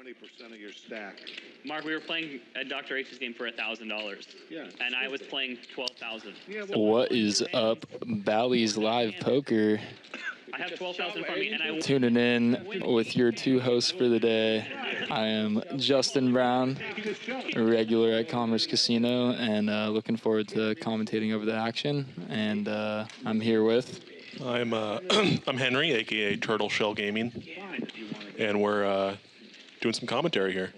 20% of your stack. Mark, we were playing at Dr. H's game for $1,000. Yeah. And I was playing 12,000. Yeah, So what is up, Bally's live poker? I have 12,000 in front of me, and I Tuning in with your two hosts for the day. I am Justin Brown, a regular at Commerce Casino, and looking forward to commentating over the action. And I'm here with. I'm I'm Henry, aka Turtle Shell Gaming, and we're doing some commentary here.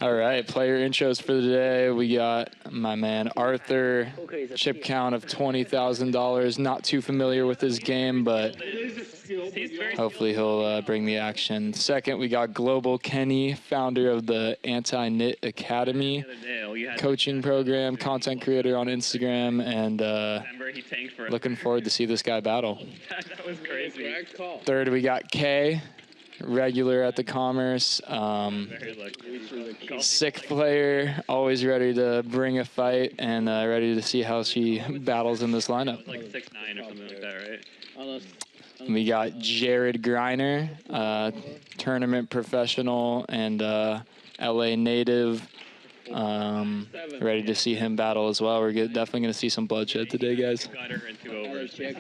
All right, player intros for the day. We got my man Arthur, chip count of $20,000. Not too familiar with his game, but hopefully he'll bring the action. Second, we got Global Kenny, founder of the Anti-Knit Academy coaching program, content creator on Instagram, and looking forward to see this guy battle. That was crazy. Third, we got Kay, regular at the Commerce, sick player, always ready to bring a fight, and ready to see how she battles in this lineup. Like 6'9" or something like that, right? We got Jared Greiner, tournament professional and LA native. Ready to see him battle as well. We're definitely going to see some bloodshed today, guys. Got her in 2 overs. Yeah.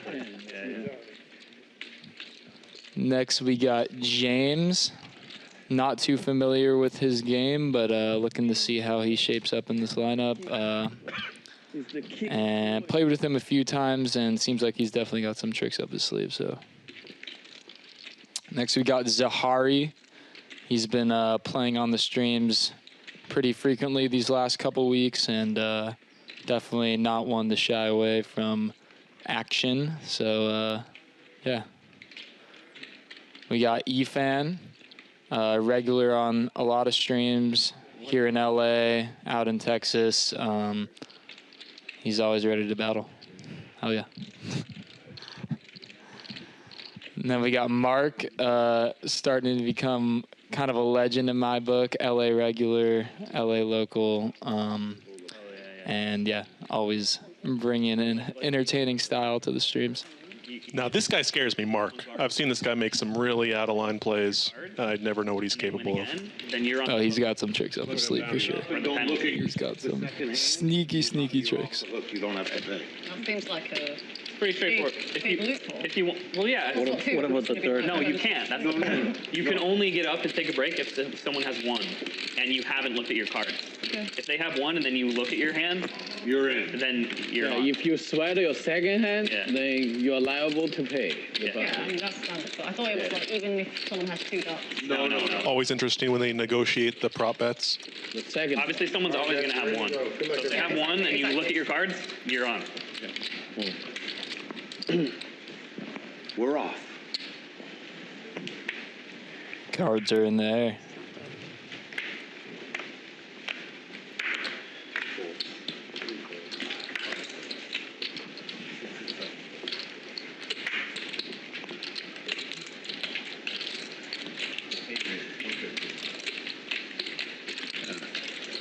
Next, we got James. Not too familiar with his game, but looking to see how he shapes up in this lineup. And played with him a few times, and seems like he's definitely got some tricks up his sleeve. So next, we got Zahari. He's been playing on the streams pretty frequently these last couple weeks, and definitely not one to shy away from action. So yeah. We got Efan, regular on a lot of streams here in LA, out in Texas. He's always ready to battle. Hell yeah. And then we got Marc, starting to become kind of a legend in my book. LA regular, LA local. And yeah, always bringing an entertaining style to the streams. Now, this guy scares me, Marc. I've seen this guy make some really out-of-line plays. I'd never know what he's capable of. Oh, he's got some tricks up his sleeve for sure. He's got some sneaky tricks. Look, you don't have to pay. That seems like a Pretty straightforward. If you want, well, yeah. What about the third? No, you can't. That's the point. You can only get up and take a break if someone has one, and you haven't looked at your cards. Okay. If they have one and then you look at your hand, You're in. then you're on. If you sweat your second hand, Yeah. then you're liable to pay. Yeah, I mean, that's standard. So I thought it was like even if someone has 2 dots. No. Always interesting when they negotiate the prop bets. The second. Obviously, someone's always going to have one. So if they have one and you look at your cards, you're on. We're off. Cards are in the air.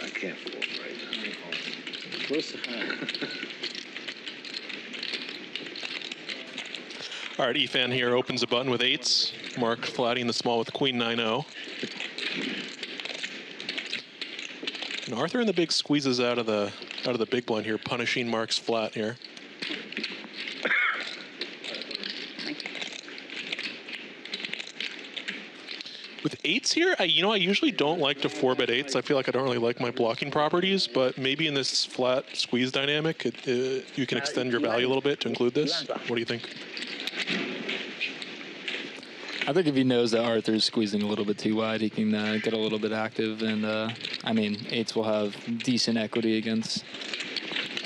I can't fold right now. First hand. All right, Efan here opens a button with 8s. Marc flatting the small with Queen 9-0. And Arthur in the big squeezes out of the big blind here, punishing Marc's flat here. With 8s here, I usually don't like to 4-bet 8s. I feel like I don't really like my blocking properties, but maybe in this flat squeeze dynamic, you can extend your value a little bit to include this. What do you think? I think if he knows that Arthur's squeezing a little bit too wide, he can get a little bit active. And, I mean, 8s will have decent equity against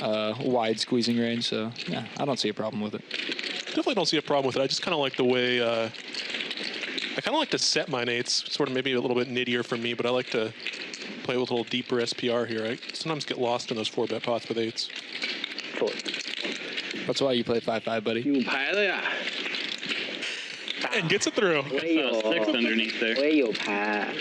wide squeezing range. So, yeah, I don't see a problem with it. Definitely don't see a problem with it. I just kind of like the way I kind of like to set mine eights, sort of maybe a little bit nittier for me, but I like to play with a little deeper SPR here. I sometimes get lost in those 4-bet pots with eights. That's why you play 5-5, buddy. 有牌了呀， And gets it through. Six underneath there. 我也有牌。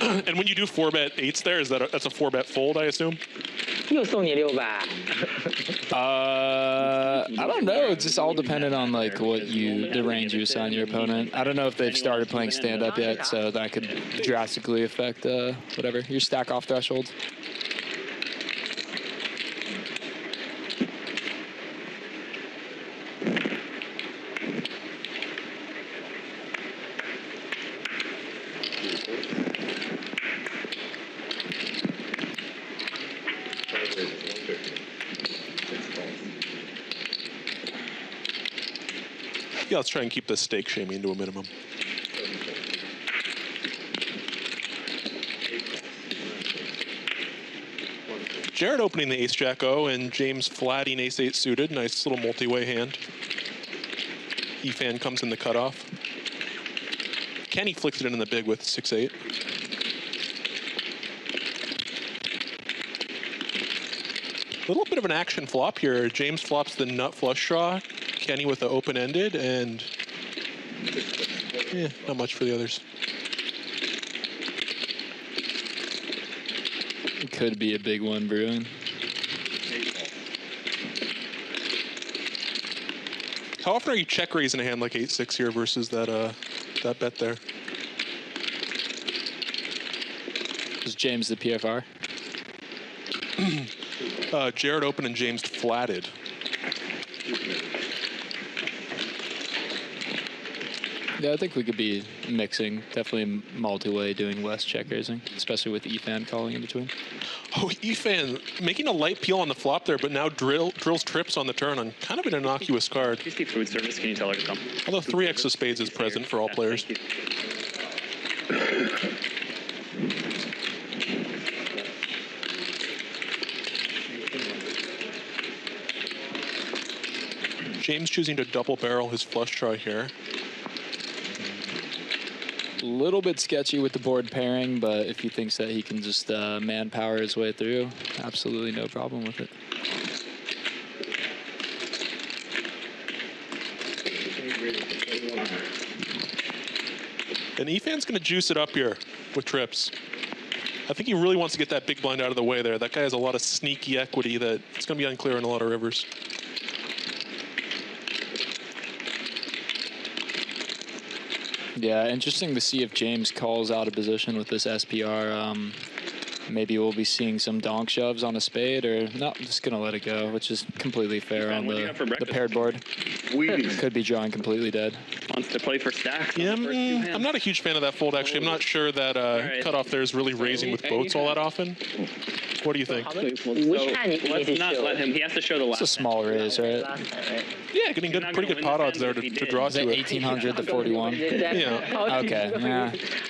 And when you do 4-bet eights there, that's a 4-bet fold, I assume? 又送你600。 I don't know. It's just all dependent on like the range you assign your opponent. I don't know if they've started playing stand-up yet, so that could drastically affect whatever your stack off threshold. Yeah, let's try and keep this stake shaming to a minimum. Jared opening the ace-jack-o and James flatting ace-8 suited. Nice little multi-way hand. Efan comes in the cutoff. Kenny flicks it in the big with 6-8. A little bit of an action flop here. James flops the nut flush draw. Kenny with the open-ended, and not much for the others. It could be a big one brewing. How often are you check raising a hand like 8-6 here versus that bet there? Is James the PFR? Jared open and James flatted. Yeah, I think we could be mixing, definitely multi-way doing less check raising, especially with Efan calling in between. Oh, Efan making a light peel on the flop there, but now drills trips on the turn on kind of an innocuous card. Tasty food service. Can you tell her to come? Although 3x of spades is present for all players. Thank you. James choosing to double barrel his flush draw here. A little bit sketchy with the board pairing, but if he thinks that he can just manpower his way through, absolutely no problem with it. And Efan's going to juice it up here with trips. I think he really wants to get that big blind out of the way there. That guy has a lot of sneaky equity that it's going to be unclear in a lot of rivers. Yeah, interesting to see if James calls out of position with this SPR. Maybe we'll be seeing some donk shoves on a spade, or no, I'm just going to let it go, which is completely fair on What do you have for the breakfast? paired board. Wheaties. Could be drawing completely dead. Wants to play for stacks. Yeah, on the first two hands. I'm not a huge fan of that fold, actually. I'm not sure that right. cutoff there is really raising with boats all that often. What do you think? Which So hand you let's need to not show? let him. He has to show the last. It's a small raise, right? Last time, right? Yeah, getting You're not pretty gonna good win pot this odds there hand if he to did. draw Is it to it. 1800 to 41? Yeah. Okay,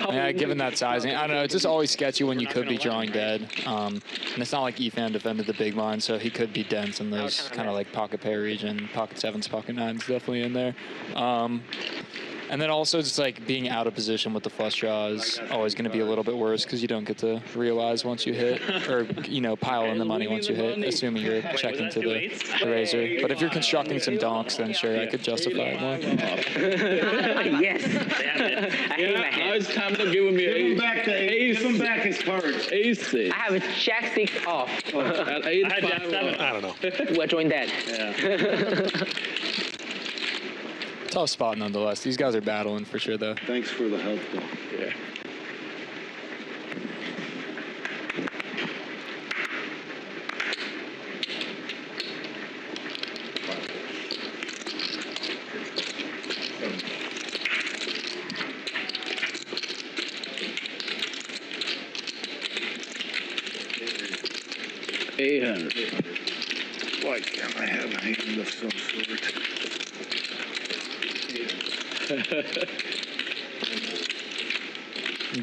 yeah, given that sizing, I don't know, it's just always sketchy when you could be drawing dead. And it's not like Efan defended the big blind, so he could be dense in those kind of like pocket pair region, pocket sevens, pocket nines definitely in there. And then also just like being out of position with the flush draw is always going to be a little bit worse because you don't get to realize once you hit, or pile in the money once you hit, assuming you're checking to the razor. But if you're constructing some donks, then sure, I could justify it more. Yes. Damn it. I hate my Now hand. it's time to give him your Give him ace. back the Ace. give him back his cards. Ace six. I have a jack 6 off. At 8 I had jack 7. I don't know. We're joined that. Yeah. Tough spot nonetheless. These guys are battling for sure, though. Thanks for the help, though. Yeah. Why can't I have a hand of some sort?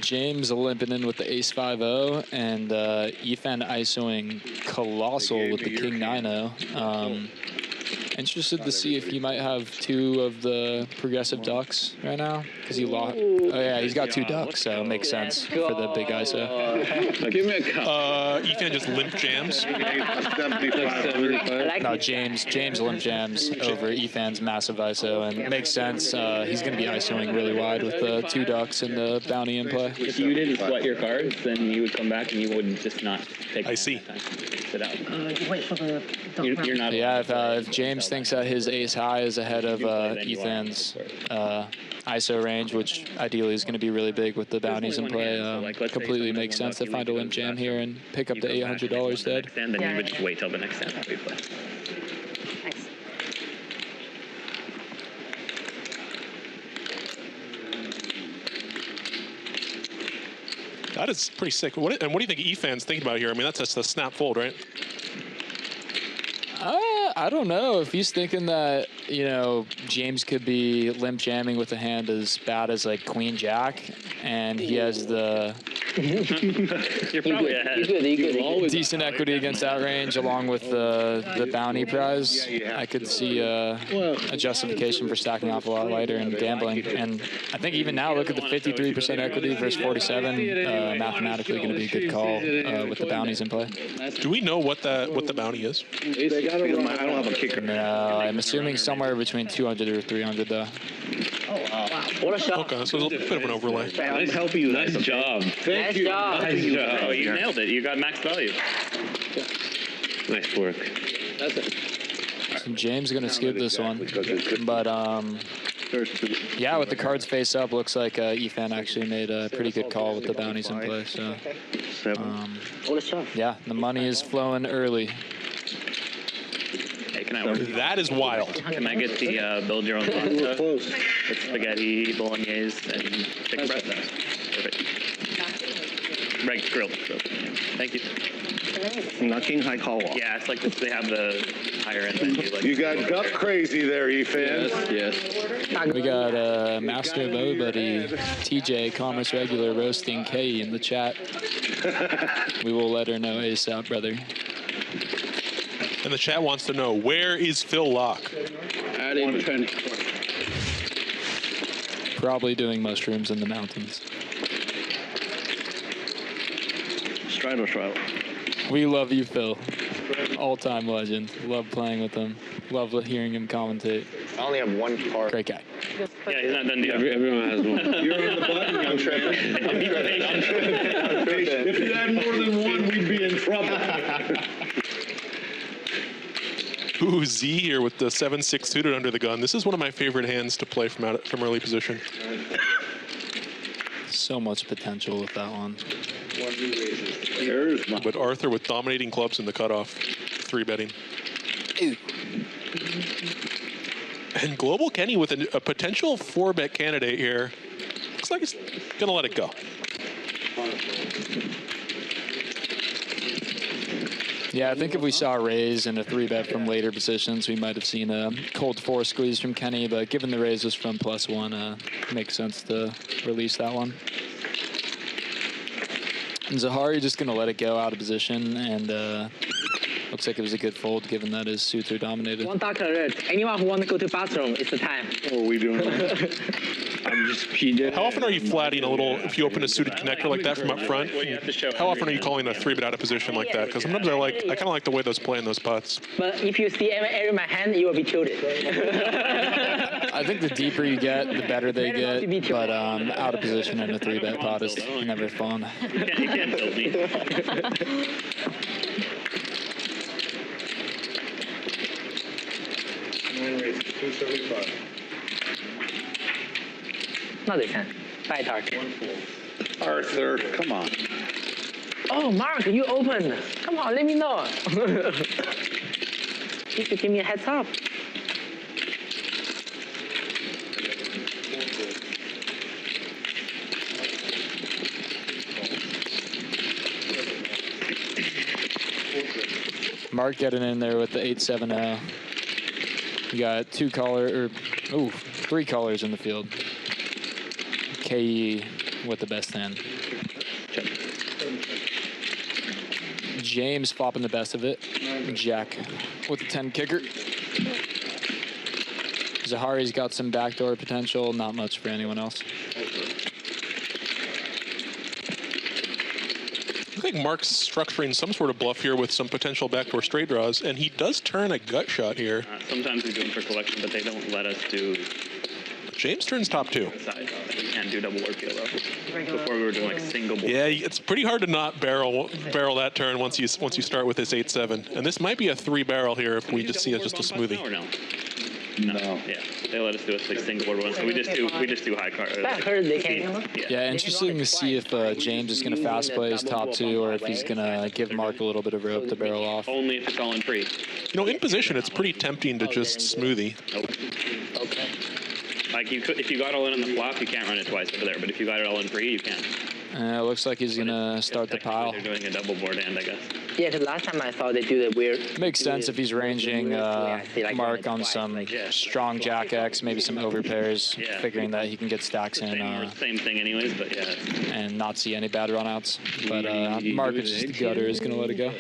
James limping in with the ace 5-0, and Efan ISOing colossal with the king 9-0. And interested to see if he might have 2 of the progressive ducks right now because he lost. Oh yeah, he's got 2 ducks, so it makes sense for the big ISO. Give me a cup. Ethan just limp jams. 7,500. No, James limp jams over Ethan's massive ISO, and it makes sense. He's going to be ISOing really wide with the 2 ducks and the bounty in play. If you didn't sweat your cards, then you would come back and you would just not take. I see. Sit out. Wait for the duck You're not. Yeah, if James thinks that his ace high is ahead of Ethan's ISO range, which ideally is going to be really big with the bounties in play, completely makes sense to find a limp jam here and pick up the $800 dead. Then you would just wait till the next stand we play. Nice. That is pretty sick. What do you think Efan's thinking about here? I mean, that's just a snap fold, right? I don't know if he's thinking that, you know, James could be limp jamming with a hand as bad as like Queen Jack, and he has the You're probably ahead. You good. decent equity against that range along with the bounty prize. I could see a justification for stacking off a lot lighter and gambling. And I think even now, look at the 53% equity versus 47. Mathematically going to be a good call with the bounties in play. Do we know what the bounty is? I don't have a kicker. No, I'm assuming somewhere between 200 or 300 though. What a shot. Okay, so it's a bit of an overlay. I'm helping you. Nice job. Nice job. Nice job. Oh, you nailed it. You got max value. Nice work. That's it. So James going to skip this one. But yeah, with the cards face up, looks like Efan actually made a pretty good call with the bounties in play. So What a shot. yeah, the money is flowing early. Hey, can I order? That is wild. Can I get the build your own pasta with spaghetti, bolognese, and chicken breast? Perfect. Grilled. Thank you. Knocking high call off. Yeah, it's like this, they have the higher end menu. Like You got duck crazy there, Efan. Yes. We got Master Low Buddy, TJ, Commerce Regular, Roasting K in the chat. We will let her know ASAP, brother. And the chat wants to know, where is Phil Laak? Adding 10. Probably doing mushrooms in the mountains. Straddle. We love you, Phil. All-time legend. Love playing with him. Love hearing him commentate. I only have 1 card. Great guy. yeah, he's not done yet. Everyone has one. You're on the button, young man. If you had more than one, we'd be in trouble. Ooh, Z here with the 7-6 suited under the gun. This is one of my favorite hands to play from early position. So much potential with that one. There's my But Arthur with dominating clubs in the cutoff, 3-betting. And Global Kenny with a potential 4-bet candidate here. Looks like he's gonna let it go. Yeah, I think if we saw a raise and a 3-bet from later positions, we might have seen a cold 4 squeeze from Kenny, but given the raise was from +1, makes sense to release that one. And Zahari just going to let it go out of position, and looks like it was a good fold given that his suits are dominated. 1 dark alert. Anyone who want to go to bathroom, it's the time. What are we doing? I'm just peed. How often are you flatting a little, if you open a suited connector like that from up front, how often are you calling a 3-bet out of position like that? Because sometimes I kind of like the way those play in those putts. But if you see every my hand, you will be tilted. I think the deeper you get, the better they get, but out of position in a 3-bet pot is never fun. You can't build me. Not this hand. 5 dark. Arthur, come on. Oh, Mark, you open. Come on, let me know. You should give me a heads up. Mark getting in there with the 8-7-0. You got 3 callers in the field. KE with the best hand. James flopping the best of it. Jack with the 10 kicker. Zahari's got some backdoor potential, not much for anyone else. I think Marc's structuring some sort of bluff here with some potential backdoor straight draws, and he does turn a gut shot here. Sometimes we do them for collection, but they don't let us do James turns top 2. side. We can't do double or PLO. Before we were doing like single board. Yeah, it's pretty hard to not barrel that turn once you start with this 8-7. And this might be a 3-barrel here if we just see it just a smoothie. No or no? No. Yeah, they let us do a single board one, so we just do high card. That hurt, they can't. Yeah, interesting to see if James is going to fast play his top 2 or if he's going to give Marc a little bit of rope to barrel off. Only if it's all in free. You know, in position, it's pretty tempting to just smoothie. Nope. Okay. Like if you got all in on the flop, you can't run it twice over there. But if you got it all in free, you can. It looks like he's going to start the pile. They're doing a double board end, I guess. Yeah, because last time I saw they do the weird. Makes sense if he's ranging Marc on some strong Jack X, maybe some overpairs, figuring that he can get stacks in Same thing anyways, but yeah. and not see any bad runouts. But Marc is just the gutter, is going to let it go.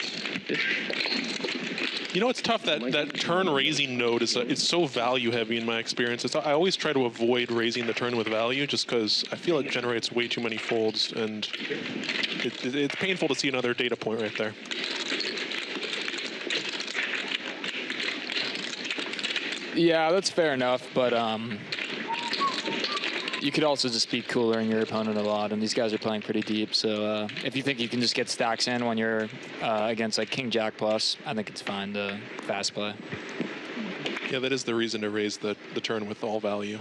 You know, it's tough. That turn raising node it's so value heavy in my experience. I always try to avoid raising the turn with value just because I feel it generates way too many folds, and it's painful to see another data point right there. Yeah, that's fair enough, but you could also just be coolering your opponent a lot, and these guys are playing pretty deep, so if you think you can just get stacks in when you're against like King Jack plus, I think it's fine to fast play. Yeah, that is the reason to raise the turn with all value.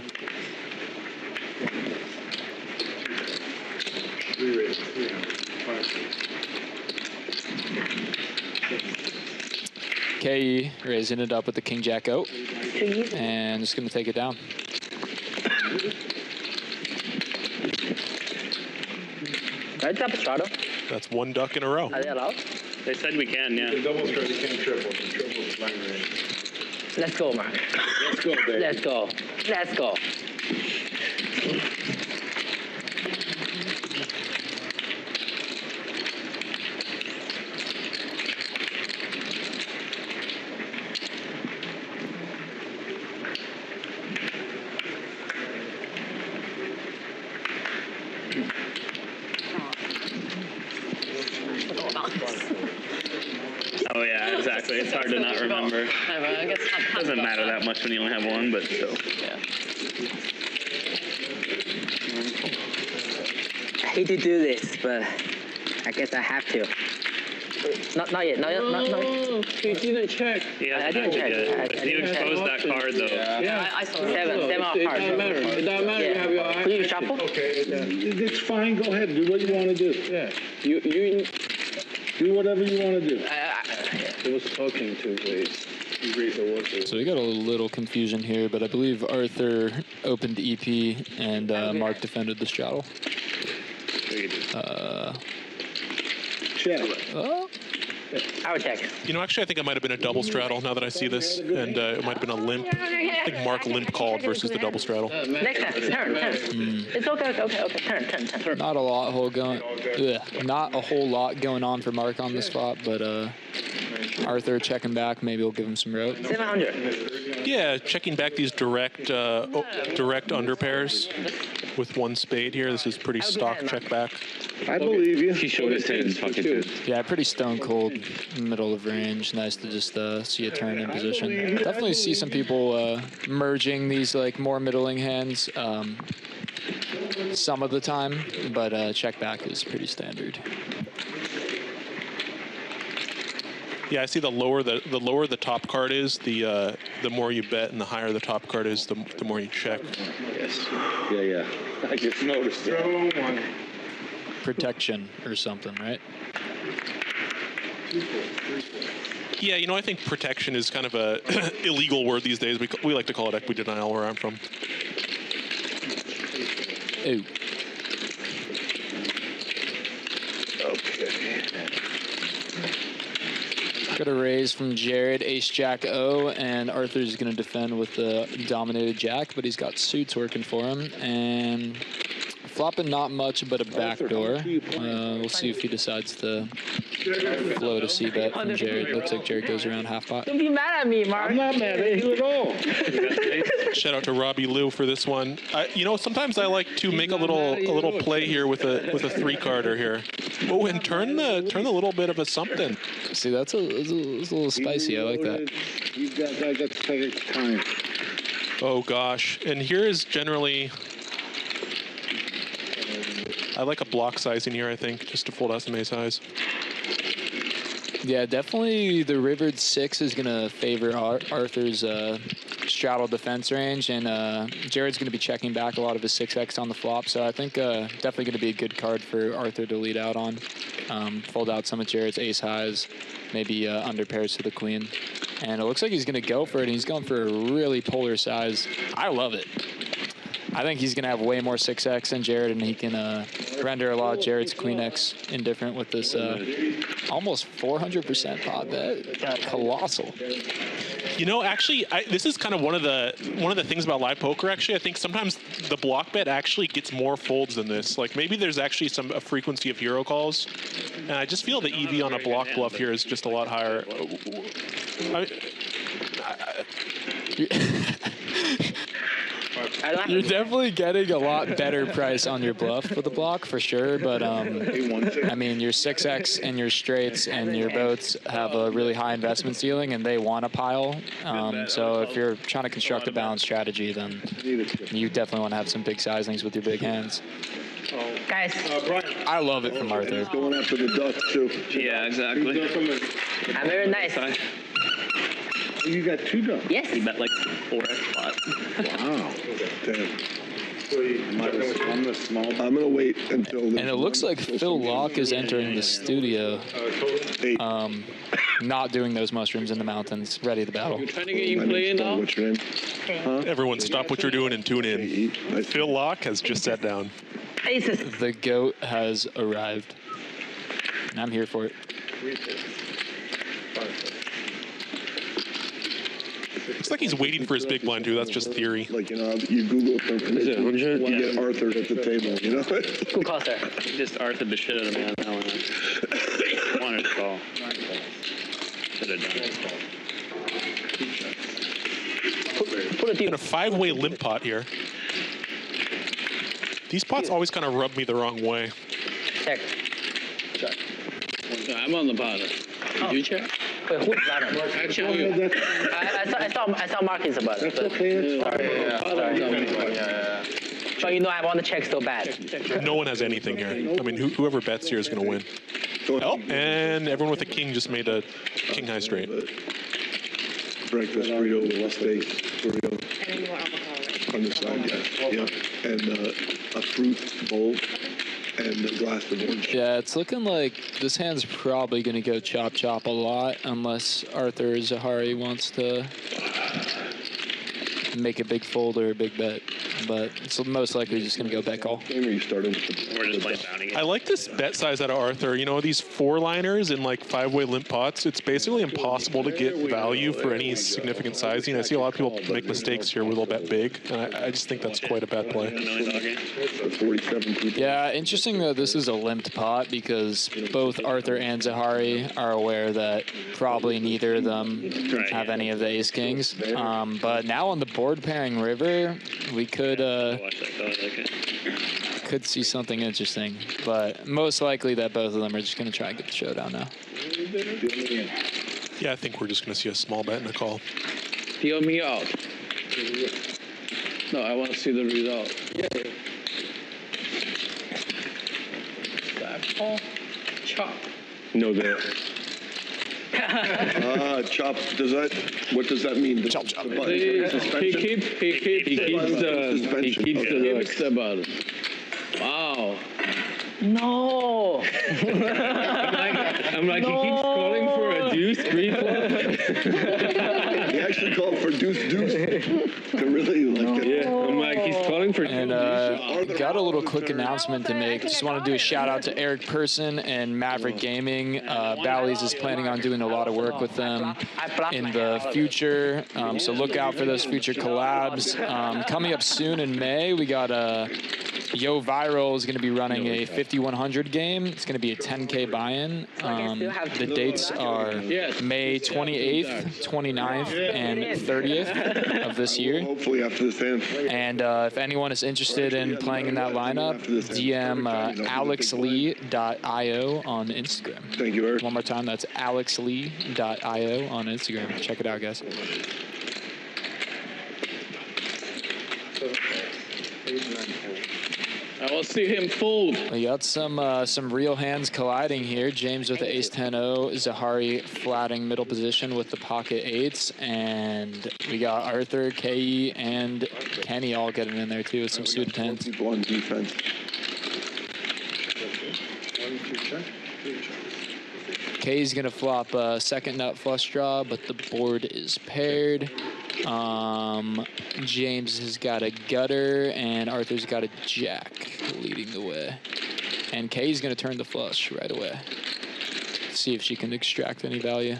KE raising it up with the King Jack out, and just going to take it down. Right up, Strato. That's 1 duck in a row. Are they allowed? They said we can, yeah. Double straight, you can't triple. Triple is line range. Let's go, Marc. Let's go, baby. Let's go. Let's go. Oh yeah, exactly. It's hard to not remember. I guess It doesn't matter that much when you only have one, but still. Yeah. I hate to do this, but I guess I have to. Not yet. Not yet. You didn't check. Yeah, I didn't check. You exposed that card though. Yeah. I saw Seven off It cards. doesn't matter. It doesn't matter. You have your Yeah. Could you shuffle? Okay. It's fine. Go ahead. Do what you want to do. Yeah. You do whatever you want to do. It was talking to raise. You raise the water. So we got a little confusion here, but I believe Arthur opened EP and Marc defended the straddle. Check. Oh, I would check. You know, actually, I think it might have been a double straddle now that I see this, and it might have been a limp. I think Marc limp called versus the double straddle. Next time. Turn. It's okay. Turn. not a whole lot going on for Marc on this spot, but Arthur checking back, maybe we'll give him some rope. 700. Yeah, checking back these direct underpairs with 1 spade here. This is pretty stock check back. I believe you. He showed his hand in pocket too. Yeah, pretty stone cold, middle of range. Nice to just see a turn in position. Definitely see some people merging these like more middling hands some of the time, but check back is pretty standard. Yeah, I see the lower the top card is, the more you bet, and the higher the top card is, the more you check. Yes. Yeah. I just noticed that. Protection or something, right? Yeah, you know, I think protection is kind of a illegal word these days. We like to call it equity denial where I'm from. Ooh. Okay. Got a raise from Jared, Ace Jack O, and Arthur's going to defend with the dominated Jack, but he's got suits working for him, and flopping not much, but a backdoor. We'll see if he decides to float a c-bet from Jared. Looks like Jared goes around half pot. Don't be mad at me, Mark. I'm not mad at you at all. Shout out to Robbie Lou for this one. You know, sometimes I like to make a little play here with a 3-carder here. Oh, and turn the little bit of a something. See, that's a little spicy. I like that. You got the second time. Oh gosh, and here is generally. I like a block sizing here, I think, just to fold out some ace highs. Yeah, definitely the rivered 6 is going to favor Arthur's straddle defense range, and Jared's going to be checking back a lot of his 6x on the flop, so I think definitely going to be a good card for Arthur to lead out on. Fold out some of Jared's ace highs, maybe under pairs to the queen. And it looks like he's going to go for it, and he's going for a really polar size. I love it. I think he's going to have way more 6x than Jared, and he can render a lot of Jared's queen x indifferent with this almost 400% pot bet. Colossal. You know, actually, this is kind of one of the things about live poker. Actually, I think sometimes the block bet actually gets more folds than this. Like maybe there's actually a frequency of hero calls, and I just feel the EV on a block bluff here is just a lot higher. You're definitely getting a lot better price on your bluff with the block for sure, but I mean your 6x and your straights and your boats have a really high investment ceiling and they want to pile. So if you're trying to construct a balanced strategy, then you definitely want to have some big sizings with your big hands. Guys, I love it from Arthur. Going after the duck too. Yeah, exactly. I'm very nice. You got 2 ducks. Yes. He bet like 4x pot. Wow. Damn. I'm gonna wait until. And it looks like Phil Laak is entering the studio. Not doing those mushrooms in the mountains. Ready to battle. You're trying to get you playing now. What's your name? Huh? Everyone, stop what you're doing and tune in. Phil Laak has just sat down. Aces. The goat has arrived. And I'm here for it. Looks like he's waiting for his big blind too. That's just theory. Like, you know, you Google something. Is it 100? You get Arthur at the table, you know? Good call, sir. Just Arthur the shit out of me on that one. Wanted to call. Should have done it. Put a In a 5-way limp pot here. These pots always kind of rub me the wrong way. check. I'm on the bottom. Did you check? Wait, who's bottom? Actually, I saw Marc is the bottom. That's okay. So you know I want to check so bad. No one has anything here. I mean, whoever bets here is going to win. Oh, and everyone with a king just made a king high straight. Breakfast burrito with steak burrito And more alcohol. on the side, yeah. And a fruit bowl and a glass of orange. Yeah, it's looking like this hand's probably going to go chop a lot unless Arthur Zahari wants to make a big fold or a big bet. But it's most likely just going to go bet call. Game or you started with the We're just playing bounty. I like this bet size out of Arthur. You know, these 4-liners in like 5-way limp pots, it's basically impossible to get value for any significant sizing. I see a lot of people make mistakes here where they'll bet big, and I just think that's quite a bad play. $1 million game. 47 people. Yeah, interesting that this is a limped pot because both Arthur and Zahari are aware that probably neither of them have any of the ace kings. But now on the board pairing river, we could Watch that call, I like it. could see something interesting. But most likely that both of them are just going to try and get the showdown now. Yeah, I think we're just going to see a small bet and a call. Feel me out. No, I want to see the result. Oh, chop. No, there. Chop. What does that mean? Chop. He keeps the looks about it. Wow. No. I'm like, he keeps calling for a deuce pre-flop. He actually called for deuce. To really like it. Yeah, I'm like, he's calling for And got a little quick announcement to make. Just want to do a shout out to Eric Person and Maverick Gaming. Bally's is planning on doing a lot of work with them in the future. So look out for those future collabs. Coming up soon in May, we got Yo Viral is going to be running a 5100 game. It's going to be a 10K buy-in. The dates are May 28th, 29th, and 30th of this year. Hopefully after this ends. And if anyone is interested in playing in that lineup, DM alexlee.io on Instagram. Thank you, Eric. One more time, that's alexlee.io on Instagram. Check it out, guys. I will see him fold. We got some real hands colliding here. James with the ace-10-0, Zahari flatting middle position with the pocket eights, and we got Arthur, Ke, and Kenny all getting in there too with some suited tens. People on defense. Ke's gonna flop second nut flush draw, but the board is paired. James has got a gutter, and Arthur's got a jack leading the way. And Kay's gonna turn the flush right away. See if she can extract any value.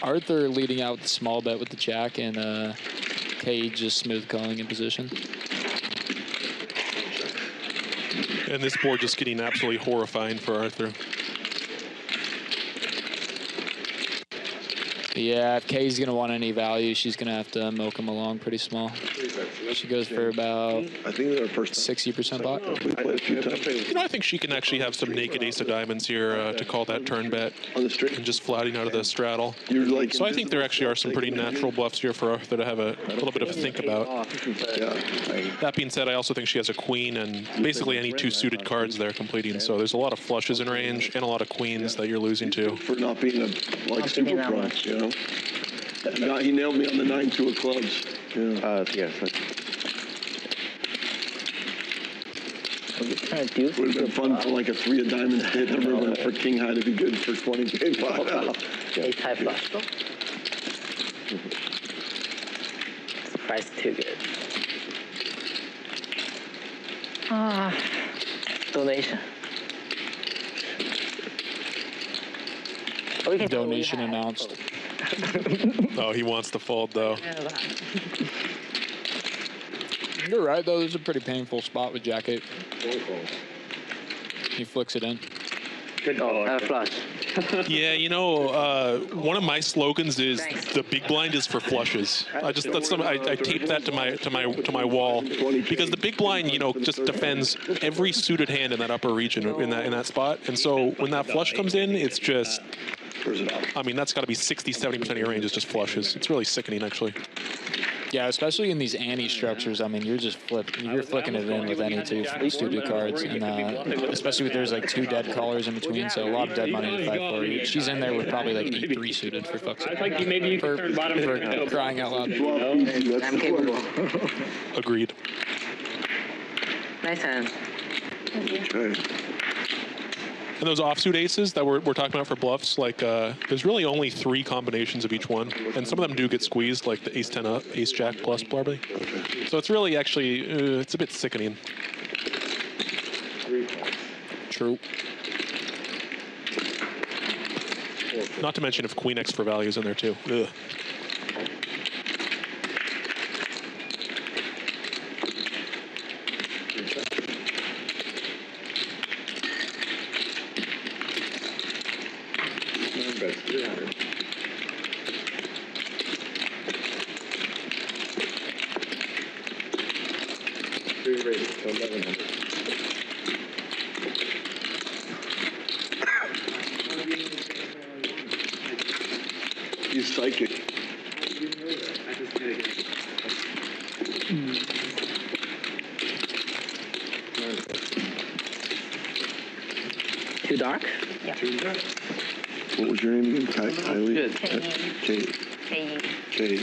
Arthur leading out with the small bet with the jack, and Kay just smooth calling in position. And this board just getting absolutely horrifying for Arthur. Yeah, if Kay's going to want any value, she's going to have to milk him along pretty small. She goes for about 60% bot. You know, I think she can actually have some naked ace of diamonds here to call that turn bet and just flatting out of the straddle. So I think there actually are some pretty natural bluffs here for Arthur to have a little bit of a think about. That being said, I also think she has a queen and basically any two suited cards there completing. So there's a lot of flushes in range and a lot of queens that you're losing to. For not being a super pro, you know? He nailed me on the 9-2 of clubs. Yeah. Yes. Would have been fun for like a 3 of diamonds hit. Everyone for king high to be good for 20K. Ace high flush though. Price too good. Donation. Donation announced. Oh, he wants to fold though. You're right, though. This is a pretty painful spot with Jack 8. He flicks it in. Good call. Flush. Yeah, you know, one of my slogans is the big blind is for flushes. I tape that to my wall because the big blind, you know, just defends every suited hand in that upper region in that spot. And so when that flush comes in, it's just, I mean, that's got to be 60-70% of your range is just flushes. It's really sickening, actually. Yeah, especially in these ante structures. I mean, you're flicking it in with any two suited cards, and especially with there's like 2 dead callers in between, so a lot of dead money to fight for. She's in there with probably like 8-3 suited for fuck's sake. Maybe you can turn bottom for crying out loud. I'm capable. Agreed. Nice hand. Okay. And those offsuit aces that we're talking about for bluffs, like there's really only 3 combinations of each one, and some of them do get squeezed, like the ace 10 up, ace jack plus probably. So it's really actually it's a bit sickening. True. Not to mention if queen x for value is in there too. Ugh. He's psychic. Too dark? Yeah. What was your name again? Kylie? Good. K-E.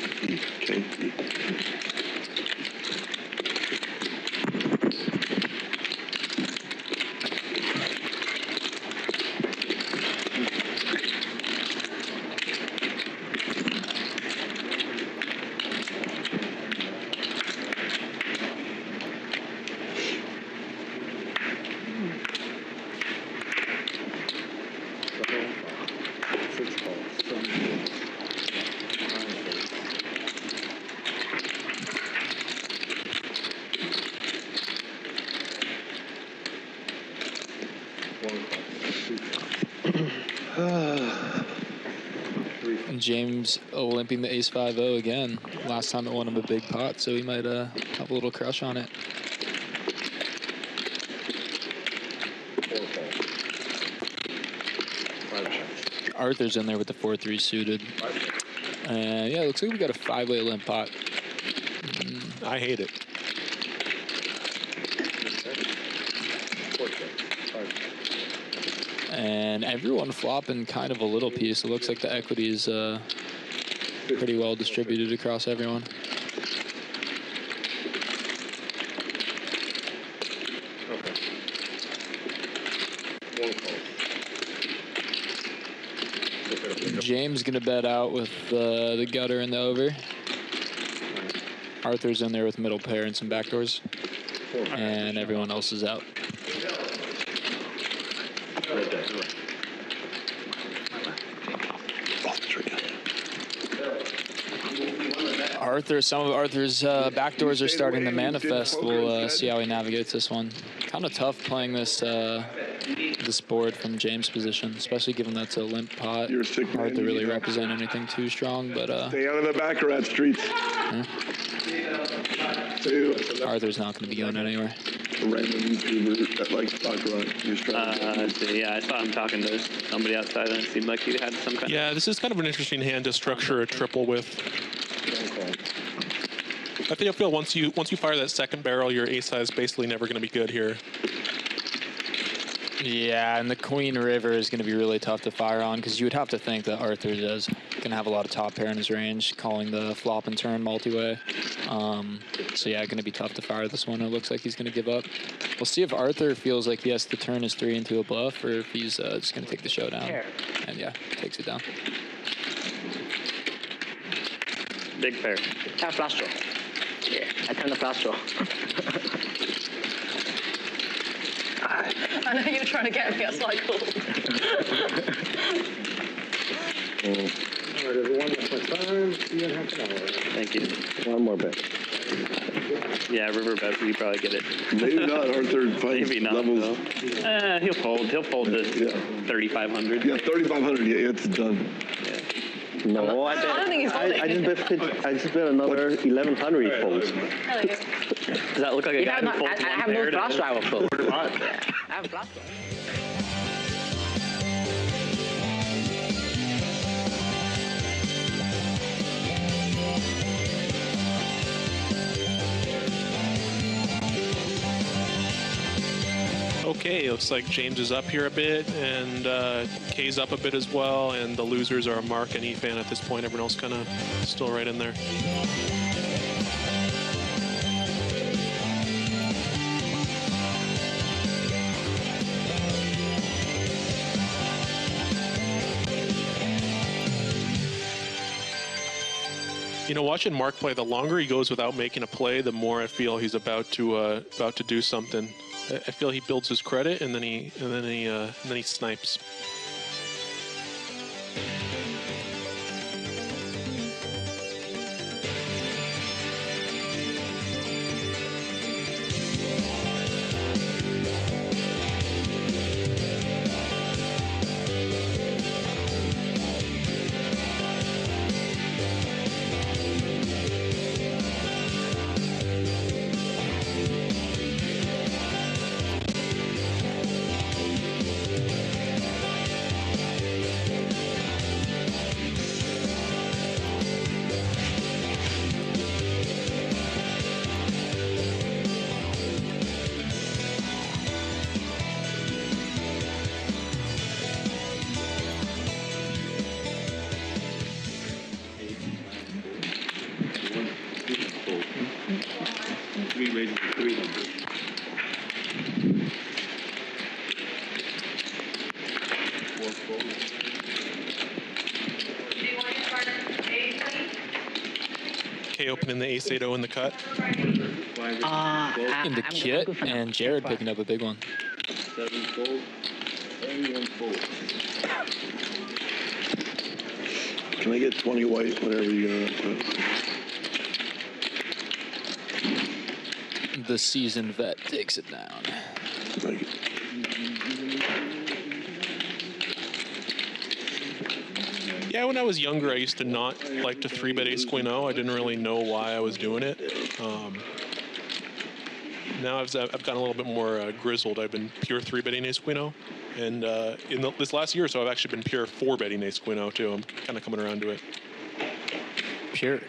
James limping the ace-5-0 again. Last time it won him a big pot, so he might have a little crush on it. Arthur's in there with the 4-3 suited. And yeah, it looks like we got a 5-way limp pot. I hate it. And everyone flopping kind of a little piece. It looks like the equity is pretty well distributed across everyone. James gonna bet out with the gutter and the over. Arthur's in there with middle pair and some backdoors. And everyone else is out. Some of Arthur's backdoors are starting to manifest. We'll see how he navigates this one. Kind of tough playing this board from James' position, especially given that's a limp pot. You're a sick man. Hard to really represent anything too strong, but stay out of the baccarat streets. Arthur's not going to be going anywhere. A random YouTuber that likes baccarat. He was trying to yeah, I saw him talking to somebody outside, and it seemed like he had some kind. Yeah, this is kind of an interesting hand to structure a triple with. I feel once you fire that second barrel, your ace high is basically never going to be good here. Yeah, and the Queen River is going to be really tough to fire on because you would have to think that Arthur is going to have a lot of top pair in his range, calling the flop and turn multi-way. So yeah, going to be tough to fire this one. It looks like he's going to give up. We'll see if Arthur feels like he has to turn his 3 into a bluff or if he's just going to take the showdown. And yeah, takes it down. Big pair. Tap flush draw. Yeah, I turn the flush draw. I know you were trying to get me, I was like, cool. All right, everyone, that's my time. See you in half an hour. Thank you. one more bet. Yeah, river bet, you probably get it. Maybe not. Arthur finds Maybe not. levels. He'll fold. He'll fold to 3,500. Yeah, 3,500. Yeah, it's done. Yeah. No, I don't think he's holding. I just bet another 1,100 he folds. Hell yeah. Does that look like a guy who folds I one have no pair to flush this? draw, I will fold. Yeah, I have flush draw. Okay, looks like James is up here a bit, and K's up a bit as well, and the losers are Marc and Efan at this point. Everyone else kind of still right in there. You know, watching Marc play, the longer he goes without making a play, the more I feel he's about to do something. I feel he builds his credit and then he snipes. K opening the ace-8-0 in the cut. In the kit, and Jared picking up a big one. 7 fold, only 1 fold. Can I get 20 white, whatever you're gonna put? The seasoned vet takes it down. Yeah, when I was younger, I used to not like to 3-bet ace queen O. I didn't really know why I was doing it. Now I've gotten a little bit more grizzled. I've been pure 3-betting ace queen O. And this last year or so, I've actually been pure 4-betting ace queen O, too. I'm kind of coming around to it. Pure.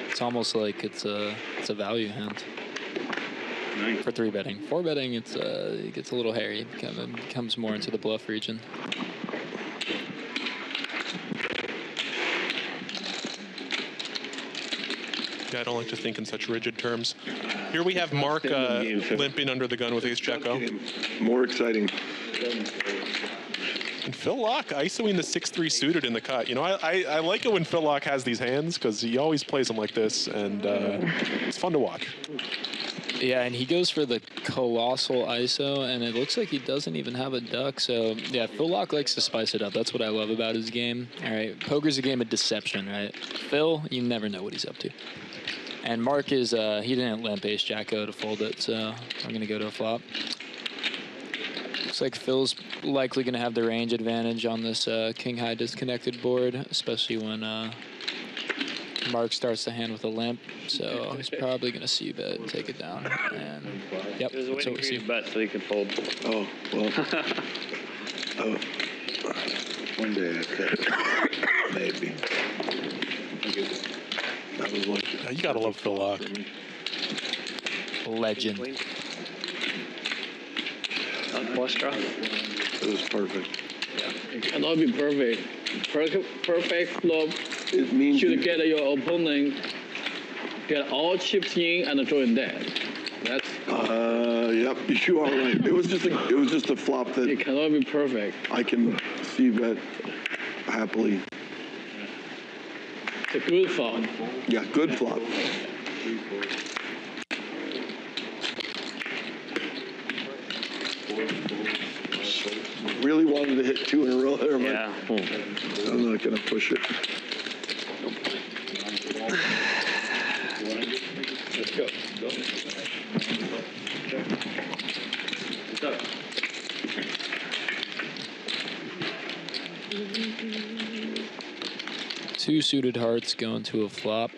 It's almost like it's a value hand for 3-betting. 4-betting, it gets a little hairy. It becomes more into the bluff region. Yeah, I don't like to think in such rigid terms. Here we have Marc limping under the gun with ace jack O. More exciting. And Phil Laak ISOing the 6-3 suited in the cut. You know, I like it when Phil Laak has these hands because he always plays them like this, and it's fun to watch. Yeah, and he goes for the colossal ISO, and it looks like he doesn't even have a duck. So, yeah, Phil Laak likes to spice it up. That's what I love about his game. All right, poker's a game of deception, right? Phil, you never know what he's up to. And Marc is, he didn't limp ace jack O to fold it, so I'm going to go to a flop. Looks like Phil's likely going to have the range advantage on this king high disconnected board, especially when Marc starts the hand with a limp. So he's probably going to see bet and take it down. And yep, There's a that's way what we to see. bet so he can fold. Oh, well. One day I could. Maybe. That was lucky. Yeah, you gotta love Phil Laak. Legend. Flush draw. It was perfect. It cannot be perfect. Perfect flop It means should get your opponent get all chips in and join that. That's yep, you are right. It was just a flop it that cannot be perfect. I can see bet happily. It's a good flop. Yeah, good flop. Really wanted to hit 2 in a row there, but Yeah. I'm not gonna push it. Let's go. Two suited hearts going to a flop.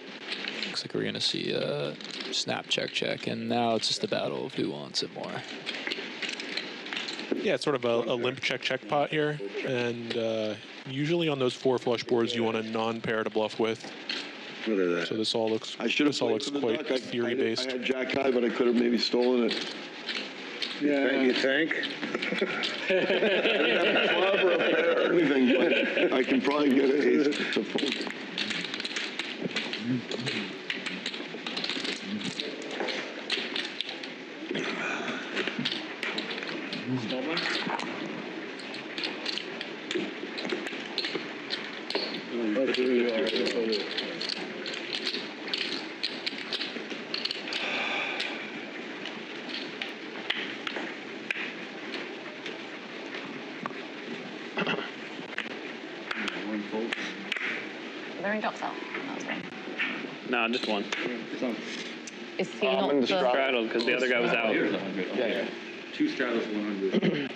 Looks like we're going to see a snap check, and now it's just a battle of who wants it more. Yeah, it's sort of a limp check pot here, and usually on those 4 flush boards you want a non-pair to bluff with. Look at that. So this all looks I should have quite theory based. I had jack high, but I could have maybe stolen it. Yeah. You think? I didn't have a club or a pair or anything, but I can probably get an ace to fold. Are there any drops out? That's right. No, just one. Is he not the... Straddled because the other guy was out. Yeah. 2 straddles 100.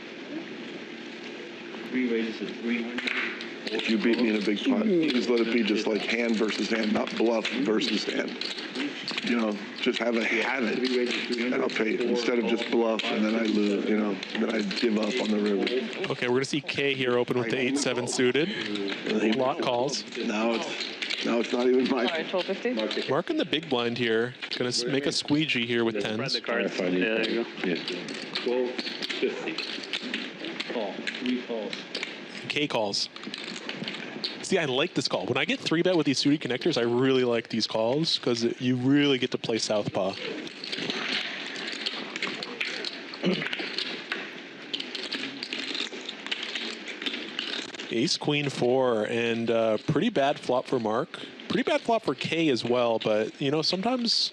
3 raises at 300. If you beat me in a big pot, just let it be just like hand versus hand, not bluff versus hand. You know, just have it, and I'll pay it instead of just bluff, and then I lose, you know, then I give up on the river. Okay, we're gonna see K here open with the 8-7 suited. Lot calls. Now it's not even my. Sorry, 1250? Marc in the big blind here, gonna make a squeegee here with Spread 10s. the cards. Yeah, there you go. 1250. Call. 3 calls. K calls. See, I like this call. When I get 3-bet with these suited connectors, I really like these calls because you really get to play southpaw. Ace, Queen, 4, and pretty bad flop for Marc. Pretty bad flop for K as well, but, you know, sometimes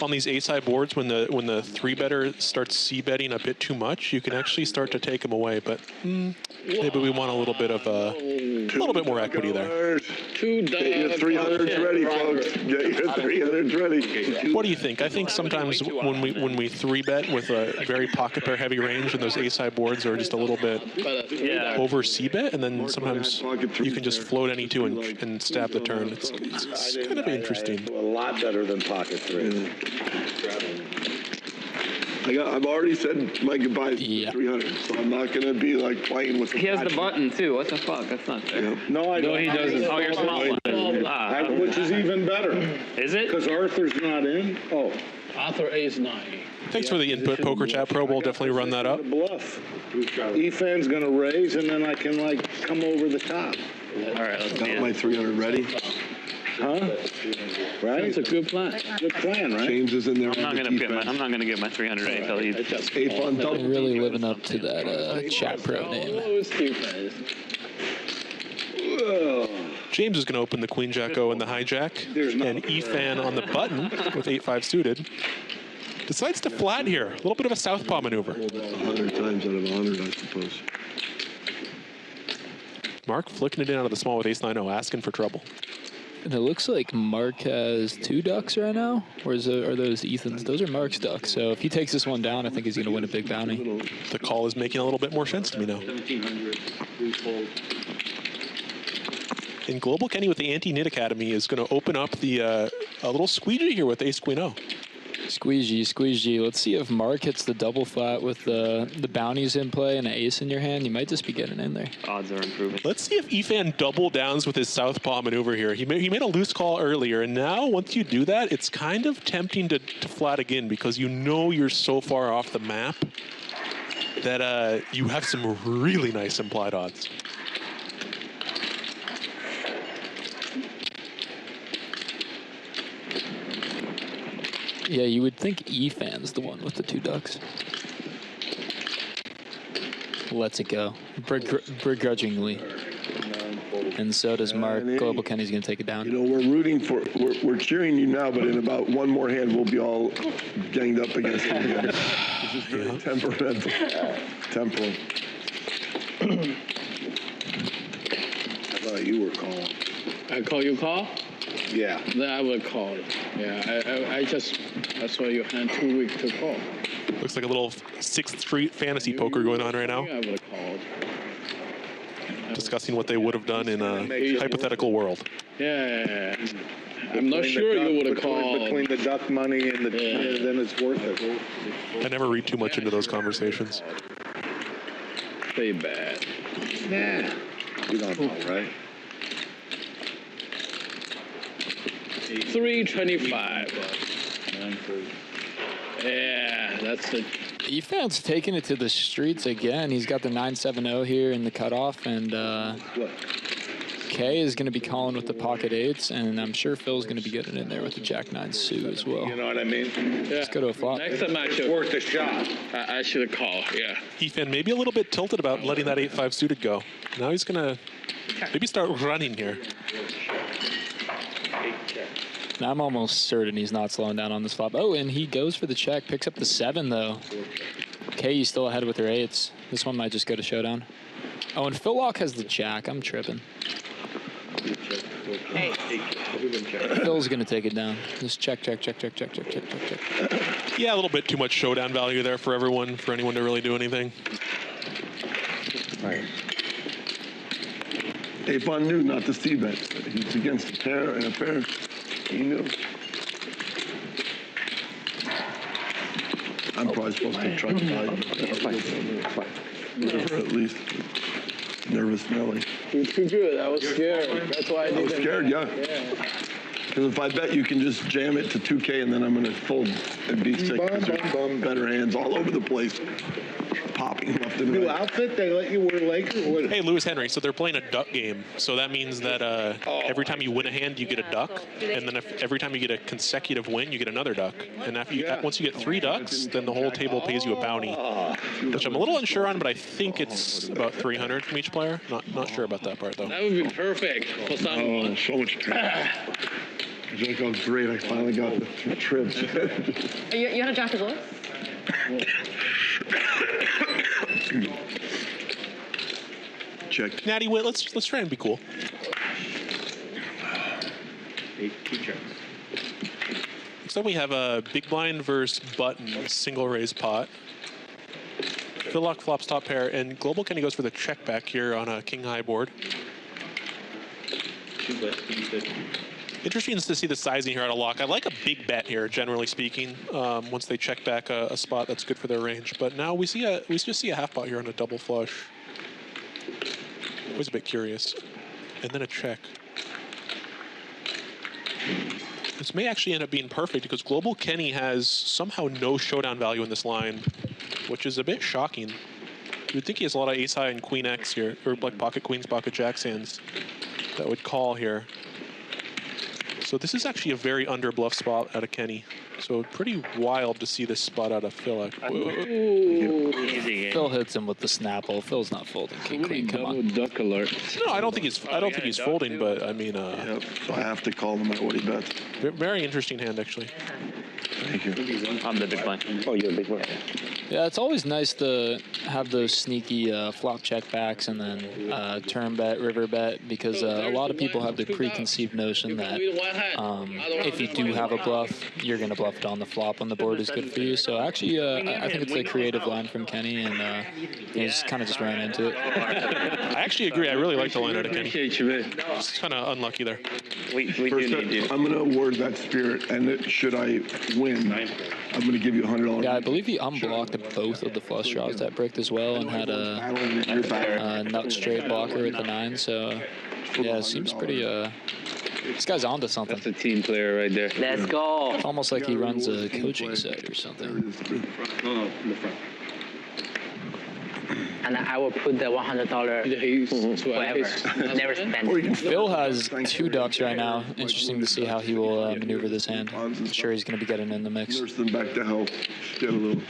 on these ace-high boards, when the three-better starts c-betting a bit too much, you can actually start to take them away. But maybe we want a little bit more equity there. Get your 300s ready, folks. Get your 300s ready. What do you think? I think sometimes when we three-bet with a very pocket pair heavy range, and those ace-high boards are just a little bit over c-bet, and then sometimes you can just float any two and stab the turn. It's kind of interesting. A lot better than pocket three. I've already said my goodbyes to 300, so I'm not going to be like playing with. He has the button too. What the fuck? That's not fair. No, I don't. No, he doesn't. Oh, you're small one. Which is even better. Is it? Because Arthur's not in. Oh. Arthur ace-9. Thanks for the input, Poker Chat Pro. We'll definitely run that up. Bluff. Efan's going to raise, and then I can, like, come over the top. All right, let's Got my 300 ready. Huh? Right? It's a good plan. Good plan, right? James is in there. I'm not gonna get my 300 until he. Efan double. Really living up to that chat pro name. James is going to open the Queen Jack O and the hijack, and Efan on the button with 8-5 suited decides to flat here. A little bit of a southpaw maneuver. 100 times out of 100, I suppose. Marc flicking it in out of the small with ace-9-0, asking for trouble. And it looks like Marc has 2 ducks right now. Or are those Ethan's? Those are Marc's ducks. So if he takes this one down, I think he's going to win a big bounty. The call is making a little bit more sense to me now. And Global Kenny with the Anti-Nit Academy is going to open up the a little squeegee here with ace-queen-0. Squeegee. Let's see if Marc hits the double flat with the bounties in play and an ace in your hand. You might just be getting in there. Odds are improving. Let's see if Efan double downs with his southpaw maneuver here. He made a loose call earlier, and now once you do that, it's kind of tempting to flat again because you know you're so far off the map that you have some really nice implied odds. Yeah, you would think Efan's the one with the 2 ducks. Lets it go. Begrudgingly. And so does Marc. Global Kenny's going to take it down. You know, we're rooting for, we're cheering you now, but in about one more hand, we'll be all ganged up against him again. This is very temperamental. Temporal. I thought you were calling. I call you call? Yeah. Then I will call. Yeah, I saw your hand too weak to call. Looks like a little 6th Street fantasy poker going on right now. I would have called. Discussing what they would have done in a hypothetical world. Yeah. I'm not sure you would have called. Between the duck money and the then it's worth it. I never read too much into those conversations. Play bad. Yeah. You don't know, right? 325. Yeah, that's it. Efan's taking it to the streets again. He's got the 9-7-0 here in the cutoff, and Kay is going to be calling with the pocket 8s, and I'm sure Phil's going to be getting in there with the Jack-9 suit as well. You know what I mean? Yeah. Let's go to a flop. Next time I should Worth a shot. I should have called. Yeah. Efan maybe a little bit tilted about letting that 8-5 suited go. Now he's going to maybe start running here. I'm almost certain he's not slowing down on this flop. Oh, and he goes for the check. Picks up the 7, though. KU still ahead with their 8s. This one might just go to showdown. Oh, and Phil Laak has the jack. I'm tripping. Hey. Phil's going to take it down. Just check. Yeah, a little bit too much showdown value there for everyone, for anyone to really do anything. Right. Efan knew not to c-bet. He's against a pair and a pair. He knew. I'm probably supposed to try to at least. Nervous Nelly. You're too good. I was scared. That's why I didn't. I was scared, yeah. Because if I bet you can just jam it to 2K and then I'm going to fold and be sick. Better hands all over the place. Popping left and right. New outfit? They let you wear Lakers? Hey, Lewis Henry, so they're playing a duck game. So that means that every time you win a hand, you get a duck. And then every time you get a consecutive win, you get another duck. And once you get 3 ducks, then the whole table pays you a bounty. Which I'm a little unsure on, but I think it's about 300 from each player. Not sure about that part, though. That would be perfect for someone. Oh, so much time. I was like, oh, great, I finally got the trips. You had a jack as well? Check. Natty Wit, let's try and be cool. Next up we have a big blind versus button single raise pot. Phil Laak flops top pair, and Global Kenny goes for the check back here on a king high board. Interesting to see the sizing here out of Laak. I like a big bet here, generally speaking. Once they check back a spot that's good for their range, but now we just see a half pot here on a double flush. Always a bit curious, and then a check. This may actually end up being perfect because Global Kenny has somehow no showdown value in this line, which is a bit shocking. You would think he has a lot of ace high and queen X here, or like pocket queens, pocket jacks hands that would call here. So this is actually a very under bluff spot out of Kenny. So pretty wild to see this spot out of Phil. Phil hits him with the snapple. Phil's not folding. King queen, come on. Duck alert. No, I don't think he's folding, but I mean, Yep, so I have to call him at what he bets. very interesting hand actually. Thank you. I'm the big blind. Oh, you're a big one. Yeah, it's always nice to have those sneaky flop check backs and then turn bet, river bet, because a lot of people have the preconceived notion that if you do have a bluff, you're going to bluff it on the flop when the board is good for you. So actually, I think it's a creative line from Kenny, and he just kind of just ran into it. I actually agree. I really like the line out of Kenny. Just kind of unlucky there. We do need you. I'm going to award that spirit, and should I win, I'm going to give you $100. Yeah, I believe he unblocked both of the flush draws that bricked as well, and had a nut straight blocker with the 9. So yeah, it seems pretty. This guy's onto something. That's a team player right there. Let's go. It's almost like he runs a coaching set or something. No, in the front. And I will put the $100 forever. Never spend. Phil has 2 ducks right now. Interesting to see how he will maneuver this hand. I'm sure he's going to be getting in the mix. Nurse them back to health. Get a little.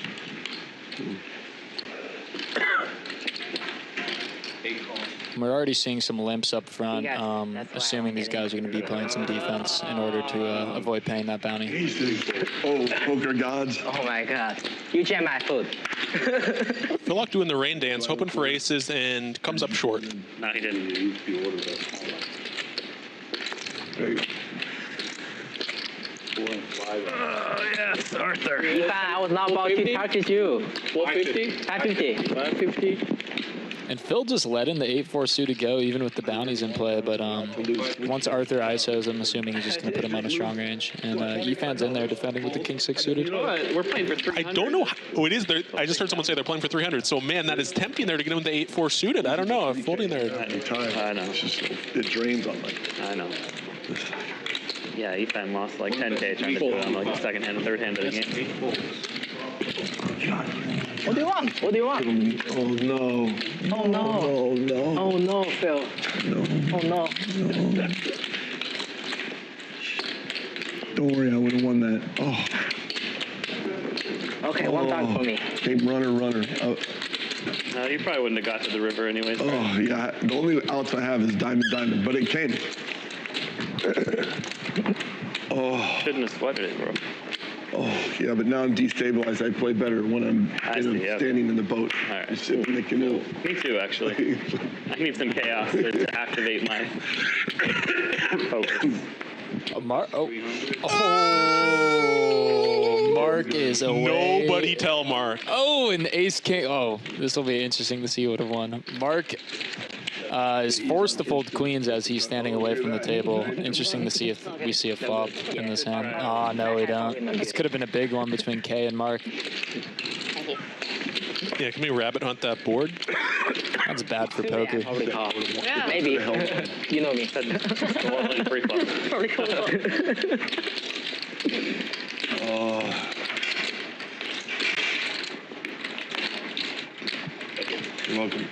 We're already seeing some limps up front, assuming these guys are going to be playing some defense in order to avoid paying that bounty. Oh, poker gods. Oh my God. You jam my foot. Phil Laak doing the rain dance, hoping for aces, and comes up short. No, he didn't. Yes, Arthur. Efan, I was not about to target you. 450? 550. 550? And Phil just let in the 8-4 suited go, even with the bounties in play. But once Arthur ISOs, I'm assuming he's just going to put him on a strong range. And Efan's in there defending with the king-6 suited. We're playing for 300. I don't know how it is. I just heard someone say they're playing for 300. So, man, that is tempting there to get him with the 8-4 suited. I don't know. Folding there. I know. It drains on me. I know. Yeah, Efan lost like 10K trying to do it on like the second hand and third hand of the game. What do you want? What do you want? Oh, no. Oh, no. Oh, no. Oh, no, Phil. No. Oh, no. No. Don't worry, I would have won that. Oh. Okay, one time for me. Hey, runner. Oh. No, you probably wouldn't have got to the river anyways. Oh, yeah. The only outs I have is diamond, but it came. Oh. Shouldn't have sweated it, bro. Oh, yeah, but now I'm destabilized. I play better when I'm standing in the boat. All right. Just sitting in the canoe. Me too, actually. I need some chaos to activate my focus. Marc is away. Nobody tell Marc. Oh, and ace king. Oh, this will be interesting to see who would have won. Marc is forced to fold queens as he's standing away from the table. Interesting to see if we see a flop in this hand. Oh, no, we don't. This could have been a big one between Kay and Marc. Yeah, can we rabbit hunt that board? That's bad for poker. Yeah. Maybe. You know me. Oh. You're welcome.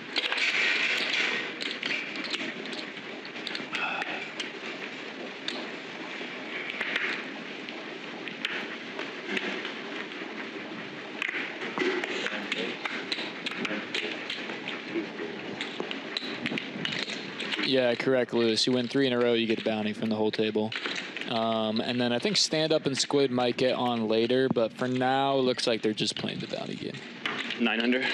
Yeah, correct, Lewis. You win 3 in a row, you get a bounty from the whole table. And then I think Stand-Up and Squid might get on later, but for now, it looks like they're just playing the bounty game. 900.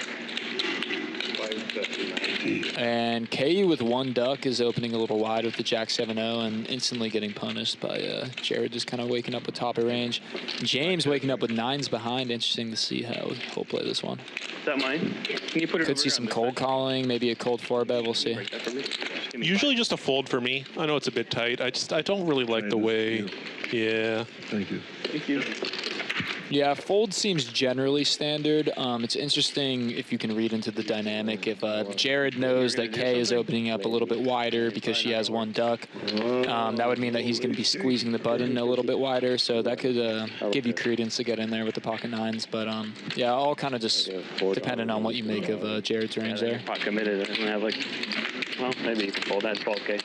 And KU with 1 duck is opening a little wide with the Jack 7-0 and instantly getting punished by Jared just kind of waking up with top of range. James waking up with 9s behind. Interesting to see how he'll play this one. Is that mine? Can you put it? Could see some cold calling, maybe a cold 4-bet. We'll see. Usually just a fold for me. I know it's a bit tight. I don't really like the way. Yeah. Thank you. Thank you. Yeah, fold seems generally standard. It's interesting if you can read into the dynamic. If Jared knows that Kay is opening up a little bit wider because she has 1 duck, that would mean that he's going to be squeezing the button a little bit wider. So that could give you credence to get in there with the pocket 9s. But yeah, all kind of just dependent on what you make of Jared's range there. Pot committed. I have like, well, maybe you can fold that 12K.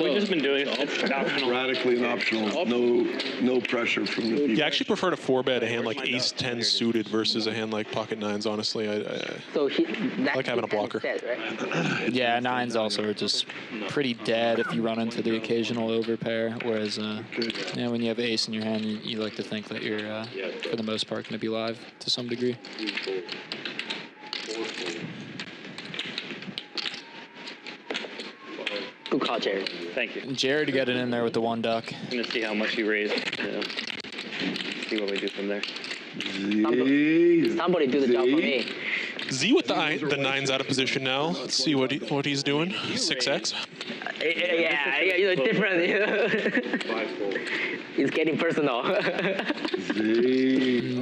We've just been doing it. It's optional. Radically and optional. No pressure from the people. Yeah, I actually prefer to 4-bet a hand like Ace-10 suited versus a hand like Pocket 9s, honestly. I like having a blocker. Yeah, 9s also are just pretty dead if you run into the occasional overpair, whereas yeah, when you have ace in your hand, you like to think that you're, for the most part, going to be live to some degree. Good call, Jared. Thank you. Jared getting in there with the 1 duck. I'm going to see how much you raise. See what we do from there. Somebody do the job for me. Z with the 9s out of position now. Let's see what he's doing. 6x. Yeah, you're different. It's getting personal.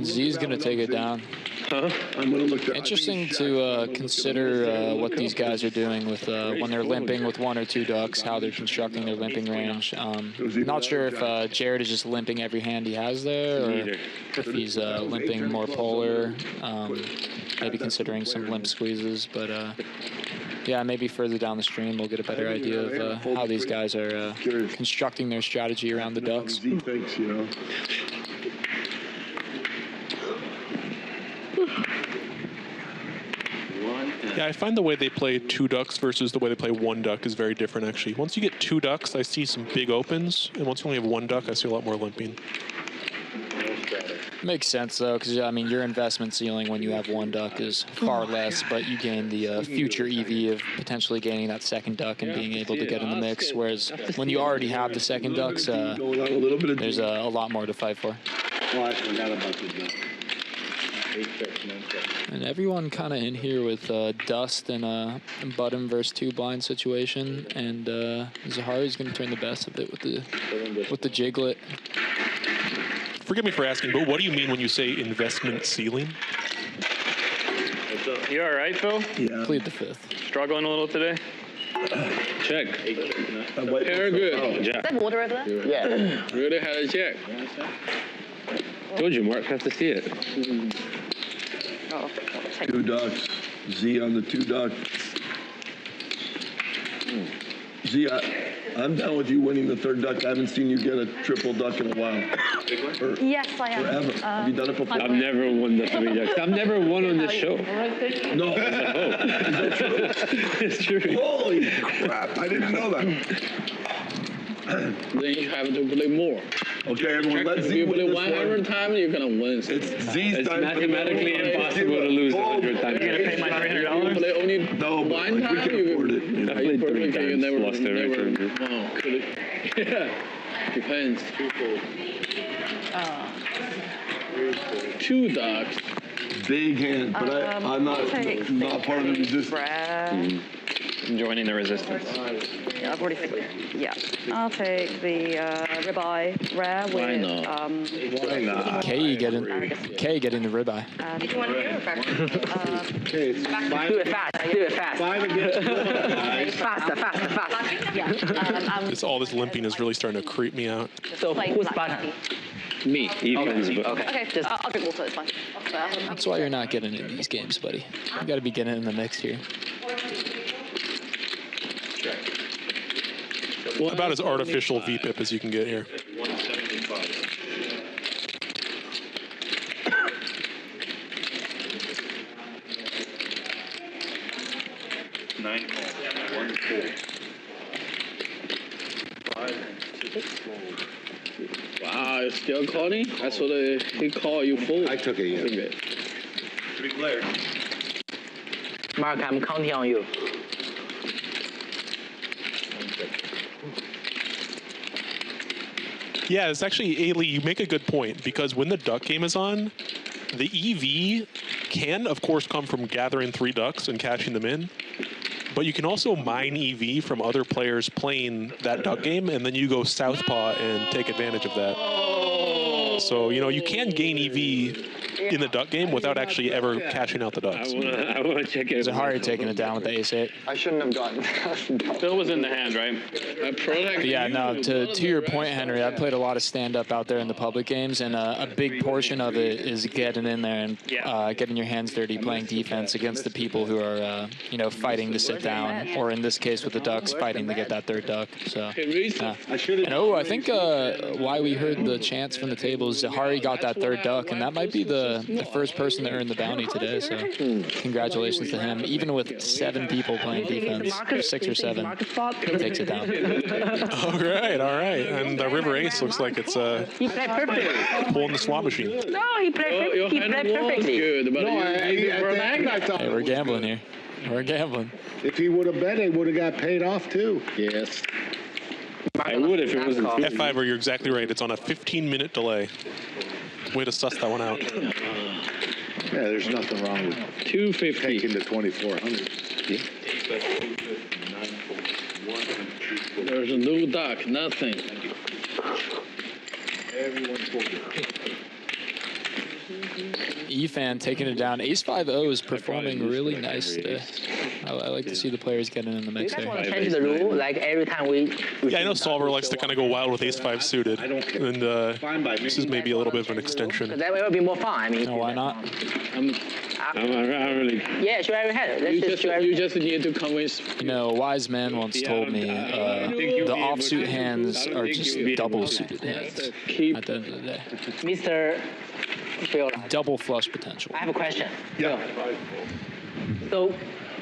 Z's going to take it down. I'm gonna look at Interesting to consider what these guys are doing with when they're limping with 1 or 2 ducks, how they're constructing their limping range. Not sure if Jared is just limping every hand he has there, or if he's limping more polar, maybe considering some limp squeezes. But yeah, maybe further down the stream we'll get a better idea of how these guys are constructing their strategy around the ducks. Thanks, you know. Yeah, I find the way they play 2 ducks versus the way they play 1 duck is very different, actually. Once you get 2 ducks, I see some big opens, and once you only have 1 duck, I see a lot more limping. Makes sense, though, because, I mean, your investment ceiling when you have 1 duck is far less, but you gain the future EV of potentially gaining that 2nd duck and being able to get in the mix, whereas when you already have the 2nd ducks, there's a lot more to fight for. Oh, I forgot about the duck. And everyone kind of in here with Dust and Button versus 2 blind situation, and Zahari's going to turn the best of it with the jiglet. Forgive me for asking, but what do you mean when you say investment ceiling? You all right, Phil? Yeah. Plead the 5th. Struggling a little today? Check. Very good. Is that water over there? Yeah. Really had a check. Told you, Marc, have to see it. Oh, 2 ducks. Z on the 2 duck. Z, I'm down with you winning the 3rd duck. I haven't seen you get a triple duck in a while. yes, I am. Forever. Have you done it before? I've never won the 3 ducks. I've never won on this show. No. Is that true? It's true. Holy crap. I didn't know that. Then you have to play more. Okay, everyone, let's If see you what play this 100 one. times, you're going to win. It's Z's It's time. mathematically impossible to lose 100 times. You're going to pay my $300? You play only No, but one like, we time, can you afford it. I played 3 you times, never, lost it never, right. wow, could it? Yeah, depends. 2 ducks. Big hand, but I'm not part of the resistance. I'm joining the resistance. Yeah, I've already figured. Yeah, I'll take the ribeye rare Why with not? Why not? Kay getting the ribeye. Did you want to hear it? Okay, it's Do it fast. Do it fast. 5 against 1, guys. Faster. Yeah. All this limping is really starting to creep me out. So who's button? Me. Efan's, but Okay, I'll drink water, it's fine. That's why you're not getting in these games, buddy. You got to be getting in the mix here. About as artificial VPIP as you can get here. Are you still calling? I saw he called you full. I took it, yeah. To be clear. Mark, I'm counting on you. Yeah, it's actually, Ailey, you make a good point, because when the duck game is on, the EV can, of course, come from gathering 3 ducks and cashing them in, but you can also mine EV from other players playing that duck game, and then you go southpaw and take advantage of that. So, you know, you can gain EV in the duck game without actually ever cashing out the ducks. I want to check it. Zahari taking it down with the ace-8. I shouldn't have gotten. Still was in the hand, right? But yeah, no, to your point, Henry, I played a lot of stand-up out there in the public games, and a big portion of it is getting in there and getting your hands dirty, playing defense against the people who are, you know, fighting to sit down, or in this case with the Ducks, fighting to get that 3rd duck. So, and I think why we heard the chants from the table is Zahari got that 3rd duck, and that might be the first person to earn the bounty today. So, congratulations to him. Even with 7 people playing defense, 6 or 7, he takes it down. All right. And the river ace looks like it's He played perfectly. pulling the slot machine. No, he played perfectly. Good, but No, at the end I thought. Hey, we're gambling here. We're gambling. If he would have bet, he would have got paid off too. yes. I would if it wasn't. F5, you're exactly right. It's on a 15-minute delay. Way to suss that one out. Yeah, there's nothing wrong with 250. taking the 2,400. There's no duck, nothing. Efan taking it down. Ace-5-0 is performing really nice today. I like to see the players getting in the mix there. Change the rule, like every time we. Yeah, I know Solver likes to kind of go wild with ace-5 suited, and this is maybe a little bit of an extension. That way it would be more fun. I mean. No, why not? I'm really. Yeah, show every hand. You just need to convince. You know, a wise man once told me the offsuit hands are just double-suited hands at the end of the day. Mr. Fiora, Double flush potential. I have a question. Yeah. So,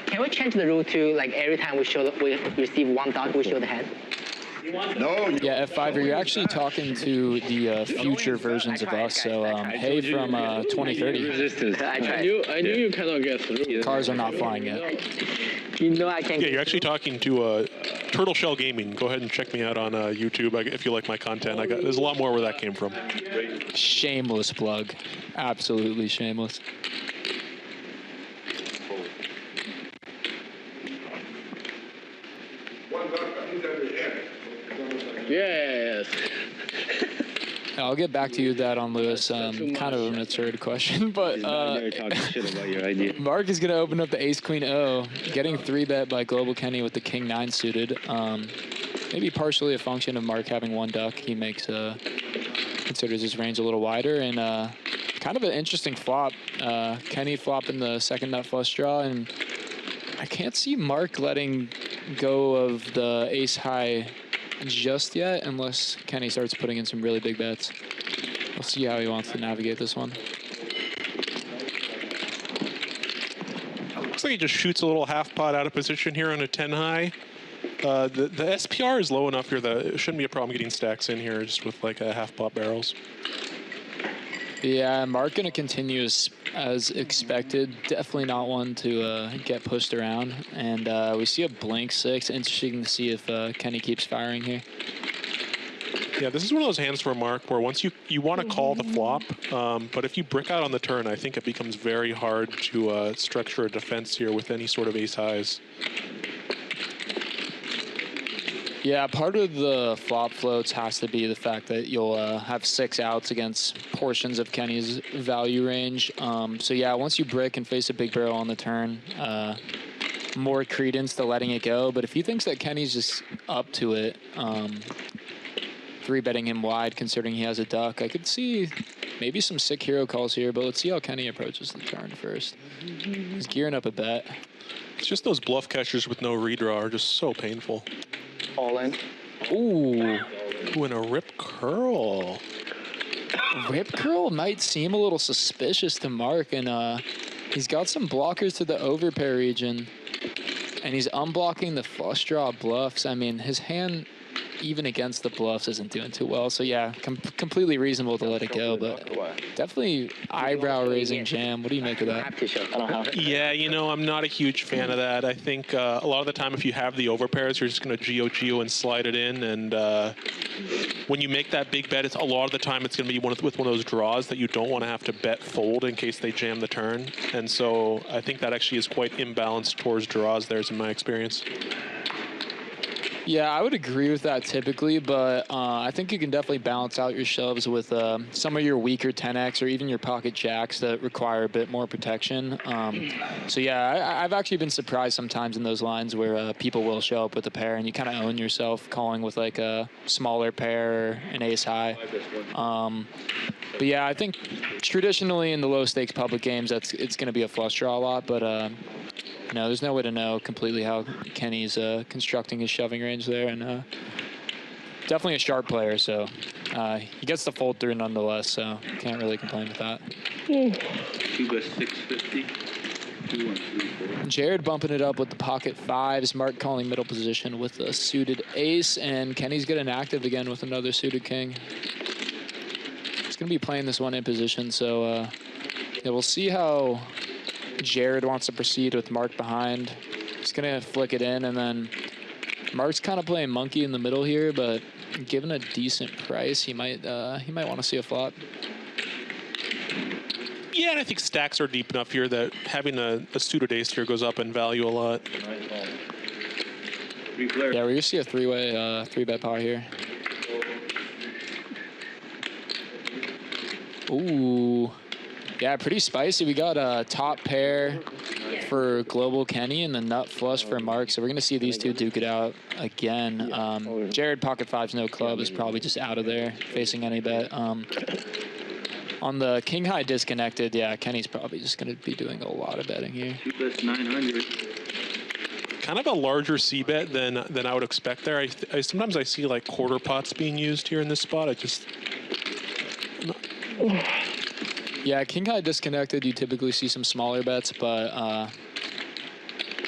can we change the rule to like every time we receive 1 dot, we show the hand? No. Yeah, F5, you're actually talking to the future versions of us. So, hey, from 2030. Resistance. I I knew you cannot get through. Cars are not flying yet. You know I can't. Yeah, you're actually talking to Turtle Shell Gaming. Go ahead and check me out on YouTube if you like my content. There's a lot more where that came from. Shameless plug. Absolutely shameless. Yes. I'll get back to you with that on Lewis. Kind of an absurd question, but talking shit about your idea. Marc is going to open up the ace-queen-O, getting 3-bet by Global Kenny with the king-9 suited. Maybe partially a function of Marc having 1 duck. He makes considers his range a little wider, and kind of an interesting flop. Kenny flopping the 2nd nut flush draw, and I can't see Marc letting go of the ace-high just yet, unless Kenny starts putting in some really big bets. We'll see how he wants to navigate this one. Looks like he just shoots a little half pot out of position here on a 10 high. The SPR is low enough here that it shouldn't be a problem getting stacks in here just with like a half pot barrels. Yeah, Marc going to continue as expected. Definitely not one to get pushed around. And we see a blank 6. Interesting to see if Kenny keeps firing here. Yeah, this is one of those hands for Marc where once you want to call the flop, but if you brick out on the turn, I think it becomes very hard to structure a defense here with any sort of ace highs. Yeah, part of the flop floats has to be the fact that you'll have 6 outs against portions of Kenny's value range. So yeah, once you brick and face a big barrel on the turn, more credence to letting it go. But if he thinks that Kenny's just up to it, 3-betting him wide considering he has a duck, I could see maybe some sick hero calls here, but let's see how Kenny approaches the turn first. He's gearing up a bet. It's just those bluff catchers with no redraw are just so painful. All in. Ooh. Ooh, and a rip curl. Rip curl might seem a little suspicious to Marc, and he's got some blockers to the overpair region, and he's unblocking the flush draw bluffs. I mean, his hand even against the bluffs isn't doing too well. So yeah, completely reasonable to let it go, but definitely eyebrow raising jam. What do you make of that? Yeah, you know, I'm not a huge fan of that. I think a lot of the time if you have the overpairs, you're just going to geo and slide it in. And when you make that big bet, it's a lot of the time it's going to be with one of those draws that you don't want to have to bet fold in case they jam the turn. And so I think that actually is quite imbalanced towards draws there, in my experience. Yeah, I would agree with that typically, but I think you can definitely balance out your shoves with some of your weaker 10x or even your pocket jacks that require a bit more protection. So yeah, I've actually been surprised sometimes in those lines where people will show up with a pair and you kind of own yourself calling with like a smaller pair or an ace high. But yeah, I think traditionally in the low stakes public games, it's going to be a flush draw a lot, but no, there's no way to know completely how Kenny's constructing his shoving range there, and definitely a sharp player, so he gets the fold through nonetheless, so can't really complain with that. Cuba 650. 2, 1, 3, 4. Jared bumping it up with the pocket fives, Marc calling middle position with a suited ace, and Kenny's getting active again with another suited king. He's going to be playing this one in position, so yeah, we'll see how Jared wants to proceed with Marc behind. He's going to flick it in, and then Marc's kind of playing monkey in the middle here, but given a decent price, he might want to see a flop. Yeah, and I think stacks are deep enough here that having a suited ace here goes up in value a lot. Yeah, we're going to see a three-way 3-bet pot here. Ooh. Yeah, pretty spicy. We got a top pair for Global Kenny and the nut flush for Marc. So we're going to see these two duke it out again. Jared pocket fives, no club is probably just out of there facing any bet. On the king high disconnected, yeah, Kenny's probably just going to be doing a lot of betting here. 900. Kind of a larger C bet than I would expect there. Sometimes I see like quarter pots being used here in this spot. I just. Yeah, king high disconnected, you typically see some smaller bets, but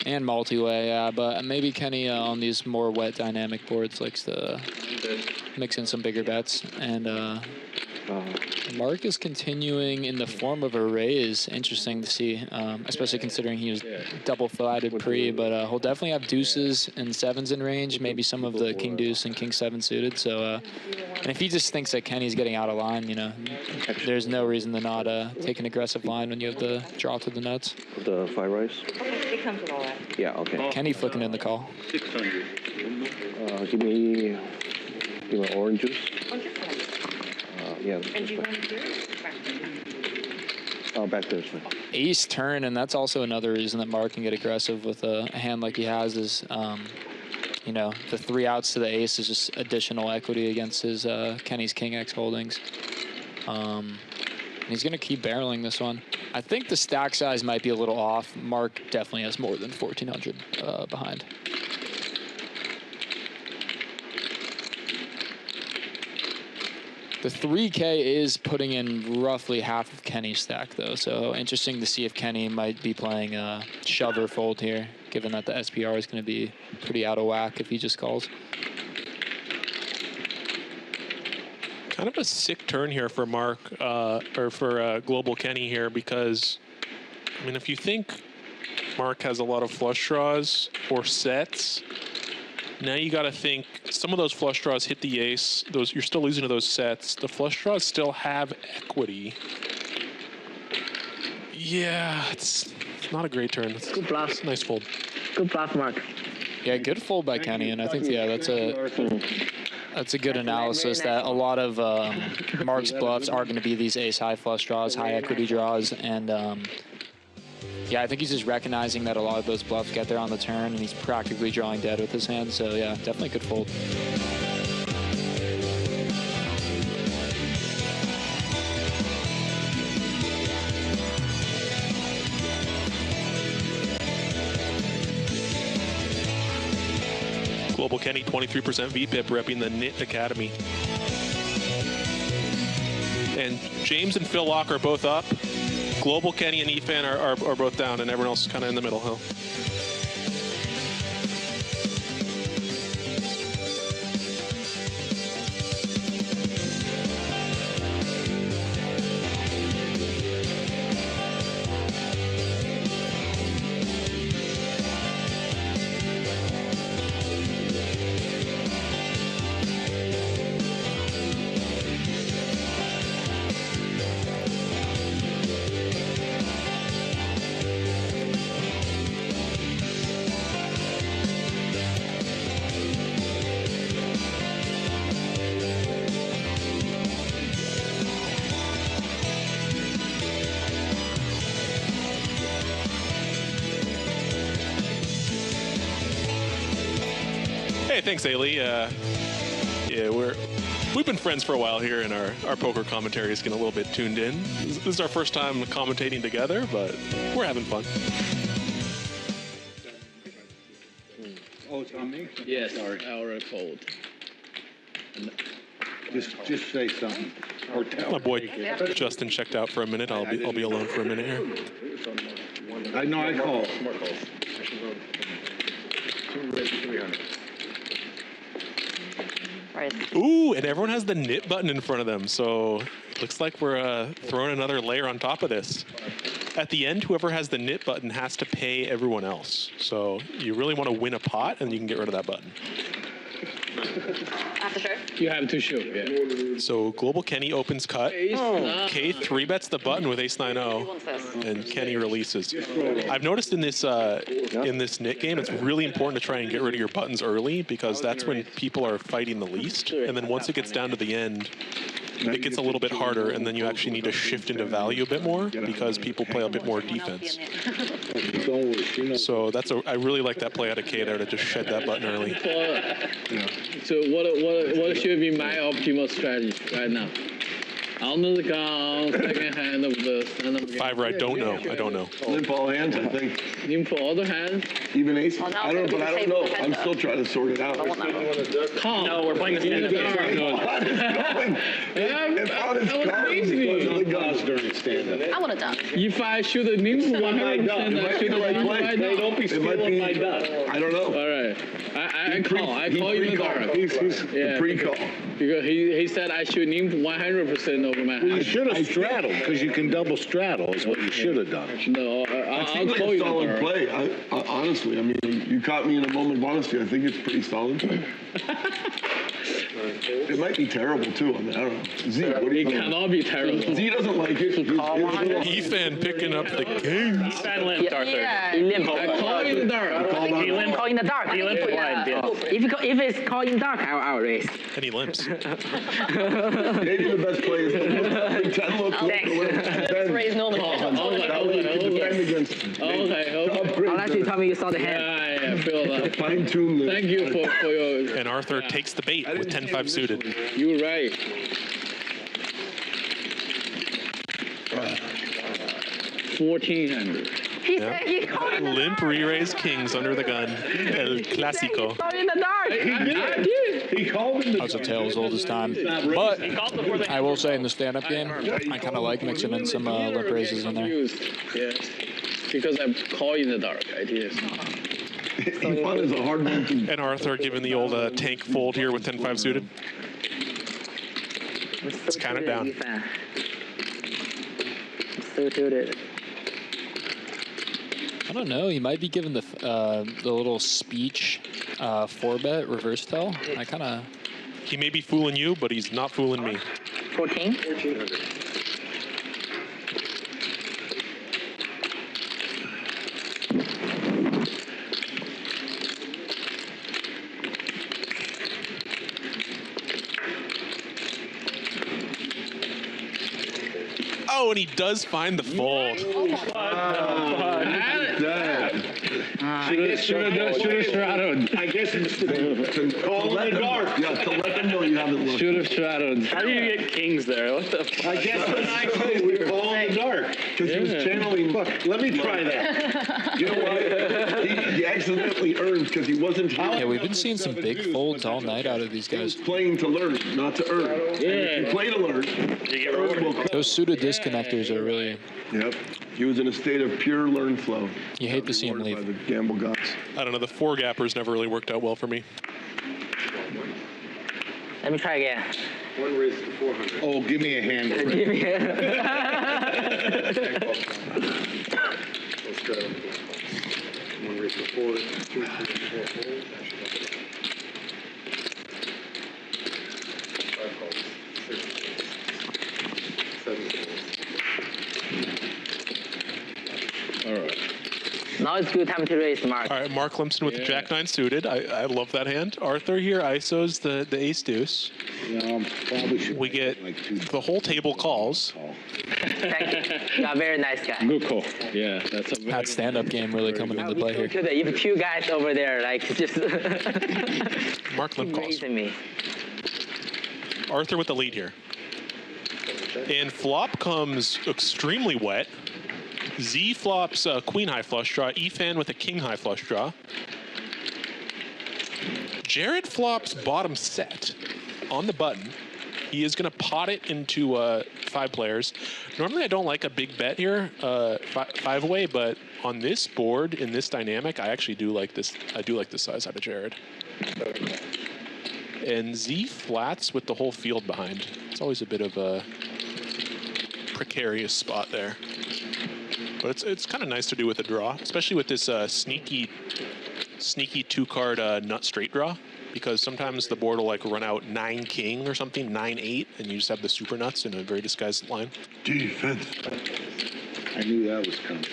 and multi-way, yeah, but maybe Kenny on these more wet dynamic boards likes to mix in some bigger bets. And Marc is continuing in the form of a raise. Interesting to see, especially considering he was double flatted pre, but he'll definitely have deuces and sevens in range, maybe some of the king deuce and king seven suited. So, and if he just thinks that Kenny's getting out of line, you know, there's no reason to not take an aggressive line when you have the draw to the nuts. The 5 rice? It comes with all that. Yeah, okay. Kenny flicking in the call. 600. Give me orange juice. Yeah. And do you want to do it? Oh, back there. Ace turn, and that's also another reason that Marc can get aggressive with a hand like he has is, you know, the 3 outs to the ace is just additional equity against his Kenny's king X holdings. And he's going to keep barreling this one. I think the stack size might be a little off. Marc definitely has more than 1,400 behind. The 3K is putting in roughly half of Kenny's stack, though, so interesting to see if Kenny might be playing shove or fold here, given that the SPR is going to be pretty out of whack if he just calls. Kind of a sick turn here for Marc, or for Global Kenny here, because, I mean, if you think Marc has a lot of flush draws or sets, now you got to think some of those flush draws hit the ace. You're still losing to those sets. The flush draws still have equity. Yeah, it's not a great turn. It's good bluff. It's a nice fold. Good bluff, Marc. Yeah, good fold by Kenny, and I think that's a good analysis that a lot of Marc's bluffs are going to be these ace high flush draws, high equity draws, and yeah, I think he's just recognizing that a lot of those bluffs get there on the turn, and he's practically drawing dead with his hand. So yeah, definitely good fold. Global Kenny, 23% VPIP, repping the Knit Academy. And James and Phil Laak are both up. Global Kenny and Efan are both down, and everyone else is kind of in the middle. Huh? Hey, thanks, Ailey. Yeah, we've been friends for a while here, and our poker commentary is getting a little bit tuned in. This is our first time commentating together, but we're having fun. Oh, it's on me? Yes, I already fold. Just say something. Or tell. My boy Justin checked out for a minute. I'll be alone for a minute here. I know I call. More calls. Right. Ooh, and everyone has the knit button in front of them, so looks like we're throwing another layer on top of this. At the end, whoever has the knit button has to pay everyone else. So you really want to win a pot, and you can get rid of that button. After show? You have to show, yeah. So Global Kenny opens cut. K 3-bets the button with ace-9-0, and Kenny releases. I've noticed in this knit game, it's really important to try and get rid of your buttons early, because that's when people are fighting the least. And then once it gets down to the end, it gets a little bit harder, and then you actually need to shift into value a bit more because people play a bit more defense. So I really like that play out of K there to just shed that button early. So what should be my optimal strategy right now? Under the gun, second hand of the stand-up game. Fiver, I don't know. Limp all hands, I think. Limp for other hands? Even ace. Oh, no, I don't know. I'm still trying to sort it out. I want that one. Call. No, we're playing the stand-up game. During stand-up. I want a duck. If I shoot a limp 100%, I shoot a limp right now. Don't be stealing my duck. I don't know. All right. I call in the dark. He's pre-call. Because he said I should limp 100% over my Well, you hand. should have straddled, because you can double straddle is what you should have done. No, I I'll think call it's you a solid in the dark. play. Honestly, I mean, you caught me in a moment of honesty. I think it's pretty solid. It might be terrible too. I mean, I don't know. Z, what do you It think? cannot be terrible. Z doesn't like it. Efan picking up the kings. Efan limped, Arthur. Yeah. He limped. I call in the dark. He limped. Call in the dark. He limped blind, yeah. If it's called in dark, I'll raise. And he limps. Maybe the best play is the pretend look. Let's raise normally. Unless you tell me you saw the hand. Yeah, I feel that. Fine tune. Thank you for your... And Arthur takes the bait with 10-5 suited. You're right. $1,400. He said he called in the Limp re-raise kings under the gun. El Clásico. called in the dark. I did. He called him the That's a tale as old as time. But I will say in the stand-up game, I kind of like mixing in some lip raises in there. Yes. Because I'm caught in the dark. I did. Efan is a hard one to. And Arthur giving the old tank fold here with 10-5 suited. Let's count it down. So tilted. I don't know. He might be giving the little speech 4-bet reverse tell. I kind of... He may be fooling you, but he's not fooling me. 14? 1,400. Oh, and he does find the fold. Should have straddled. I guess it's to call in the dark. Yeah, to let them know you haven't looked. Should have straddled. How do you get kings there? What the fuck? I guess when I say we call in the dark. Because he was channeling. Look, let me try that. You know what? He accidentally earned because he wasn't. Yeah, we've been seeing some big folds all night out of these He was guys. playing to learn, not to earn. Yeah. You play to learn. Those suited disconnectors are really... Yep. He was in a state of pure learn flow. You hate to see him By leave. the gamble gods. I don't know. The 4-gappers never really worked out well for me. Let me try again. One raise to 400. Oh, give me a hand. Give me a... Let's try it. One raise to 4, 2, 3, 4, 4. 5 calls. 6 calls. 7 calls. All right. Now it's good time to raise, Mark. All right, Marc Limpson with the Jack-9 suited. I love that hand. Arthur here ISOs the ace-deuce. Probably should We get like 2. the whole table calls. Thank you. You're a very nice guy. Good call. Yeah, that's a That stand-up game really coming into play here. You have two guys over there, like, just Mark limp calls. raising me. Arthur with the lead here. And flop comes extremely wet. Z flops queen high flush draw. Efan with a king high flush draw. Jared flops bottom set on the button. He is going to pot it into 5 players. Normally I don't like a big bet here, 5-way, but on this board, in this dynamic, I actually do like this. I do like this size out of Jared. And Z flats with the whole field behind. It's always a bit of a precarious spot there. But it's kind of nice to do with a draw, especially with this sneaky 2-card nut straight draw, because sometimes the board will like run out 9-king or something, 9-8, and you just have the super nuts in a very disguised line. Defense. I knew that was coming.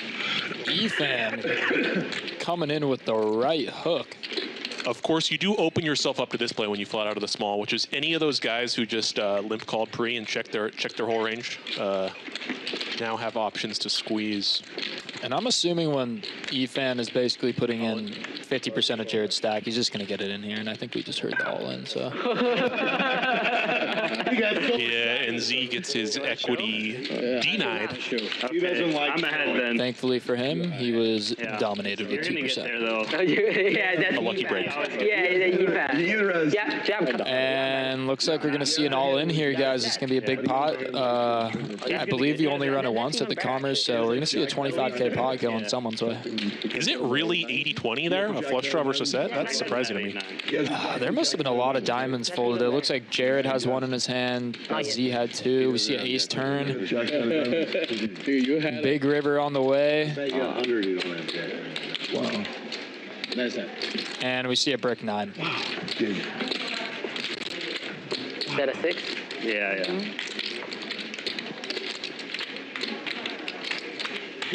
Efan coming in with the right hook. Of course, you do open yourself up to this play when you flat out of the small, which is any of those guys who just limp called pre and check their whole range now have options to squeeze. And I'm assuming when Efan is basically putting in 50% of Jared's stack, he's just going to get it in here, and I think we just heard the all-in, so. Yeah, and Z gets his equity denied. He doesn't like I'm ahead then. Thankfully for him, he was dominated with 2%. There, though. Yeah, that's A lucky break. Yeah, yeah, jab. And looks like we're going to see an all-in here, guys. It's going to be a big pot. I believe you only run it once at the Commerce, so we're going to see a 25K pot going someone's way. Is it really 80-20 there? A flush draw versus a set? That's surprising to me. There must have been a lot of diamonds folded. It looks like Jared has one in his hand. Z had 2. We see an ace turn. Big river on the way. Wow. Nice. And we see a brick 9. Is that a 6? Yeah.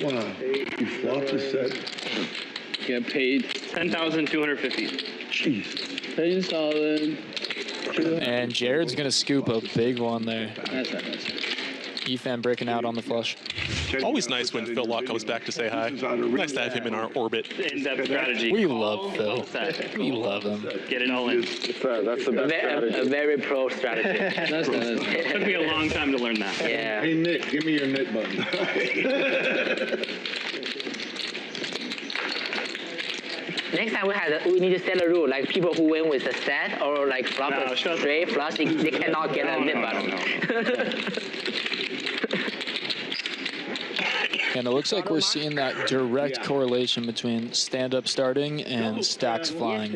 Wow. You flopped a set. Get paid. 10,250. Jeez. Paying solid. And Jared's going to scoop a big one there. That's it. Efan breaking out on the flush. Always nice when Phil Laak comes back to say hi. Nice to have him in our orbit. In-depth strategy. We love Phil. We love him. Get it all in. That's the best strategy. A very pro strategy. That's It took me a long time to learn that. Yeah. Hey, Nick, give me your knit button. Next time we need to set a rule, like people who win with a set or like flop a straight flush, they cannot get a knit button. And it looks like we're seeing that direct correlation between stand-up starting and stacks flying,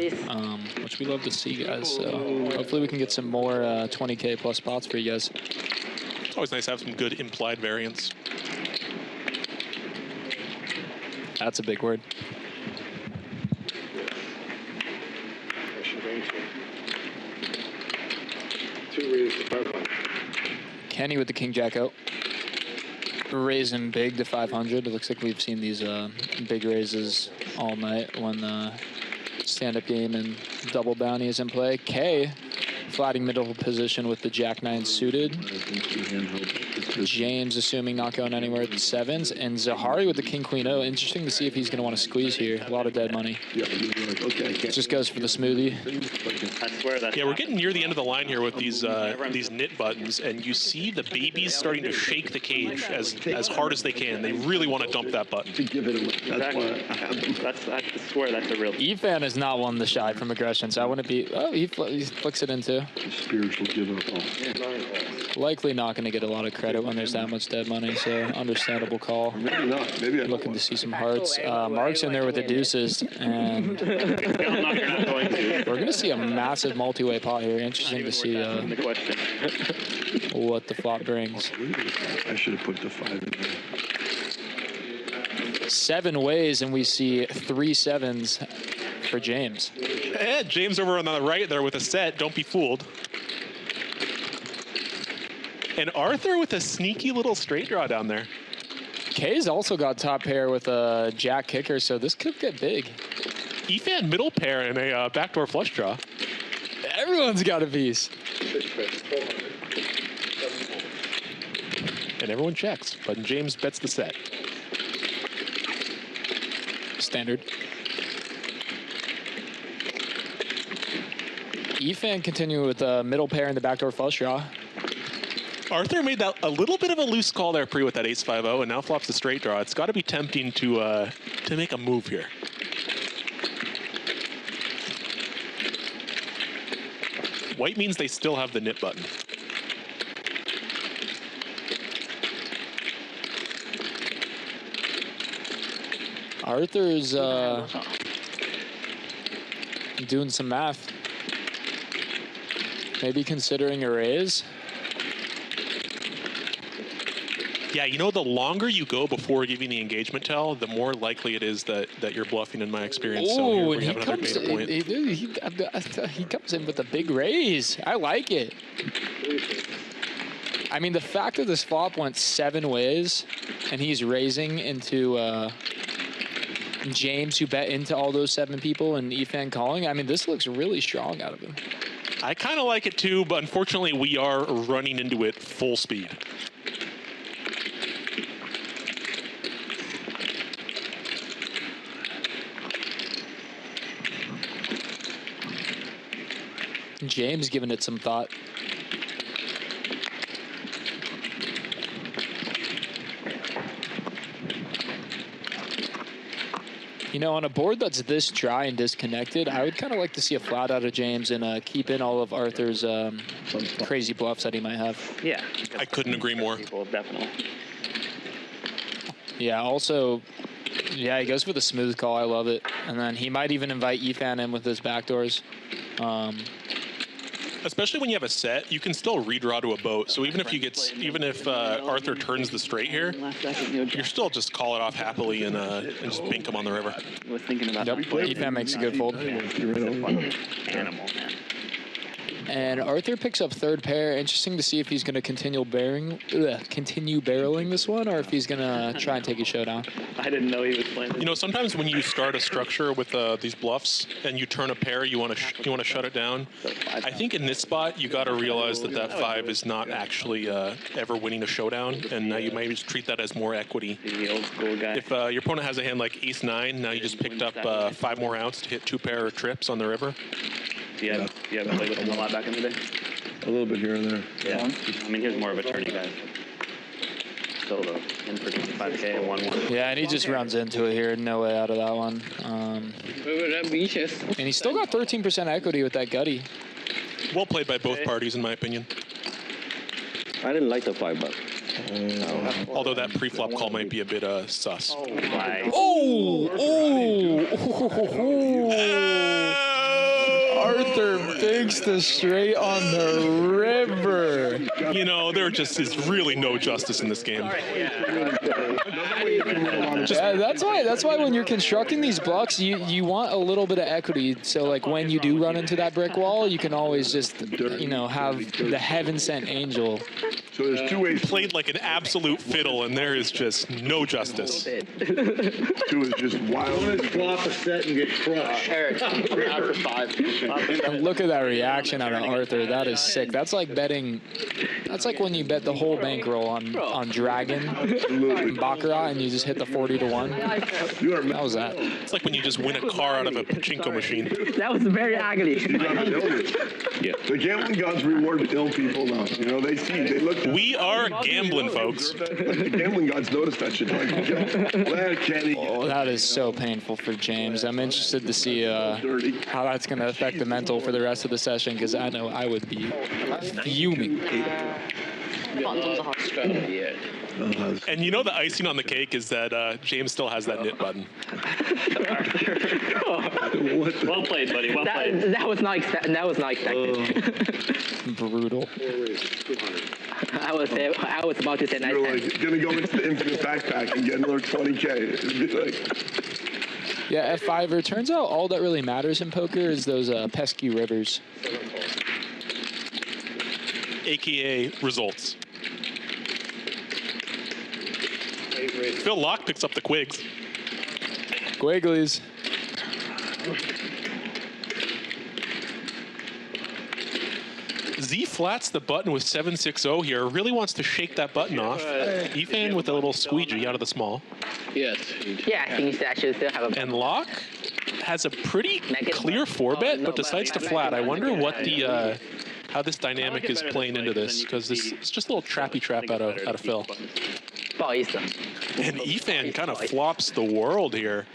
which we love to see, guys. So hopefully we can get some more 20K plus spots for you guys. It's always nice to have some good implied variance. That's a big word. Kenny with the king jack out. Raising big to 500. It looks like we've seen these big raises all night when the stand-up game and double bounty is in play. K flatting middle position with the jack 9 suited. James assuming not going anywhere at the 7s. And Zahari with the king queen O. Interesting to see if he's going to want to squeeze here. A lot of dead money. Just goes for the smoothie. I swear that's Yeah, we're getting near the end of the line here with these knit buttons, and you see the babies starting to shake the cage as hard as they can. They really want to dump that button. I swear that's a real. Efan is not one to shy from aggression, so I wouldn't be. Oh, he flicks it into. Spiritual give up. Likely not going to get a lot of credit when there's that much dead money, so understandable call. Maybe not. Maybe I'm Looking to see some hearts. Marc's in there with the deuces, and we're going to see a massive multi-way pot here. Interesting to see what the flop brings. I should have put the 5 in there. 7 ways, and we see 3 7s for James. James over on the right there with a set. Don't be fooled. And Arthur with a sneaky little straight draw down there. K's also got top pair with a jack kicker, so this could get big. Efan middle pair and a backdoor flush draw. Everyone's got a piece. and everyone checks. But James bets the set. Standard. Efan continue with a middle pair in the backdoor flush draw. Arthur made that a little bit of a loose call there pre with that ace-5-0, and now flops a straight draw. It's got to be tempting to make a move here. White means they still have the nip button. Arthur's doing some math. Maybe considering a raise. Yeah, you know, the longer you go before giving the engagement tell, the more likely it is that you're bluffing, in my experience. So here we have another data point. He comes in with a big raise. I like it. I mean, the fact that this flop went 7 ways, and he's raising into James, who bet into all those 7 people, and Efan calling. I mean, this looks really strong out of him. I kind of like it too, but unfortunately we are running into it full speed. James giving it some thought. You know, on a board that's this dry and disconnected, I would kind of like to see a flat out of James and keep in all of Arthur's crazy bluffs that he might have. Yeah. I couldn't agree more. People, definitely. Yeah, also, yeah, he goes for the smooth call. I love it. And then he might even invite Efan in with his backdoors. Especially when you have a set, you can still redraw to a boat. So even if Arthur turns the straight here, you're still just call it off happily and just bink him on the river. I was thinking about that. Efan makes a good fold. Animal, man. And Arthur picks up third pair. Interesting to see if he's going to continue barreling this one, or if he's going to try and take a showdown. I didn't know he was playing. You know, sometimes when you start a structure with these bluffs and you turn a pair, you want to shut it down. I think in this spot you got to realize that 5 is not actually ever winning a showdown, and now you might just treat that as more equity. The old school guy. If your opponent has a hand like ace-9, now you just picked up 5 more outs to hit 2 pair of trips on the river. Yeah, you haven't played with him a lot back in the day? A little bit here and there. Yeah. I mean, he was more of a tourney guy. Still, though, in for 5K and 1-1. Yeah, and he just runs into it here. No way out of that one. And he's still got 13% equity with that gutty. Well played by both parties, in my opinion. I didn't like the 5 bucks. Although that pre-flop call might be a bit sus. Arthur binks the straight on the river. You know, there just is really no justice in this game. Yeah, that's why when you're constructing these blocks, you want a little bit of equity. So like when you do run into that brick wall, you can always just, you know, have the heaven-sent angel. So there's 2 ways. Played like an absolute fiddle, and there is just no justice. 2 is just wild. One is flop a set and get crushed. After 5. And look at that reaction out of Arthur. That is sick. That's like betting. That's like when you bet the whole bankroll on Dragon and Baccarat, and you just hit the 40-1. That was that. It's like when you just win a car out of a pachinko machine. That was very ugly. Yeah. The gambling gods reward ill people now. You know, they look. We are gambling, folks. The gambling gods notice that shit. Oh, that is so painful for James. I'm interested to see how that's going to affect the mental for the rest of the session, because I know I would be fuming. And you know the icing on the cake is that James still has that knit button. Well played, buddy. Well played. That was not expected. Brutal. I was about to say nice. You're like gonna go into the infinite backpack and get another 20K. It'd be like. Yeah, F5. It turns out all that really matters in poker is those pesky rivers. AKA results. Phil Laak picks up the quigs. Quigglies. Z flats the button with 7-6-0 here. Really wants to shake that button off. Efan with a little squeegee out of the small. Yes. Yeah, I think I should still have a. And Laak has a pretty clear 4-bet, but decides to flat. I wonder what the how this dynamic is playing into this, because this it's just a little trappy trap out of Phil. And Efan kind of flops the world here.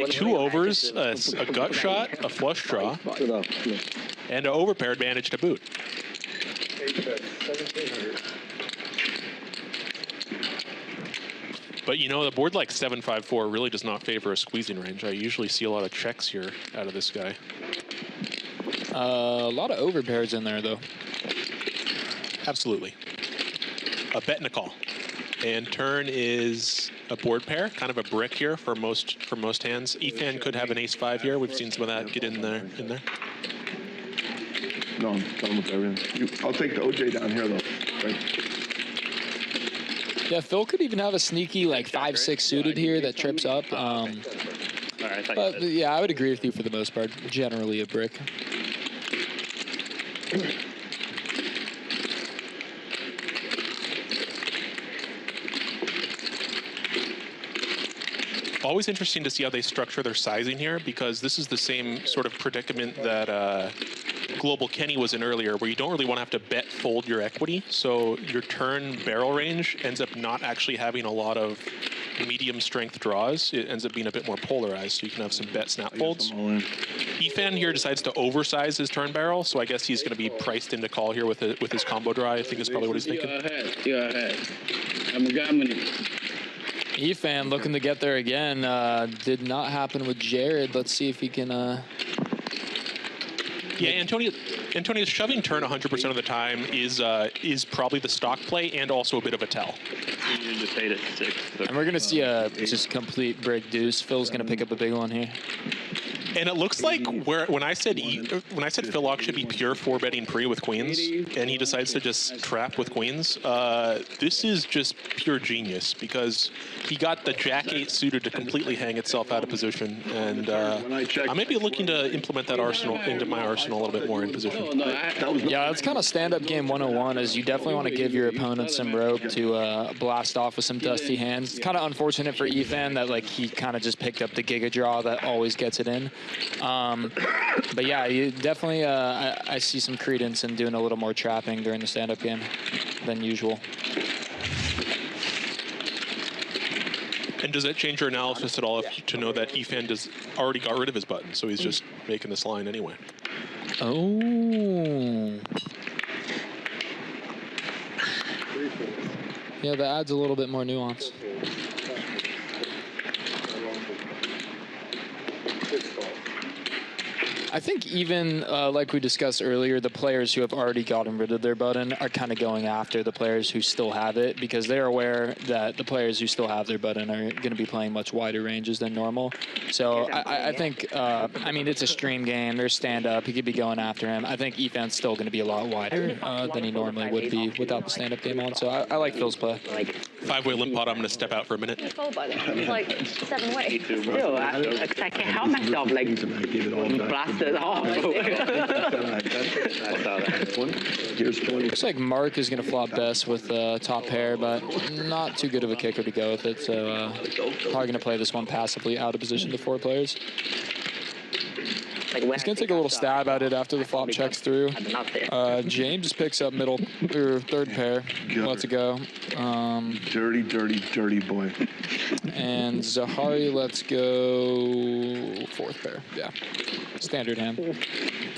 Two overs, a gut shot, a flush draw, and an overpair advantage to boot. But you know, the board like 7-5-4 really does not favor a squeezing range. I usually see a lot of checks here out of this guy. A lot of overpairs in there, though. Absolutely. A bet and a call. And turn is a board pair, kind of a brick here for most hands. Efan could have an ace-5 here. We've seen some of that get in there. No, I'm done with everything. I'll take the OJ down here, though. Right. Yeah, Phil could even have a sneaky, like, 5-6 suited here that trips up. But, yeah, I would agree with you for the most part. Generally a brick. Always interesting to see how they structure their sizing here, because this is the same sort of predicament that Global Kenny was in earlier, where you don't really want to have to bet fold your equity. So your turn barrel range ends up not actually having a lot of medium strength draws. It ends up being a bit more polarized, so you can have some bet snap folds. Efan here decides to oversize his turn barrel, so I guess he's going to be priced into call here with his combo draw. I think is probably what he's thinking. You're ahead. I'm a dominant. Efan looking to get there again. Did not happen with Jared. Let's see if he can... Yeah, Antonio's shoving turn 100% of the time is probably the stock play and also a bit of a tell. And we're going to see a just complete break deuce. Phil's going to pick up a big one here. And it looks like when I said Phil Laak should be pure 4-betting pre with queens, and he decides to just trap with queens, this is just pure genius, because he got the Jack-8 suited to completely hang itself out of position, and I may be looking to implement that into my arsenal a little bit more in position. Yeah, it's kind of stand-up game 101, is you definitely want to give your opponent some rope to blast off with some dusty hands. It's kind of unfortunate for Efan that like he kind of just picked up the Giga draw that always gets it in. But yeah, you definitely, I see some credence in doing a little more trapping during the stand-up game than usual. And does that change your analysis at all to know that Efan already got rid of his button, so he's just making this line anyway? Oh. Yeah, that adds a little bit more nuance. I think even like we discussed earlier, the players who have already gotten rid of their button are kind of going after the players who still have it, because they're aware that the players who still have their button are going to be playing much wider ranges than normal. So I think, I mean, it's a stream game. There's stand-up. He could be going after him. I think Efan's still going to be a lot wider than he normally would be without the stand-up game on. So I like Phil's play. 5-way limp pot. I'm going to step out for a minute. Like 7-way. Still, I can't help myself, like, blasted off. Looks like Marc is going to flop best with top pair, but not too good of a kicker to go with it. So probably going to play this one passively out of position to 4 players. He's going to take a little stab at it after the flop checks through. James picks up middle or third pair. Lets it go. Dirty, dirty, dirty boy. And Zahari lets go 4th pair. Yeah. Standard hand.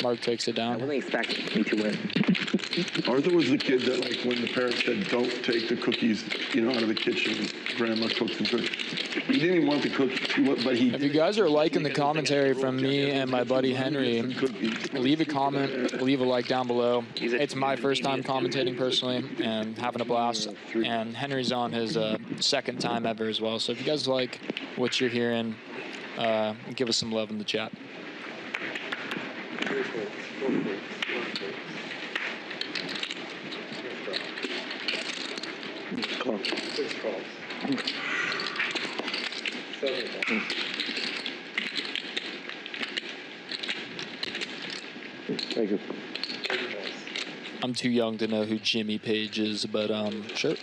Marc takes it down. I really expect me to win. Arthur was the kid that, like, when the parents said, don't take the cookies, you know, out of the kitchen, grandma cooks and cookies. He didn't even want the cookies, but he... If you guys are liking the commentary from me and my buddy Henry, leave a comment, leave a like down below. It's my first time commentating personally and having a blast. And Henry's on his 2nd time ever as well. So if you guys like what you're hearing, give us some love in the chat. Call. 6 calls. 7 calls. Thank you. I'm too young to know who Jimmy Page is, but sure.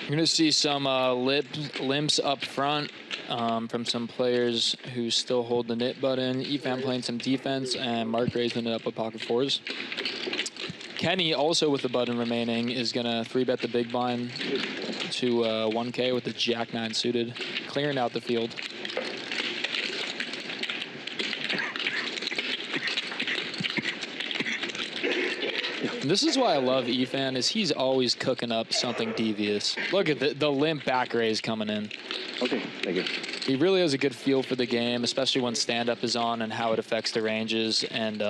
You're gonna see some limps up front from some players who still hold the knit button. Efan playing some defense, and Marc raising it up with pocket fours. Kenny, also with the button remaining, is gonna 3-bet the big blind to 1K with the Jack 9 suited, clearing out the field. And this is why I love Efan, is he's always cooking up something devious. Look at the limp back raise coming in. Okay, thank you. He really has a good feel for the game, especially when stand-up is on and how it affects the ranges. And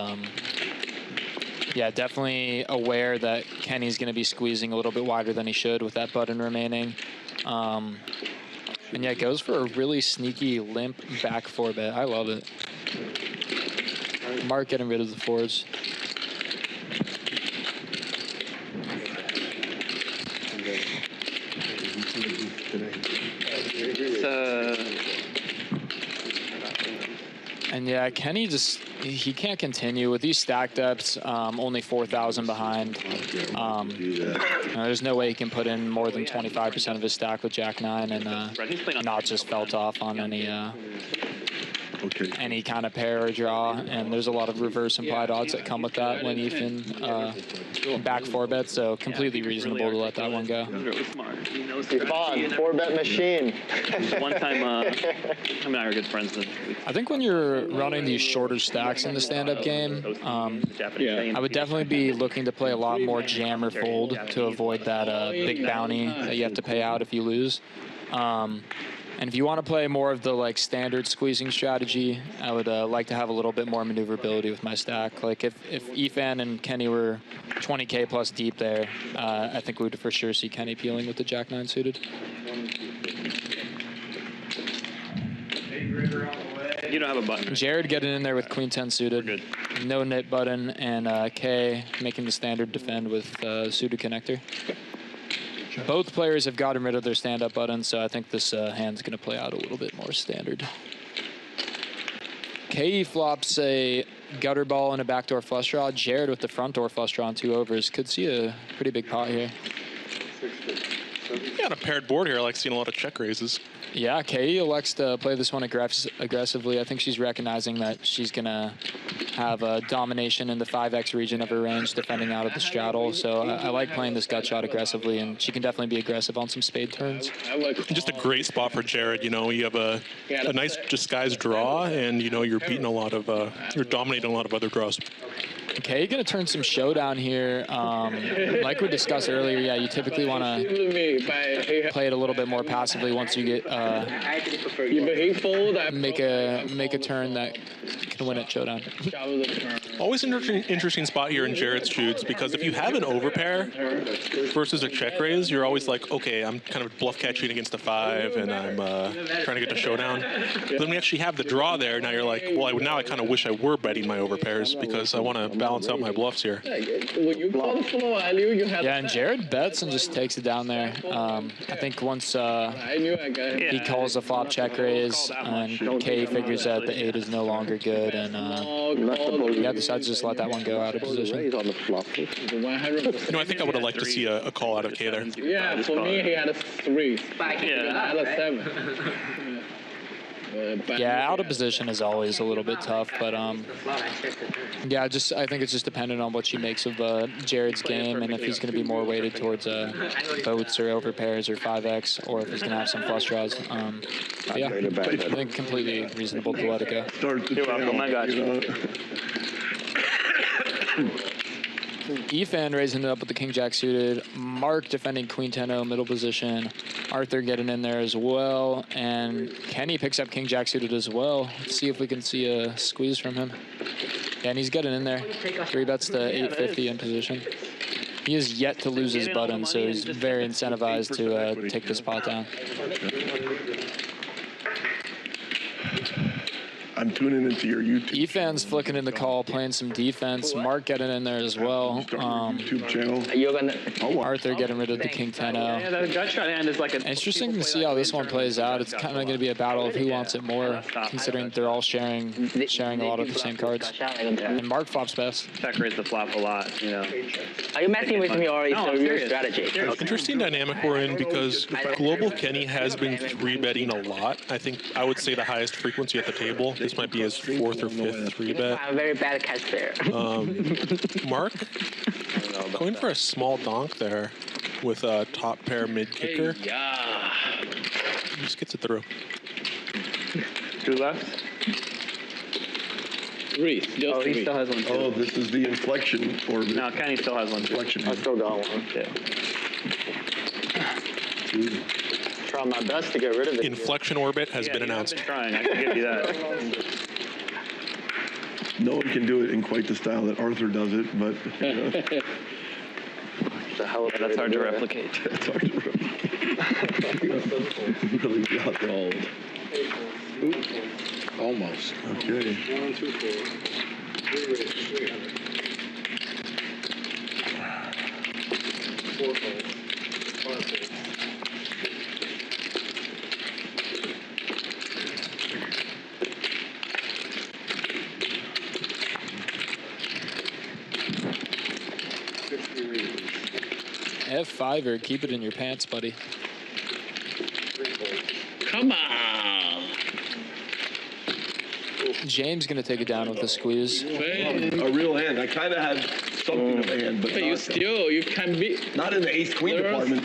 yeah, definitely aware that Kenny's going to be squeezing a little bit wider than he should with that button remaining. And yeah, goes for a really sneaky limp back 4-bet. I love it. Marc getting rid of the fours. And yeah, Kenny just, he can't continue with these stack depths, only 4,000 behind. There's no way he can put in more than 25% of his stack with Jack 9 and not just felt off on any kind of pair or draw. And there's a lot of reverse implied odds that come with that when Ethan back 4-bet, so completely reasonable to let that one go. Efan, 4-bet machine. One time, him and I are good friends. I think when you're running these shorter stacks in the stand-up game, I would definitely be looking to play a lot more jam or fold to avoid that big bounty that you have to pay out if you lose. And if you want to play more of the like standard squeezing strategy, I would like to have a little bit more maneuverability with my stack. Like if Efan and Kenny were 20K plus deep there, I think we would for sure see Kenny peeling with the Jack 9 suited. You don't have a button. Jared getting in there with Queen 10 suited. No knit button, and K making the standard defend with suited connector. Both players have gotten rid of their stand-up button, so I think this hand's going to play out a little bit more standard. K flops a gutter ball and a backdoor flush draw. Jared with the front door flush draw on 2 overs. Could see a pretty big pot here. Yeah, on a paired board here, I like seeing a lot of check raises. Yeah, Kay elects to play this one aggressively. I think she's recognizing that she's going to have a domination in the 5x region of her range, defending out of the straddle. So I like playing this gut shot aggressively, and she can definitely be aggressive on some spade turns. Just a great spot for Jared. You know, you have a nice disguised draw, and, you know, you're beating a lot of, you're dominating a lot of other draws. Okay, going to turn some showdown here. Like we discussed earlier, yeah, you typically want to play it a little bit more passively once you get make a turn that can win at showdown. Always an interesting spot here in Jared's shoots, because if you have an overpair versus a check raise, you're always like, okay, I'm kind of bluff catching against a 5, and I'm trying to get to showdown. But then we actually have the draw there. Now you're like, well, now I kind of wish I were betting my overpairs because I want to balance out my bluffs here. Yeah, and Jared bets and just takes it down there. I think once he calls a flop check raise and K figures out the 8 is no longer good, and yeah, decides to just let that one go out of position. You know, I think I would have liked to see a call out of K there. Yeah, for me, he had a 3. Yeah, I had a 7. Yeah, out of position is always a little bit tough, but yeah, I think it's just dependent on what she makes of Jared's game, and if he's going to be more weighted towards boats or overpairs or 5x, or if he's going to have some flush draws. Yeah, I think completely reasonable to let it go. You're welcome. I got you. Efan raising it up with the King Jack suited. Marc defending Queen 10-0 middle position. Arthur getting in there as well. And Kenny picks up King Jack suited as well. Let's see if we can see a squeeze from him. Yeah, and he's getting in there. 3-bets to 850 in position. He is yet to lose his button, so he's very incentivized to take this pot down. I'm tuning into your YouTube. Efan's flicking in the call, playing some defense. Marc getting in there as well. YouTube channel. You're gonna. Arthur getting rid of the King 10-0. Yeah, the gut shot hand is like a. Interesting to see how this one plays out. It's kind of going to be a battle of who wants it more, considering they're all sharing a lot of the same cards. And Marc flops best. Check raise the flop a lot, you know. Are you messing with me or is it your strategy? Interesting dynamic we're in because Global Kenny has been 3-betting a lot. I think I would say the highest frequency at the table. This might be his 4th or 5th 3-bet. I'm a very bad cash player. Marc going for a small donk there with a top pair mid kicker. Yeah. Just gets it through. 2 left. 3. Just Oh, he 3. still has one too. Oh, this is the inflection orbit. No, Kenny still has one too. Inflection. I still got one. Yeah. Try my best to get rid of it. Inflection orbit has been announced. Trying, I can give you that. No one can do it in quite the style that Arthur does it, but you know, The hell That's hard to replicate. it's hard to really got rolled. Almost. Okay. 1, 2, 4. 3 raises, 300. 4 calls. 5 calls. F5er, keep it in your pants, buddy. 3 calls. Come on. James going to take it down with a squeeze. A real hand. I kind of had something of a hand, but You can be. not in the ace-queen department.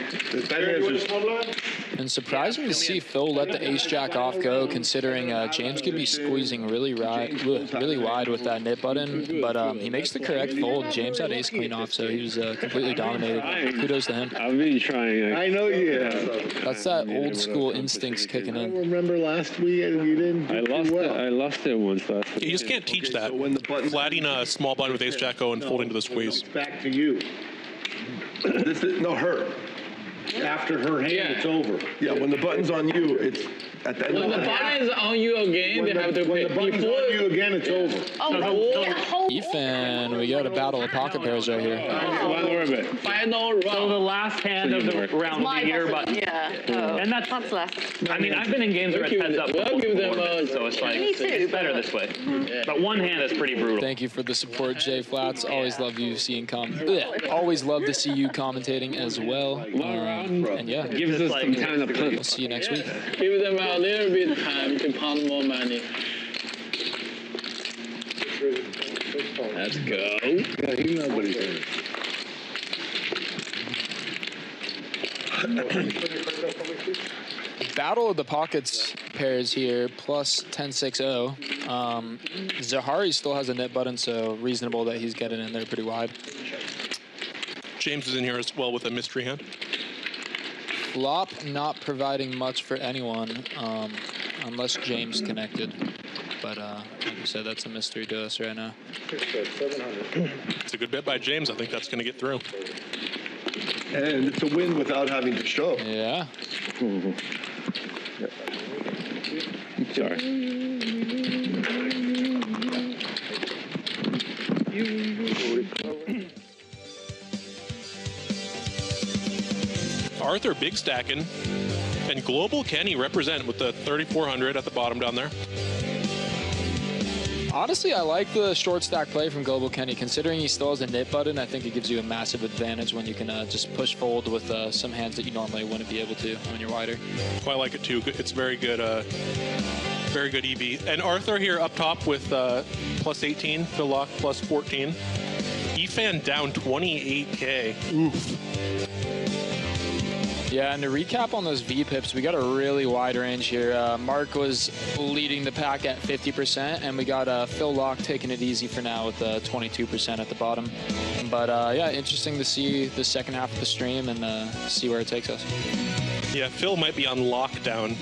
That hand's just... And surprising to see Phil let the ace-jack off go, considering James could be squeezing really wide with that nit button. But he makes the correct fold. James had ace-queen off, so he was completely dominated. Kudos to him. I've been trying. I know you have. That's that old-school instincts kicking I in. remember last week you didn't I do lost well. it. I lost it once last week. You just can't teach that. So when the button... Flatting a small blind with ace jack O and folding to the squeeze. It's back to you. This is, no, her. After her hand, it's over. Yeah, when the button's on you, it's at the end When of the the button is on you again, they have to When pay. the button's Before on you again, it's over. Efan, we got a battle of pocket pairs right here. One orbit. final round. So the last hand of the round will be your button. Yeah. And that's less. I mean, I've been in games where it's heads up. We'll give them So it's like, Me too, it's better this way. But one hand is pretty brutal. Thank you for the support, Jay Flats. Always love you seeing always love to see you commentating as well. And yeah, Gives us some time to we'll punt. see you next week. Give them a little bit time to pound more money. Let's go. Yeah, he nobody's in it. Battle of the Pockets pairs here, plus 10-6-0. Zahari still has a net button, so reasonable that he's getting in there pretty wide. James is in here as well with a mystery hand. Flop not providing much for anyone, unless James connected. But like I said, that's a mystery to us right now. It's a good bet by James. I think that's going to get through. And it's a win without having to shove. Yeah. Sorry. Arthur big stacking, and Global Kenny represent with the 3,400 at the bottom down there. Honestly, I like the short stack play from Global Kenny. Considering he still has a nit button, I think it gives you a massive advantage when you can just push fold with some hands that you normally wouldn't be able to when you're wider. I like it too. It's very good EV. And Arthur here up top with plus 18, Phil Laak plus 14. Efan down 28K. Oof. Yeah, and to recap on those V-pips, we got a really wide range here. Marc was leading the pack at 50%, and we got Phil Laak taking it easy for now with 22% at the bottom. But yeah, interesting to see the second half of the stream and see where it takes us. Yeah, Phil might be on lockdown.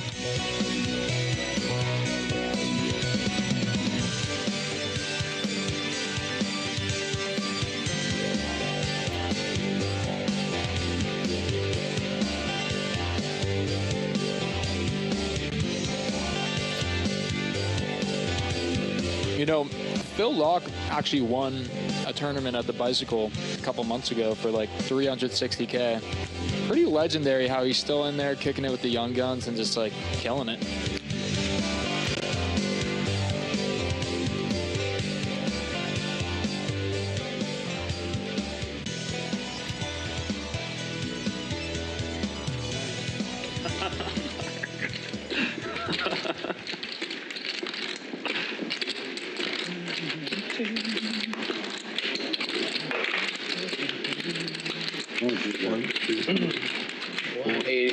know, Phil Laak actually won a tournament at the Bicycle a couple months ago for like 360K. Pretty legendary how he's still in there kicking it with the young guns and just like killing it.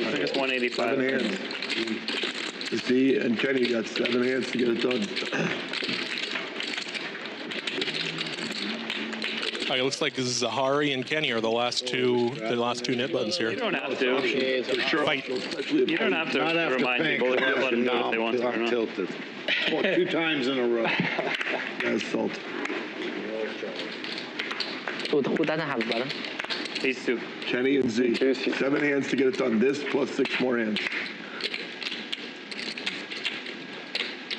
I think it's 185. 7 hands. You see, and Kenny got 7 hands to get it done. It looks like Zahari and Kenny are the last two net buttons here. You don't have to. Fight. You don't have to remind people if you let them know what they want to or not. Tilted. 2 times in a row. That's salt. Who doesn't have a button? These two. Kenny and Z. 7 hands to get it done. This plus 6 more hands.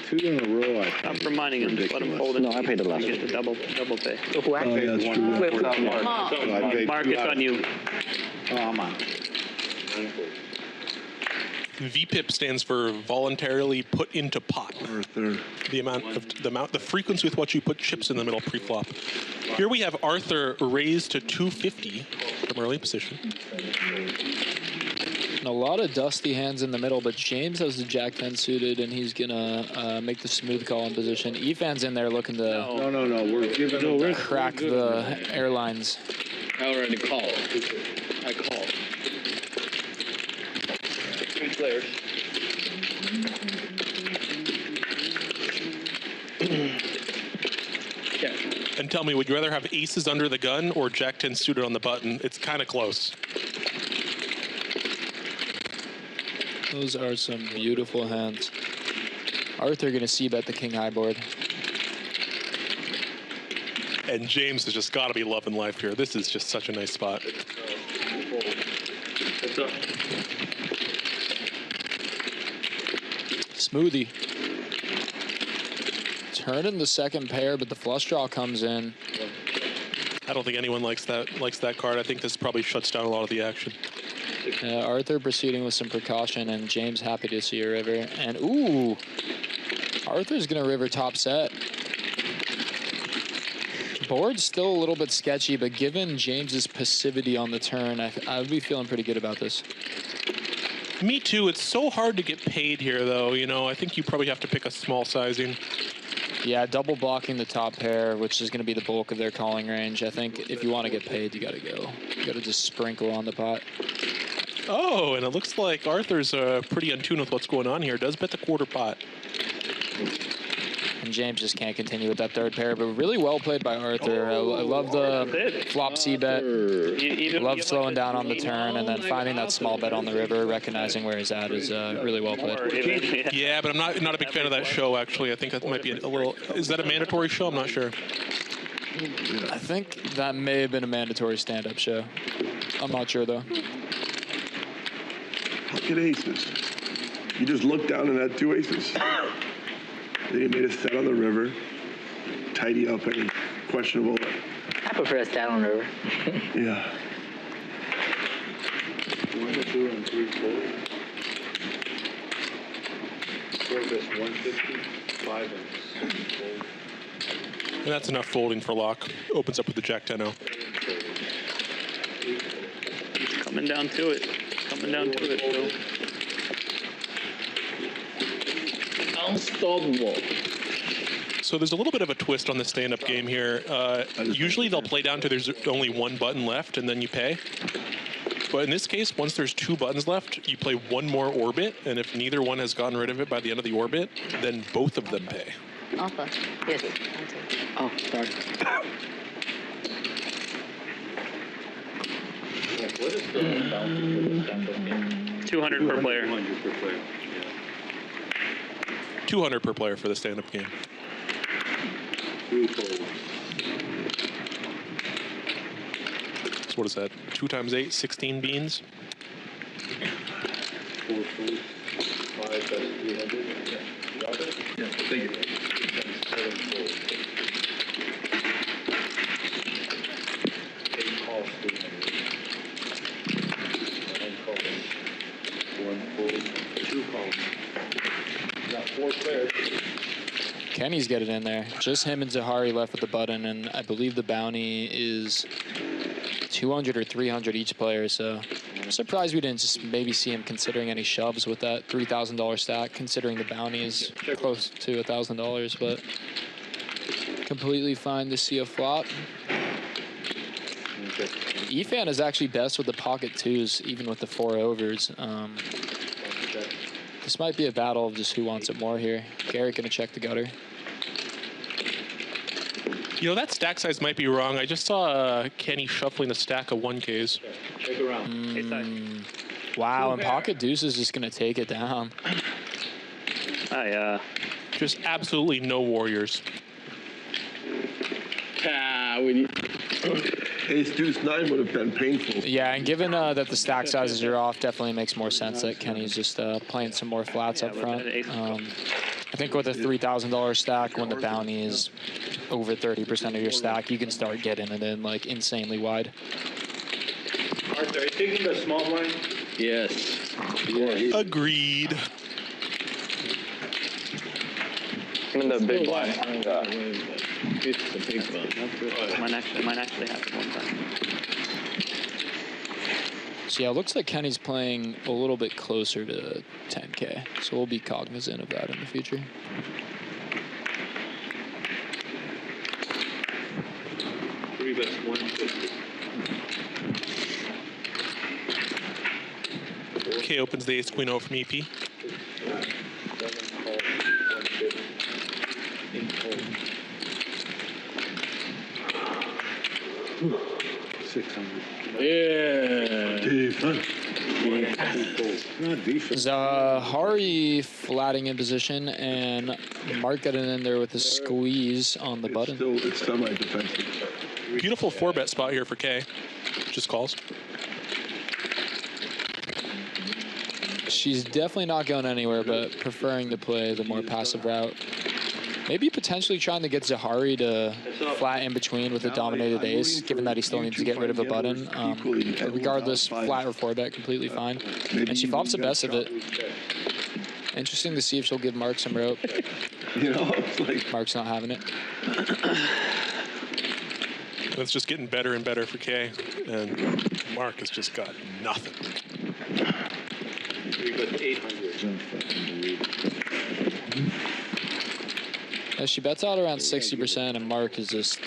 2 in a row, I think. Stop reminding him. Just let him fold it. No, I paid the last You get the double pay. Who actually? Yeah, that's true. Wait, So I paid Marc, 2 it's out. on you. Oh, I'm on. VPIP stands for voluntarily put into pot. Arthur. The frequency with which you put chips in the middle pre-flop. Here we have Arthur raised to 250 from early position. And a lot of dusty hands in the middle, but James has the Jack-10 suited, and he's gonna make the smooth call in position. Efan's in there looking to No. We're giving them crack the airlines. I already called. I called. 3 players. Yeah. And tell me, would you rather have aces under the gun or Jack-10 suited on the button? It's kind of close. Those are some beautiful hands. Arthur gonna c-bet the king high board. And James has just got to be loving life here. This is just such a nice spot. Smoothie. Turning the second pair, but the flush draw comes in. I don't think anyone likes that card. I think this probably shuts down a lot of the action. Arthur proceeding with some precaution, and James happy to see a river. And ooh, Arthur's gonna river top set. Board's still a little bit sketchy, but given James's passivity on the turn, I would be feeling pretty good about this. Me too. It's so hard to get paid here, though. You know, I think you probably have to pick a small sizing. Yeah, double blocking the top pair, which is going to be the bulk of their calling range. I think if you want to get paid, you got to go. You got to just sprinkle on the pot. Oh, and it looks like Arthur's pretty in tune with what's going on here. Does bet the quarter pot. And James just can't continue with that third pair, but really well played by Arthur. I love the flop c-bet. Love slowing down on the turn and then finding that small bet on the river, recognizing where he's at is really well played. Yeah, but I'm not a big fan of that show, actually. I think that might be a little... Is that a mandatory show? I'm not sure. I think that may have been a mandatory stand-up show. I'm not sure, though. Look at aces. You just looked down and had 2 aces. Then you made a set on the river, tidy up any questionable. I prefer a stat on the river. Yeah. 1, 2, and 3 fold. 4 bets 150, 5 and 6 fold. And that's enough folding for Laak. Opens up with the Jack-10-0. Coming down to it. Coming down to it, Phil. Unstoppable. So there's a little bit of a twist on the stand-up game here. Usually they'll play down to there's only 1 button left and then you pay. But in this case, once there's 2 buttons left, you play 1 more orbit, and if neither one has gotten rid of it by the end of the orbit, then both of them pay. Alpha. Yes. Oh, sorry. What is the bounty for the stand-up game? 200 per player. 200 per player. 200 per player for the stand-up game. 3 folds. So what is that? 2 times 8, 16 beans. 4 folds. 5 bets 300. Yeah. Got it? Yeah, thank you. 7 folds. Kenny's getting in there. Just him and Zahari left with the button, and I believe the bounty is 200 or 300 each player, so I'm surprised we didn't just maybe see him considering any shoves with that $3,000 stack, considering the bounty is close to $1,000, but completely fine to see a flop. Efan is actually best with the pocket twos, even with the 4 overs. This might be a battle of just who wants it more here. Garrett gonna check the gutter. You know, that stack size might be wrong. I just saw Kenny shuffling a stack of 1Ks. Check around. Wow, and pocket deuce is just gonna take it down. Just absolutely no warriors. We need... Ace deuce 9 would have been painful. Yeah, and given that the stack sizes are off, definitely makes more sense that Kenny's just playing some more flats up front. I think with a $3,000 stack, when the bounty is over 30% of your stack, you can start getting it in like insanely wide. Marc, are you taking the small blind? Yes. Agreed. I'm in the big blind. It's a big one. Might actually happen one time. So yeah, it looks like Kenny's playing a little bit closer to 10K, so we'll be cognizant of that in the future. Three bets 150. K opens the ace queen O from EP. 600. Yeah. Defense. Not defense. Zahari flatting in position, and Marc getting in there with a squeeze on the button. It's semi-defensive. Beautiful 4-bet spot here for K. Just calls. She's definitely not going anywhere, but preferring to play the more passive route. Maybe potentially trying to get Zahari to flat in between with a dominated ace, given that he still needs to get rid of a button. But regardless, flat or 4-bet, completely fine. And she flops the best of it. Interesting to see if she'll give Marc some rope. You know, it's like Marc's not having it. It's just getting better and better for K, and Marc has just got nothing. We got 800. She bets out around 60%, and Marc is just,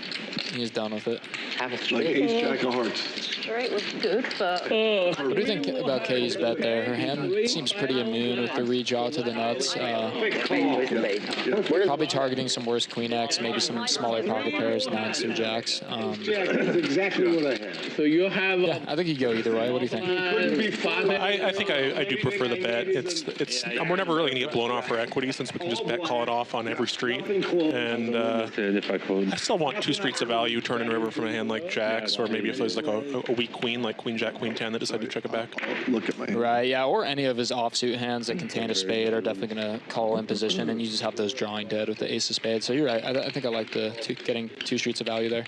he's done with it. Have a like straight. ace jack of hearts. Straight was good, but What do you think about Kay's bet there? Her hand seems pretty immune with the redraw to the nuts. Probably targeting some worse queen X, maybe some smaller pocket pairs, 9s through jacks. That's exactly what I had. So you have... Yeah, I think you go either way. What do you think? I think I do prefer the bet. We're never really going to get blown off for equity since we can just bet call it off on every street. And I still want 2 streets of value, turn and river from a hand like jacks, or maybe if there's like a weak queen like queen jack, queen 10 that decide to check it back. Look at my hand. Right, yeah, or any of his offsuit hands that contain a spade are definitely going to call in position, and you just have those drawing dead with the ace of spades. So you're right. I think I like getting 2 streets of value there.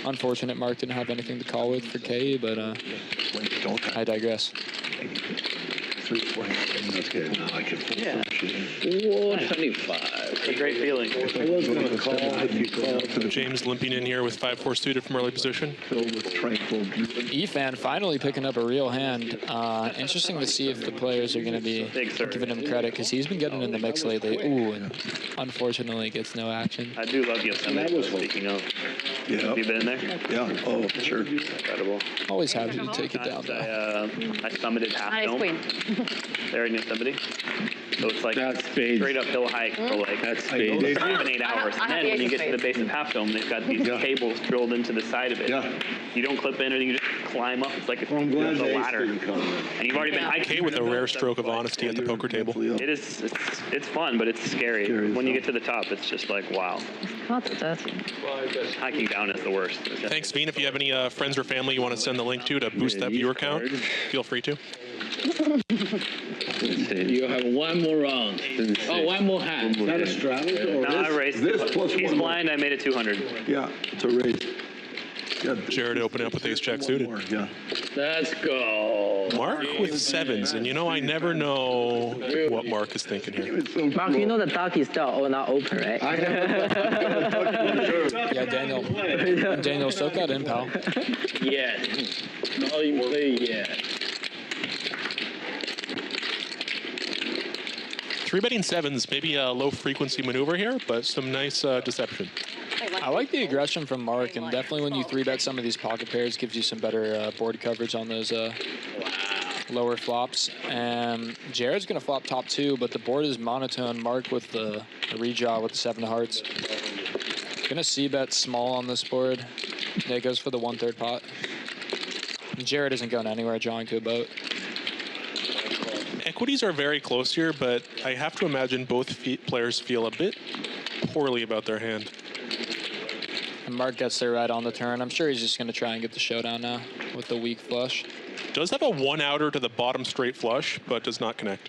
Unfortunate Marc didn't have anything to call with for K, but I digress. 320. That's good. Now I can pull Yeah. 425. It's a great feeling. I was going to call if you call. James limping in here with 5-4 suited from early position. Filled with tranquil beauty. Efan finally picking up a real hand. Interesting to see if the players are going to be giving him credit, because he's been getting in the mix lately. Ooh, and unfortunately gets no action. I do love Yosemite, speaking of. Yeah. Have you been in there? Yeah. Oh, sure. Incredible. Always happy to take it down, though. I summited half nice dome queen. there in Yosemite. So it's like That's spades. straight uphill hike for like That's spades. 7-8 hours. I And have then the when you ace get of to the spades. base of Half Dome, they've got these cables drilled into the side of it. Yeah. You don't clip in, or you just climb up. It's like a, I'm glad it's a they ladder. didn't come in. And you've already been hiking. K with a rare stroke of honesty at the poker table. It is. It's fun, but it's scary. When you get to the top, it's just like wow. Cards are dirty. Hiking down is the worst. Thanks, Veen. If you have any friends or family you want to send the link to boost that viewer count, feel free to. You have one more round. Oh, one more hand. Is that a strategy? Or No, I raised. this plus He's one more. blind. I made it 200. Yeah, it's a raise. Yeah, Jared opening up with ace jack suited. yeah. Let's go. Marc with sevens, and you know I never know what Marc is thinking here. Marc, you know the duck is still not open, right? I have Yeah, Daniel. Daniel, soak that in, pal. Yeah. Not even play yet. 3-betting sevens, maybe a low frequency maneuver here, but some nice deception. I like the aggression from Marc, and definitely when you 3-bet some of these pocket pairs, gives you some better board coverage on those lower flops. And Jared's going to flop top 2, but the board is monotone. Marc with the redraw with the 7 of hearts. Going to c-bet small on this board. Yeah, it goes for the 1/3 pot. And Jared isn't going anywhere, drawing to a boat. Equities are very close here, but I have to imagine both players feel a bit poorly about their hand. And Marc gets there right on the turn. I'm sure he's just going to try and get the showdown now with the weak flush. Does have a 1-outer to the bottom straight flush, but does not connect.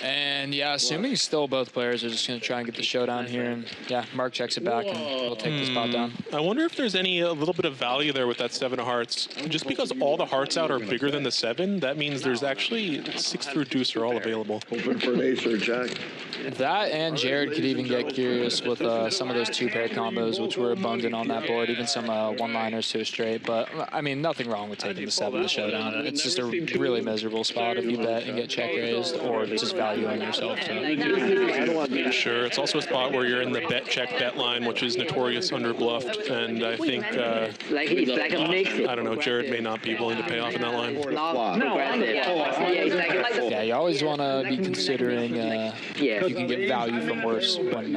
And yeah, assuming still both players are just going to try and get the showdown here. And yeah, Marc checks it back and we'll take the spot down. I wonder if there's a little bit of value there with that 7 of hearts. Just because all the hearts out are bigger than the 7, that means there's actually 6 through deuce are all available. Open for an ace or a jack. That and Jared could even get curious with some of those 2-pair combos, which were abundant on that board, even some one-liners to a straight. But, I mean, nothing wrong with taking the 7 to showdown. It's just a really miserable spot if you bet and get check raised or just valuing yourself. So. Sure, it's also a spot where you're in the bet-check-bet line, which is notorious under bluffed. And I think, I don't know, Jared may not be willing to pay off in that line. Yeah, you always want to be considering you can get value from worse when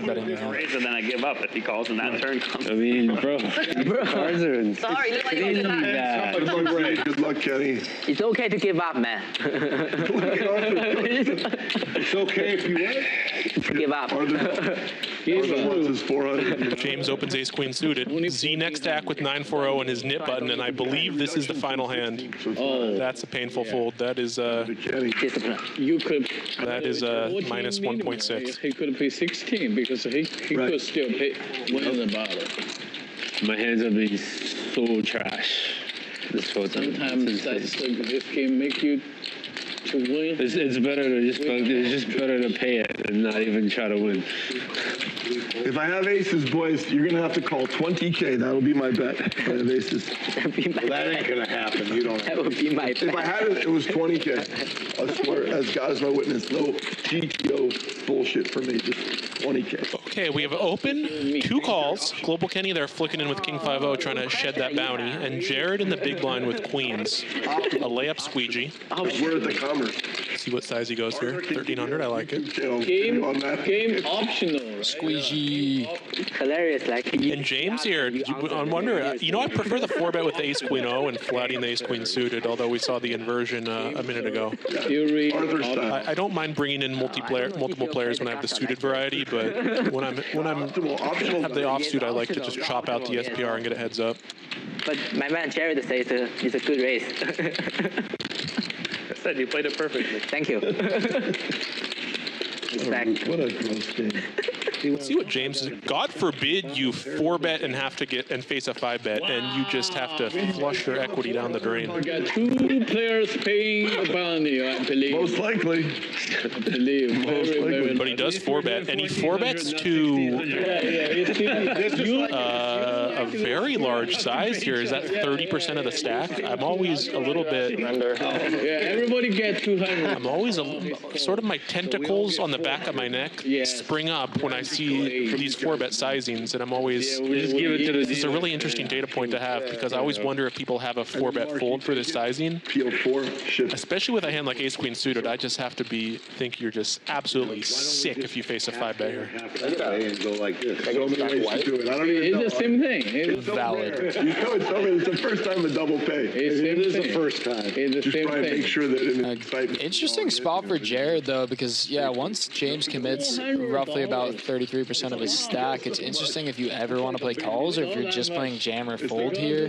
betting your hand. And then I give up if he calls and that turn comes. I mean, bro, cards are Sorry, look like you bad. Good luck, Kenny. It's okay to give up, man. It's okay if you Give up. is 400. James opens ace-queen suited. Z next stack with 9-4-0 and his nip button, and I believe this is the final hand. Oh. That's a painful fold. That is You could. that is minus 1.6. He could pay 16 because he could still win the battle. My hands are being so trash. This whole time. Sometimes this game make you to win. It's better to just pay it and not even try to win. If I have aces, boys, you're going to have to call 20K. That'll be my bet. If I have aces. That ain't going to happen. You don't. That would be my bet. If I had it, it was 20K. I swear, as God is my witness, no GTO bullshit for me. Just 20K. Okay, we have open 2 calls. Global Kenny there flicking in with King 5-0, trying to shed that bounty. And Jared in the big blind with queens. A layup squeegee. We're at the commerce. See what size he goes here. 1300, I like it. Game optional. Right? Squeegee. Hilarious, And James here, I wonder, I prefer the 4-bet with the ace-queen-0 and flatting the ace-queen suited, although we saw the inversion a minute ago. I don't mind bringing in multiple players when I have the suited variety, but when I'm have the offsuit, I like to just chop out the SPR and get a heads up. But my man Jared says it's a good race. I said you played it perfectly. Thank you. What a gross game. Let's see what James is. God forbid you 4-bet and have to get and face a 5-bet, and you just have to flush your equity down the drain. We got 2 players paying the bounty, I believe. Most likely. I believe. Very But he does 4-bet, and he 4-bets to a very large size here. Is that 30% of the stack? I'm always a little bit. Yeah, everybody get 200. I'm always sort of my tentacles on the back of my neck spring up when I see these 4-bet sizings, and I'm always. Just give it to the. It's a really interesting data point to have because I always wonder if people have a 4-bet fold for this sizing. PO4 Especially with a hand like ace-queen suited, I just have to think you're just absolutely sick if you face a 5-bet here. And go like this. So many ways to do it. I don't even know. It's the same thing. It's Valid. You know, it's the first time a double pay. It is the first time. It's the Just same try and thing. make sure that in excitement. Interesting spot for Jared, though, because, yeah, once James commits roughly about 30 33% of his stack. It's interesting if you ever want to play calls or if you're just playing jam or fold here.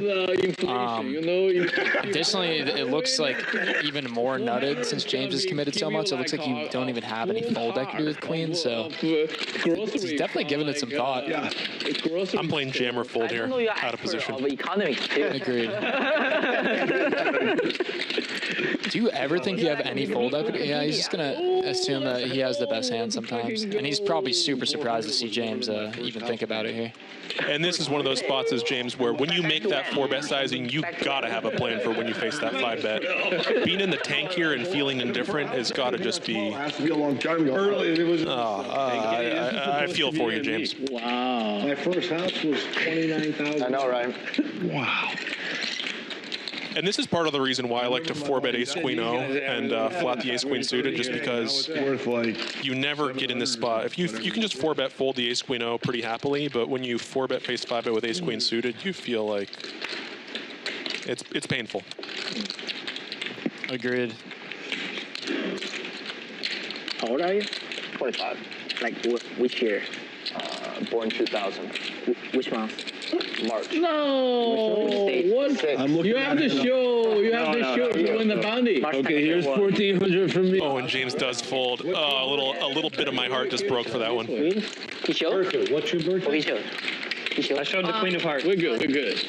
Additionally, it looks like even more nutted since James is committed so much. It looks like you don't even have any fold equity with queen, so he's definitely giving it some thought. Yeah. I'm playing jam or fold here, out of position. Agreed. Do you ever think you have any fold equity? Yeah, he's just going to assume that he has the best hand sometimes. And he's probably super surprised to see James even think about it here. And this is one of those spots as James where when you make that 4-bet sizing, you got to have a plan for when you face that 5-bet. Being in the tank here and feeling indifferent has got to just be... It has to be a long time ago. I feel for you, James. Wow. My first house was 29,000. I know, right? Wow. And this is part of the reason why I like to 4-bet ace-queen-o and flat the ace-queen suited, just because you never get in this spot. If you can just 4-bet fold the ace-queen-o pretty happily, but when you 4-bet face 5-bet with ace-queen suited, you feel like it's painful. Agreed. How old are you? 25. Like which year? Born 2000. Which month? March. No. What? You have to show. You have to show to win the bounty. Okay, here's 1,400 from me. Oh, and James does fold. Oh, a little bit of my heart just broke for that one. He showed? What's your birthday? Oh, he showed. I showed the queen of hearts. We're good. We're good.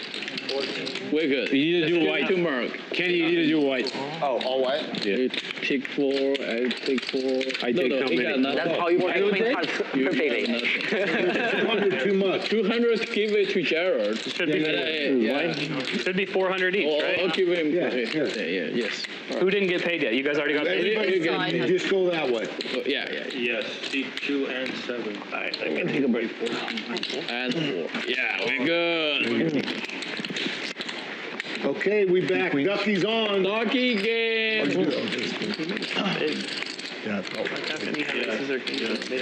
We're good. You need to do white. To Marc. Kenny, you need to do white. Oh, all white? Yeah. You take 4. I take 4. I take how many? That's how you play queen of hearts perfectly. 200 too much. 200, give it to Gerald. Should be 400 each, right? I'll give him. Yeah. Yes. Who didn't get paid yet? You guys already got paid? You just go that way. Yeah. Yes, 2 and 7. All right, I'm going to take a break. And 4. Yeah, we're good. Okay, we back. Ducky's on. Ducky game.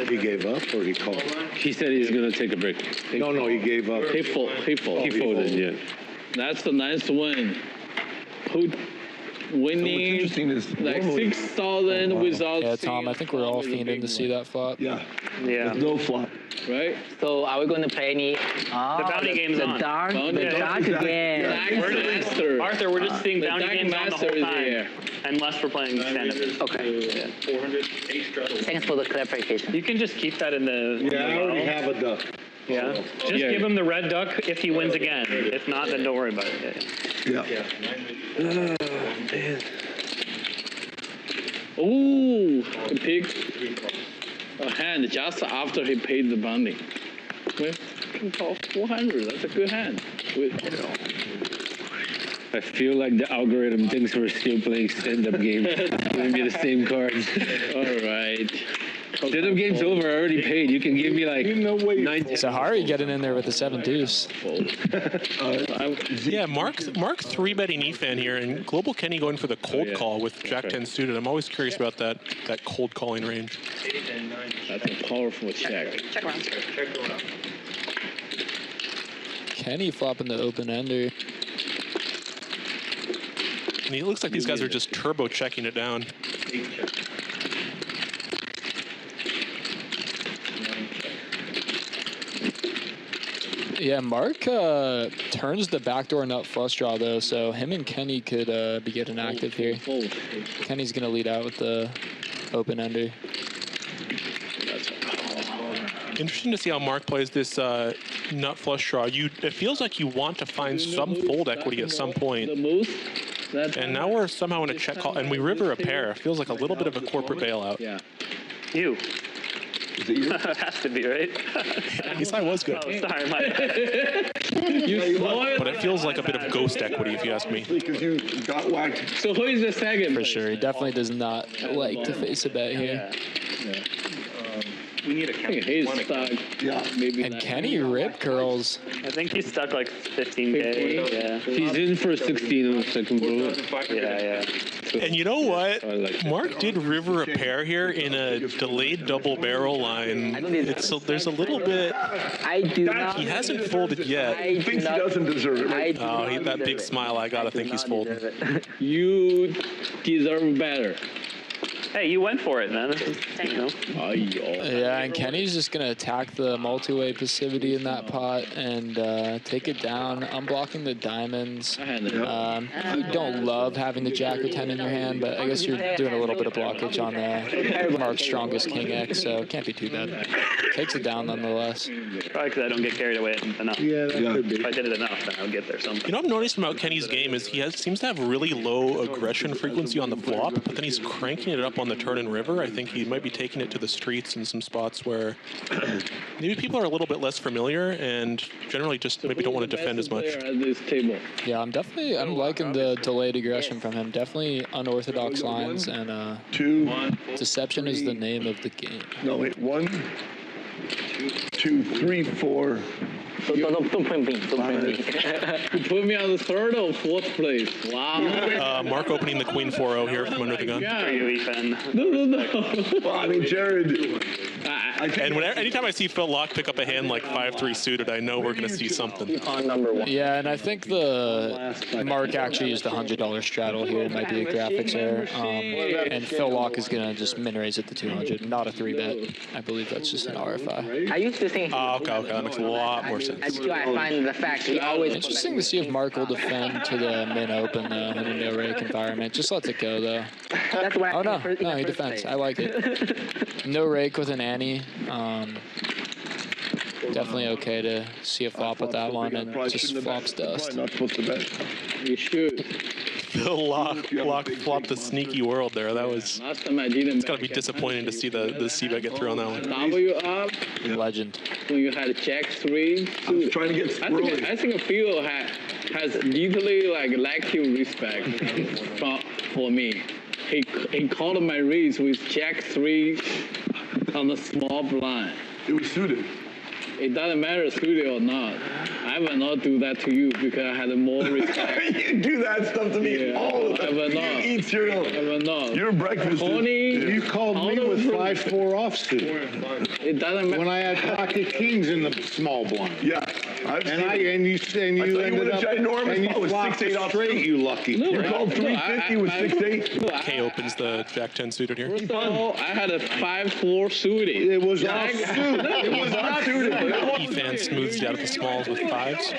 He gave up or he called? He said he's going to take a break. No, he gave up. He folded. Yeah. That's the nice win. Winning like 6,000 without. Yeah, Tom, I think we're all fiending to see that flop. Yeah. Yeah. No flop. Right? So are we going to play any? The bounty game's on. The dark Yeah. game. Arthur, we're just seeing bounty games on the whole time. Here. Unless we're playing stand-up. Okay. 400 Thanks for the clarification. You can just keep that in the... Yeah, I already have a duck. Yeah. Just give him the red duck if he wins again. If not, then don't worry about it. Yeah. Ooh, he picked a hand just after he paid the bounty. Well, can call 400. That's a good hand. I feel like the algorithm thinks we're still playing stand-up games. Giving me the same cards. All right. Stand-up game's over. I already paid. You can give me like 90. Zahari getting in there with the 7 deuce. Yeah, Marc 3-betting Efan here, and Global Kenny going for the cold call with Jack-10 suited. I'm always curious about that cold calling range. That's a powerful check. Check around. Kenny flopping the open ender. And it looks like these guys are just turbo checking it down. Yeah, Marc turns the backdoor nut flush draw, though, so him and Kenny could be getting active here. Kenny's going to lead out with the open ender. Interesting to see how Marc plays this nut flush draw. It feels like you want to find some fold equity at some point. And now we're somehow in a check call, and we river a pair. It feels like a little bit of a corporate bailout. Yeah. You. Is it you? Has to be, right? His eye was good. Oh, sorry, my But it feels like a bit of ghost equity, if you ask me. Because you got whacked. So who is the second? For sure. He definitely does not like to face a bet here. Yeah. We need a Kenny. He's stuck. Yeah. Maybe And Kenny rip curls. I think he's stuck like 15K. Yeah. He's in for 16 on the second bullet. Yeah. And you know what? Marc did river a pair here in a delayed double barrel line. There's a little bit. I do not. He hasn't folded yet. He thinks he doesn't deserve it. That big smile, I gotta think he's folding. You deserve better. Hey, you went for it, man. You know. Yeah, and Kenny's just going to attack the multi-way passivity in that pot and take it down, unblocking the diamonds. You don't love having the Jack or 10 in your hand, but I guess you're doing a little bit of blockage on the Mark's strongest King X, so it can't be too bad. Takes it down nonetheless. Probably because I don't get carried away enough. Yeah, that could be. If I did it enough, then I would get there sometime. You know what I've noticed about Kenny's game is he seems to have really low aggression frequency on the flop, but then he's cranking it up on the turn and river. I think he might be taking it to the streets in some spots where maybe people are a little bit less familiar and generally just maybe don't want to defend as much. At this table. Yeah, I'm liking the delayed aggression from him. Definitely unorthodox lines, and deception is the name of the game. No, wait. 1, 2, 3, 4. Don't put me. You put me on the third or fourth place. Wow. Mark opening the Queen 4-0 here from under the gun. Are you, Efan? No. Well, I mean, Jared. And anytime I see Phil Laak pick up a hand like 5-3 suited, I know we're going to see something. On number 1. Yeah, and I think the Mark actually used the $100 straddle here. It might be a graphics error. And Phil Laak is going to just min raise it to 200, not a 3-bet. I believe that's just an RFI. I used to think. Okay, that makes a lot more sense. Actually, I find the fact he always. Interesting to see if Mark will defend to the min open though in a no rake environment. Just lets it go though. That's why. Oh no, he defends. I like it. No rake with an Annie. Definitely okay to see a flop with that one and just flops dust. Not supposed to bet. You should. Phil Laak flopped the sneaky world there. That was. Last time I didn't. It's gotta be disappointing to see the C-bet get through on that one. W up. Legend. When you had Jack 3. I was trying to get squirrely. I think Phil has literally like lacking respect for me. He called my raise with Jack 3 on the small blind. It was suited. It doesn't matter suited or not. I will not do that to you because I had more respect. You do that stuff to me all the time. I will not. You eat cereal. I will not. Your breakfast You called me with 5-4 offsuit. It doesn't matter. When I had pocket kings in the small blind. Yeah. And you ended up and you flopped it straight, you lucky. You called 350 with 6-8. K opens the Jack 10 suited here. First of all, I had a 5-4 suited. It was offsuit. It was not suited. Efan smooths you out of the smalls with 5s.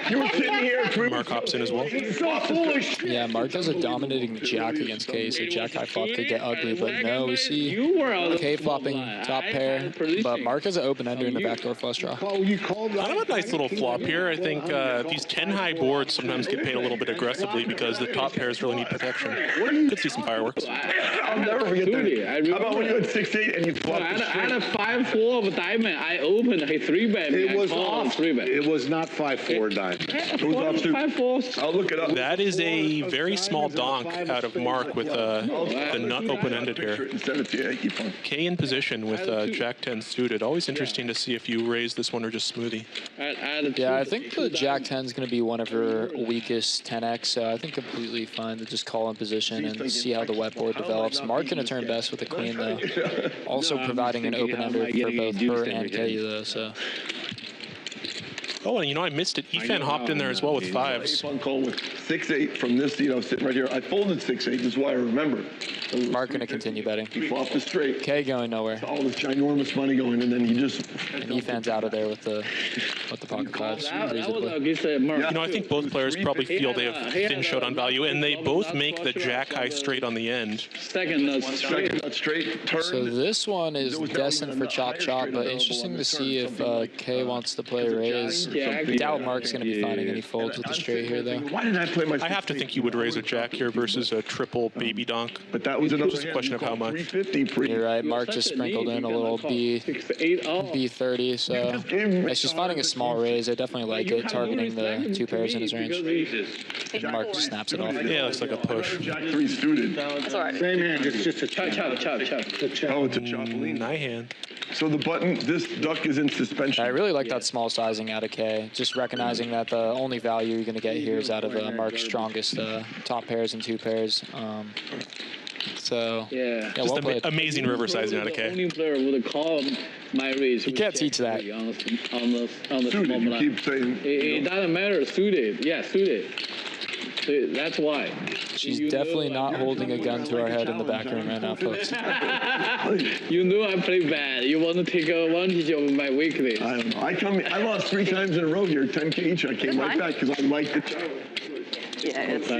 You were sitting here. Mark hops in as well. So foolish. Yeah, Mark has a dominating Jack against K, so Jack high flop could get ugly, but no, we see K flopping top pair, but Mark has an open ender in the backdoor flush draw. You called Kind of a nice little flop here. I think these 10 high boards sometimes get played a little bit aggressively because the top pairs really need protection. Could see some fireworks. I'll never forget that. How about when you had 6-8 and you flopped I had a 5-4 of diamond. I opened a 3-bet. It was off 3-bet. It was not 5-4 diamond. It was offsuit. 5-4. I'll look it up. That is a very small donk out of Mark with the nut open-ended here. Send it to you. Keep on. K in position with Jack 10 suited. Always interesting to see if you raise this one or just smoothie. Yeah, I think the Jack 10 is going to be one of her weakest 10x, so I think completely fine to just call in position and see how the wet board develops. Mark going to turn best with the queen, though. Also providing an open ender for both her and K, though, so. Oh, and I missed it. Efan hopped in there as well with 5s. Fun call with 6-8 from this, sitting right here. I folded 6-8. This is why I remember. Mark going to continue betting. He flopped it straight. K going nowhere. All this ginormous money going, and then he just. And Efan's out of there with the pocket 5s. Mark. I think both players probably feel they have thin showdown value, and they both make the Jack high straight on the end. Second nut straight. Turn. So this one is destined for chop chop, but interesting to see if K wants to play raise. I doubt Mark's going to be finding any folds with the straight here, though. Why did I play my? I have to think you would raise a Jack here versus a triple baby donk. But that was another just a question of how much. You're right. Mark just sprinkled in a little B30, so it's just finding a small raise. I definitely like it, targeting the 2 pairs in his range. And Mark just snaps it off. Yeah, it looks like a push. Jack 3 suited. That's all right. Same hand, it's just a chop. Oh, it's a chop. Nigh hand. So the button, this duck is in suspension. I really like that small sizing out of K. Just recognizing that the only value you're going to get here is out of Mark's strongest top pairs and 2 pairs. So yeah, just amazing river sizing out of K. Only player would call my raise. You can't teach that. On the suited, you keep saying. It doesn't matter. Suited, yeah, suited. So that's why. She's definitely not holding a gun to our head in the back room right now, folks. You know I play bad. You want to take advantage of my weakness. I don't know. I lost 3 times in a row here, 10K each. I came right back because I liked the challenge. Yeah, it's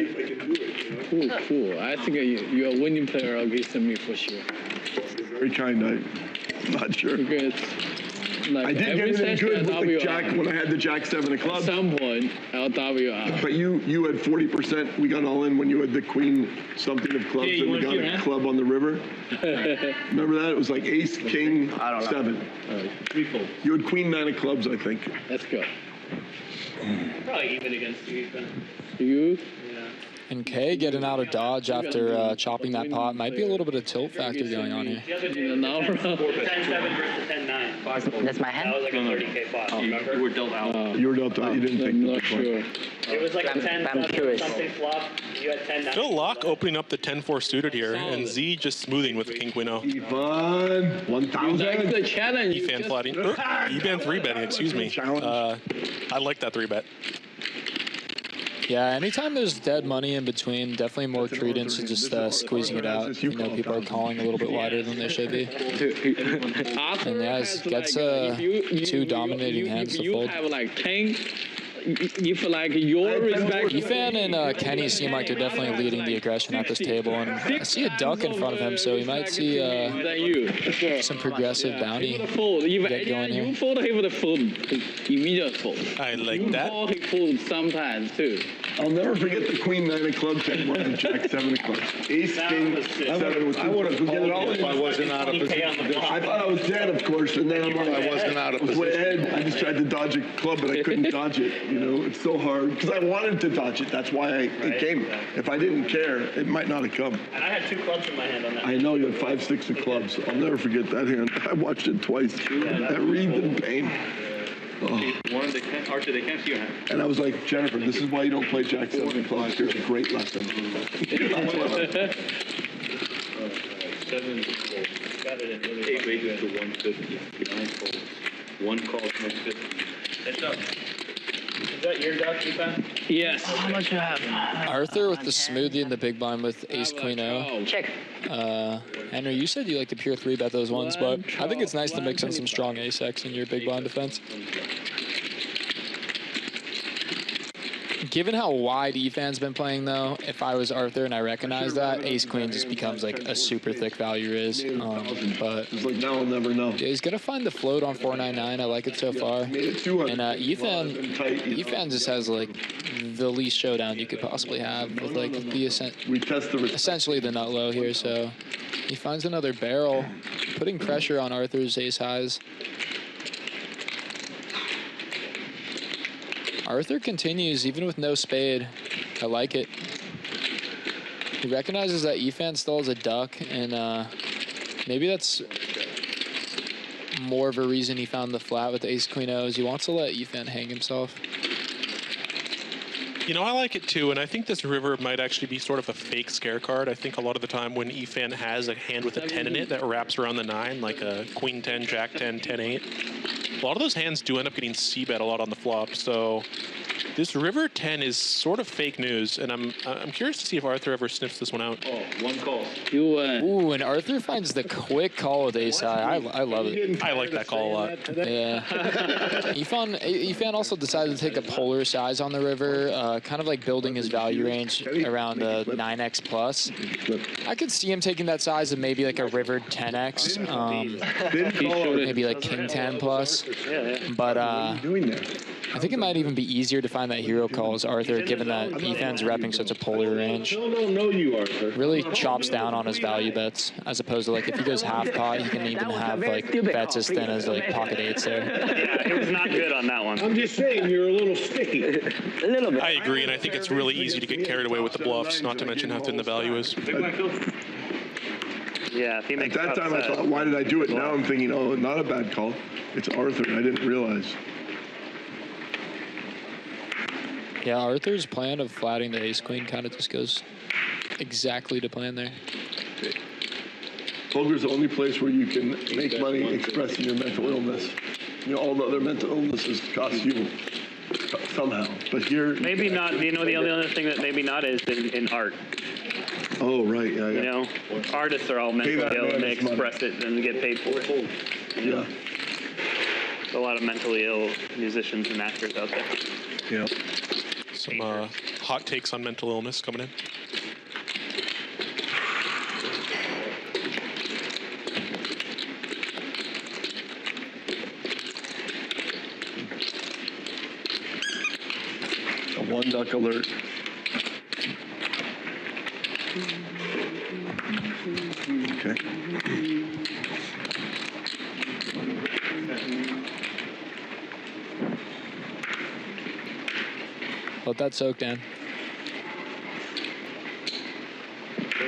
Cool. I think you're a winning player against me for sure. Very kind. I'm not sure. Because like I did get it in good with the jack when I had the jack 7 of clubs. At some point, I'll WR. But you had 40%. We got all in when you had the queen something of clubs and we got a club on the river. Remember that? It was like ace, king, 7. Threefold. You had queen 9 of clubs, I think. Let's go. Probably even against you, Ethan. You? And Kay getting out of dodge after chopping that pot. Might be a little bit of tilt factor going on here. 10-7 versus 10-9. That's my hand? That was like a 30K pot, remember? You were dealt out. You were dealt out. You didn't think. I'm not sure. It was like a 10-7 something flop. You had 10-9. Still Laak opening up the 10-4 suited here, and Z just smoothing with the king queen o. Efan, 1,000. That's the challenge. Efan flatting. Efan 3-betting, excuse me. I like that 3-bet. Yeah, anytime there's dead money in between, definitely more credence to just squeezing it out. You know, people are calling a little bit wider than they should be. And yeah, it gets 2 dominating hands to fold. You have like 10. If like your respect. Efan and Kenny seem like they're definitely leading the aggression at this table, and I see a duck in front of him, so he might see some progressive bounty get going here. You fold him with a fold, immediate fold. I like that. You fold sometimes too. I'll never forget the queen 9 of clubs and the jack 7 of clubs. Ace, king, 7 was. I would have get it all if I wasn't out of position. I thought I was dead, of course, and then I wasn't out of position. Way ahead. I just tried to dodge a club, but I couldn't dodge it. You know, it's so hard because I wanted to dodge it. That's why it came. If I didn't care, it might not have come. And I had 2 clubs in my hand on that. I know you had 5, 6 of clubs. I'll never forget that hand. I watched it twice. That read in pain. Oh. They can't see your hand. And I was like, Jennifer, this is why you don't play jack 7 of clubs. Here's a great lesson. 7 got it in really 8 raises to 150. 9 folds. 1 call to 150. Heads up. Is that your duck, Efan? Yes. How much you have? Arthur with the smoothie and the big blind with ace queen o. Check. Henry, you said you like to pure 3-bet those ones, but I think it's nice to mix in some strong ace-x in your big blind defense. Given how wide Efan's been playing, though, if I was Arthur and I recognize that, ace-queen just becomes like a super thick value raise. But it's like now I'll never know. Yeah, he's going to find the float on 499. I like it so far. And Efan just has like the least showdown you could possibly have with like the essentially the nut low here. So he finds another barrel, putting pressure on Arthur's ace highs. Arthur continues, even with no spade. I like it. He recognizes that Efan still has a duck, and maybe that's more of a reason he found the flat with the ace queen O's. He wants to let Efan hang himself. You know, I like it too, and I think this river might actually be sort of a fake scare card. I think a lot of the time when Efan has a hand with a 10 in it that wraps around the 9, like a queen 10, jack 10, 10-8, a lot of those hands do end up getting c-bet a lot on the flop. So this river 10 is sort of fake news, and I'm curious to see if Arthur ever sniffs this one out. Oh, 1 call. Ooh, and Arthur finds the quick call with ace high. I love it. I like that call a lot. Yeah. Efan also decided to take a polar size on the river, kind of like building his value range around a 9x plus. I could see him taking that size of maybe like a river 10x, maybe like king 10 plus. But I think it might even be easier to find that hero call as Arthur, given that Ethan's repping such a polar range. No, you, Arthur. Really chops down on his value bets, as opposed to like if he goes half pot, he can even have like bets as thin as like pocket 8s there. Yeah, it was not good on that one. I'm just saying, you're a little sticky. A little bit. I agree, and I think it's really easy to get carried away with the bluffs, not to mention how thin the value is. Yeah, if he makes At that time, I thought, why did I do it? Now I'm thinking, oh, not a bad call. It's Arthur, and I didn't realize. Yeah, Arthur's plan of flatting the ace-queen kind of just goes exactly to plan there. Poker's the only place where you can make money expressing your mental illness. You know, all the other mental illnesses cost you. somehow. But here, Maybe not. You know, the only other thing that maybe not is in art. oh right, yeah, yeah. You know, artists are all mentally that ill and they man is express it and get paid for it. You know? There's a lot of mentally ill musicians and actors out there. Yeah. Some hot takes on mental illness coming in. A one duck alert. Okay. Let that soak, Dan.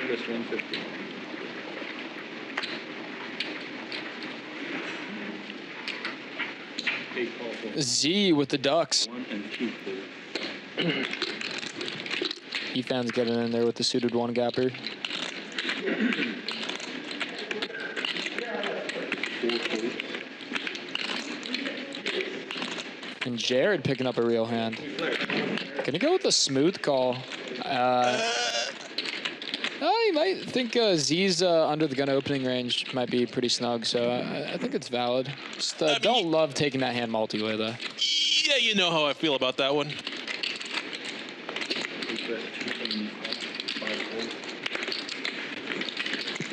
This 150. Z with the ducks. 1 and 2, please. Efan's getting in there with the suited one gapper. 4, please. And Jared picking up a real hand. Gonna go with a smooth call. You might think Z's under the gun opening range might be pretty snug, so I think it's valid. Just don't love taking that hand multi-way, though. Yeah, you know how I feel about that one.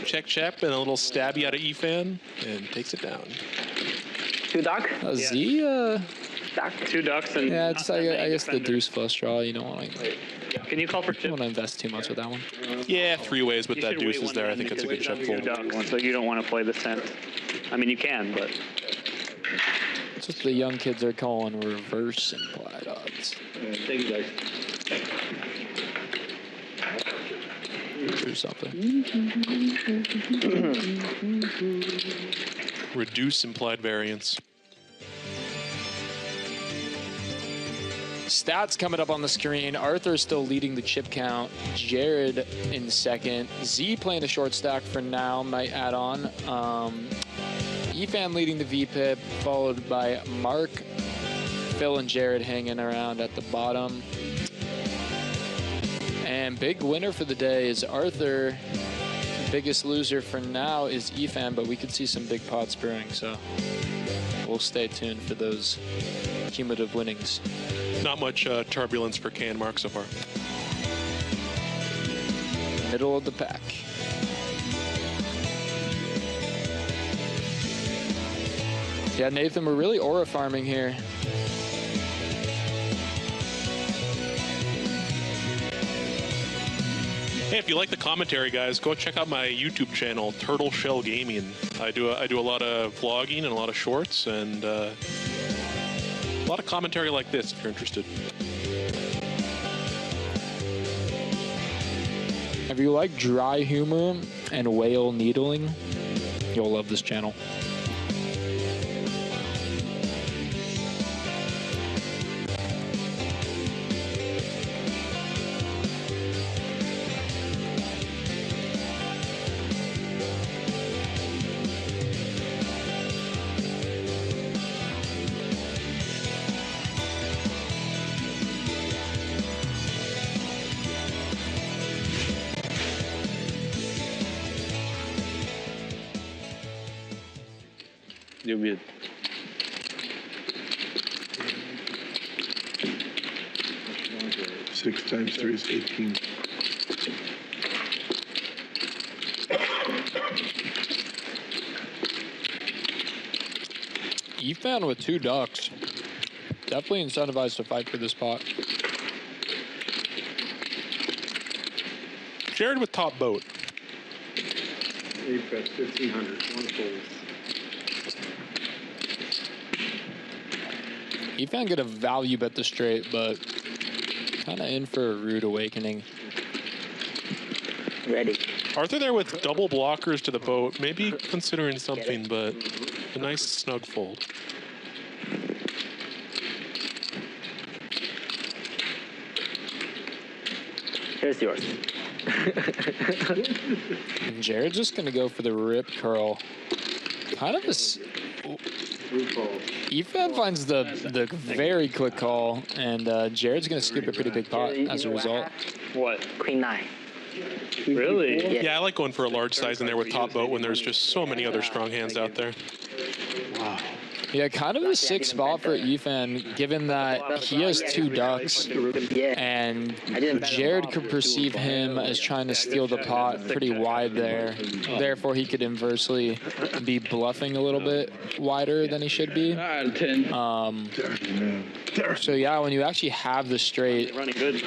Check, check, and a little stabby out of Efan, and takes it down. 2 duck? Z, Duck. 2 ducks and... yeah, it's I guess the deuce flush draw. You don't want to. Can you call for You chip? don't want to invest too much with that one. Yeah, 3 ways with You that should deuce wait is one there. I hand think it's a good because check it's fold. under 2 ducks, so you don't want to play the cent. I mean, you can, but... It's what the young kids are calling reverse implied odds. Thank you, guys. Or something. Reduce implied variance. Stats coming up on the screen. Arthur's still leading the chip count. Jared in second. Z playing a short stack for now. Might add on. Efan leading the VPIP, followed by Marc, Phil, and Jared hanging around at the bottom. And big winner for the day is Arthur. Biggest loser for now is Efan, but we could see some big pots brewing, so we'll stay tuned for those cumulative winnings. Not much turbulence for K and Marc so far. Middle of the pack. Yeah, Nathan, we're really aura farming here. Hey, if you like the commentary, guys, go check out my YouTube channel, Turtle Shell Gaming. I do a lot of vlogging and a lot of shorts and a lot of commentary like this if you're interested. If you like dry humor and whale needling, you'll love this channel. You're mute. Six times 3 is 18. Efan with 2 ducks. Definitely incentivized to fight for this pot. Jared with top boat. 8 bets, 1,500. 1 folds. Efan get a value bet the straight, but kind of in for a rude awakening. Ready. Arthur there with double blockers to the boat, maybe considering something, but a nice snug fold. Here's yours. And Jared's just going to go for the rip curl. Kind of a Efan finds the very quick call, and Jared's going to scoop a pretty big pot as a result. What? Queen 9. Really? Yeah, I like going for a large size in there with top boat when there's just so many other strong hands out there. Yeah, kind of a sick spot for Efan, given that he has 2 ducks, and Jared could perceive him as trying to steal the pot pretty wide there. Therefore, he could inversely be bluffing a little bit wider than he should be. So yeah, when you actually have the straight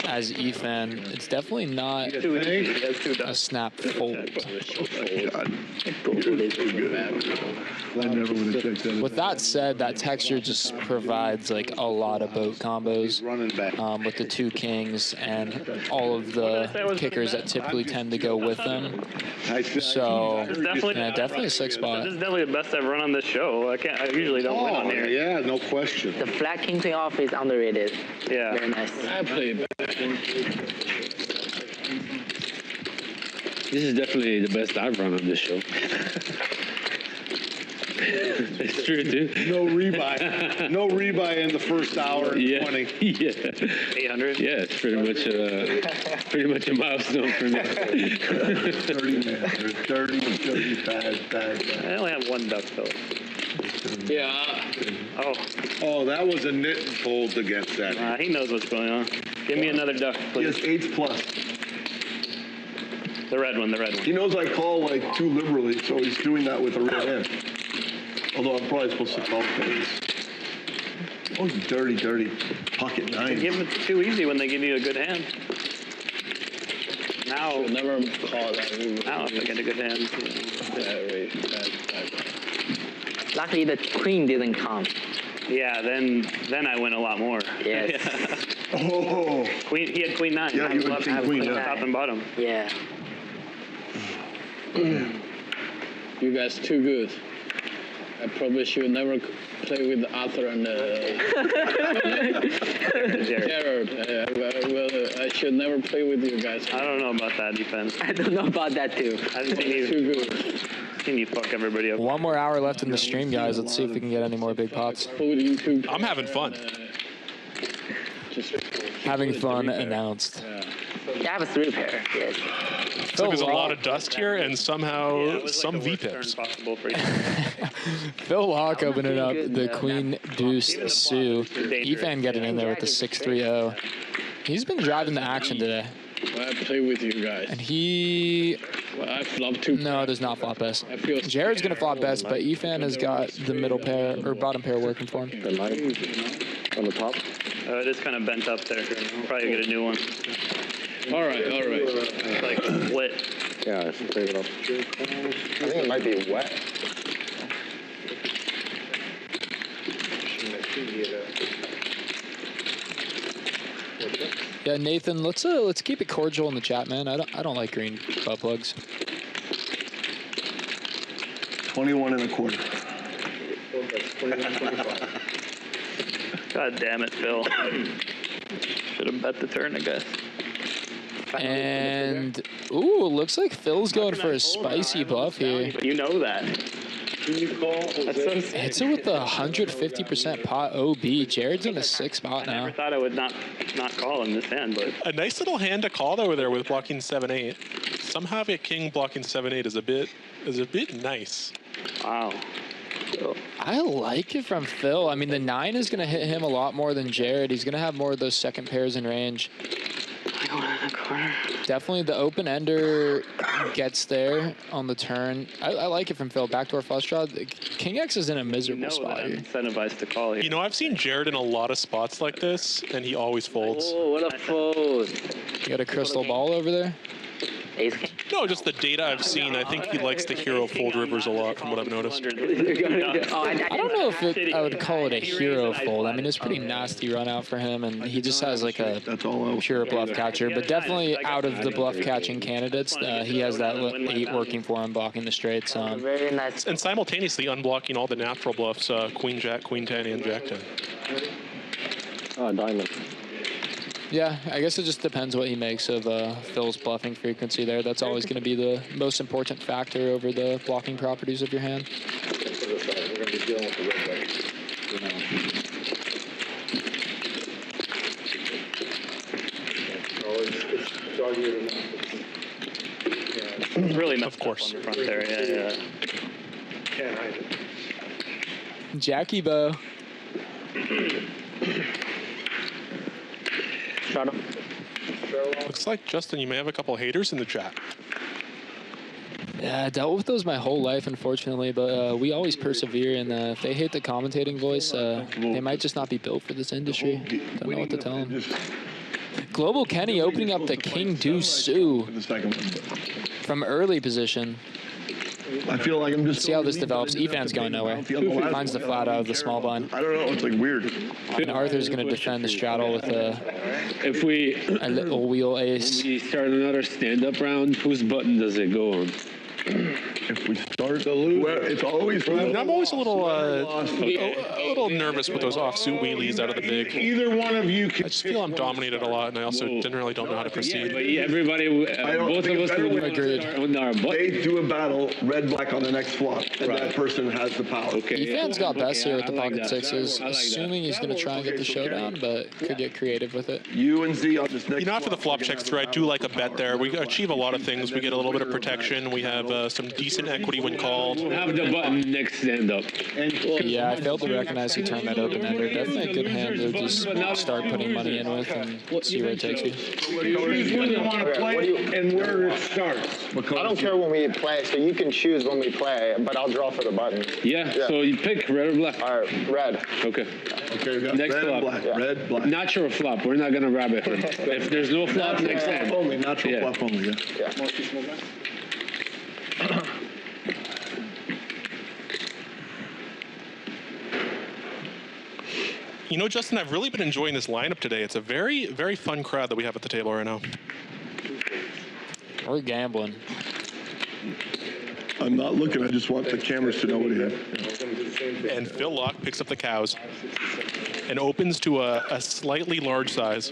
as Efan, it's definitely not a snap fold. With that said, that texture just provides like a lot of boat combos with the 2 kings and all of the kickers that typically tend to go with them. So yeah, definitely a sick spot. This is definitely the best I've run on this show. I usually don't win on here. Yeah, no question. The flat king queen off is underrated. Yeah. Very nice. I play back. This is definitely the best I've run on this show. It's true, too. No rebuy. No rebuy in the first hour and 20. Yeah. 800? Yeah, it's pretty much a milestone for me. 30 man. 30 bad. I only have 1 duck, though. Yeah. Oh, that was a nit and fold against that. He knows what's going on. Give me another duck, please. He has 8s plus. The red one. He knows I call like too liberally, so he's doing that with a red hand. Although I'm probably supposed to call things. Oh, dirty. Pocket 9. Give them too easy when they give you a good hand. Now, Never call that. now if I get a good hand. Luckily, the queen didn't come. Yeah, then I win a lot more. Yes. Oh. Queen. He had queen 9. Yeah, you would think queen, yeah. Top and bottom. Yeah. You guys too good. I probably should never play with Arthur and Jared. I should never play with you guys. I don't know about that defense. I don't know about that too. I've seen Too good. you fuck everybody up. 1 more hour left in the stream, guys. Let's see if we can get any more big pots. I'm having fun. Having fun announced. You have a 3 pair. Yes. It's like there's a lot of dust here, and somehow some V-pips. Phil Laak opening up the Queen Deuce Sue. Efan getting in there with the 6-3-0. He's been driving the action today. I play with you guys. And he... I flop 2. No, it does not flop best. Jared's going to flop best, but Efan has got the middle pair, or bottom pair working for him. The 9 on the top. It is kind of bent up there. I'll probably get a new one. All right. It's like split. Yeah, save it up. I think it might be wet. Yeah, Nathan, let's keep it cordial in the chat, man. I don't like green butt plugs. 21 1/4. God damn it, Phil. Should have bet the turn, I guess. And ooh, looks like Phil's going for a spicy bluff here. You know that. Hits it with the 150% pot OB. Jared's in the 6th spot I now. never thought I would not call in this hand, but A nice little hand to call over there with blocking 7-8. Somehow a king blocking 7-8 is a bit nice. wow. I like it from Phil. I mean, the 9 is going to hit him a lot more than Jared. He's going to have more of those second pairs in range. Definitely the open ender gets there on the turn. I like it from Phil. Backdoor flush draw. King X is in a miserable spot I'm here. incentivized to call here. You know, I've seen Jared in a lot of spots like this, and he always folds. Oh, what a fold. You got a crystal ball over there? Ace king. No, just the data I've seen. I think he likes the hero fold rivers a lot, from what I've noticed. Oh, I don't know if I would call it a hero fold. I mean, it's pretty nasty run out for him, and he just has like a pure bluff catcher. But definitely out of the bluff catching candidates, he has that 8 working for him, blocking the straights. Very nice. And simultaneously unblocking all the natural bluffs, Queen Jack, Queen 10, and Jack 10. Oh, diamond. Yeah, I guess it just depends what he makes of Phil's bluffing frequency there. That's always going to be the most important factor over the blocking properties of your hand. We're going to be dealing with the red It's dog-eared enough. Yeah. Really messed Of course. up on the front there. Yeah. Can't hide it. Jackie Bo. Shadow. Looks like, Justin, you may have a couple haters in the chat. Yeah, I dealt with those my whole life, unfortunately, but we always persevere, and if they hate the commentating voice, they might just not be built for this industry. Don't know what to tell them. Global Kenny opening up the King Deuce Sue from early position. I feel like I'm just. See how this develops. Efan's going nowhere. Finds the flat out of the small blind. I don't know. It's like weird. And Arthur's going to defend the straddle with a little wheel ace. We start another stand-up round. Whose button does it go on? If we start the loser, it's always. And I'm always a little nervous with those offsuit wheelies out of the big. Either one of you I can. just feel I'm dominated a lot, and I also generally don't know how to proceed. But everybody, both of us Agreed. on our button. They do a battle, red-black on the next flop, and that person has the power. Okay. Efan's got best here with the I like pocket that. sixes, I like that. assuming he's going to try and get the showdown, but could get creative with it. You and Z on this next. You know, after the flop checks through, I do like a bet there. We achieve a lot of things. We get a little bit of protection. We have some decent equity when called. We'll have the button next stand-up. Yeah, I failed to recognize he turned that open-ender. Definitely a good hand to just start putting money in with and see where it takes you. Choose when you want to play and where it starts. I don't care when we play, so you can choose when we play, but I'll draw for the button. Yeah, so you pick red or black. All right, red. Okay. Okay, we got Next red flop. and black. Yeah. Red, black. Natural flop. We're not going to rabbit hunt. If there's no flop, next Flop hand. only, natural Yeah. flop only, yeah. You know, Justin, I've really been enjoying this lineup today. It's a very, very fun crowd that we have at the table right now. We're gambling. I'm not looking, I just want the cameras to know what he had. And Phil Laak picks up the cows and opens to a slightly large size.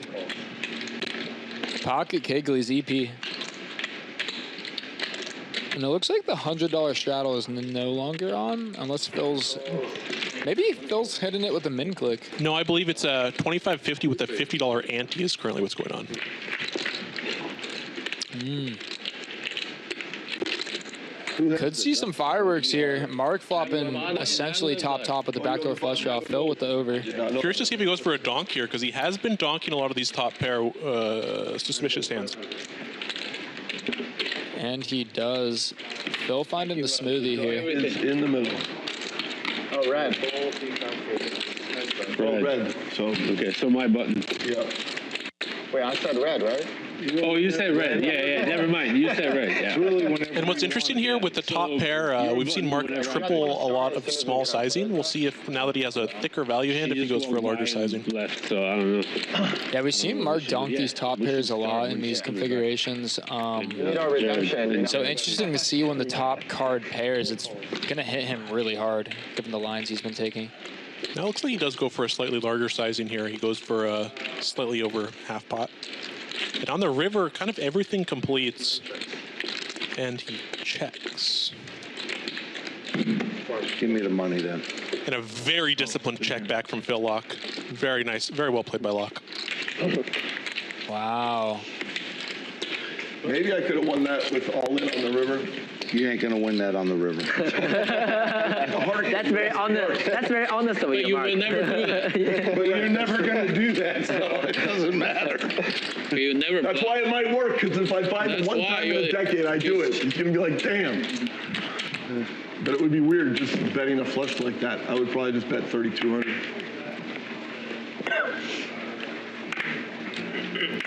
Pocket Kegley's EP. And it looks like the $100 straddle is no longer on, unless Phil's... Maybe Phil's hitting it with a min click. No, I believe it's a $25.50 with a $50 ante is currently what's going on. Could see some fireworks here. Marc flopping essentially top with the backdoor flush draw. Phil with the over. Curious to see if he goes for a donk here, because he has been donking a lot of these top pair suspicious hands. And he does. Phil finding the smoothie here. It's in the middle. Oh, red. Oh, red. So, Okay, so my button. yeah. Wait, I said red, right? Oh, you said red. Yeah, never mind. You said red. Yeah. And what's interesting here with the top pair, we've seen Marc triple a lot of small sizing. We'll see if now that he has a thicker value hand, if he goes for a larger sizing. Left, so I don't know. Yeah, we've seen Marc dunk these top pairs a lot in these configurations. You know, redemption. So interesting to see when the top card pairs. It's going to hit him really hard, given the lines he's been taking. Now it looks like he does go for a slightly larger sizing here. He goes for a slightly over half pot. And on the river, kind of everything completes. And he checks. Give me the money then. And a very disciplined check back from Phil Laak. Very nice. Very well played by Laak. Wow. Maybe I could have won that with all in on the river. You ain't gonna win that on the river. That's very honest. That's very honest of you, Marc. will never do that. But you're never going to do that, so it doesn't matter. You never. That's why it might work, because if I find it That's one why time in you- a decade, I do it. It's going to be like, damn. But it would be weird just betting a flush like that. I would probably just bet 3,200.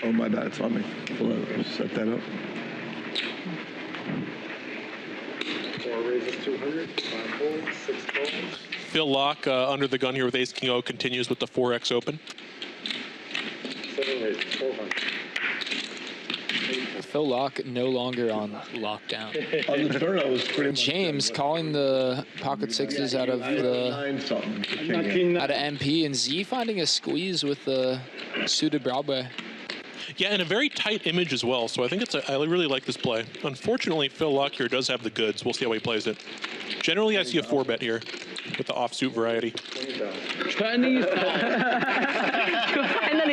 Oh, my bad. It's on me. Hold on. Set that up. 4 raises 200, 5 folds, 6 folds. Phil Laak under the gun here with Ace King O continues with the 4X open. 7 raises 400. Phil Laak no longer on lockdown. On the turn, I was pretty much... James calling the pocket sixes out of the 9-something. out of MP, and Z finding a squeeze with the suited Broadway. Yeah, and a very tight image as well. So I think I really like this play. Unfortunately, Phil Laak here does have the goods. We'll see how he plays it. Generally, I see a 4-bet here. with the offsuit variety. Chinese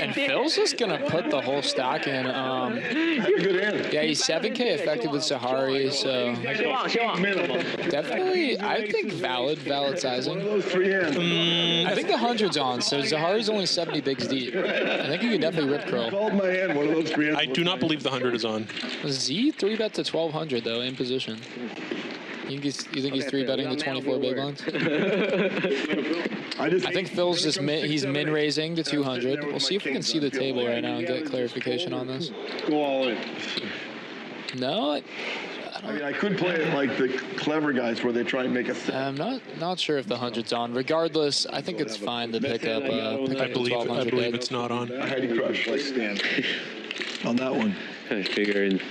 And Phil's just gonna put the whole stack in. Yeah, he's 7K effective with Zahari, so definitely, I think valid sizing. I think the 100's on, so Zahari's only 70 bigs deep. I think you can definitely rip curl. I do not believe the 100 is on. Z 3-bet to 1200 though in position. You think he's 3-betting the 24 big lines? I think Phil's just he's min raising to 200. We'll see if we can see the table right now and get clarification on this. Go all in. No, I mean, I could play it like the clever guys where they try and make a set. I'm not sure if the 100's on. Regardless, I think it's fine to pick up I believe it's not on. I had to crush. Let's stand on that one. I figured.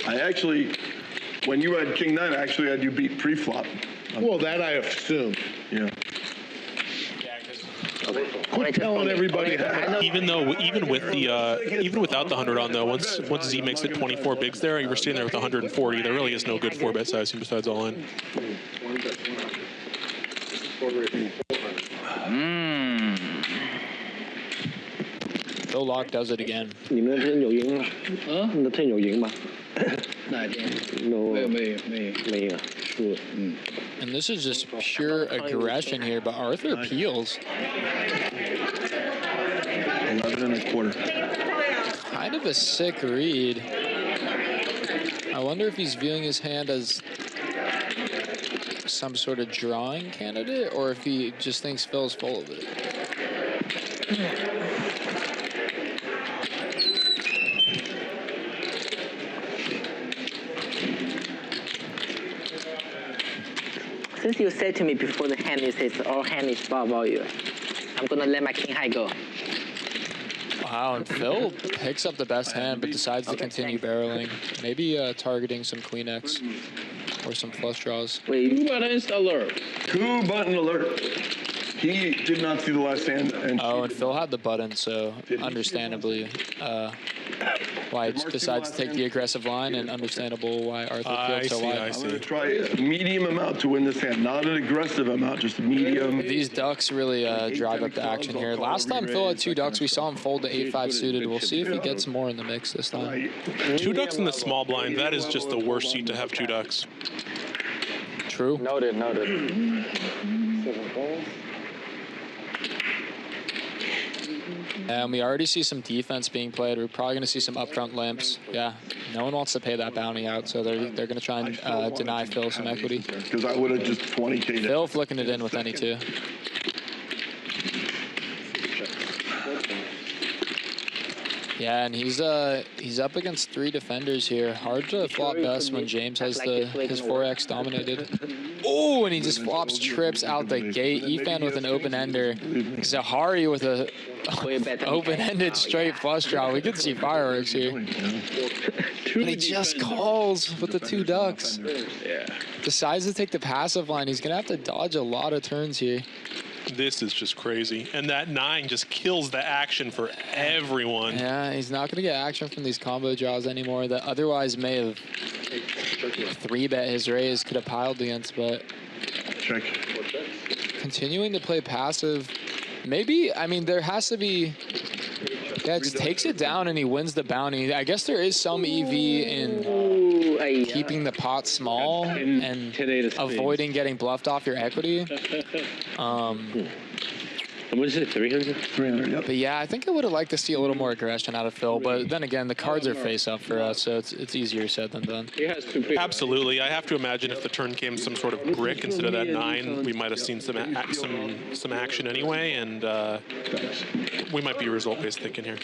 I actually, when you had King 9, I actually had you beat pre-flop. Well, that I assume. Yeah. Quit telling everybody that. Even with the even without the 100 on though, once Z makes it 24 bigs there, you were sitting there with 140. There really is no good 4-bet sizing besides all in. Phil Laak does it again. 你们那天有赢吗？啊？你那天有赢吗？哪天？没有，输。And this is just pure aggression here, but Arthur peels. 11 1/4. Kind of a sick read. I wonder if he's viewing his hand as some sort of drawing candidate, or if he just thinks Phil's full of it. Since you said to me before the hand, you said all hand is far value, I'm gonna let my king high go. Wow, and Phil picks up the best hand, but decides to continue barreling. Maybe targeting some queen X or some flush draws. Wait, 2 buttons alert. 2 button alert. He did not see the last hand. And Phil had the button, so understandably, why he decides to take the aggressive line, and understandable why Arthur peeled so wide. I'm going to try a medium amount to win this hand, not an aggressive amount, just a medium. These ducks really drive up the action here. Last time Phil had 2 ducks, we saw him fold to 8-5 suited. We'll see if he gets more in the mix this time. 2 ducks in the small blind, that is just the worst seat to have 2 ducks. True. Noted. And we already see some defense being played. We're probably going to see some upfront limps. Yeah, no one wants to pay that bounty out, so they're going to try and deny Phil some equity. Because I would have just 20K. Phil flicking it in with any 2. Yeah, and he's up against 3 defenders here. Hard to flop best when James has his 4X dominated. Oh, and he just flops trips out the gate. Efan with an open-ender. Zahari with a open-ended straight flush draw. We could see fireworks here. And he just calls with the 2 ducks. Yeah. Decides to take the passive line. He's going to have to dodge a lot of turns here. This is just crazy. And that 9 just kills the action for everyone. Yeah, he's not going to get action from these combo draws anymore that otherwise may have 3-bet his raise, could have piled against, but check. Continuing to play passive. Maybe, I mean, there has to be, yeah, it takes it down and he wins the bounty. I guess there is some EV in keeping the pot small and avoiding getting bluffed off your equity. How much is it? 300? 300, yep. But yeah, I think I would have liked to see a little more aggression out of Phil. But then again, the cards are face up for us, so it's easier said than done. Absolutely. I have to imagine if the turn came some sort of brick instead of that 9, we might have seen some action anyway, and we might be result-based thinking here.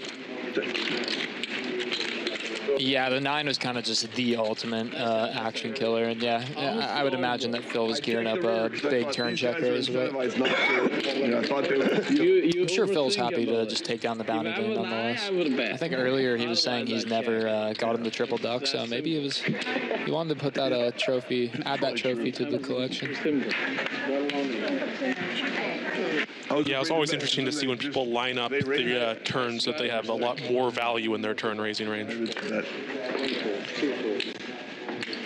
Yeah, the 9 was kind of just the ultimate action killer, and yeah, I would imagine that Phil was gearing up a big turn check raise, but I'm sure Phil's happy to just take down the bounty game nonetheless. I think earlier he was saying he's never got him the triple duck, so maybe he wanted to put that trophy, add that trophy to the collection. Yeah, it's always interesting to see when people line up the turns that they have a lot more value in their turn raising range.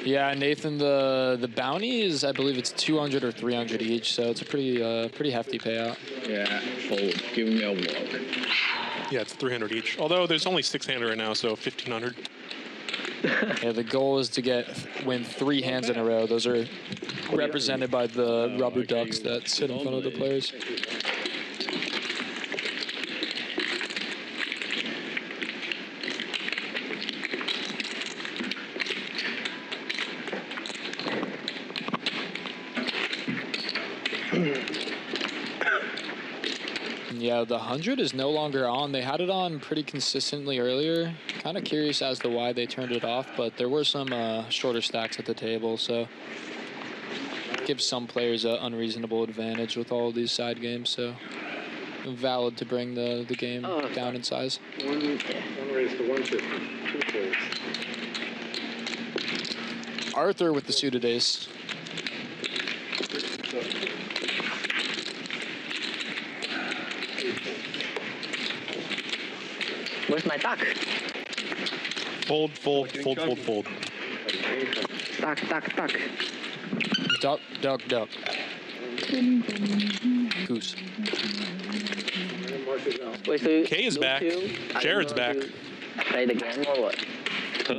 Yeah, Nathan, the bounty is, I believe it's 200 or 300 each, so it's a pretty hefty payout. Yeah, fold. Give me a walk. Yeah, it's 300 each. Although there's only 6-hander right now, so 1,500. Yeah, the goal is to win 3 hands in a row. Those are represented by the rubber ducks that sit in front of the players. Yeah, the 100 is no longer on. They had it on pretty consistently earlier. Kind of curious as to why they turned it off, but there were some shorter stacks at the table, so gives some players an unreasonable advantage with all of these side games, so valid to bring the game down in size. One raise to 150. 2 folds. Arthur with the suited ace. Where's my duck? Fold, fold, fold, fold, fold. Duck, duck, duck. Duck, duck, duck. Goose. Wait, so K is back. Jared's back. Play the game or what?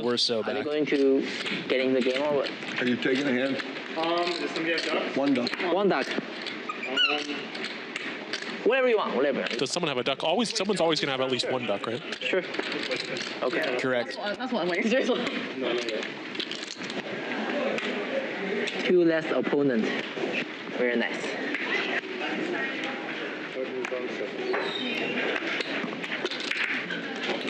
We're so Are you back. going to get in the game or what? Are you taking a hand? Does somebody have ducks? One duck. One duck. Whatever you want, whatever. Does someone have a duck? Someone's always going to have at least one duck, right? Sure. Okay. Correct. That's what I'm waiting. Seriously. No. 2 less opponent. Very nice.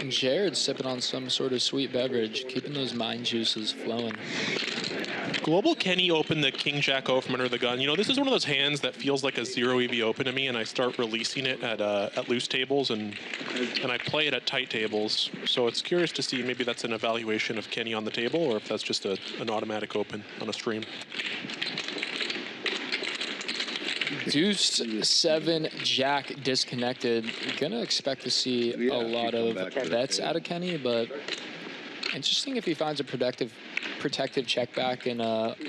Jared's sipping on some sort of sweet beverage, keeping those mind juices flowing. Global Kenny opened the King Jack O from under the gun. You know, this is one of those hands that feels like a 0 EV open to me, and I start releasing it at loose tables, and I play it at tight tables. So it's curious to see maybe that's an evaluation of Kenny on the table, or if that's just an automatic open on a stream. Deuce 7 Jack disconnected. Gonna expect to see a lot of bets out of Kenny, but interesting if he finds a protective check back and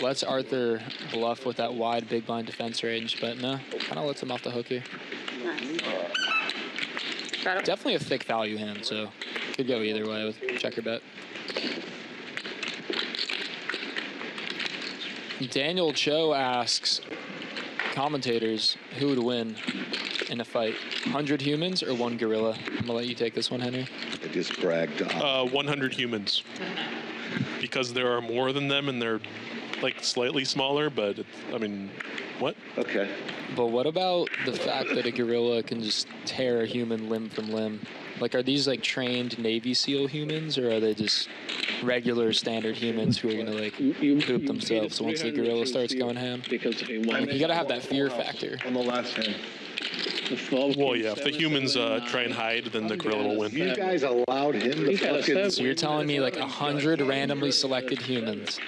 lets Arthur bluff with that wide big blind defense range, but no, kind of lets him off the hook here. Definitely a thick value hand, so could go either way with checker bet. Daniel Cho asks, commentators, who would win in a fight, 100 humans or 1 gorilla? I'm gonna let you take this one, Henry. I just bragged on. 100 humans. Because there are more than them and they're like slightly smaller, but I mean, what? Okay. But what about the fact that a gorilla can just tear a human limb from limb? Like, are these like trained Navy SEAL humans, or are they just regular standard humans who are gonna like poop themselves once the gorilla starts going ham? Because You gotta have that fear factor. On the last hand. Well, yeah, if the humans try and hide, then the gorilla will win. You guys allowed him to fucking... So you're telling me like 100 randomly selected humans,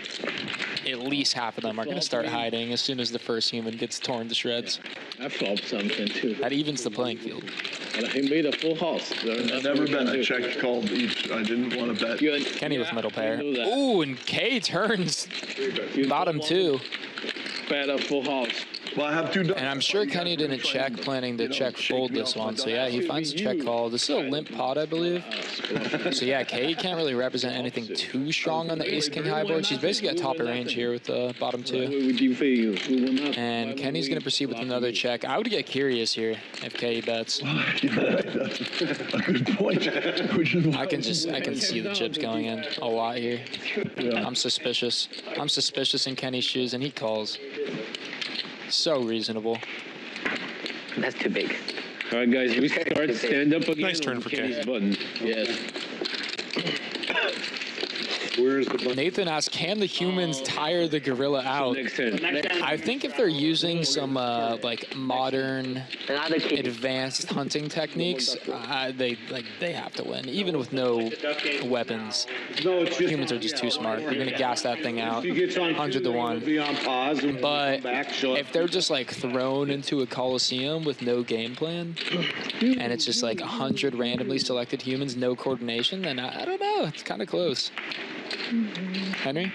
at least half of them are gonna start hiding as soon as the first human gets torn to shreds? I flopped something too. That evens the playing field. And he made a full house. I've never been a check called each. I didn't want to bet. Kenny with middle pair. Ooh, and K turns bottom 2. Bet a full house. Well, I have 2 ducks. And I'm sure Kenny didn't check, planning to check fold this one. So yeah, he finds a check call. This is a limp pot, I believe. So yeah, K can't really represent anything too strong on the ace-king high board. She's basically at top of range here with the bottom 2. And Kenny's gonna proceed with another check. I would get curious here if K bets. A good point. I can see the chips going in a lot here. I'm suspicious. I'm suspicious in Kenny's shoes, and he calls. So reasonable. That's too big. All right, guys, we start stand up again. Nice turn for K. Button. Yes. Where's the button? Nathan asks, can the humans tire the gorilla out? Next turn. I think if they're using some like modern, advanced hunting techniques, they have to win, even with no weapons. Humans are just too smart. They're gonna gas that thing out, 100 to 1. But if they're just like thrown into a coliseum with no game plan, and it's just like 100 randomly selected humans, no coordination, then I don't know. It's kind of close. Henry?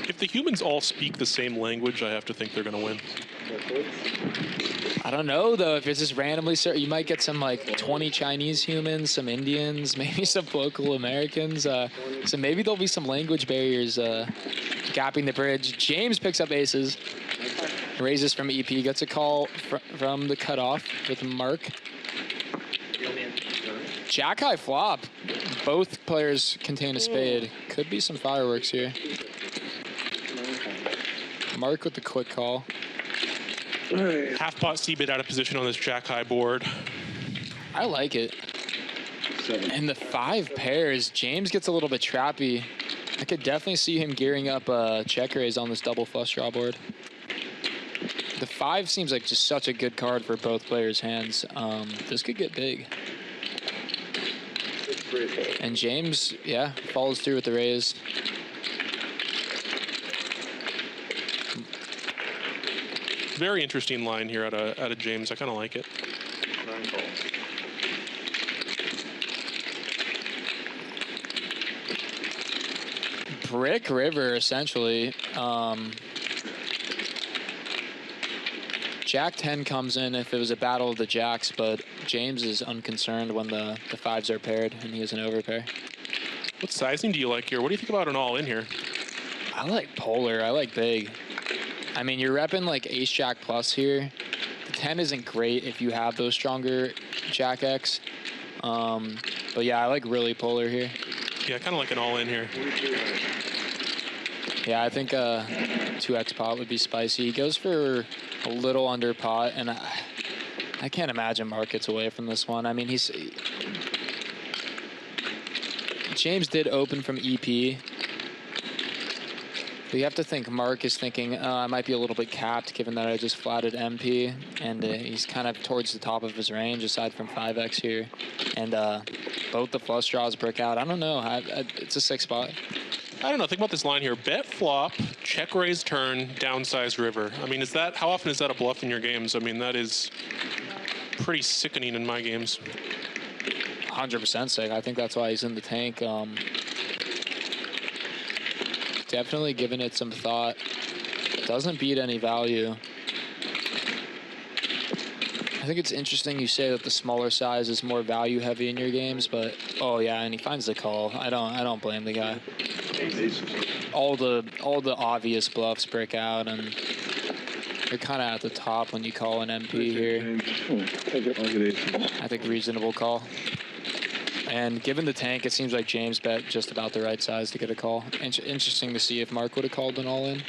If the humans all speak the same language, I have to think they're going to win. I don't know though. If it's just randomly, you might get some like 20 Chinese humans, some Indians, maybe some local Americans. So maybe there'll be some language barriers gapping the bridge. James picks up aces, raises from EP, gets a call from the cutoff with Marc. Jack high flop. Both players contain a spade. Could be some fireworks here. Marc with the quick call. Half pot C-bet out of position on this jack high board. I like it. And the 5 pairs, James gets a little bit trappy. I could definitely see him gearing up a check raise on this double flush draw board. The 5 seems like just such a good card for both players' hands. This could get big. And James, yeah, follows through with the raise. Very interesting line here out of James. I kind of like it. 9 calls. Brick river, essentially. Jack 10 comes in if it was a battle of the jacks, but James is unconcerned when the 5s are paired and he has an overpair. What sizing do you like here? What do you think about an all-in here? I like polar. I like big. I mean, you're repping like ace jack plus here. The 10 isn't great if you have those stronger jack X. But yeah, I like really polar here. Yeah, I kind of like an all-in here. Yeah, I think 2x pot would be spicy. He goes for a little under pot, and I can't imagine Marc gets away from this one. I mean, James did open from EP. But you have to think Marc is thinking, I might be a little bit capped given that I just flatted MP, and he's kind of towards the top of his range aside from 5x here. And both the flush draws brick out. I don't know. It's a 6 spot. I don't know. Think about this line here. Bet flop, check raise turn, downsized river. I mean, how often is that a bluff in your games? I mean, that is pretty sickening in my games. 100% sick. I think that's why he's in the tank. Definitely giving it some thought. Doesn't beat any value. I think it's interesting you say that the smaller size is more value heavy in your games, but oh yeah, and he finds the call. I don't blame the guy. All the obvious bluffs break out, and you're kind of at the top when you call an MP here. I think reasonable call. And given the tank, it seems like James bet just about the right size to get a call. Interesting to see if Marc would have called an all-in.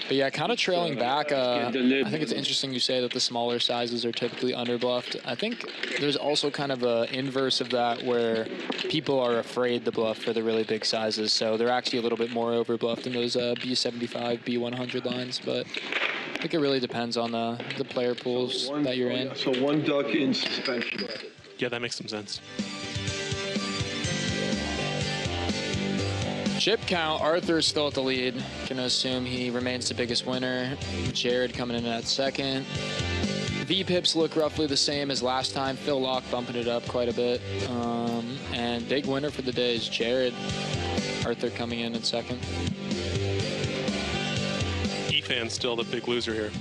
But yeah, kind of trailing back. I think it's interesting you say that the smaller sizes are typically underbluffed. I think there's also kind of an inverse of that where people are afraid to bluff for the really big sizes. So they're actually a little bit more overbluffed in those B75, B100 lines. But I think it really depends on the player pools that you're in. So 1 duck in suspension. Yeah, that makes some sense. Chip count, Arthur's still at the lead. Gonna assume he remains the biggest winner. Jared coming in at second. V-pips look roughly the same as last time. Phil Laak bumping it up quite a bit. And big winner for the day is Jared. Arthur coming in second. Efan's still the big loser here.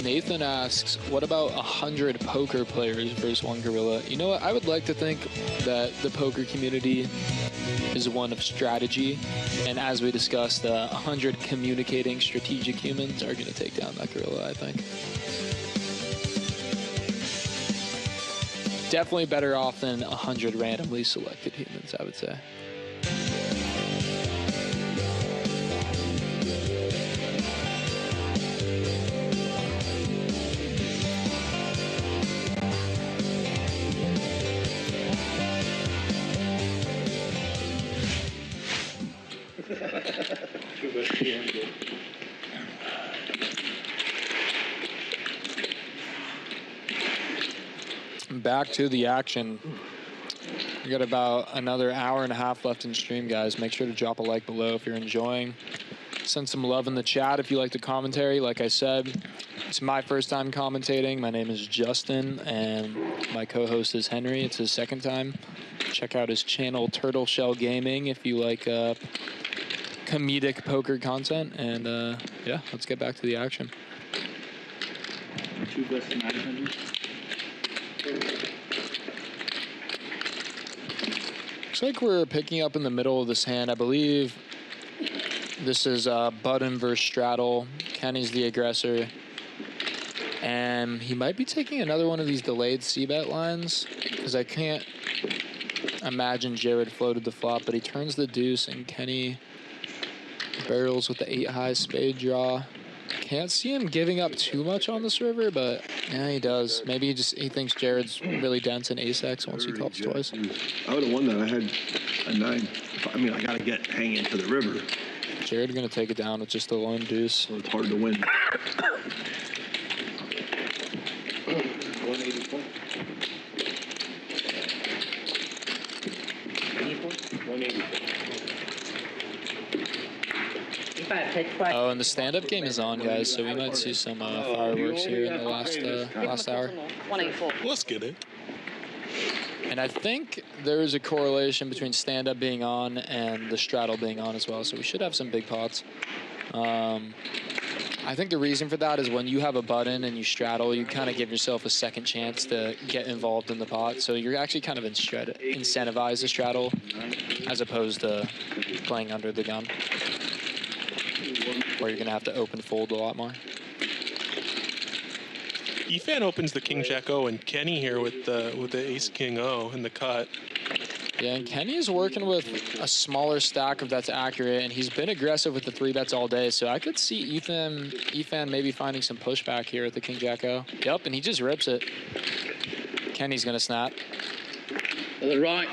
Nathan asks, what about 100 poker players versus 1 gorilla? You know what? I would like to think that the poker community is one of strategy. And as we discussed, 100 communicating strategic humans are going to take down that gorilla, I think. Definitely better off than 100 randomly selected humans, I would say. Back to the action. We got about another hour and a half left in stream, guys. Make sure to drop a like below if you're enjoying. Send some love in the chat if you like the commentary. Like I said, it's my first time commentating. My name is Justin, and my co-host is Henry. It's his second time. Check out his channel, Turtle Shell Gaming, if you like comedic poker content. And yeah, let's get back to the action. 2 bets to 900. Looks like we're picking up in the middle of this hand. I believe this is button versus straddle. Kenny's the aggressor. And he might be taking another one of these delayed c-bet lines, because I can't imagine Jared floated the flop, but he turns the deuce and Kenny barrels with the 8-high spade draw. Can't see him giving up too much on this river, but yeah, he does. Maybe he thinks Jared's really dense in ace-x once he calls twice. I would have won that. I had a 9. I mean, I got to get hanging to the river. Jared going to take it down with just a lone deuce. So it's hard to win. 184. 184. Oh, and the stand-up game is on, guys, so we might see some fireworks here in the last hour. 184. Let's get it. And I think there is a correlation between stand-up being on and the straddle being on as well, so we should have some big pots. I think the reason for that is when you have a button and you straddle, you kind of give yourself a second chance to get involved in the pot. So you're actually kind of incentivized to straddle as opposed to playing under the gun, where you're going to have to open fold a lot more. Efan opens the King Jack O, and Kenny here with the Ace King O in the cut. Yeah, and Kenny is working with a smaller stack if that's accurate, and he's been aggressive with the 3-bets all day, so I could see Efan maybe finding some pushback here at the King Jack O. Yep, and he just rips it. Kenny's going to snap. To the right.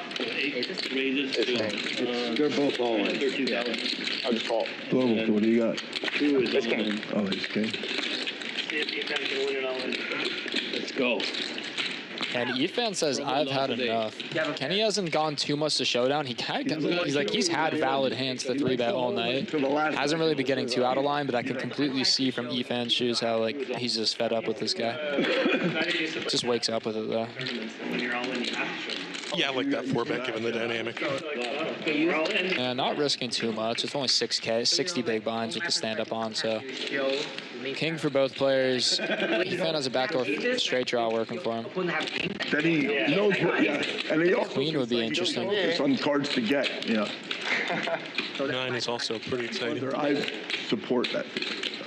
They're both all in. I'll just call. Global, what do you got? It's king. Oh, it's king. Let's go. And Efan says, I've had enough. Kenny hasn't gone too much to showdown. He's had valid hands to 3-bet all night. Hasn't really been getting too out of line, but I can completely see from Efan's shoes how, like, he's just fed up with this guy. Just wakes up with it, though. Yeah, I like that 4-bet given the dynamic. Yeah, not risking too much. It's only 6K, 60 big blinds with the stand-up on, so king for both players. Efan has a backdoor straight draw working for him. Then he knows what, yeah. And he also Queen would be interesting. focus on cards to get, yeah. 9 is also pretty exciting. I support that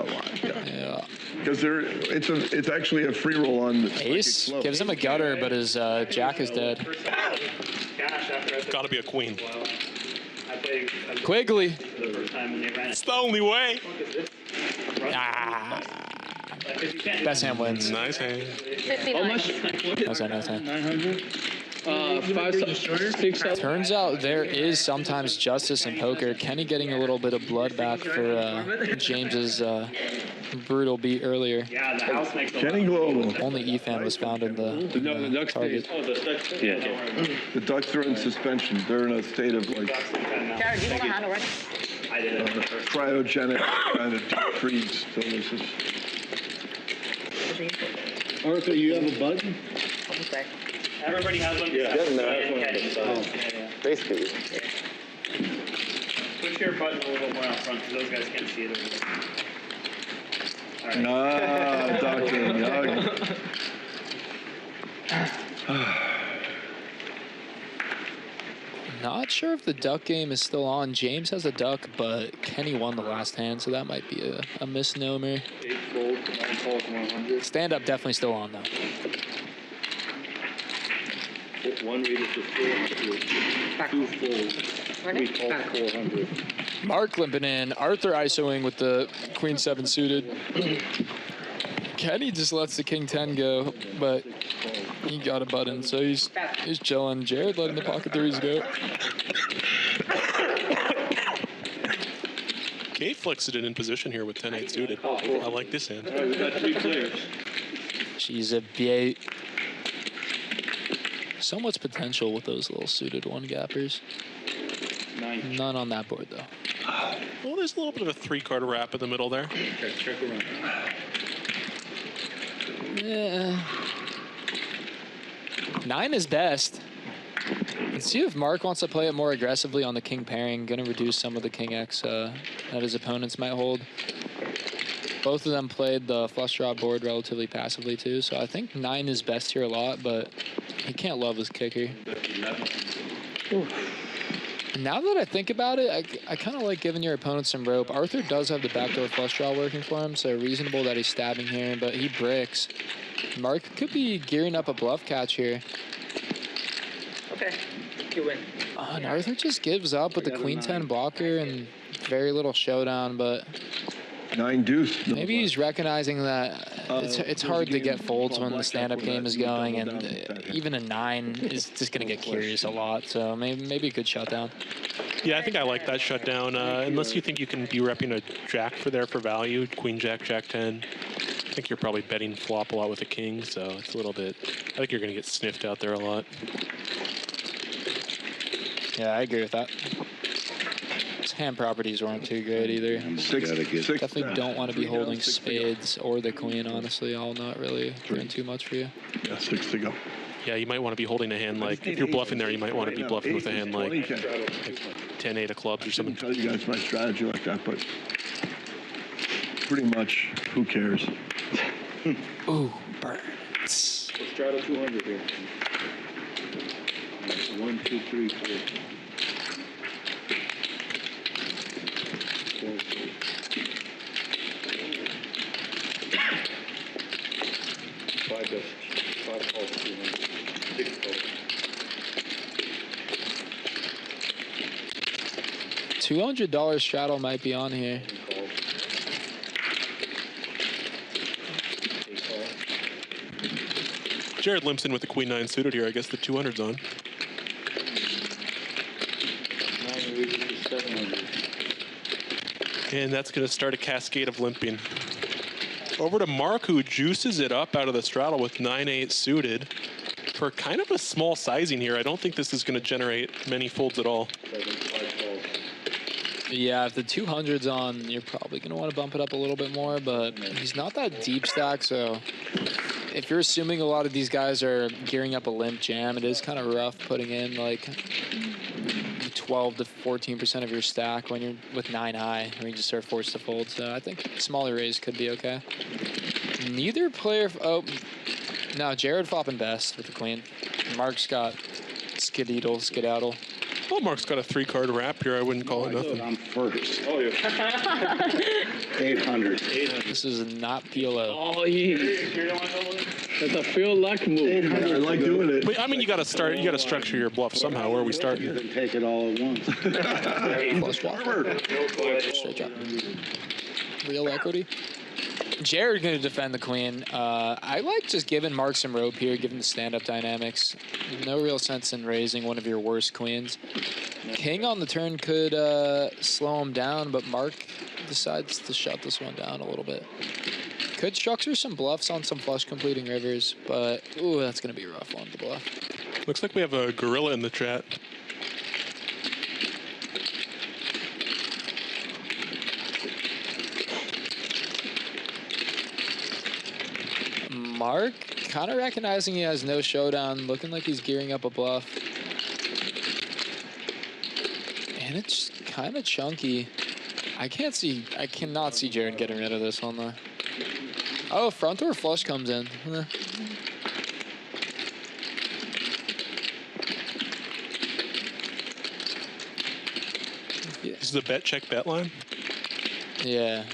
a lot, yeah. Yeah. Because it's actually a free roll on the Ace gives him a gutter, but his jack is dead. Gotta be a queen. Quigley. It's the only way. Ah. Best hand wins. Nice hand. 59. Nice hand. 900. 6. Turns out there is sometimes justice in poker. Kenny getting a little bit of blood back for James's brutal beat earlier. Kenny Global. Only Efan was found in the target. Yeah. The Ducks are in suspension. They're in a state of like Jared, do you want a hand already? cryogenic kind of deep freeze. So this is Arthur, you have a button? Everybody has one. Yeah. Basically. Push your button a little more out front because those guys can't see it over there. All right. ah, Dr. Young. Not sure if the duck game is still on. James has a duck, but Kenny won the last hand, so that might be a misnomer. Stand-up definitely still on, though. One read is 400. 2 fold. 3 call 400. Marc limping in. Arthur ISOing with the Queen 7 suited. Kenny just lets the King 10 go, but he got a button, so he's chilling. Jared letting the pocket threes go. K flexed it in position here with 10-8 suited. I like this hand. We got 3 players. She's a B8. So much potential with those little suited one-gappers. None on that board, though. Well, there's a little bit of a 3-card wrap in the middle there. Okay, check around. Yeah. 9 is best. Let's see if Marc wants to play it more aggressively on the king pairing. Going to reduce some of the king X that his opponents might hold. Both of them played the flush draw board relatively passively too, so I think 9 is best here a lot, but he can't love his kicker. Now that I think about it, I kind of like giving your opponent some rope. Arthur does have the backdoor flush draw working for him, so reasonable that he's stabbing here, but he bricks. Marc could be gearing up a bluff catch here. Okay, you win. And Arthur just gives up with the queen 10 blocker and very little showdown, but 9 deuce. maybe he's recognizing that it's hard to get folds when the stand-up game is going, and even a 9 is just going to get curious a lot, so maybe a good shutdown. Yeah, I think I like that shutdown, unless you think you can be repping a jack for value, queen jack, jack 10. I think you're probably betting flop a lot with a king, so it's a little bit, I think you're going to get sniffed out there a lot. Yeah, I agree with that. His hand properties weren't too great either. Definitely don't want to be holding spades or the queen, honestly. All not really doing too much for you. Yeah, 6 to go. Yeah, you might want to be holding a hand like, if you're bluffing there, you might want to be bluffing with a hand like 10-8 of clubs or something. I can tell you guys my strategy like that, but pretty much, who cares? Ooh, burn. Let's straddle 200 here. 1, 2, 3, 4. 5 calls, 200. 6 calls. $200 straddle might be on here. Jared limps in with the queen 9 suited here. I guess the 200's on. 9 reaches to 700. And that's going to start a cascade of limping. Over to Marc, who juices it up out of the straddle with 9-8 suited. For kind of a small sizing here, I don't think this is going to generate many folds at all. 7, 5 calls. Yeah, if the 200's on, you're probably going to want to bump it up a little bit more, but he's not that deep stack, so if you're assuming a lot of these guys are gearing up a limp jam, it is kind of rough putting in like 12 to 14% of your stack when you're with 9 high, when you just are forced to fold. So I think smaller raise could be okay. Neither player, no, Jared flopping best with the queen. Marc's got skedaddle. Well, Marc's got a 3-card wrap here. I wouldn't call it nothing. I'm first. Oh, yeah. 800. This is not PLO. Oh, yeah. That's a feel luck move. I like doing it. But, I mean, you got to start. You got to structure your bluff somehow. Where are we starting? Then take it all at once. Flush draw. Straight drop. Real equity. Jared going to defend the queen. I like just giving Marc some rope here, given the stand-up dynamics. No real sense in raising one of your worst queens. King on the turn could slow him down, but Marc decides to shut this one down a little bit. Could structure some bluffs on some flush completing rivers, but ooh, that's going to be a rough one to bluff. Looks like we have a gorilla in the chat. Marc kind of recognizing he has no showdown, looking like he's gearing up a bluff. And it's kind of chunky. I cannot see Jared getting rid of this one though. Oh, front door flush comes in. This is the bet check bet line. Yeah.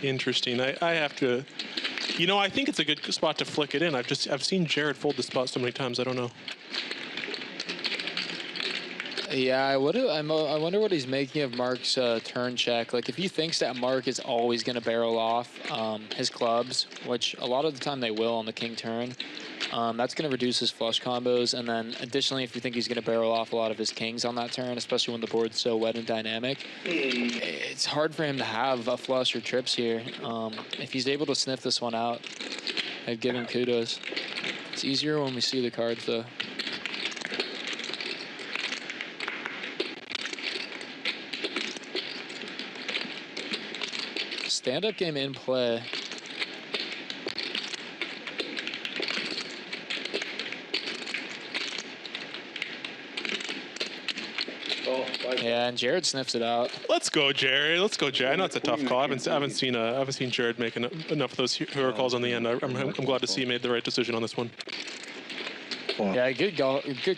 Interesting. I have to, you know, I think it's a good spot to flick it in. I've seen Jared fold the spot so many times. I don't know. Yeah, I wonder what he's making of Marc's turn check. Like, if he thinks that Marc is always going to barrel off his clubs, which a lot of the time they will on the king turn, that's going to reduce his flush combos. And then additionally, if you think he's going to barrel off a lot of his kings on that turn, especially when the board's so wet and dynamic, it's hard for him to have a flush or trips here. If he's able to sniff this one out, I'd give him kudos. It's easier when we see the cards, though. Stand-up game in play. Yeah, and Jared sniffs it out. Let's go, Jared. Let's go, Jared. I know it's a tough call. I haven't seen Jared make enough of those hero calls on the end. I'm glad to see he made the right decision on this one. Yeah, good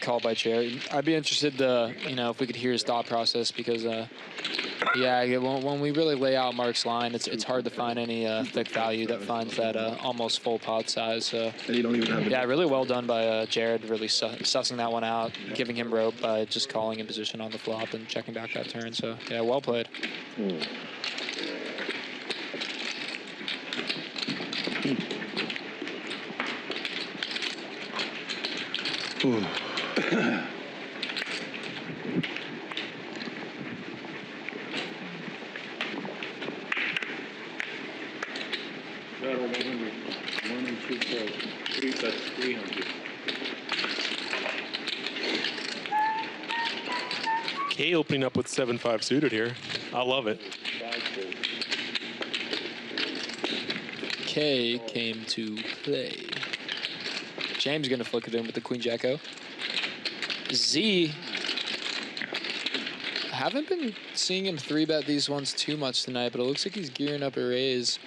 call by Jared. I'd be interested to, if we could hear his thought process because, when we really lay out Marc's line, it's hard to find any thick value that finds that almost full pot size. So And you don't even have it. really well done by Jared, really sussing that one out, giving him rope by just calling in position on the flop and checking back that turn. So yeah, well played. Battle 100. 1 and 2 fold. 3 bets 300. K opening up with 7-5 suited here. I love it. K came to play. James gonna flick it in with the Queen Jack O. Z. I haven't been seeing him 3-bet these ones too much tonight, but it looks like he's gearing up a raise.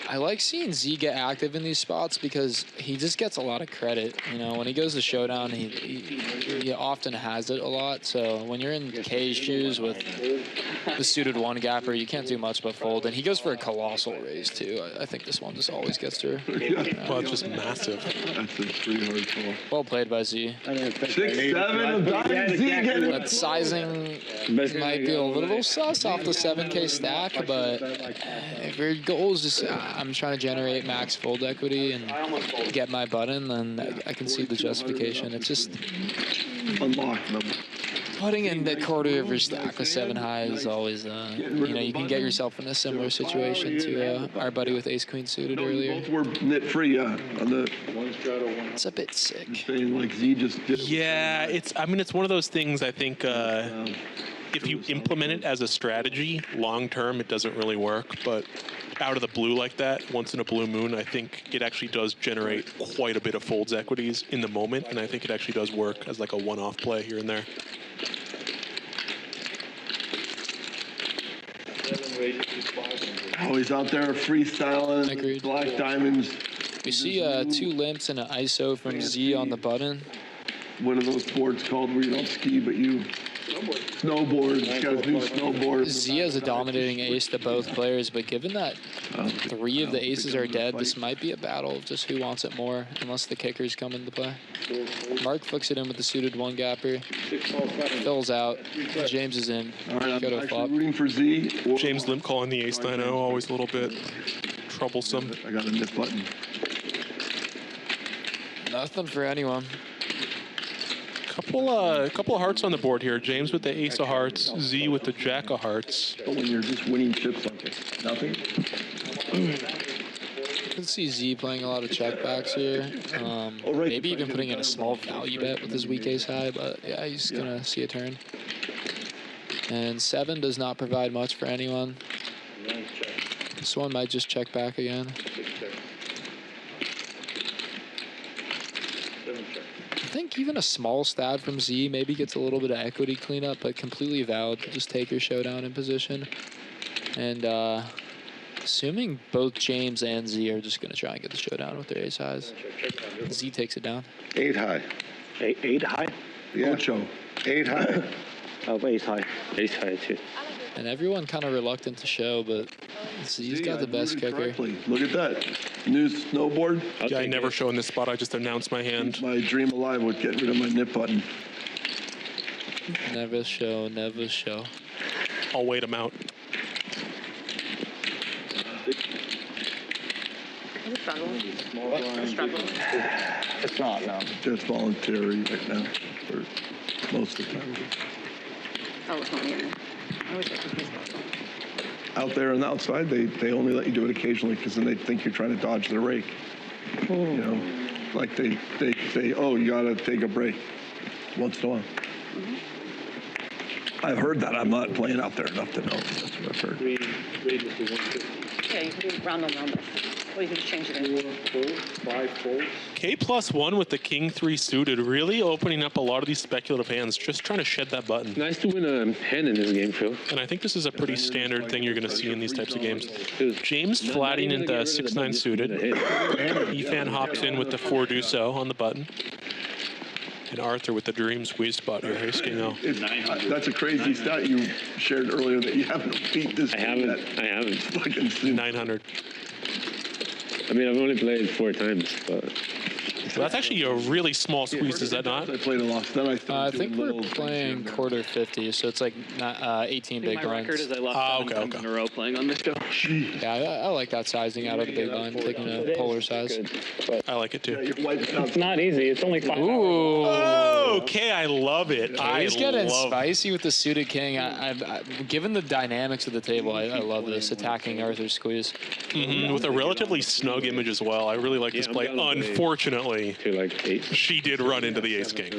I like seeing Z get active in these spots because he just gets a lot of credit. When he goes to showdown, he often has it a lot. So when you're in K's shoes with the suited one gapper, you can't do much but fold. And he goes for a colossal raise too. I think this one just always gets to her. Well, it's just massive. That's a pretty hard call. Well played by Z. 6, 7 of diamonds. Z getting That sizing might be a little sus off the 7K stack, but if your goal is just I'm trying to generate max fold equity and get my button, then I can see the justification. It's just Unlock them. putting in the quarter of your stack with 7 high is always, you can get yourself in a similar situation to our buddy with ace queen suited earlier. Both were knit free, yeah. On the It's a bit sick. saying like Z just did. Yeah, it's one of those things. I think if you implement it as a strategy long term, it doesn't really work. But out of the blue like that, once in a blue moon, I think it actually does generate quite a bit of folds equities in the moment, and I think it actually does work as like a one-off play here and there. Oh, he's out there freestyling. Agreed. Black diamonds. We see 2 limps and an ISO from Z on the button. What are those boards called where you don't ski but you? Snowboard. He's got his new snowboard. Z has a dominating ace to both players, but given that 3 of the aces are dead, this might be a battle of just who wants it more, unless the kickers come into play. Marc flicks it in with the suited one gapper. Fills out. James is in. All right, Go to I'm flop. actually rooting for Z. James limp calling the ace 9-0, always a little bit troublesome. I got a nip button. Nothing for anyone. Couple of hearts on the board here. James with the ace of hearts, Z with the jack of hearts. But when you're just winning chips like this, nothing. You can see Z playing a lot of checkbacks here. Maybe even putting in a small value bet with his weak ace high, but yeah, he's gonna see a turn. And 7 does not provide much for anyone. This one might just check back again. I think even a small stab from Z maybe gets a little bit of equity cleanup, but completely valid to just take your showdown in position. And assuming both James and Z are just going to try and get the showdown with their ace highs. Z takes it down. 8 high. 8 high? Yeah. Ocho. 8 high. Oh, ace high. Ace high too. And everyone kind of reluctant to show, but He's got the best kicker. Correctly. Look at that. New snowboard. Yeah, I never show in this spot. I just announce my hand. My dream alive with getting rid of my nip button. Never show, never show. I'll wait him out. It's not, no. Just voluntary right now for most of the time. Oh, it's not either. I always like to Out there and outside, they only let you do it occasionally because then they think you're trying to dodge the rake. You know, like they say, oh, you gotta take a break once in a while. I've heard that. I'm not playing out there enough to know. That's what I've heard. Yeah, you can do round on round. Or you can just change it in. 5 folds. K+1 with the king 3 suited, really opening up a lot of these speculative hands, just trying to shed that button. Nice to win a hand in this game, Phil. And I think this is a pretty standard thing you're going to see in these types of games. James flatting into 6-9 suited. Efan hops in with the 4 do so on the button. And Arthur with the dream squeeze spot here. Ace king O. That's a crazy stat you shared earlier that you haven't beat this. I haven't. Fucking 900. I mean, I've only played 4 times, but... So that's actually a really small squeeze, is that not? I played a lot. Then I think we're playing quarter 50, so it's like 18 big My blinds. record is I lost 7 times in a row playing on this go. Yeah, I like that sizing out of the big blind, taking a polar size. I like it too. It's not easy. It's only 5 Ooh. Okay, I love it. He's getting spicy with the suited king. Given the dynamics of the table, I love this attacking Arthur's squeeze. With a relatively snug image as well. I really like this play. Unfortunately, she did run into the ace king.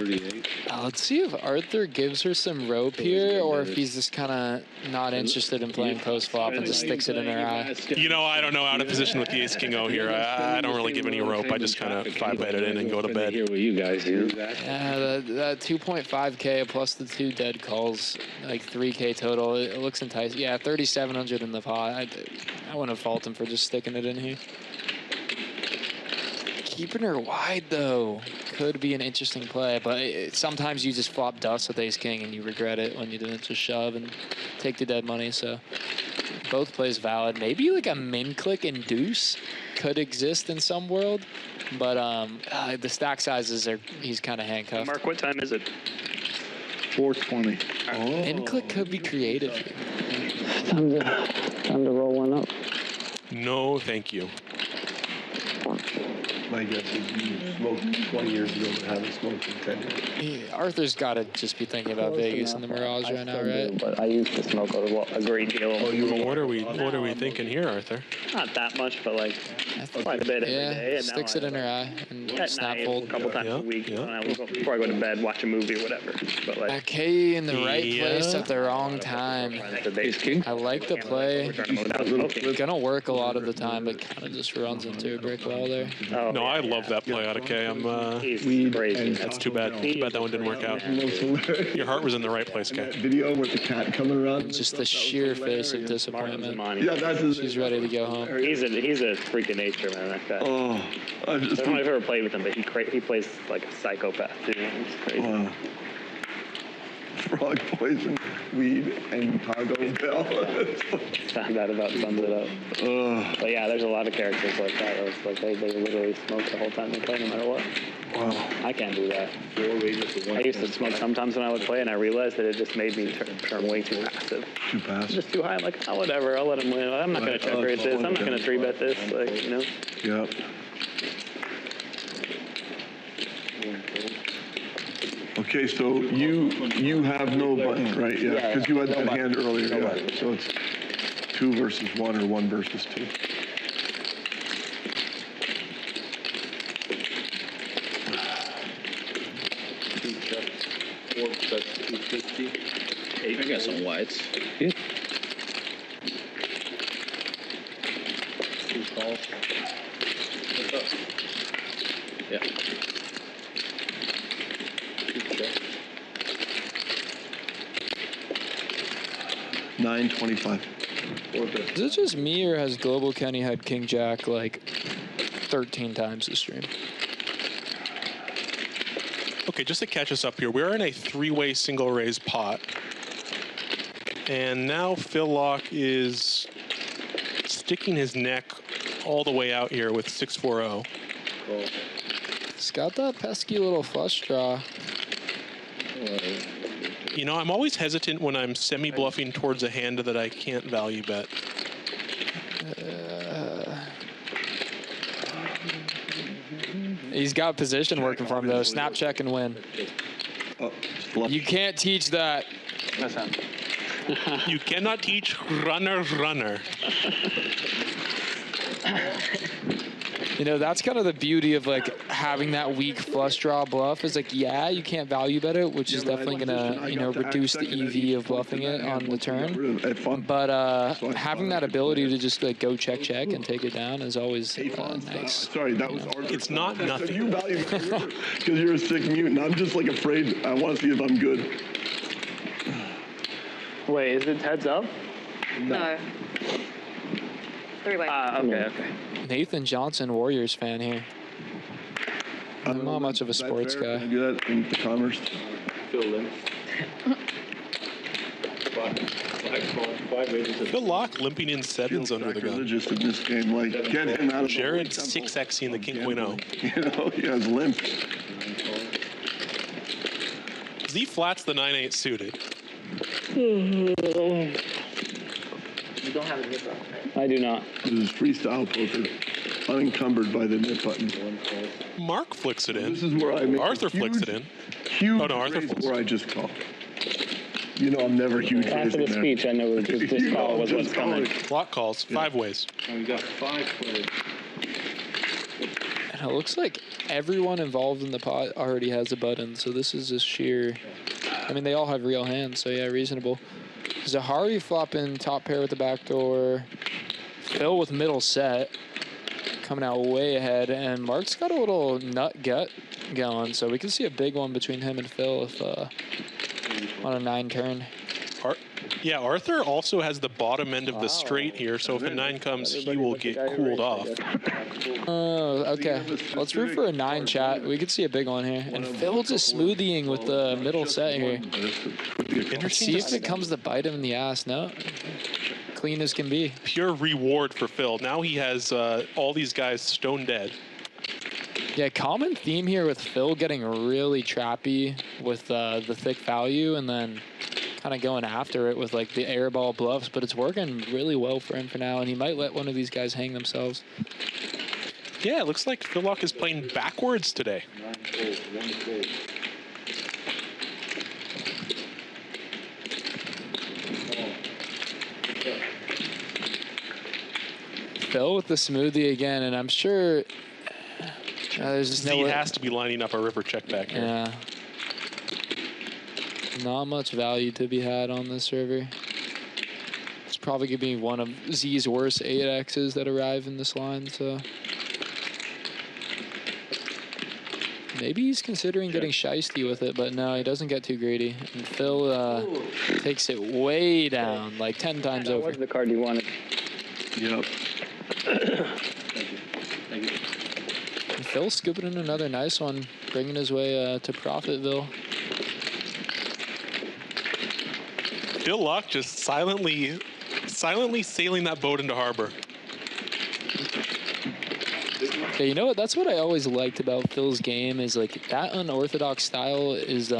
Let's see if Arthur gives her some rope here, or if he's just kind of not interested in playing post flop and just sticks it in her eye. You know, I don't know, out of position with the ace king O here. I don't really give any rope. I just kind of 5-bet it in and go to bed. Here with you guys, you know? Yeah, that 2.5K plus the 2 dead calls, like 3K total. It looks enticing. Yeah, 3,700 in the pot. I wouldn't fault him for just sticking it in here. Keeping her wide, though, could be an interesting play, but sometimes you just flop dust with ace-king and you regret it when you didn't just shove and take the dead money, so both plays valid. Maybe like a min-click and deuce could exist in some world, but the stack sizes he's kind of handcuffed. Mark, what time is it? 4:20. Min-click could be creative here. Time to roll one up. No, thank you. My guess is you smoked 20 years ago and haven't smoked in 10 years. Arthur's got to just be thinking about Vegas and the Mirage right now, right? But I used to smoke a great deal. What are we thinking here, Arthur? Not that much, but like quite a bit every day. And sticks it in her eye and at snap night, fold. a couple times a week when before I go to bed, watch a movie or whatever. But like K in the right place at the wrong time. I like the play. Gonna work a lot of the time, but kind of just runs into a brick wall there. No, I love that play out of K. That's too bad. Too bad that one didn't work out. Your heart was in the right place, K. Video with the cat coming around. Just the sheer face of disappointment. Yeah, that's his. She's ready to go home. He's a freak of nature, man. That guy. Oh, I don't know if I've ever played with him, but he plays like a psychopath. Dude. He's crazy. Wow. Frog poison, weed, and Taco Bell. Found out about sums it up. But yeah, there's a lot of characters like that. It's like they literally smoke the whole time they play, no matter what. Wow. I can't do that. I used to smoke sometimes when I would play, and I realized that it just made me turn way too passive. Too passive. Just too high. I'm like, oh, whatever. I'll let him win. I'm not going to check rate this. I'm not going to 3-bet this. Like, you know. Yep. Okay, so you have no button, right? Yeah, because you had that hand earlier. Yeah. So it's 2 versus 1 or 1 versus 2. That's 250. I got some whites. Yeah. 2 calls. What's up? Yeah. 2 checks. 925. Is it just me, or has Global Kenny had King Jack like 13 times this stream? Okay, just to catch us up here, we're in a 3-way single raise pot. And now Phil Laak is sticking his neck all the way out here with 6-4-0. He's got that pesky little flush draw. You know, I'm always hesitant when I'm semi-bluffing towards a hand that I can't value bet. He's got position working for him, though. Snap, check, and win. You can't teach that. You cannot teach runner. You know, that's kind of the beauty of, like, having that weak flush draw bluff is, like, yeah, you can't value bet it, which is definitely going to, you know, reduce the EV of bluffing it on the turn. But having that ability to just, like, go check and take it down is always nice. Sorry, that was It's not nothing. You value because you're a sick mutant. I'm just, like, afraid. I want to see if I'm good. Wait, is it heads up? No. Three-way. Okay. Nathan Johnson, Warriors fan here. I'm not much of a sports guy. Can I do that in commerce? Phil Laak limping in sevens under the gun. Religious in this game, like get him out of Jared 6Xing the king queen O. You know, he has limp. Z flats the 9-8 suited. You don't have a nip up, right? I do not. This is freestyle poker, unencumbered by the nip button. Marc flicks it in. This is where I make Arthur flicks it in. Huge Oh, no, Arthur raise flicks. where I just call. You know, I'm never huge. After the speech, I know this call was what's coming. Block calls, 5 ways. And we got 5 players. And it looks like everyone involved in the pot already has a button, so this is just sheer... I mean, they all have real hands, so yeah, reasonable. Zahari flopping top pair with the back door. Phil with middle set. Coming out way ahead. And Marc's got a little nut gut going, so we can see a big one between him and Phil if on a 9 turn. Yeah, Arthur also has the bottom end of the straight here, so if a 9 comes, he will get cooled off. Oh, okay. Let's root for a 9, chat. We could see a big one here. And Phil just smoothieing with the middle set here. Let's see if it comes to bite him in the ass. No. Clean as can be. Pure reward for Phil. Now he has all these guys stone dead. Yeah, common theme here with Phil getting really trappy with the thick value and then kind of going after it with like the airball bluffs, but it's working really well for him for now, and he might let one of these guys hang themselves. Yeah, it looks like Phil Laak is playing backwards today. Phil with the smoothie again, and I'm sure there's just he has to be lining up a river check back here. Yeah. Not much value to be had on this river. It's probably going to be one of Z's worst 8Xs that arrive in this line, so... Maybe he's considering getting shiesty with it, but no, he doesn't get too greedy. And Phil takes it way down, like 10 times over. What's the card you wanted? Yep. And Phil scooping in another nice one, bringing his way to Profitville. Phil Laak just silently sailing that boat into harbor. Yeah, you know what? That's what I always liked about Phil's game is like that unorthodox style is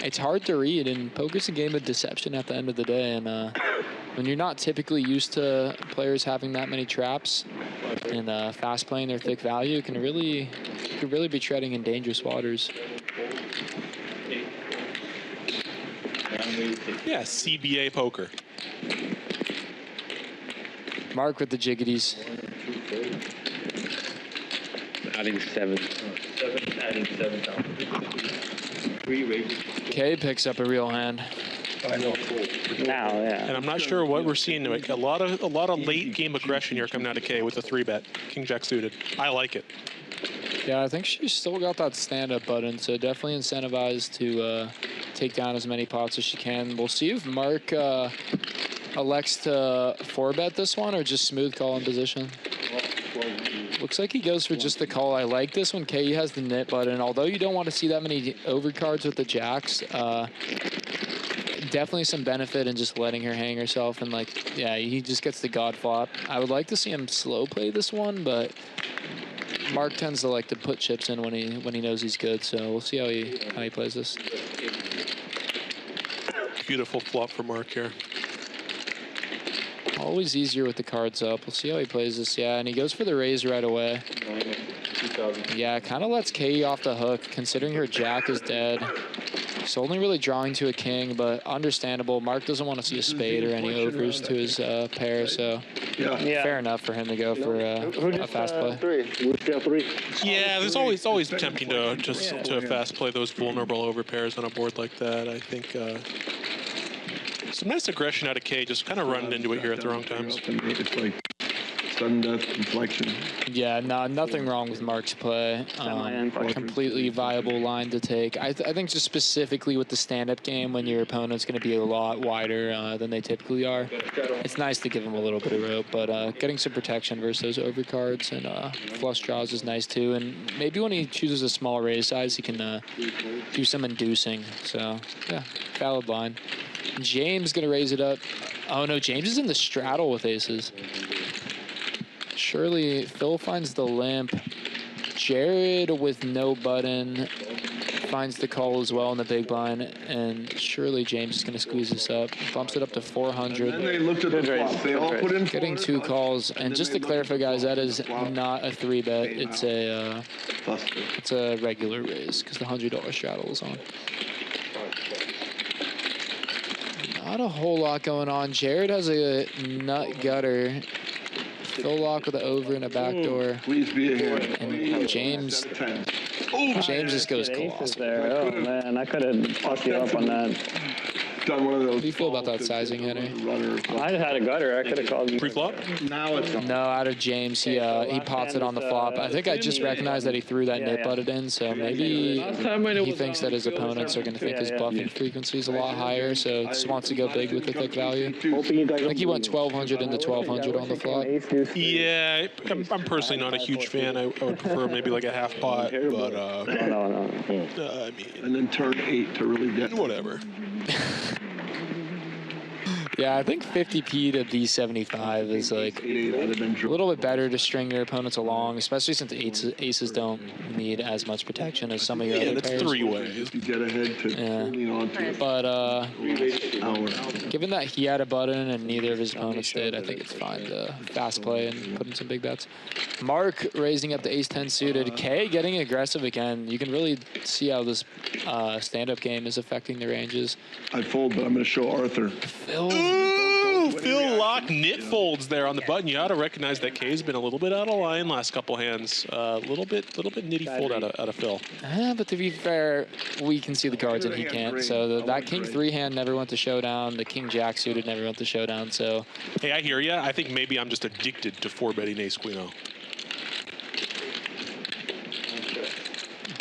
it's hard to read, and poker's a game of deception at the end of the day. And when you're not typically used to players having that many traps and fast playing their thick value, it can really be treading in dangerous waters. Yeah, CBA poker. Marc with the jiggities. Adding 7. Adding 7 down. 3 raises. K picks up a real hand. Now, yeah. And I'm not sure what we're seeing. Like a lot of late game aggression here coming out of K with a 3-bet. King Jack suited. I like it. Yeah, I think she's still got that stand-up button, so definitely incentivized to take down as many pots as she can. We'll see if Marc elects to 4-bet this one or just smooth call in position. Looks like he goes for just the call. I like this one. K has the knit button. Although you don't want to see that many overcards with the jacks, definitely some benefit in just letting her hang herself, and like, yeah, he just gets the god flop. I would like to see him slow play this one, but Marc tends to like to put chips in when he knows he's good. So we'll see how he plays this. Beautiful flop for Marc here. Always easier with the cards up. We'll see how he plays this. Yeah, and he goes for the raise right away. Yeah, kind of lets Katie off the hook, considering her jack is dead. She's only really drawing to a king, but understandable. Marc doesn't want to see a spade or any overs to his pair, so fair enough for him to go for a fast play. Yeah, there's always tempting to fast play those vulnerable over pairs on a board like that. I think some nice aggression out of K, just kind of running into it here at the wrong times. It's like sudden death inflection. Yeah, nothing wrong with Marc's play. Completely viable line to take. I think just specifically with the stand-up game, when your opponent's going to be a lot wider than they typically are, it's nice to give them a little bit of rope, but getting some protection versus those overcards and flush draws is nice too. And maybe when he chooses a small raise size, he can do some inducing. So, yeah, valid line. James going to raise it up. Oh, no, James is in the straddle with aces. Surely Phil finds the limp. Jared with no button finds the call as well in the big blind, and surely James is going to squeeze this up. Bumps it up to 400. And then they looked at the flop. They all put in getting 2 calls, and just to clarify, guys, that is not a 3-bet. It's a regular raise because the $100 straddle is on. Not a whole lot going on. Jared has a nut gutter. Phil Laak with an over and a backdoor. Please be a hand. And James just goes colossal. Oh man, I could have fucked you up on that. Done one of those. What do you feel about that sizing, Henry? I had a gutter. I could have called you. Pre-flop? Now it's No, out of James. He pots it on the flop. I think I just recognized that he threw that nip butted in, so maybe he thinks that his opponents are going to think his bluffing frequency is a lot higher, so just wants to go big with the thick value. I think he went 1,200 into 1,200 on the flop. Yeah, I'm personally not a huge fan. I would prefer maybe like a half pot, but I mean, and then turn 8 to really get whatever. Yeah, I think 50p to B75 is like a little bit better to string your opponents along, especially since aces don't need as much protection as some of your other pairs. Yeah, that's 3 ways. You get ahead to lean on to it. But given that he had a button and neither of his opponents did, I think it's fine to fast play and put in some big bets. Marc raising up the ace-10 suited. K getting aggressive again. You can really see how this stand-up game is affecting the ranges. I fold, but I'm going to show Arthur. Phil Laak knit folds there on the button. You ought to recognize that K's been a little bit out of line last couple hands. A little bit nitty fold out of Phil. But to be fair, we can see the cards and he can't. So that king 3 hand never went to showdown. The king jack suited never went to showdown. So hey, I hear ya. I think maybe I'm just addicted to 4-betting ace queen-o.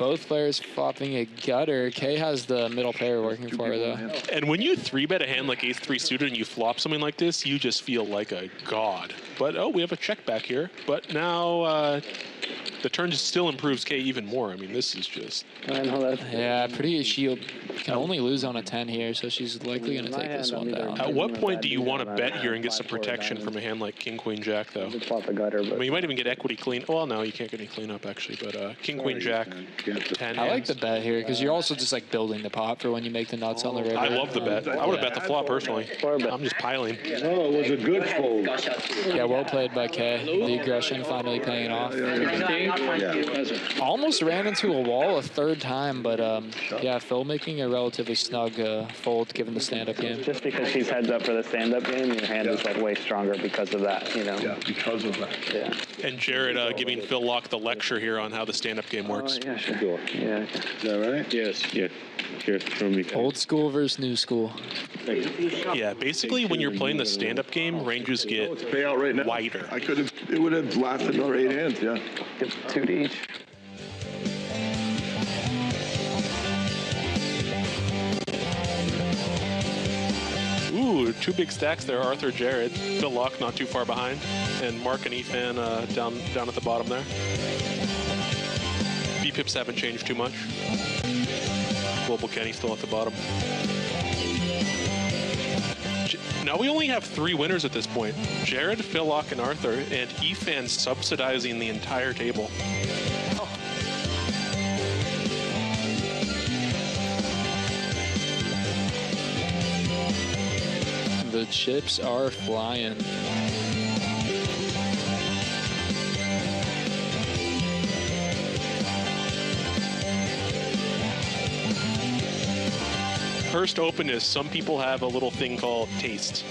both players flopping a gutter. K has the middle pair working for her, though. And when you 3-bet a hand like ace-3 suited and you flop something like this, you just feel like a god. But, oh, we have a check back here. But now the turn just still improves K even more. I mean, this is just... Yeah, she can only lose on a 10 here, so she's likely going to take this one down. At what point do you want to bet here and get some protection from a hand like king, queen, jack, though? I mean, you might even get equity clean. Well, no, you can't get any cleanup, actually. But king, queen, jack, 10 I like the bet here, because you're also just, like, building the pot for when you make the nuts on the river. I love the bet. I would have bet the flop, personally. I'm just piling. Oh, it was a good fold. Yeah, well played by K. The aggression finally paying off. Almost ran into a wall a third time, but yeah, Phil making a relatively snug fold given the stand-up game. Just because she's heads up for the stand-up game, your hand is like way stronger because of that, you know? Yeah, because of that. Yeah. And Jared giving Phil Laak the lecture here on how the stand-up game works. Yeah, sure. Yeah. Is that right? Yes. Yeah. Here, show me. Old school versus new school. Yeah, basically when you're playing the stand-up game, ranges get Payout right now. wider. It would have lasted another 8 hands, yeah. Give 2 to each. Ooh, 2 big stacks there, Arthur, Jared. Phil Laak not too far behind. And Marc and Efan down at the bottom there. B-pips haven't changed too much. Global Kenny still at the bottom. Now we only have 3 winners at this point. Jared, Phil, Laak, and Arthur, and Efan subsidizing the entire table. The chips are flying. First openness, some people have a little thing called taste.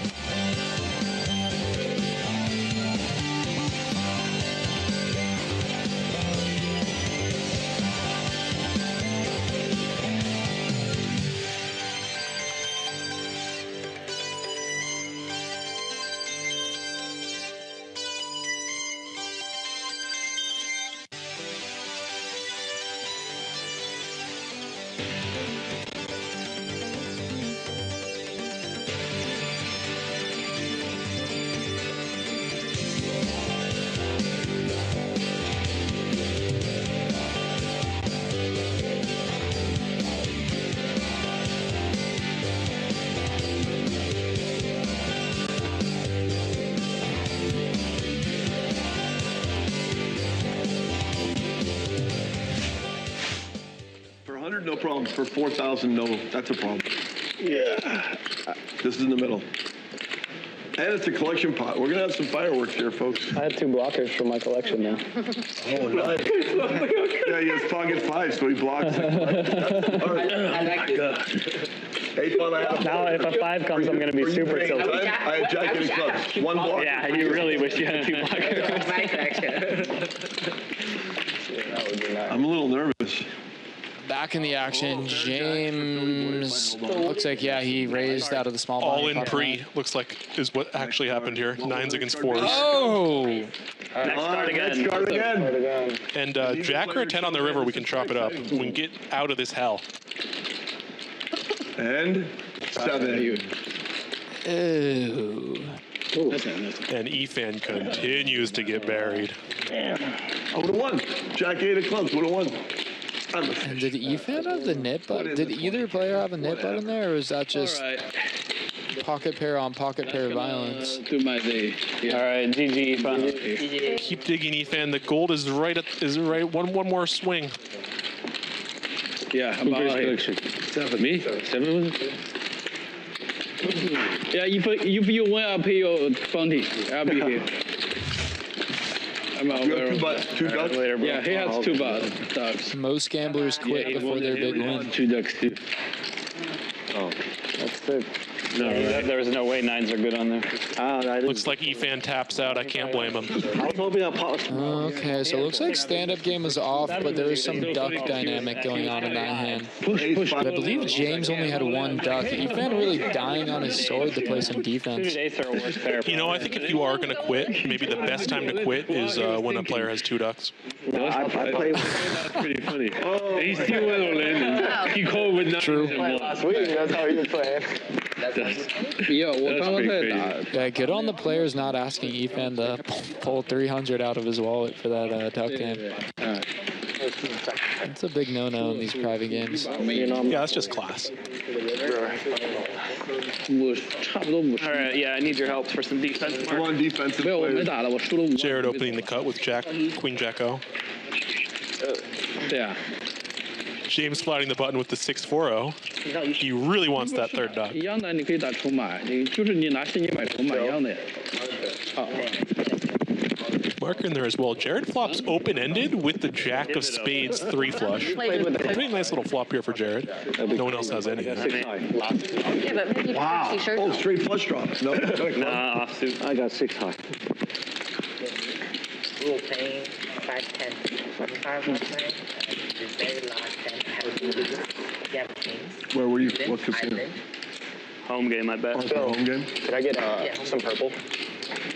No problem. For 4,000, no, that's a problem. Yeah. This is in the middle. And it's a collection pot. We're going to have some fireworks here, folks. I have 2 blockers for my collection now. Oh, nice. Yeah, he has pocket 5, so he blocks it. All right. I like it. Hey, fun, I have Now, if a 5 comes, I'm going to be super tilted. I have jack and clubs. 1 block. Yeah, you really wish you had 2 blockers. I'm a little nervous. Back in the action, James looks like, yeah, he raised out of the small All blind. in pre, looks like is what actually happened here. 9s against 4s. Oh! Next card again. Next card again. And Jack or a 10 on the river, we can chop it up. We can get out of this hell. And 7. Ew. And Efan continues to get buried. I would have won. Jack 8 of clubs would have won. And did Efan have the nit button? Did either player have a nit button there, or was that just pocket pair on pocket pair violence? Do my day. Yeah. All right, GG, Efan. Keep digging, Efan. The gold is right. One more swing. Yeah, Who first collection? 7. Me? 7 was it? Yeah, if you win, I'll pay your bounty. I'll be here. I'm out You there. have 2 ducks? Yeah, he has 2 ducks. Most gamblers quit before their big win. 2 ducks too. Oh, That's good. No, right. There was no way 9s are good on there. Looks like Efan taps out. I can't blame him. I was hoping I'll pop. Okay, so it looks like stand-up game was off, but there was some duck dynamic going on in that hand. But I believe James only had 1 duck. Efan really dying on his sword to play some defense. You know, I think if you are going to quit, maybe the best time to quit is when a player has 2 ducks. I play. That's pretty funny. Oh, he still went all in. And he called with 9. True. Sweet, that's how you're playing. Yeah, good on the players not asking Efan to pull 300 out of his wallet for that duck game. It's a big no-no in these private games. Yeah, that's just class. All right, yeah, I need your help for some defense. Marc. Come on, defensive players. Jared opening the cut with Queen Jack O. Yeah. James sliding the button with the 6-4-0. He really wants that 3rd duck. 一样的，你可以打筹码，就是你拿现金买筹码一样的。 Mark in there as well. Jared flops open-ended with the Jack of Spades 3 flush. Pretty nice little flop here for Jared. No one else has any. Yeah, but maybe Wow. t-shirt. Oh, straight flush draw. No. Nah, offsuit. I got 6 high. We were playing 5-10 25 last night. The very last 10 I have kings. Where were you? Limp, What casino? island. Home game, I bet. Home game? Could I get some purple?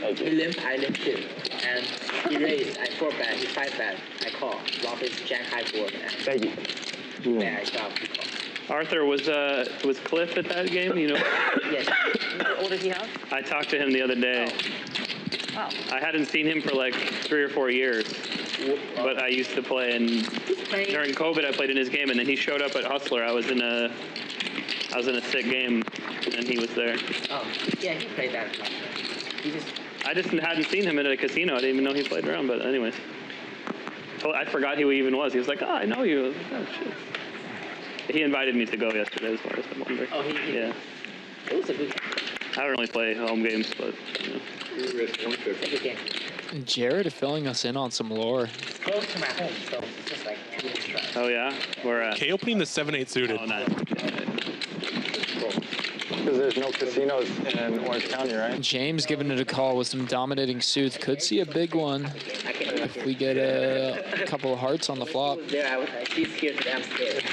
Limp Island 2. And he raised, I 4-bet, he 5-bet. I call. Flop is Jack high board. And Thank you. yeah, I shove, he call. Arthur, was Cliff at that game? You know, Yes. What old does he have? I talked to him the other day. Wow. I hadn't seen him for like 3 or 4 years, but I used to play, and during COVID I played in his game, and then he showed up at Hustler. I was I was in a sick game, and he was there. Oh, yeah, he played that. I just hadn't seen him at a casino. I didn't even know he played around, but anyways. I forgot who he even was. He was like, oh, I know you. I was like, oh, shit. He invited me to go yesterday, as far as I'm wondering. Oh, he yeah. It was a good game. I don't really play home games, but, you know. Jared filling us in on some lore. It's close to my home, so it's just like 2 minutes drive. Oh, yeah? Where at? Okay, opening the 7-8 suited. Oh, nice. Because there's no casinos in Orange County, right? James giving it a call with some dominating suits. Could see a big one if we get a couple of hearts on the flop. There, I was like, she's here today, I'm scared.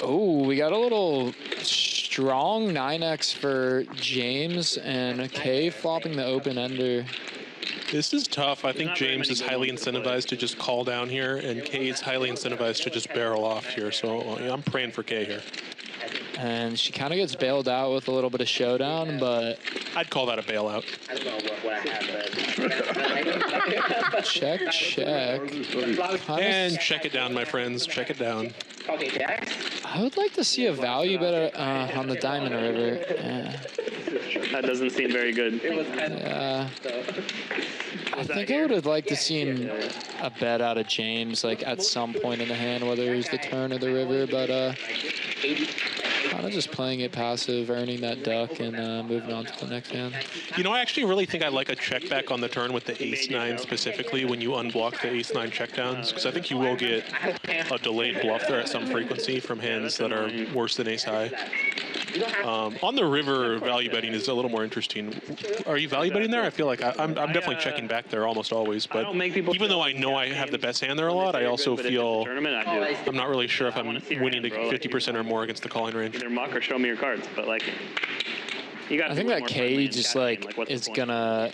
Oh, we got a little strong 9x for James and Kay flopping the open ender. This is tough. I think James is highly incentivized to just call down here, and Kay's highly incentivized to just barrel off here. So I'm praying for Kay here. And she kind of gets bailed out with a little bit of showdown, but... I'd call that a bailout. I don't know what I have, Check. And check it down, my friends. Check it down. Okay, Jack. I would like to see a value bet on the Diamond River. Yeah. That doesn't seem very good. Yeah. I think I would have liked to seen a bet out of James, like at some point in the hand, whether it was the turn or the river, but kind of just playing it passive, earning that duck, and moving on to the next hand. You know, I actually really think I like a check back on the turn with the ace-9 specifically when you unblock the ace-9 checkdowns, because I think you will get a delayed bluff there at some frequency from hands that are worse than ace-high. On the river, value betting is a little more interesting. Are you value betting there? I feel like I'm definitely checking back there almost always, but even though I know I have the best hand there a lot, I also feel I'm not really sure if I'm winning to 50% or more against the calling range. Either muck or show me your cards, but like, you got. I think that Kay just like is gonna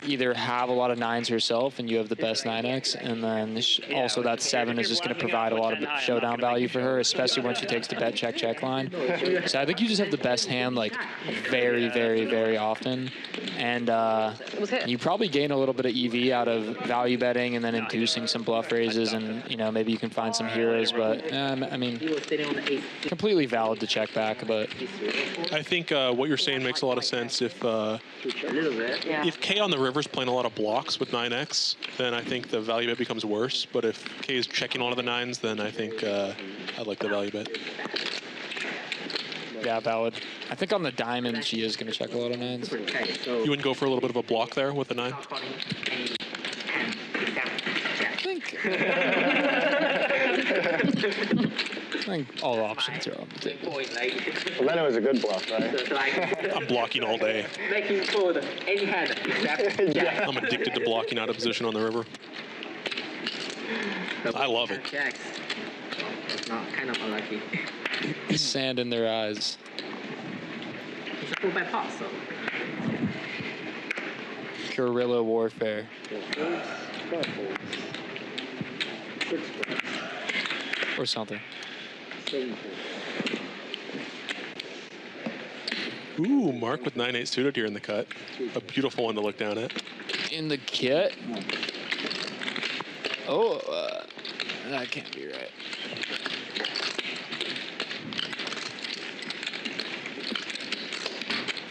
either have a lot of 9s herself, and you have the best 9x, and then also that 7 is just going to provide a lot of showdown value for her, especially when she takes the bet check line. So I think you just have the best hand like very, very, very often, and you probably gain a little bit of EV out of value betting and then inducing some bluff raises, and maybe you can find some heroes. But I mean, completely valid to check back. But I think what you're saying makes a lot of sense. If Kay on the river's playing a lot of blocks with 9x, then I think the value bet becomes worse. But if Kay is checking one of the 9s, then I think I'd like the value bet. Yeah, valid. I think on the diamond, she is going to check a lot of 9s. You wouldn't go for a little bit of a block there with the 9? I think all options are on the table. Well, then it was a good bluff, right? I'm blocking all day. Making fold any hand except Jack. I'm addicted to blocking out of position on the river. I love it. Jacks. It's not kind of unlucky. Sand in their eyes. It's a 4-bet pot, so. Guerrilla warfare. Or something. Ooh, Marc with 9-8 suited here in the cut. A beautiful one to look down at. In the kit? Oh, that can't be right.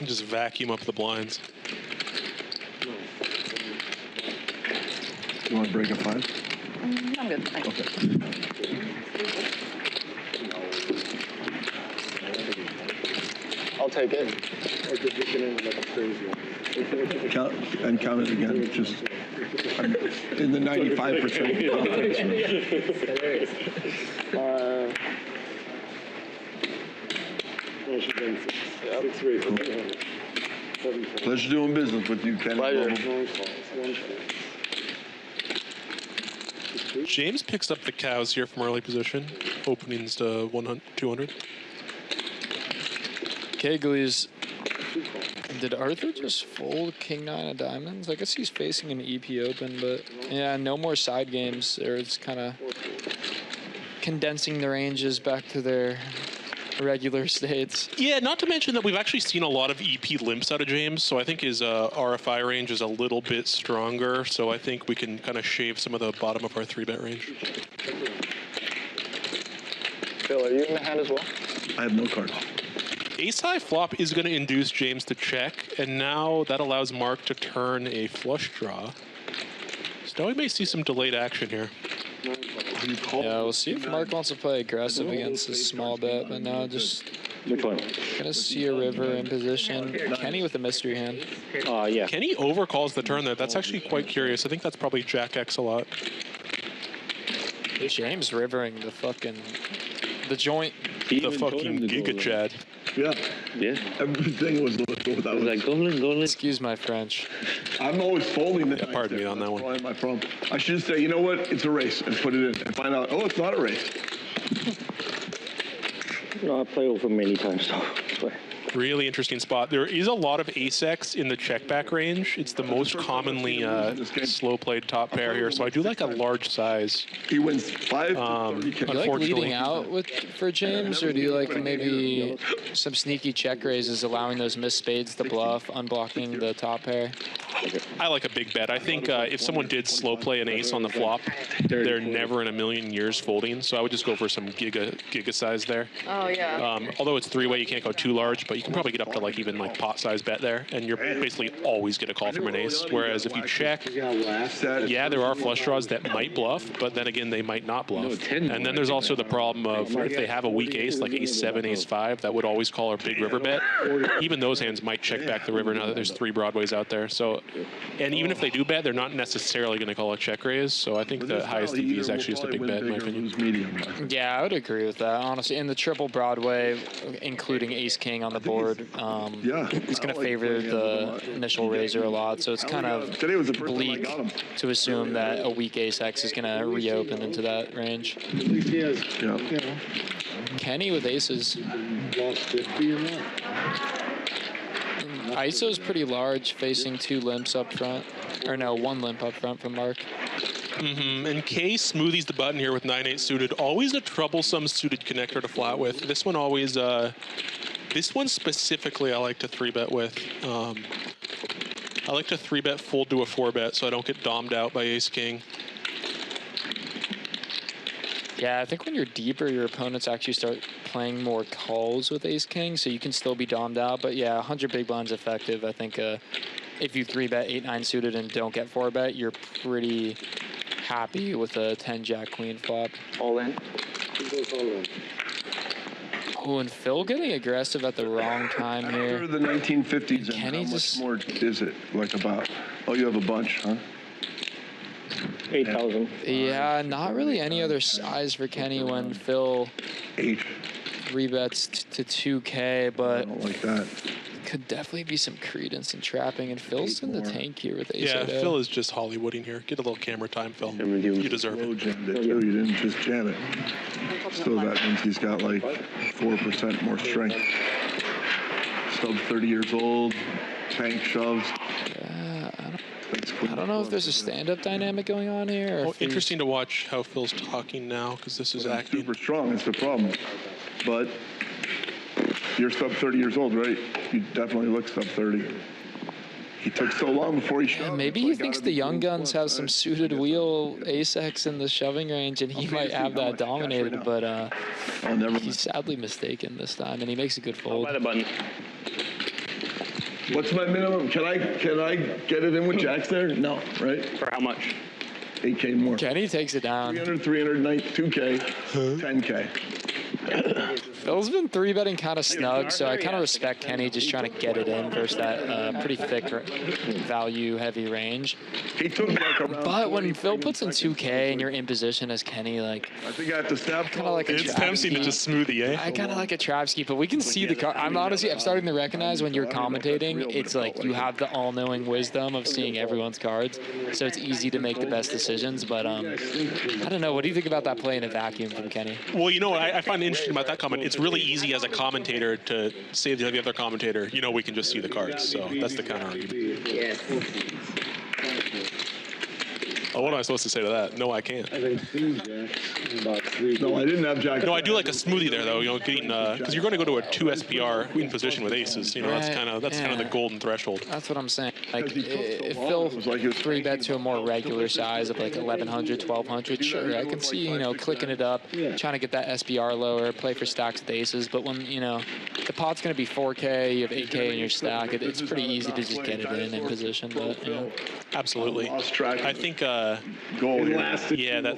Just vacuum up the blinds. You want to break a 5? I'm good. Thanks. Okay. I'll take it. Count it again. Just in the 95%. Pleasure doing business with you, Ken. James picks up the cows here from early position. Openings to 200. Kegley's. Did Arthur just fold King 9 of diamonds? I guess he's facing an EP open, but yeah, no more side games. Or it's kind of condensing the ranges back to their regular states. Yeah, not to mention that we've actually seen a lot of EP limps out of James, so I think his RFI range is a little bit stronger, so I think we can kind of shave some of the bottom of our 3-bet range. Phil, are you in the hand as well? I have no cards. Ace high flop is going to induce James to check, and now that allows Marc to turn a flush draw. So now we may see some delayed action here. Yeah, we'll see if Marc wants to play aggressive against this small bet, but now just gonna see a river in position. Kenny with a mystery hand. Yeah. Kenny overcalls the turn there. That's actually quite curious. I think that's probably Jack X a lot. James rivering the joint. The fucking Giga Chad. Yeah. Yeah. Everything was like golden. Excuse my French. I'm always folding the pardon me on that one. My problem. I should say, you know what? It's a race, and put it in, and find out. Oh, it's not a race. No, I play over many times though. Really interesting spot. There is a lot of ace-X in the check-back range. It's the most commonly slow-played top pair here, so I do like a large size. He wins 5. Do you like leading out for James, or do you like maybe some sneaky check raises, allowing those missed spades to bluff, unblocking the top pair? I like a big bet. I think if someone did slow play an ace on the flop, they're never in a million years folding, so I would just go for some giga size there. Oh, yeah. Although it's three-way, you can't go too large, but you can probably get up to like even like pot size bet there, and you're basically always get a call from an ace. Whereas if you check, yeah, there are flush draws that might bluff, but then again, they might not bluff. And then there's also the problem of if they have a weak ace, like ace 7, ace 5, that would always call a big river bet. Even those hands might check back the river now that there's 3 broadways out there. So, and even if they do bet, they're not necessarily going to call a check raise. So I think the highest EV is actually just a big bet in my opinion. Yeah, I would agree with that, honestly. In the triple Broadway, including ace king on the board, it's going to favor the initial raiser a lot, so it's kind of bleak to assume that a weak ace-X is going to reopen into that range. Kenny with aces. ISO's pretty large, facing 2 limps up front. Or no, 1 limp up front from Marc. And K smoothies the button here with 9-8 suited. Always a troublesome suited connector to flat with. This one always, this one specifically I like to 3-bet with. I like to 3-bet fold to a 4-bet so I don't get dommed out by ace-king. Yeah, I think when you're deeper, your opponents actually start playing more calls with ace-king, so you can still be dommed out. But yeah, 100 big blinds effective. I think if you 3-bet 8-9 suited and don't get 4-bet, you're pretty happy with a 10-jack-queen flop. All in. Oh, and Phil getting aggressive at the wrong time here. After the 1950s, and Kenny how much more is it? Like about, oh, you have a bunch, huh? 8,000. Yeah, not really any other size for Kenny when Phil 3-bets to 2K, but I don't like that. Could definitely be some credence in trapping, and Phil's in the tank here with ace. Yeah, Phil is just Hollywooding here. Get a little camera time, Phil. You deserve it. Jammed it too. You didn't just jam it. So that means he's got like 4% more strength. Sub 30 years old, tank shoves. Yeah, I don't know if there's a stand-up dynamic going on here. Or Interesting to watch how Phil's talking now, because this is acting. Super strong, that's the problem. But you're sub 30 years old, right? You definitely look sub 30. He took so long before he shoved. Maybe he thinks the young guns have some suited wheel ace-X in the shoving range, and he might have that dominated, but he's sadly mistaken this time, and he makes a good fold. By the button. What's my minimum? Can I get it in with jacks there? No, right? For how much? 8K more. Kenny takes it down. 300, 2K, 10K. Phil's been 3-betting kind of snug, so I kind of respect Kenny just trying to get it in versus that pretty thick value-heavy range. He took like around. But when Phil puts in 2K and you're in position as Kenny, like I think I have to snap. Kind of like a It's tempting to just smoothie, eh? I kind of like a trap ski, but we can see the card. I'm starting to recognize when you're commentating, it's like you have the all-knowing wisdom of seeing everyone's cards, so it's easy to make the best decisions. But I don't know. What do you think about that play in a vacuum from Kenny? Well, you know what I find interesting about that comment. It's really easy as a commentator to say to the other commentator, you know, we can just see the cards. So that's the counter argument. Yes. Oh, what am I supposed to say to that? No, I can't. I think two jacks, about three. No, I didn't have jack. No, I do like a smoothie there, though. You know, getting because you're going to go to a 2 SPR in position with aces. You know, that's kind of the golden threshold. That's what I'm saying. Like, if Phil 3-bet to a more regular size of like 1,100, 1,200, sure, I can see, you know, clicking it up, trying to get that SPR lower, play for stacks with aces. But when, you know, the pot's going to be 4K, you have 8K in your stack, it's pretty easy to just get it in position. But, you know. Absolutely. I think, that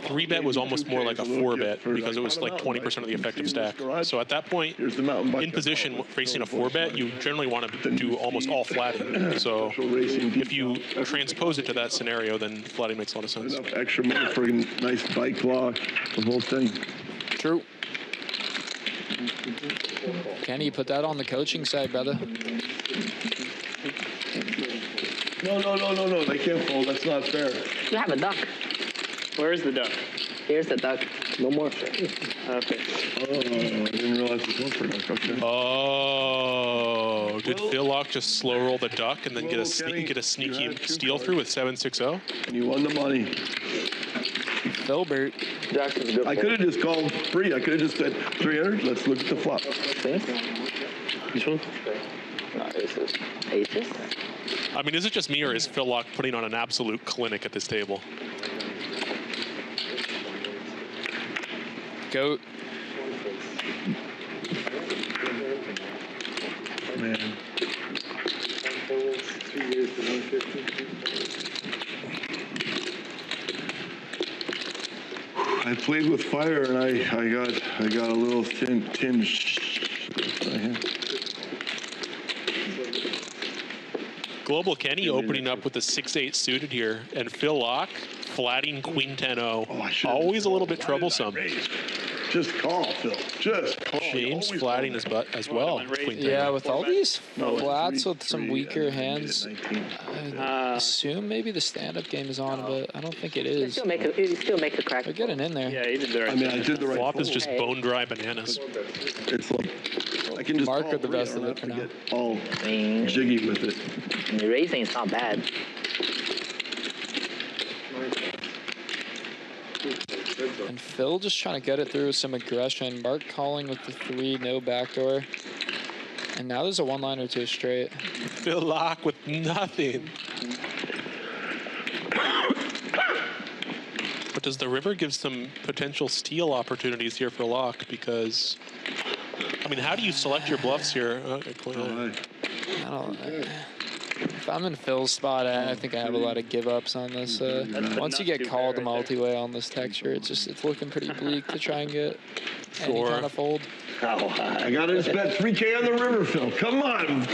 3-bet was almost more like a 4-bet because it was like 20% of the effective stack. So at that point, in position facing a 4-bet, you generally want to do almost all flatting. So if you transpose it to that scenario, then flatting makes a lot of sense. Extra money for a nice bike lock, the whole thing. True. Kenny, put that on the coaching side, brother. No. They can't fold. That's not fair. You have a duck. Where's the duck? Here's the duck. No more. Okay. Oh, I didn't realize it was one for duck. Okay. Oh, did Phil Laak just slow roll the duck and then get a sneaky steal through with 7-6-0? And you won the money. Filbert. I could have just called free. I could have just said 300. Let's look at the flop. Which one? Aces. I mean, is it just me or is Phil Laak putting on an absolute clinic at this table? Goat. Man. 3 years to 150. I played with fire and I got a little tinge. Global Kenny opening up with a 6-8 suited here, and Phil Laak flatting Queen 10-0. Always a little bit troublesome. Just call, Phil. Just call. James flatting his butt as well. Yeah, with all these flats with some weaker hands, I assume maybe the stand-up game is on, but I don't think it is. Still make a crack. They're getting in there. Yeah, he did the right I mean, I did the right. Flop is just bone dry bananas. It's like I can just Marc with the best of it for now. All jiggy with it. Raising is not bad. And Phil just trying to get it through with some aggression. Marc calling with the 3, no backdoor. And now there's a 1-liner to a straight. Phil Laak with nothing. But does the river give some potential steal opportunities here for Laak? Because, I mean, how do you select your bluffs here? I don't know. If I'm in Phil's spot, I think I have a lot of give-ups on this. Once you get called multi-way on this texture, it's looking pretty bleak to try and get any kind of fold. I got to bet 3K on the river, Phil. Come on.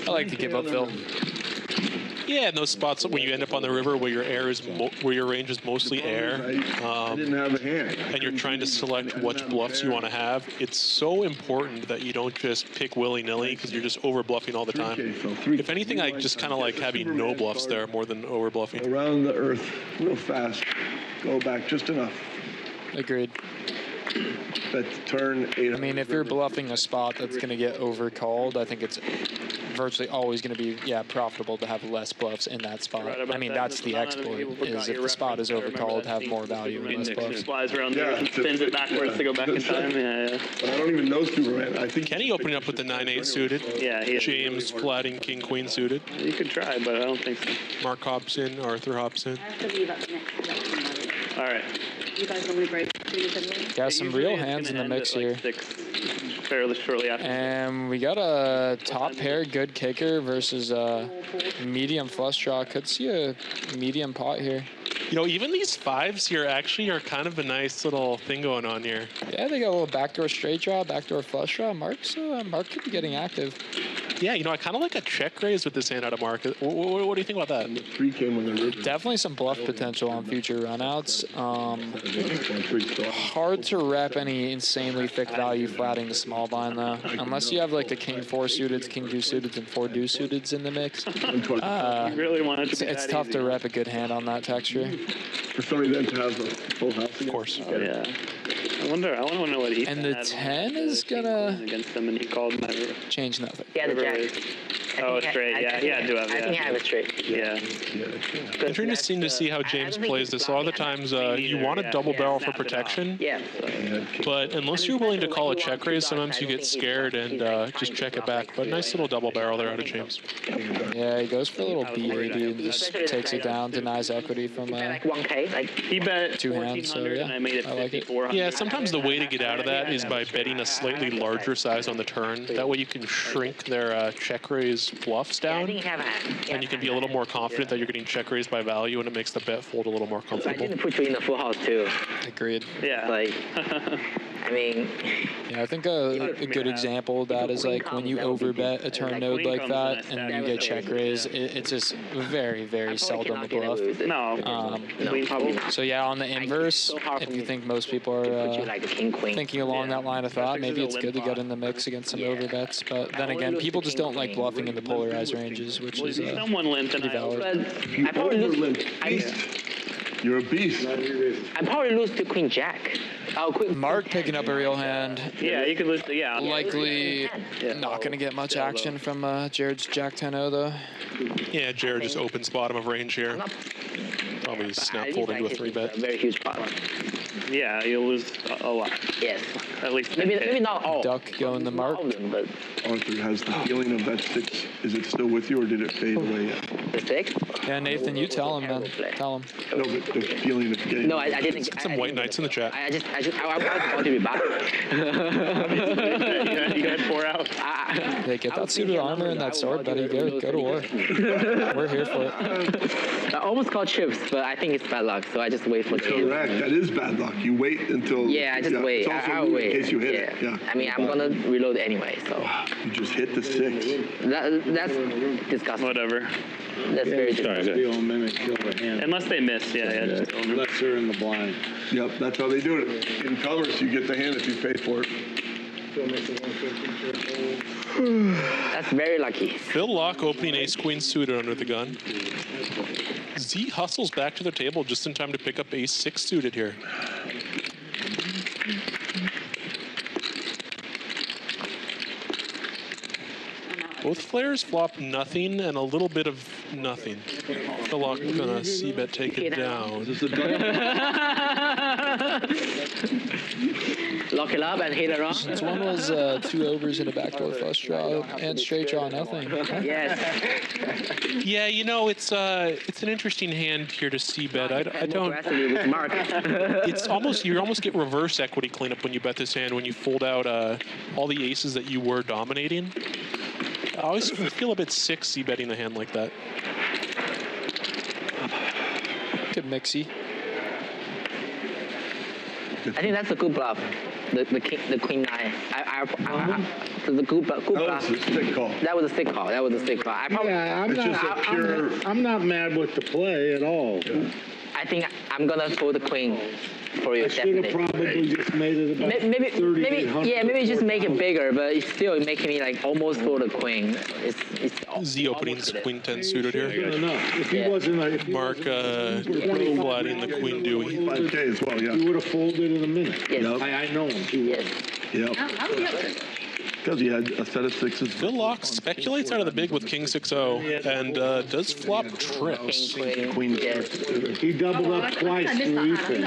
I like to give up, Phil. Yeah, in those spots when you end up on the river where your where your range is mostly air, I didn't have a hand. and you're trying to select which bluffs you want to have, it's so important that you don't just pick willy-nilly because you're just over-bluffing all the time. If anything, I just kind of like having no bluffs there more than over-bluffing. Around the earth real fast. Go back just enough. Agreed. Bet turn 8. I mean, if you're bluffing a spot that's going to get overcalled, I think it's virtually always going to be, profitable to have less bluffs in that spot. I mean, that's the exploit, is if the spot is overcalled, have more value in less bluffs. Flies around there and spins it backwards to go back in time. Yeah. But I don't even know Superman. I think Kenny opening up with the 9-8 suited. Yeah, he is. James flatting King-Queen suited. You could try, but I don't think so. Marc hops in, Arthur hops in. I have to leave at the next election. All right. You guys normally break anyway? Got some real hands in the mix here. Fairly shortly after. And we got a top pair good kicker versus a medium flush draw. Could see a medium pot here. You know, even these 5s here actually are kind of a nice little thing going on here. Yeah, they got a little backdoor straight draw, backdoor flush draw. Marc could be getting active. Yeah, you know, I kind of like a check raise with this hand out of Marc. What do you think about that? Definitely some bluff potential on future runouts. Hard to rep any insanely thick value flatting the small blind though, unless you have like a King 4 suited, King 2 suited, and 4 deuce suited in the mix. Really wanted to it's tough to rep a good hand on that texture. For somebody then to have a full house. Of course. Oh, yeah. I want to know what he And the 10 is gonna against him, and he called my river. Change nothing. Yeah, the jack. Oh, straight. Yeah, he had to have. I think I have a straight. Yeah. Interesting to see how James plays this. A lot of the times you want a double barrel for protection, but unless you're willing to call a check raise, sometimes you get scared and just check it back. But nice little double barrel there out of James. Yeah, he goes for a little B80 and just takes it down, denies equity from like 1K. Like he bet two hands, so yeah, I made it 5,400. Yeah, sometimes the way to get out of that is by betting a slightly larger size on the turn. That way you can shrink their check raise bluffs down, and you can be a little more confident that you're getting check raised by value, and it makes the bet fold a little more comfortable. I didn't put you in the full house too. Agreed. Yeah. Like, I mean. Yeah, I think a good example of that is like when you overbet a turn node like that and you get check raise, it's just very, very seldom a bluff. No. So yeah, on the inverse, if you think most people are thinking along that line of thought, maybe it's good to get in the mix against some overbets. But then again, people just don't like bluffing in the polarized ranges, which is pretty valid. You over-limp. You're a beast. I probably lose to Queen Jack. Marc picking up a real hand. Yeah, you could lose to, Likely not going to get much action from Jared's Jack 10-0 though. Yeah, Jared just opens bottom of range here. Probably snap fold into a 3-bet. Very huge pot. Yeah, you'll lose a lot. Yes. At least maybe not all. Duck going the Marc. But Arthur, has the feeling of that 6, is it still with you or did it fade away yet? The 6? Yeah, Nathan, you tell him, man. Tell him. No, but the feeling of getting. No, I didn't. Get some white knights in the chat. I want to be back. You had 4 out. Hey, get that suited armor and that sword, buddy. Go to war. We're here for it. I almost called chips, but I think it's bad luck, so I just wait for the game. Correct. That is bad luck. You wait until. Yeah, I just wait. It's also I'll rude wait. in case you hit it. Yeah. I mean, I'm gonna reload anyway, so. You just hit the 6. That's disgusting. Whatever. That's very disgusting. Steal them and kill the hand. Unless they miss, yeah. Just Unless they're in the blind. Yep, that's how they do it. In colors, you get the hand if you pay for it. That's very lucky. Phil Laak opening ace-queen suited under the gun. Z hustles back to the table just in time to pick up ace-6 suited here. Both flares flop nothing and a little bit of nothing. Phil Laak gonna c-bet take it down. Lock it up and hit it around. Since one was 2 overs and a backdoor flush draw and straight draw nothing. Yes. Yeah, you know, it's an interesting hand here to c-bet. I don't. With Marc. It's almost, you almost get reverse equity cleanup when you bet this hand, when you fold out all the aces that you were dominating. I always feel a bit sick c-betting a hand like that. Good mixy. I think that's a good bluff. The queen 9. The good bluff. That was a stick call. That was a stick call. I'm not mad with the play at all. I think I'm gonna fold the queen for you. I should have probably just made it about maybe 3,800. maybe just make it bigger, but it's still making me like almost fold the queen. It's Z opening queen 10 suited here. Good enough. If he wasn't, Marc flatting the queen dewey. 5K as well, yeah. he would have folded in a minute. Yes. Yep. I know him too well. Yes. Yep. Because he had a set of 6s. Phil Laak speculates out of the big with king 6-0 and does flop trips. Queen. He doubled up twice through Efan.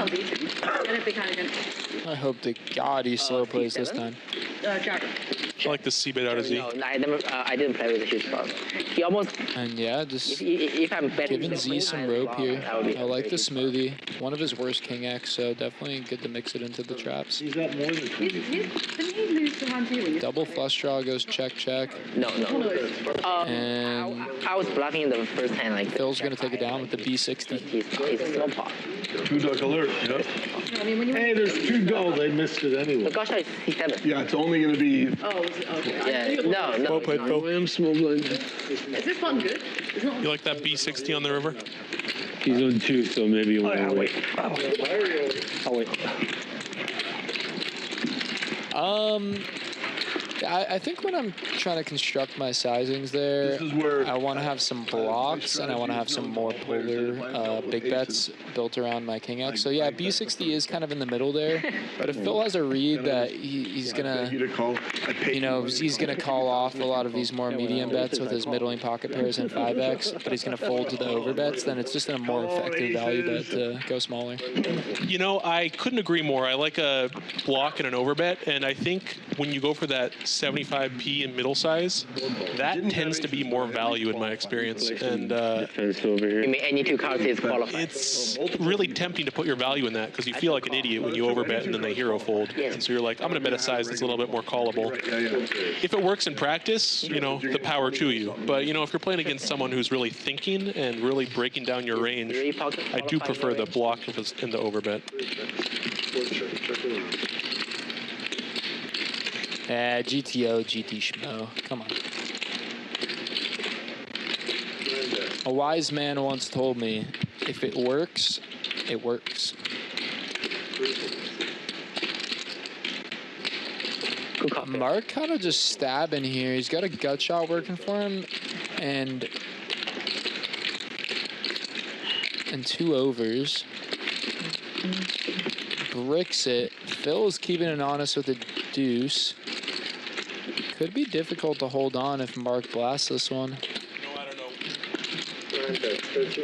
I hope to God he slow plays this time. I like the c-bet out of Z. No, I didn't play with a huge bluff. He almost. And yeah, just if I'm betting giving Z some rope here. I like the smoothie. One of his worst king X, so definitely good to mix it into the traps. He's got more than 20. Double flush draw goes check. No. And I was bluffing in the first hand like. Phil's gonna take it down with the B60. He's a small pot. 2 duck alert. Yep. Hey, there's 2 go. They missed it anyway. The gosh, he's 7. Yeah, it's only going to be. Yeah, no. Well played, Phil. Is this one good? You like that B60 on the river? He's on 2, so maybe you want to wait. I'll wait. I think when I'm trying to construct my sizings there, This is where I want to have some blocks and I want to have some more polar big bets built around my king X. So yeah, B60 is kind of in the middle there. But if Phil has a read that he's gonna, you know, he's gonna call off a lot of these more medium bets with his middling pocket pairs and 5X, but he's gonna fold to the over bets, then it's just a more effective value bet to go smaller. You know, I couldn't agree more. I like a block and an overbet, and I think when you go for that 75p in middle size, that tends to be more value in my experience. And you mean any two cards is qualified? It's really tempting to put your value in that because you feel like an idiot when you overbet and then they hero fold. And so you're like, I'm going to bet a size that's a little bit more callable. If it works in practice, you know, the power to you. But, you know, if you're playing against someone who's really thinking and really breaking down your range, I do prefer the block and the overbet. GTO, GT Schmo. Come on. A wise man once told me, if it works, it works. Marc kind of just stabbing here. He's got a gut shot working for him, and 2 overs. Bricks it. Phil's keeping it honest with a deuce. Could be difficult to hold on if Marc blasts this one.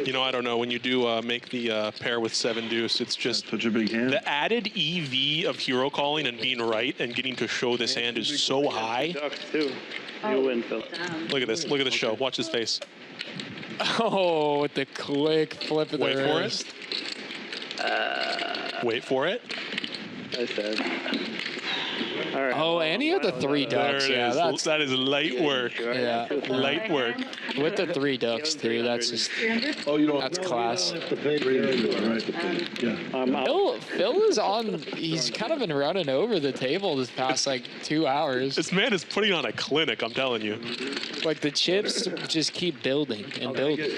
You know, I don't know. When you do make the pair with 7 deuce, it's just such a big hand. The added EV of hero calling and being right and getting to show this hand is so high. You win, Phil. Look at this. Look at this show. Watch his face. Oh, with the quick flip of the wrist. Wait for it. I said. All right. Oh, and he had the 3 ducks. There it Yeah, is. That is light work. Yeah. Light work. With the 3 ducks too. That's just. Oh, you don't. That's class. Phil is on. He's kind of been running over the table this past like 2 hours. This man is putting on a clinic. I'm telling you. Like the chips just keep building and building.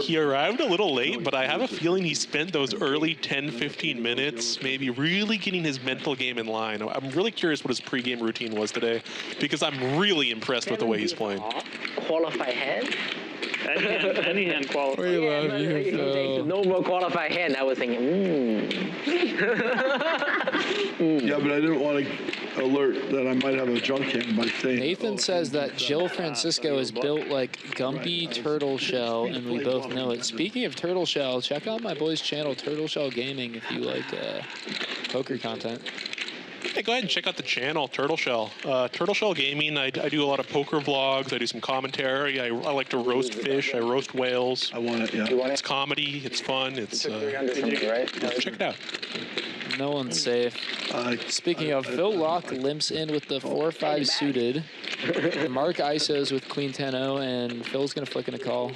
He arrived a little late, but I have a feeling he spent those early 10-15 minutes maybe really getting his mental game in line. I'm really curious what his pregame routine was today because I'm really impressed with the way he's playing. Qualified hand? Any hand qualified. We love you, Phil. No more qualified hand. I was thinking, Yeah, but I didn't want to alert that I might have a junk hand by saying. Nathan says that Jill Francisco is built like Gumpy Turtle Shell, and we both know it. Speaking of Turtle Shell, check out my boy's channel, Turtle Shell Gaming, if you like poker content. Hey, go ahead and check out the channel, Turtle Shell. Turtle Shell Gaming, I do a lot of poker vlogs. I do some commentary. I like to roast fish. I roast whales. I want it, yeah. It's comedy. It's fun. It's check it out. No one's safe. Speaking of, Phil Laak limps in with the 4-5 suited. Marc ISOs with Queen 10-0, and Phil's going to flick in a call.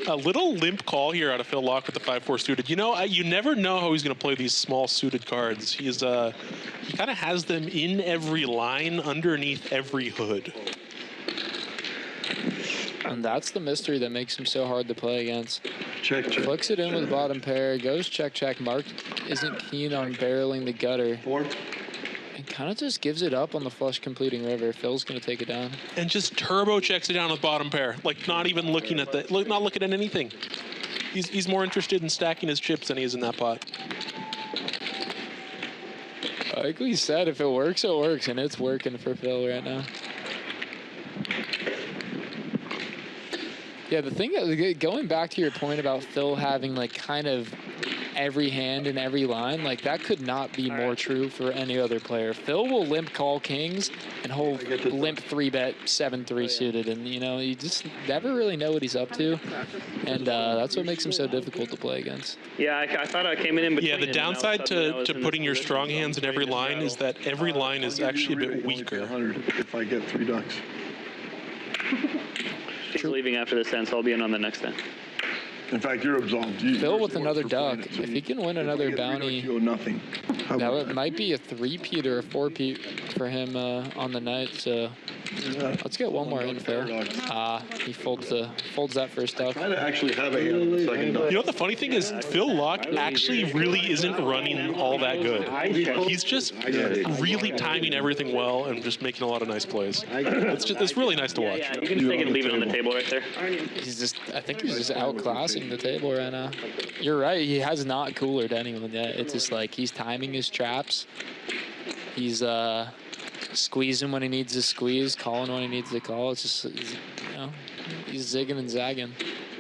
A little limp call here out of Phil Laak with the 5-4 suited. You know, you never know how he's going to play these small suited cards. He kind of has them in every line, underneath every hood. And that's the mystery that makes him so hard to play against. Check. Flicks it in with bottom pair, goes check. Marc isn't keen on barreling the gutter. And kind of just gives it up on the flush completing river. Phil's going to take it down. And just turbo checks it down with bottom pair. Like not even looking at not looking at anything. He's more interested in stacking his chips than he is in that pot. Like we said, if it works, it works. And it's working for Phil right now. Yeah, the thing, going back to your point about Phil having like kind of every hand in every line, like that could not be more true for any other player. Phil will limp call kings and he'll limp 3-bet 7-3 suited, and you know, you just never really know what he's up to, and that's what makes him so difficult to play against. Yeah, I thought I came in between. Yeah, the downside to putting your strong hands in every line is that every line is actually a bit weaker. If I get 3 ducks. He's leaving after this end, so I'll be in on the next end. In fact, you're absolved. Phil with another duck. If he can win another bounty, nothing. That might be a 3-peat or a 4-peat for him on the night. So Let's get one more in fair. He folds that first duck. Try to actually have a hand on the second duck. You know what the funny thing is? Phil Laak actually really isn't running all that good. He's just really timing everything well and just making a lot of nice plays. It's really nice to watch. Yeah, you can just take it and leave it on the table right there. I think he's just outclassing the table right now. You're right. He has not coolered anyone yet. It's just like he's timing his traps. He's squeezing when he needs to squeeze, calling when he needs to call. It's just, he's zigging and zagging.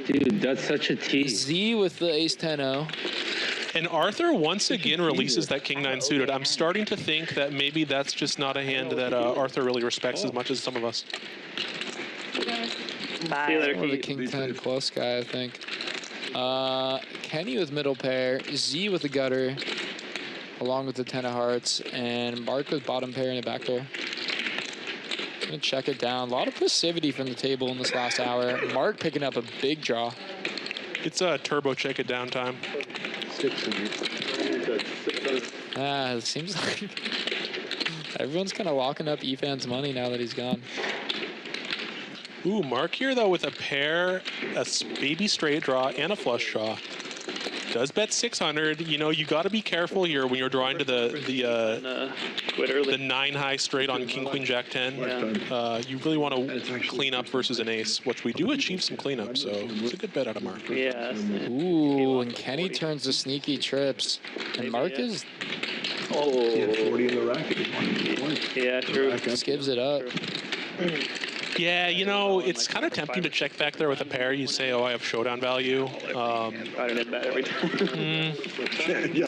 Dude, that's such a tease. Z with the ace-10-0. And Arthur once again releases that king-9 suited. I'm starting to think that maybe that's just not a hand that Arthur really respects as much as some of us. See you later, Or the king-10 plus guy, I think. Kenny with middle pair, Z with the gutter, along with the 10 of hearts, and Marc with bottom pair and a backdoor. Gonna check it down. A lot of passivity from the table in this last hour. Marc picking up a big draw. It's a turbo check it down time. It seems like everyone's kind of locking up Efan's money now that he's gone. Ooh, Marc here though with a pair, a baby straight draw, and a flush draw. Does bet 600. You know, you got to be careful here when you're drawing to the 9 high straight on king queen jack 10. You really want to clean up versus an ace, which we do achieve some cleanup. So it's a good bet out of Marc. Yeah. Ooh, and Kenny turns the sneaky trips, and Marc is. Oh, 40 in the racket. Yeah, true. Just gives it up. Yeah, you know, it's kind of tempting to check back there with a pair. You say, oh, I have showdown value. I don't hit that every time.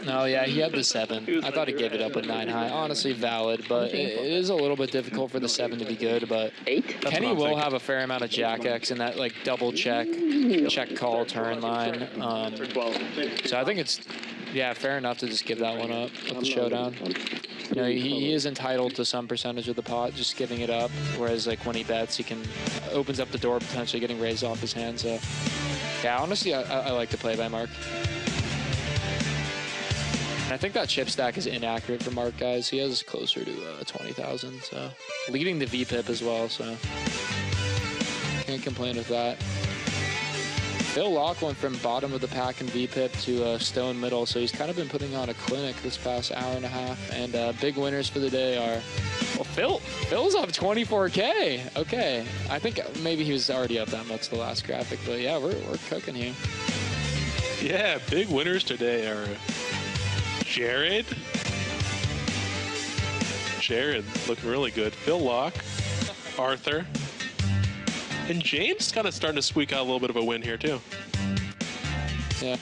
No, yeah, he had the 7. I thought he gave it up with 9 high. Honestly, valid, but it is a little bit difficult for the 7 to be good. But Kenny will have a fair amount of jack X in that like double check call turn line. So I think it's fair enough to just give that one up with the showdown. You know, he is entitled to some percentage of the pot, just giving it up. Whereas, like, when he bets, he can opens up the door, potentially getting raised off his hand. So, yeah, honestly, I like the play by Marc. And I think that chip stack is inaccurate for Marc, guys. He has closer to 20,000, so leading the VPIP as well. So, can't complain with that. Phil Laak went from bottom of the pack in VPIP to stone middle, so he's kind of been putting on a clinic this past hour and a half. And big winners for the day are, well, Phil's up 24K. Okay, I think maybe he was already up that much the last graphic, but yeah, we're cooking here. Yeah, big winners today are Jared looking really good. Phil Laak, Arthur. And James kind of starting to squeak out a little bit of a win here, too. Yeah,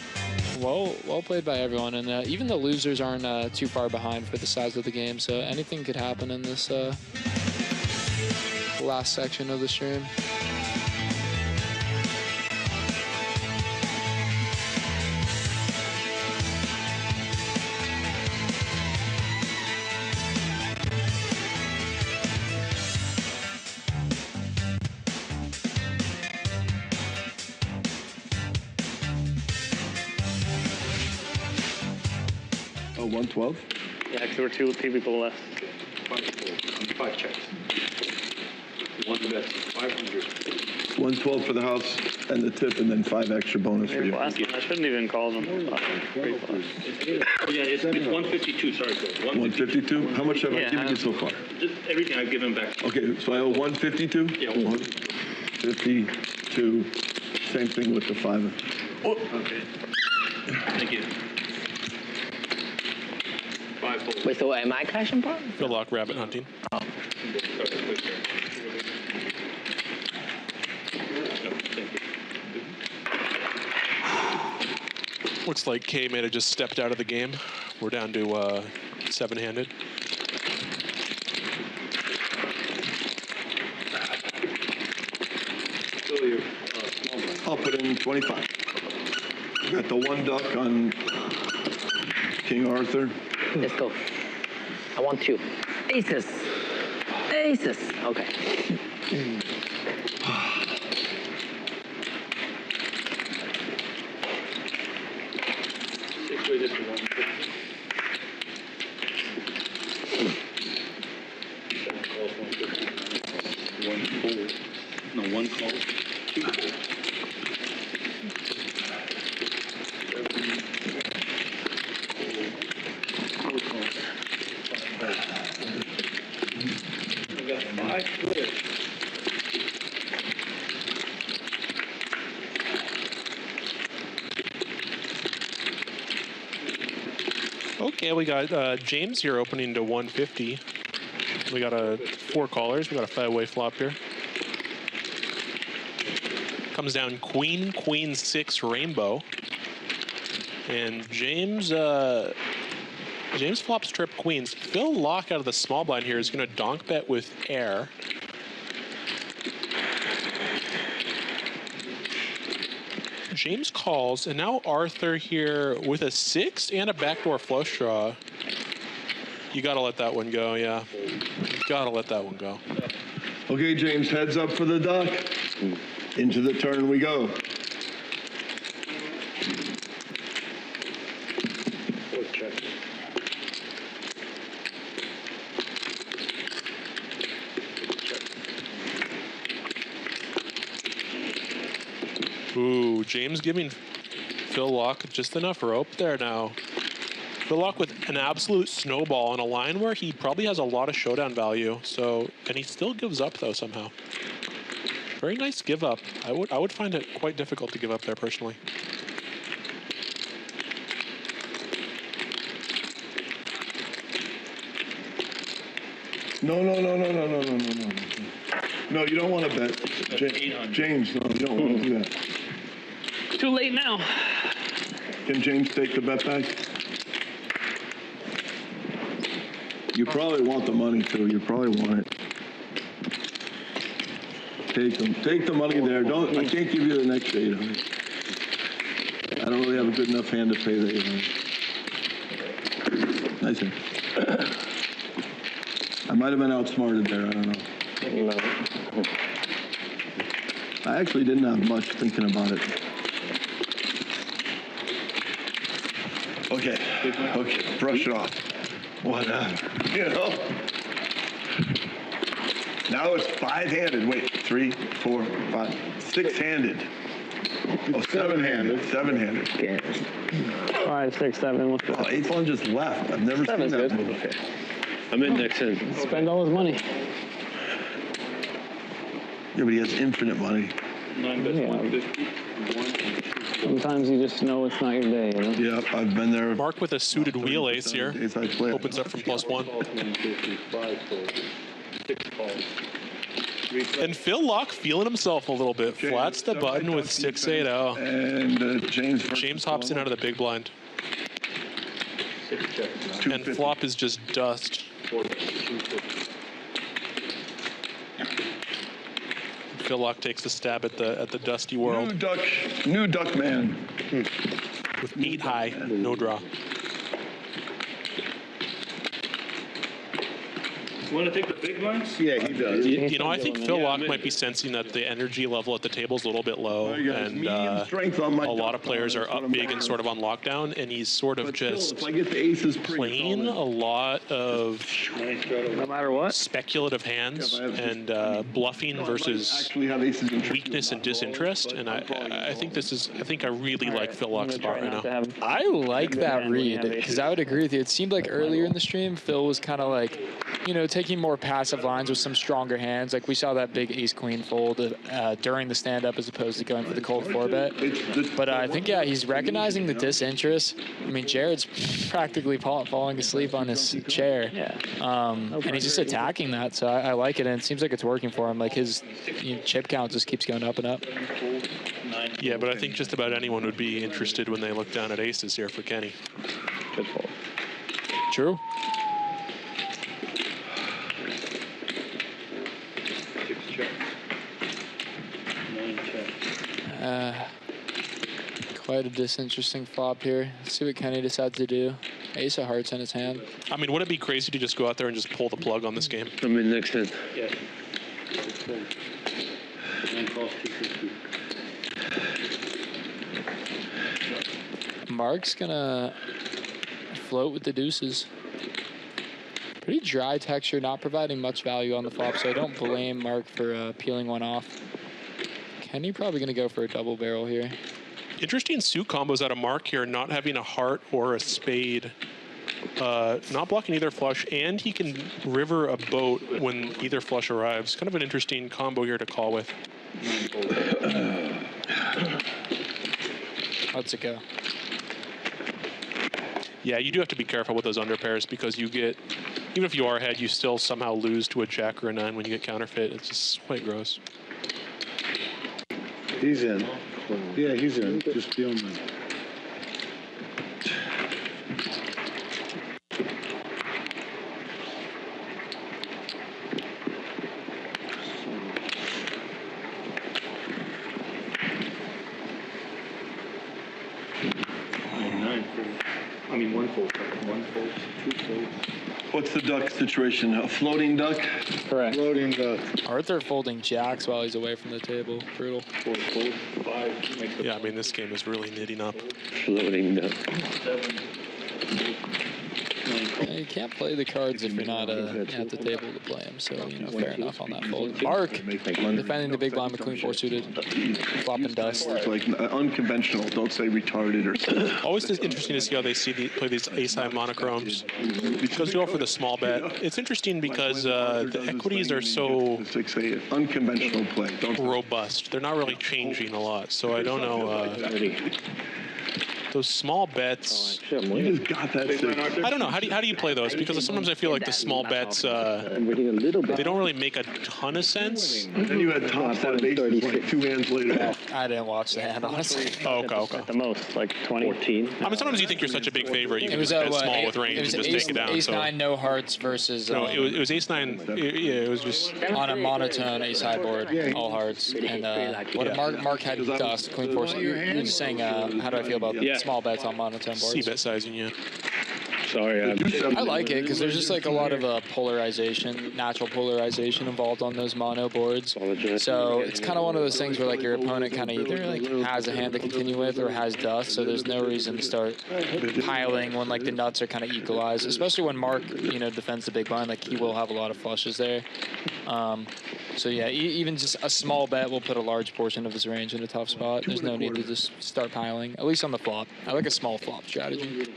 well played by everyone. And even the losers aren't too far behind for the size of the game, so anything could happen in this last section of the stream. Oh, 112? Yeah, because there were two people left. 5 checks. 1 bet 500. 112 for the house and the tip, and then 5 extra bonus for you. I shouldn't even call them. Yeah, it's 152. Sorry, sir. 152? How much have I given you so far? Just everything I've given back. Okay, so I owe 152? Yeah, 152. Same thing with the 5. Oh. Okay. Thank you. 5 Wait, so am I cashing part? Phil Laak rabbit hunting. Oh. Looks like K may have just stepped out of the game. We're down to 7-handed. I'll put in 25. Got the 1 duck on King Arthur. Let's go. I want 2. Aces. Aces. Okay. Okay, we got James here opening to 150. We got 4 callers. We got a 5-way flop here. Comes down queen, queen, 6, rainbow. And James flops trip queens. Phil Laak out of the small blind here is going to donk bet with air. James calls, and now Arthur here with a 6 and a backdoor flush draw. You got to let that one go, yeah. Got to let that one go. Okay, James, heads up for the duck. Into the turn we go. Ooh, James giving Phil Laak just enough rope there now. Phil Laak with an absolute snowball on a line where he probably has a lot of showdown value. So, and he still gives up though somehow. Very nice give up. I would find it quite difficult to give up there personally. No. No, you don't want to bet. James, no, you don't want to do that. Too late now. Can James take the bet back? You probably want the money too. You probably want it. Take the money there. I can't give you the next 800. I don't really have a good enough hand to pay the 800. Nice hand. I might have been outsmarted there. I don't know. I actually didn't have much thinking about it. Okay, brush it off. Whatever, you know? Now it's 5-handed. Wait, 3, 4, 5, 6-handed. Oh, 7-handed. 7-handed. 5, 6, 7. Oh, Efan just left. I've never seen that move. Okay. I'm in next hand. Spend all his money. Yeah, but he has infinite money. 9 bets, 150. Sometimes you just know it's not your day, you know? Yep, I've been there. Marc with a suited wheel ace here. Opens up from +1. And Phil Laak feeling himself a little bit. Flats the button with 6-8-0. And James hops in out of the big blind. And flop is just dust. Phil Laak takes a stab at the dusty world. New duck man. With 8 high, no draw. You want to take the big ones? Yeah, he does. You know, I think Phil Laak might be sensing that the energy level at the table is a little bit low, and a lot of players are up big and sort of on lockdown, and he's sort of just playing a lot of no matter what speculative hands and bluffing versus weakness and disinterest. And I think I really like Phil Laak's spot right now. I like that read because I would agree with you. It seemed like earlier in the stream, Phil was kind of like, you know, taking more passive lines with some stronger hands. Like we saw that big ace-queen fold during the stand-up as opposed to going for the cold 4-bet. But I think, yeah, he's recognizing the disinterest. I mean, Jared's practically falling asleep on his chair. Yeah. And he's just attacking that, so I like it, and it seems like it's working for him. Like his chip count just keeps going up and up. Yeah, but I think just about anyone would be interested when they look down at aces here for Kenny. Good fold. True. Quite a disinteresting flop here. Let's see what Kenny decides to do. Ace of hearts in his hand. I mean, would it be crazy to just go out there and just pull the plug on this game? I'm in next hand. Yeah. 9 calls, 250. Marc's gonna float with the deuces. Pretty dry texture, not providing much value on the flop, so I don't blame Marc for peeling one off. Kenny probably gonna go for a double barrel here. Interesting suit combos out of Marc here, not having a heart or a spade not blocking either flush, and he can river a boat when either flush arrives. Kind of an interesting combo here to call with. Let's it go. Yeah, you do have to be careful with those under pairs because you get, even if you are ahead, you still somehow lose to a jack or a 9 when you get counterfeit. It's just quite gross. He's in. Yeah, he's in. Just be on that. One fold, two folds. What's the duck situation? A floating duck? Correct. Floating duck. Arthur folding jacks while he's away from the table. Brutal. 4 folds, 5. Yeah, I mean, this game is really knitting up. Floating duck. 7. Yeah, you can't play the cards if you're not at the table to play them, so, you know, fair enough on that fold. Marc, defending the big blind with queen 4 suited, flopping dust. It's like unconventional, don't say retarded or something. Always interesting to see how they play these ace-high monochromes. Because you go for the small bet. It's interesting because the equities are so unconventional play. Robust. They're not really changing a lot, so I don't know. Those small bets. You just got that 6. I don't know. How do you play those? Because sometimes I feel like the small bets they don't really make a ton of sense. And then you had top set of aces like 2 hands later. I didn't watch the hand, honestly. Oh, okay. At the most, like 20. 14. I mean, sometimes you think you're such a big favorite, you can just bet small with range and just take it down. Ace 9, no hearts versus. No, it was ace 9. Yeah, it was just on a monotone ace high board, all hearts. And Marc had dust, queen 4. So you're just saying, how do I feel about small bets on monotone boards? C-bet sizing, yeah. Sorry, I like it because there's just like a lot of polarization, natural polarization involved on those mono boards. So it's kind of one of those things where like your opponent kind of either like has a hand to continue with or has dust. So there's no reason to start piling when like the nuts are kind of equalized, especially when Marc, you know, defends the big blind. Like he will have a lot of flushes there. So yeah, even just a small bet will put a large portion of his range in a tough spot. There's no need to just start piling, at least on the flop. I like a small flop strategy.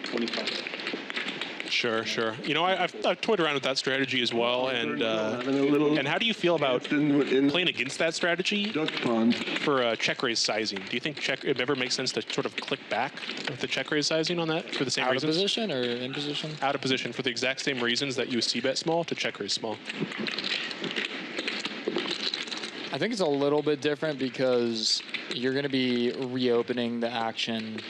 Sure. You know, I've toyed around with that strategy as well, and how do you feel about playing against that strategy for check raise sizing? Do you think it ever makes sense to sort of click back with the check raise sizing on that for the same reasons? Out of position or in position? Out of position for the exact same reasons that you c-bet small to check raise small. I think it's a little bit different because you're going to be reopening the action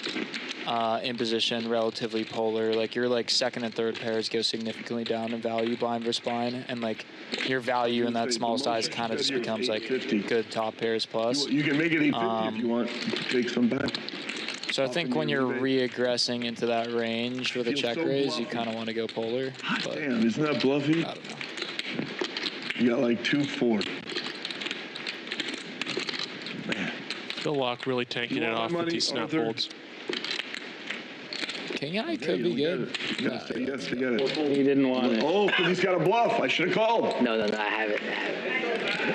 in position relatively polar. Like your like second and third pairs go significantly down in value blind versus blind, and like your value in that small size kind of just becomes like good top pairs plus. You can make it 850 if you want to take some back. So I think when you're re-aggressing into that range with a check raise, you kind of want to go polar. But damn, isn't that bluffy? I don't know. You got like 2-4. Phil Laak really tanking it off with these snap folds. King Eye could be good. Yes, you get it. He didn't want it. Oh, because he's got a bluff. I should have called. No, I have it.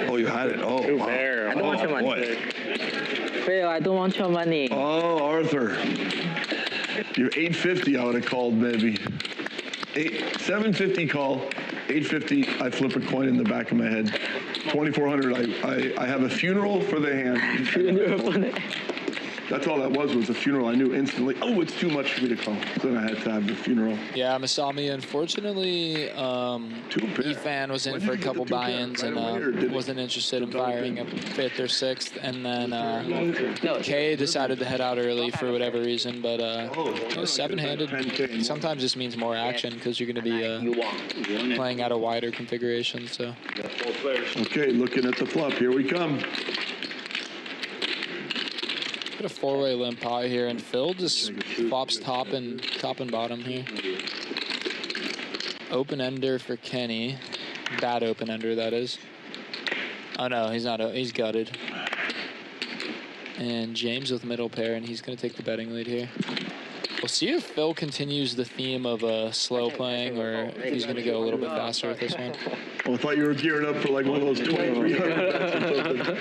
Oh, you had it. Oh, wow. I don't want your money. Phil, I don't want your money. Oh, Arthur. You're 850, I would have called maybe. 750 call, 850, I flip a coin in the back of my head. 2400, I have a funeral for the hand. That's all that was a funeral. I knew instantly, oh, it's too much for me to call. So then I had to have the funeral. Yeah, Masami, unfortunately, Efan was in for a couple buy-ins and wasn't interested in firing a 5th or 6th. And then Kay decided to head out early for whatever reason. But 7-handed sometimes just means more action because you're going to be playing out a wider configuration. So. Okay, looking at the flop. Here we come. A 4-way limp pie here, and Phil just flops top and bottom here. Open ender for Kenny. Bad open ender, that is. Oh no, he's not. He's gutted. And James with middle pair, and he's going to take the betting lead here. We'll see if Phil continues the theme of slow playing, or if he's going to go a little bit faster with this one. Oh, I thought you were gearing up for like one of those 2300.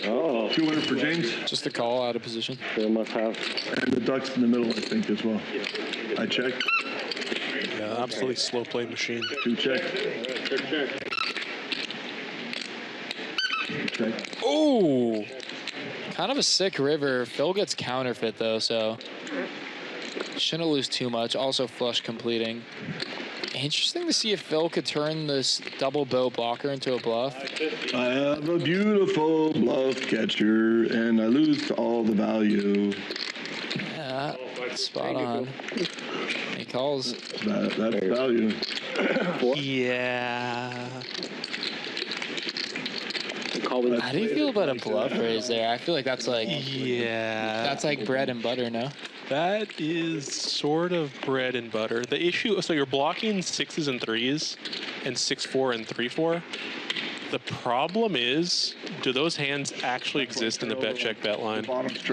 Oh. 200 for James. Just a call out of position. Phil must have. And the ducks in the middle, I think, as well. I check. Yeah, absolutely slow play machine. 2 check. Check. Ooh. Kind of a sick river. Phil gets counterfeit, though, so shouldn't lose too much. Also flush completing. Interesting to see if Phil could turn this double bow blocker into a bluff. I have a beautiful bluff catcher, and I lose to all the value. Yeah, spot on. He calls. That's value. Yeah. How do you feel about a bluff raise there? I feel like that's like that's like bread and butter, no? That is sort of bread and butter. The issue, so you're blocking 6s and 3s and 6-4 and 3-4. The problem is, do those hands actually exist in the bet check bet line?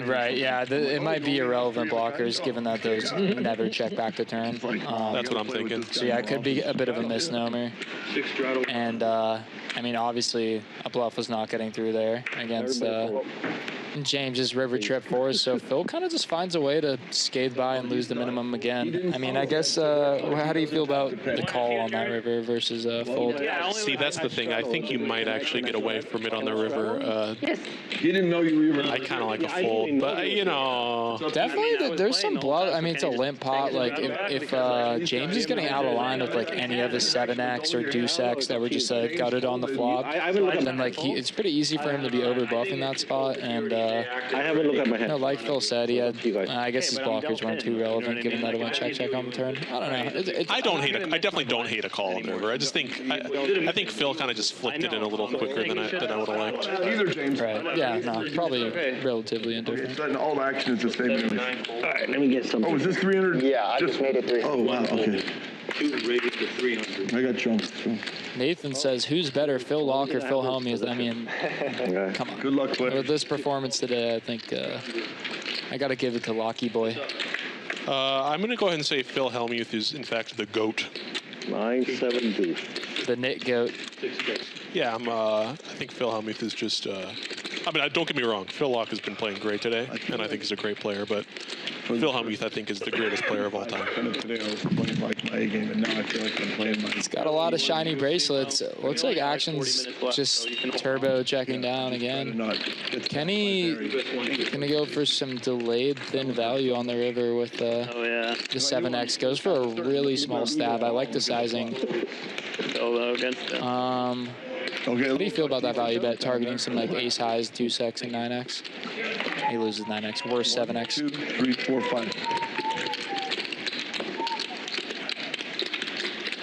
Right, yeah. It might be irrelevant blockers given that those never check back to turn. That's what I'm thinking. So yeah, it could be a bit of a misnomer. And I mean, obviously, a bluff was not getting through there against James's river trip fours. So Phil kind of just finds a way to skate by and lose the minimum again. I mean, I guess, how do you feel about the call on that river versus fold? See, that's the thing. I think you might actually get away from it on the river. He didn't know you were. I kind of like a fold, but you know. Definitely, there's some bluff. I mean, it's a limp pot. Like, if James is getting out of line with, like, any of his 7x or deuce x that were just gutted on the flop, then, like, it's pretty easy for him to be over bluffing that spot. And, I haven't looked at my hand. no, like Phil said, he had, I guess his blockers weren't too relevant given that it went check on the turn. I don't know. I definitly don't hate a call on the river. I just think, I think Phil kind of just flicked it in a little quicker than I would have liked. Either James. Right. Yeah, no, probably relatively indifferent. All the action is the same. All right, let me get some. Oh, is this 300? Yeah, I just made it 300. Oh, wow, okay. 2 rated to 300. I got chunked. So. Nathan says, who's better, Phil Laak or Phil Helmuth? I mean, come on. Good luck, Cliff. With this performance today, I think I got to give it to Locky boy. I'm going to go ahead and say Phil Helmuth is, in fact, the GOAT. 9-7 deuce. The knit goat. Yeah, I think Phil Helmuth is just, I mean, don't get me wrong. Phil Laak has been playing great today, and I think he's a great player, but Phil Helmuth, I think, is the greatest player of all time. Today I was playing like my A game, and now I feel like I'm playing my. He's got a lot of shiny bracelets. Looks like action's just turbo checking down again. Kenny gonna go for some delayed thin value on the river with the 7x. Goes for a really small stab. I like the sizing. Okay. What do you feel about that value bet targeting some like ace highs, 2x and 9x? He loses 9x. Worse 7x. 2, 3, 4, 5.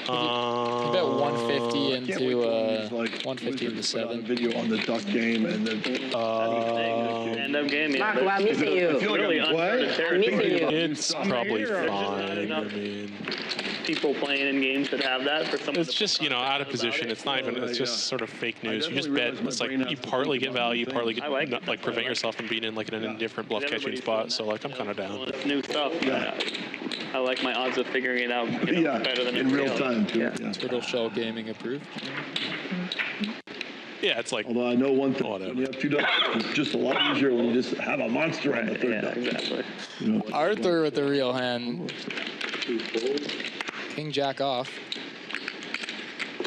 You bet 150 into 150 into 7. Video on the duck game and then Stand-up game. Marc, I'm missing you. I'm missing you. It's probably fine. I mean, people playing in games that have that for some. it's just, you know, out of position. It's not even. It's just sort of fake news. You just bet. It's like you partly get value, partly get like prevent yourself from being in like an indifferent bluff catching spot. So like I'm kind of down. It's new stuff. I like my odds of figuring it out. Better than in real time too. Yeah. Turtle shell gaming approved. Yeah, it's like. Although I know one thing, when you have 2 ducks, it's just a lot easier when you just have a monster on the 3rd duck. Exactly. You know? Arthur with the real hand. King jack off.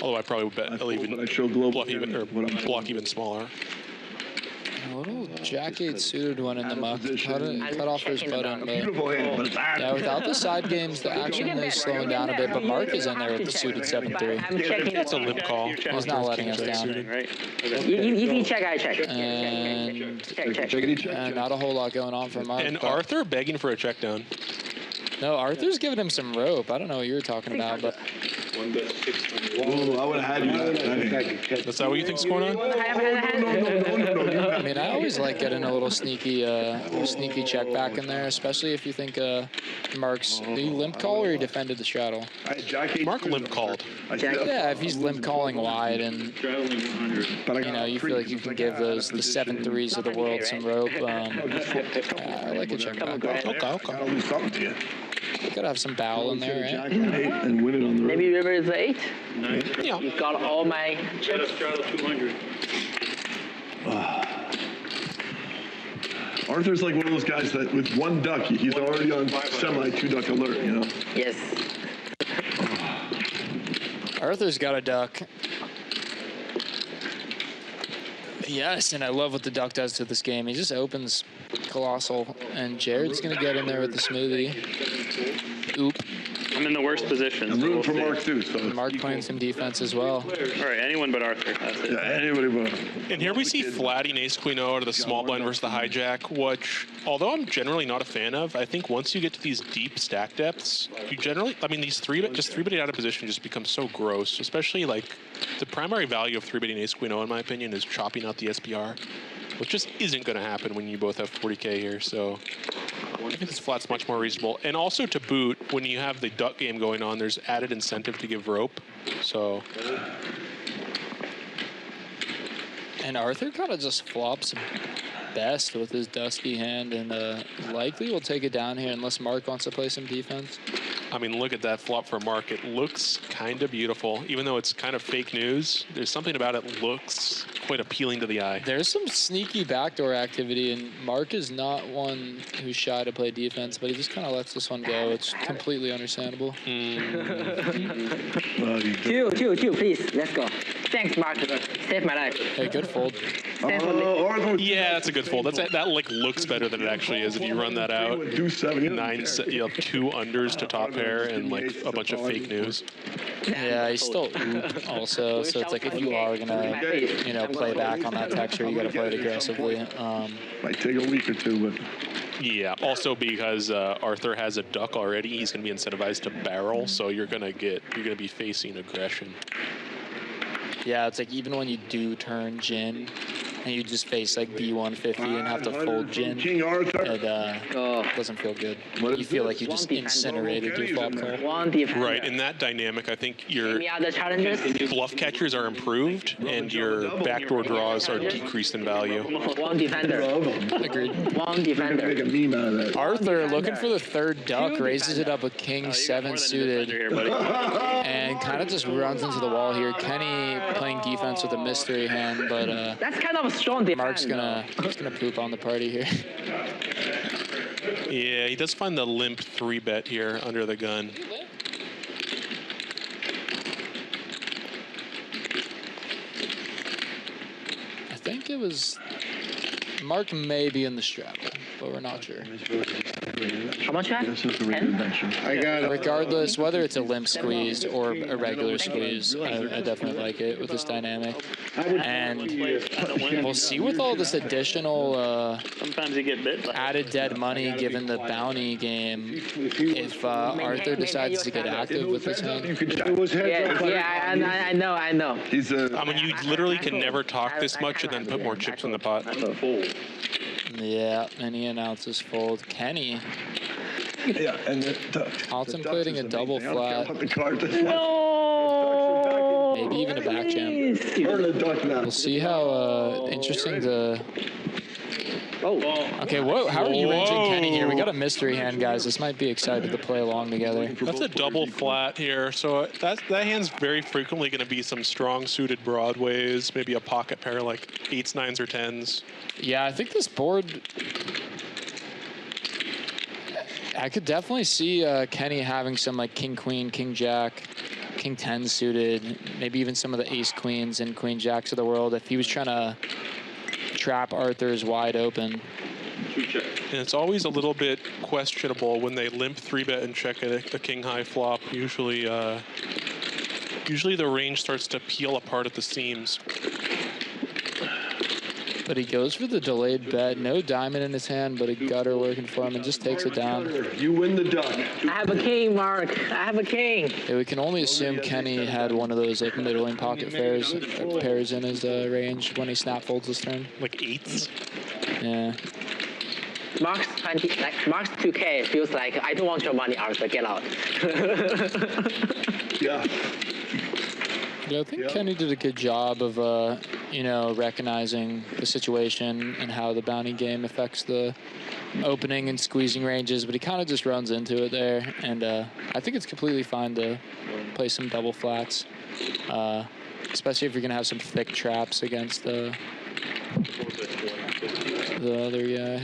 Although I probably would bet I'll even bluff even or block even smaller. A little jack-8 suited one in the muck. Cut off his button, but yeah, without the side games, the action is slowing down a bit. But Marc is in there with the suited 7-3. It's a limp call. He's not letting us down. You check, I check. And not a whole lot going on for Marc. And Arthur begging for a check down. No, Arthur's giving him some rope. I don't know what you were talking about, but. Whoa, I would have had you. That's that what you think's going on? No. I mean, I always like getting a little sneaky check back in there, especially if you think Marc's. Did he limp call or he defended the straddle? Marc limp called. Yeah, if he's limp calling wide and you know you feel like you can give the 7-3s of the world some rope. I like a check back. Okay. Gotta have some bowel in there, right? And win it on the road. Maybe river is 8. Yeah. You got all my chips. Straddle 200. Arthur's like one of those guys that with 1 duck, he's already on semi 2 duck alert, you know? Yes. Arthur's got a duck. Yes, and I love what the duck does to this game. He just opens colossal, and Jared's going to get in there with the smoothie. Oop. I'm in the worst position. I'm rooting for Marc too. So Marc playing some defense as well. All right, anyone but Arthur. That's it. Yeah, anybody but. And here we see flatting ace queen O out of the small blind versus the hijack, which, although I'm generally not a fan of, I think once you get to these deep stack depths, you generally, I mean, these three-betting out of position just becomes so gross, especially like the primary value of three-betting ace queen O, in my opinion, is chopping out the SPR, which just isn't going to happen when you both have 40K here. So I think this flat's much more reasonable. And also to boot, when you have the duck game going on, there's added incentive to give rope. So. And Arthur kind of just flops best with his dusky hand, and likely will take it down here unless Marc wants to play some defense. I mean, look at that flop for Marc. It looks kind of beautiful. Even though it's kind of fake news, there's something about it looks quite appealing to the eye. There's some sneaky backdoor activity, and Marc is not one who's shy to play defense, but he just kind of lets this one go. It's completely understandable. Chill, please. Let's go. Thanks, Marc. Saved my life. Hey, good fold. Yeah, that's a good fold. That like looks better than it actually is if you run that out. Do 7. You have 2 unders to top pair and like a bunch of fake news. Yeah, he's still oop also, so it's like if you are gonna, play back on that texture, you gotta play it aggressively. Might take a week or 2, but. Yeah, also because Arthur has a duck already, he's gonna be incentivized to barrel, so you're gonna be facing aggression. Yeah, it's like even when you do turn Jin, and you just face like B150 and have to fold Jin, it doesn't feel good. You feel like you just incinerated your flop call. Right, in that dynamic, I think your bluff catchers are improved and your backdoor draws are decreased in value. One defender. Agreed. One defender. Make a meme out of that. Arthur, looking for the third duck, raises it up with king 7 suited, and kind of just runs into the wall here. Kenny playing defense with a mystery hand, but that's kind of a strong defense. Marc's gonna poop on the party here. Yeah, he does find the limp 3-bet here under the gun. I think it was Marc may be in the strap, but we're not sure. How much you have? This is the redemption. I got it. Regardless, whether it's a limp squeeze or a regular squeeze, I definitely like it with this dynamic. And we'll see with all this additional sometimes you get bit added dead money given the bounty game, if Arthur decides to get active with this hand. Yeah, I know. I mean, you literally can never talk this much and then put more chips in the pot. Yeah, and he announces fold. Kenny. Yeah, and contemplating a double flat. No. Maybe even a back jam. We'll see how interesting the. Okay, whoa! How are you ranging Kenny here? We got a mystery hand, guys. This might be excited to play along together. That's a double flat here, so that hand's very frequently going to be some strong suited broadways, maybe a pocket pair like 8s, 9s, or 10s. Yeah, I think this board. I could definitely see Kenny having some like king queen, king jack, king 10 suited, maybe even some of the ace queens and queen jacks of the world if he was trying to trap Arthur's wide open. And it's always a little bit questionable when they limp 3-bet and check a king high flop. Usually the range starts to peel apart at the seams. But he goes for the delayed bet. No diamond in his hand, but a gutter working for him and just takes it down. You win the duck. I have a king, Marc. I have a king. Yeah, we can only assume Kenny had one of those like middling pocket pairs in his range when he snap folds this turn. Like 8s? Yeah. Marc's 2K feels like I don't want your money, Arthur. Get out. Yeah. Yeah, I think Kenny did a good job of, recognizing the situation and how the bounty game affects the opening and squeezing ranges, but he kind of just runs into it there. And I think it's completely fine to play some double flats, especially if you're going to have some thick traps against the other guy.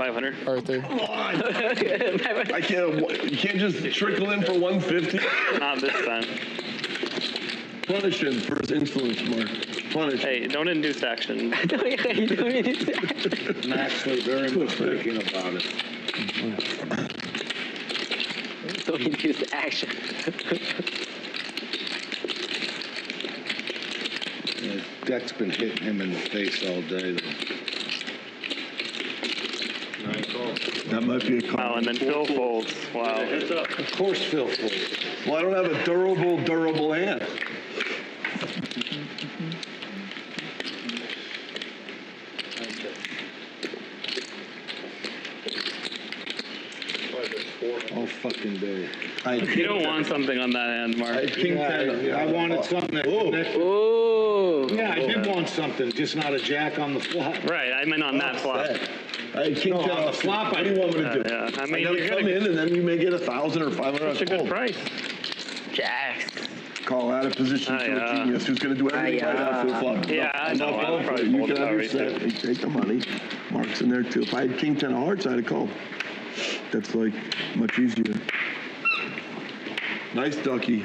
500. Arthur. Come on. I can't. You can't just trickle in for 150. Not this time. Punish him for his insolence, Mark. Punish. Hey, don't induce action. I'm actually very much thinking about it. Don't induce action. Deck's been hitting him in the face all day. That might be a call. Wow, and then Phil folds. Wow. Of course Phil folds. Well, I don't have a durable hand. All fucking day. You don't want something on that hand, Mark. King 10. I wanted something. Oh. Yeah, I did want something, just not a jack on the flop. Right, I meant on that flop. I had King 10 on the flop. What do you want me to do? Yeah, I mean, gotta you're come gonna- in and then you may get 1,000 or 500. That's a good price. Jacks. Call out of position to a genius who's going to do everything right after the flop. Yeah, I know. I'll probably You fold can it have your already, set. You take the money. Mark's in there too. If I had King 10 of hearts, I'd have called. That's like much easier. Nice ducky.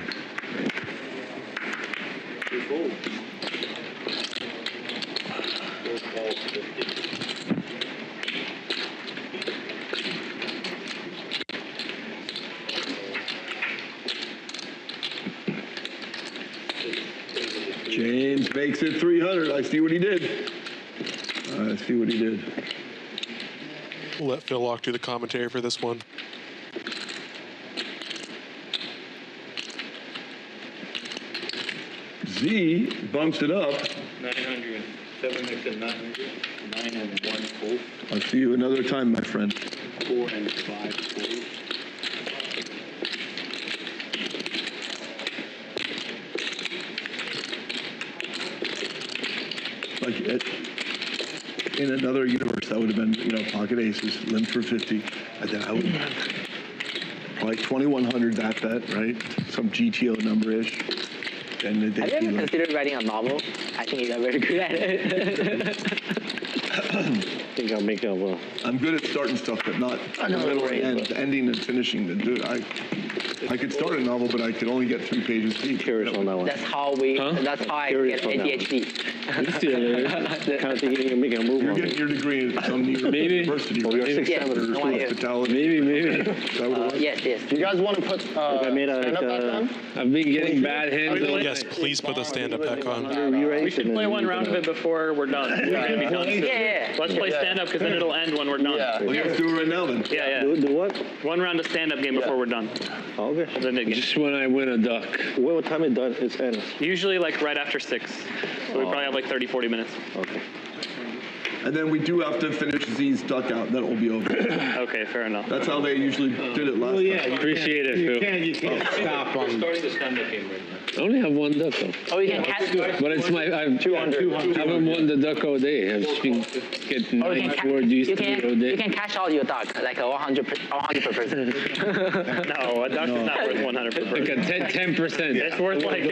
James makes it 300. I see what he did. We'll let Phil Laak do the commentary for this one. Z bumps it up. 900. 7 makes it 900. 9 and 1 fold. I'll see you another time, my friend. 4 and 5 fold. Like in another universe, that would have been, pocket aces, limp for 50. And then I would have like 2,100 that bet, right? Some GTO number-ish. And Have you ever considered writing a novel? I think you're very good at it. I think I'll make a. I'm good at starting stuff, but not middle and ending and finishing. I could start a novel, but I could only get 3 pages deep. Curious on that one. That's how we. That's how I get ADHD. Kind of thinking you're making a move. You're getting your degree at some university. Well, you're 6'7". Hospitality. Maybe. Yes. Do you guys want to put stand-up back on? I've been getting bad hands. Yes, please put the stand-up back on. We should play one round of it before we're done. We're gonna be done soon. Yeah. Let's play stand-up because then it'll end when we're done. Yeah. Well, you have to do it right now, then. Yeah. Do what? One round of stand-up game before we're done. Okay. The mid game. Just when I win a duck. What time it done? It's ends. Usually like right after 6. So we probably have like 30, 40 minutes. Okay. And then we do have to finish Z's duck out. Then it will be over. Okay, fair enough. That's how they usually did it last time. You Appreciate it, Phil. You can't stop on. Starting the stand-up game right now. I only have one duck though. Oh, you can catch. But it's my I haven't won the duck all day. I've been getting Oh, you 94 can, G's you to can, all day. you can cash out your duck like a 100 per person. No, a duck is not worth 100 per Like person. a 10%. It's worth like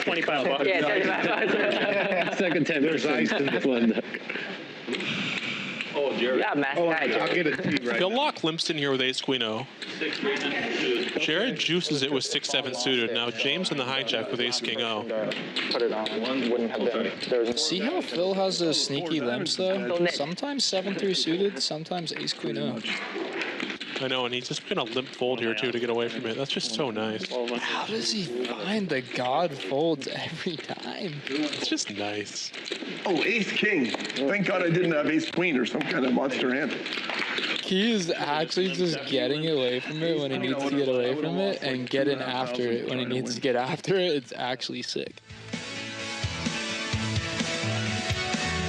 25 bucks. Yeah, 35. It's like a 10% one duck. Oh, Jared. Yeah, master guy. I'll get a T right Phil now. Laak limps in here with ace queen O. 6 reasons. Jared juices it with 6-7 suited. Now James in the hijack with ace king O. Put it on. Wouldn't have been. There's See how Phil has those sneaky limps though? Sometimes 7-3 suited, sometimes ace queen O. I know, and he's just gonna limp fold here too to get away from it. That's just so nice. How does he find the god folds every time? It's just nice. Oh, ace king. Thank God I didn't have ace queen or some kind of monster hand. He is actually just getting away from it when he needs to get away from it and getting after it when he needs to get after it. It's actually sick.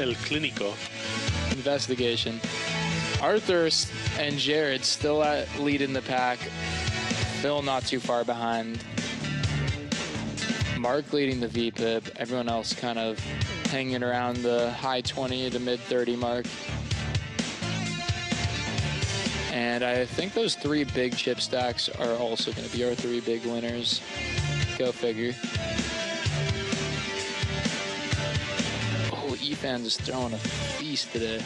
El Clínico. Investigation. Arthur and Jared still at lead in the pack. Phil not too far behind. Marc leading the VPIP. Everyone else kind of hanging around the high 20 to mid 30 mark. And I think those 3 big chip stacks are also going to be our 3 big winners. Go figure. Oh, Efan just throwing a feast today.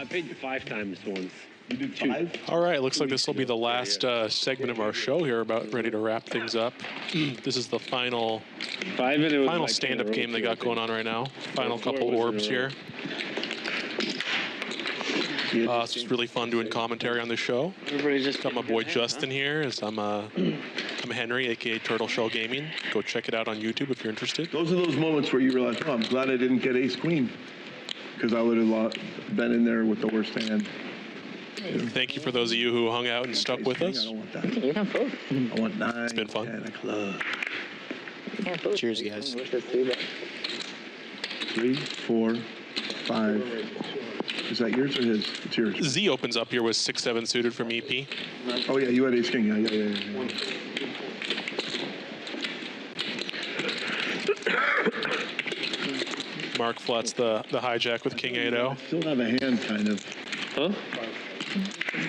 I paid 5 times once. You did 5? All right, looks like this will be the last segment of our show here, about ready to wrap things up. This is the final stand-up game they got going on right now. Final couple orbs here. It's just really fun doing commentary on the show. Everybody's just got my boy Justin here. I'm Henry, aka Turtle Shell Gaming. Go check it out on YouTube if you're interested. Those are those moments where you realize, oh, I'm glad I didn't get ace queen, because I would have been in there with the worst hand. Thank you for those of you who hung out and stuck with us. You can vote. I want 9. It's been fun. And a club. Cheers, guys. 3, 4, 5. Is that yours or his? It's yours. Z opens up here with 6-7 suited from EP. Oh yeah, you had ace king. Yeah. Marc fluts the hijack with king 8-0. I still have a hand, kind of. Huh?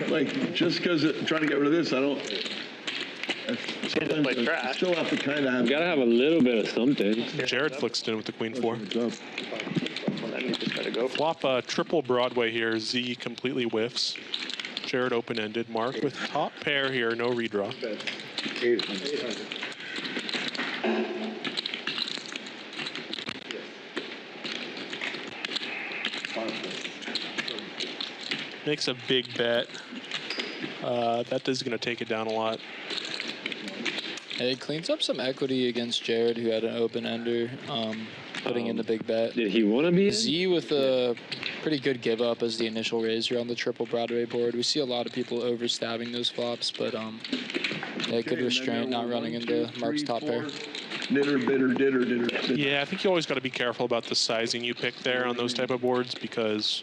Like, just because trying to get rid of this, I don't. Sometimes I still have to kind of have. You gotta have a little bit of something. Jared flicks in with the queen 4. Flop triple Broadway here. Z completely whiffs. Jared open-ended. Marc with top pair here. No redraw. 800. Makes a big bet. That is going to take it down a lot. It cleans up some equity against Jared, who had an open-ender, putting in the big bet. Did he want to be Z with a pretty good give-up as the initial raiser on the triple Broadway board. We see a lot of people overstabbing those flops, but yeah, good restraint, not running into Marc's top pair. Ditter. Yeah, I think you always got to be careful about the sizing you pick there on those type of boards, because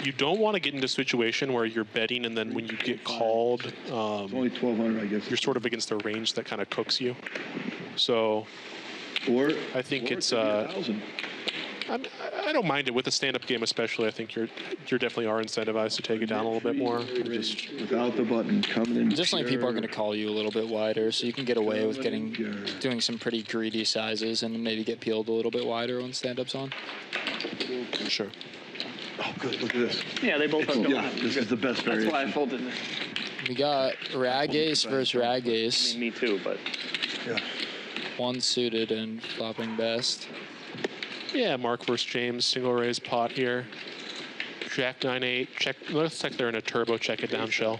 you don't want to get into a situation where you're betting and then when you get called, it's only 1,200, I guess. You're sort of against the range that kind of cooks you. So, I think it's. I don't mind it with the stand-up game, especially. I think you're definitely are incentivized to take it down a little bit more. Just without the button coming in. Additionally, people are going to call you a little bit wider, so you can get away with doing some pretty greedy sizes and maybe get peeled a little bit wider when stand-up's on. Sure. Oh, good. Look at this. Yeah, they both are going. Yeah, this is the best variation. That's why I folded it. We got rag ace versus rag ace. I mean, me too, but. Yeah. One suited and flopping best. Yeah, Marc versus James, single raise pot here. Jack 9-8. Check. Looks like they're in a turbo. Check it down shell.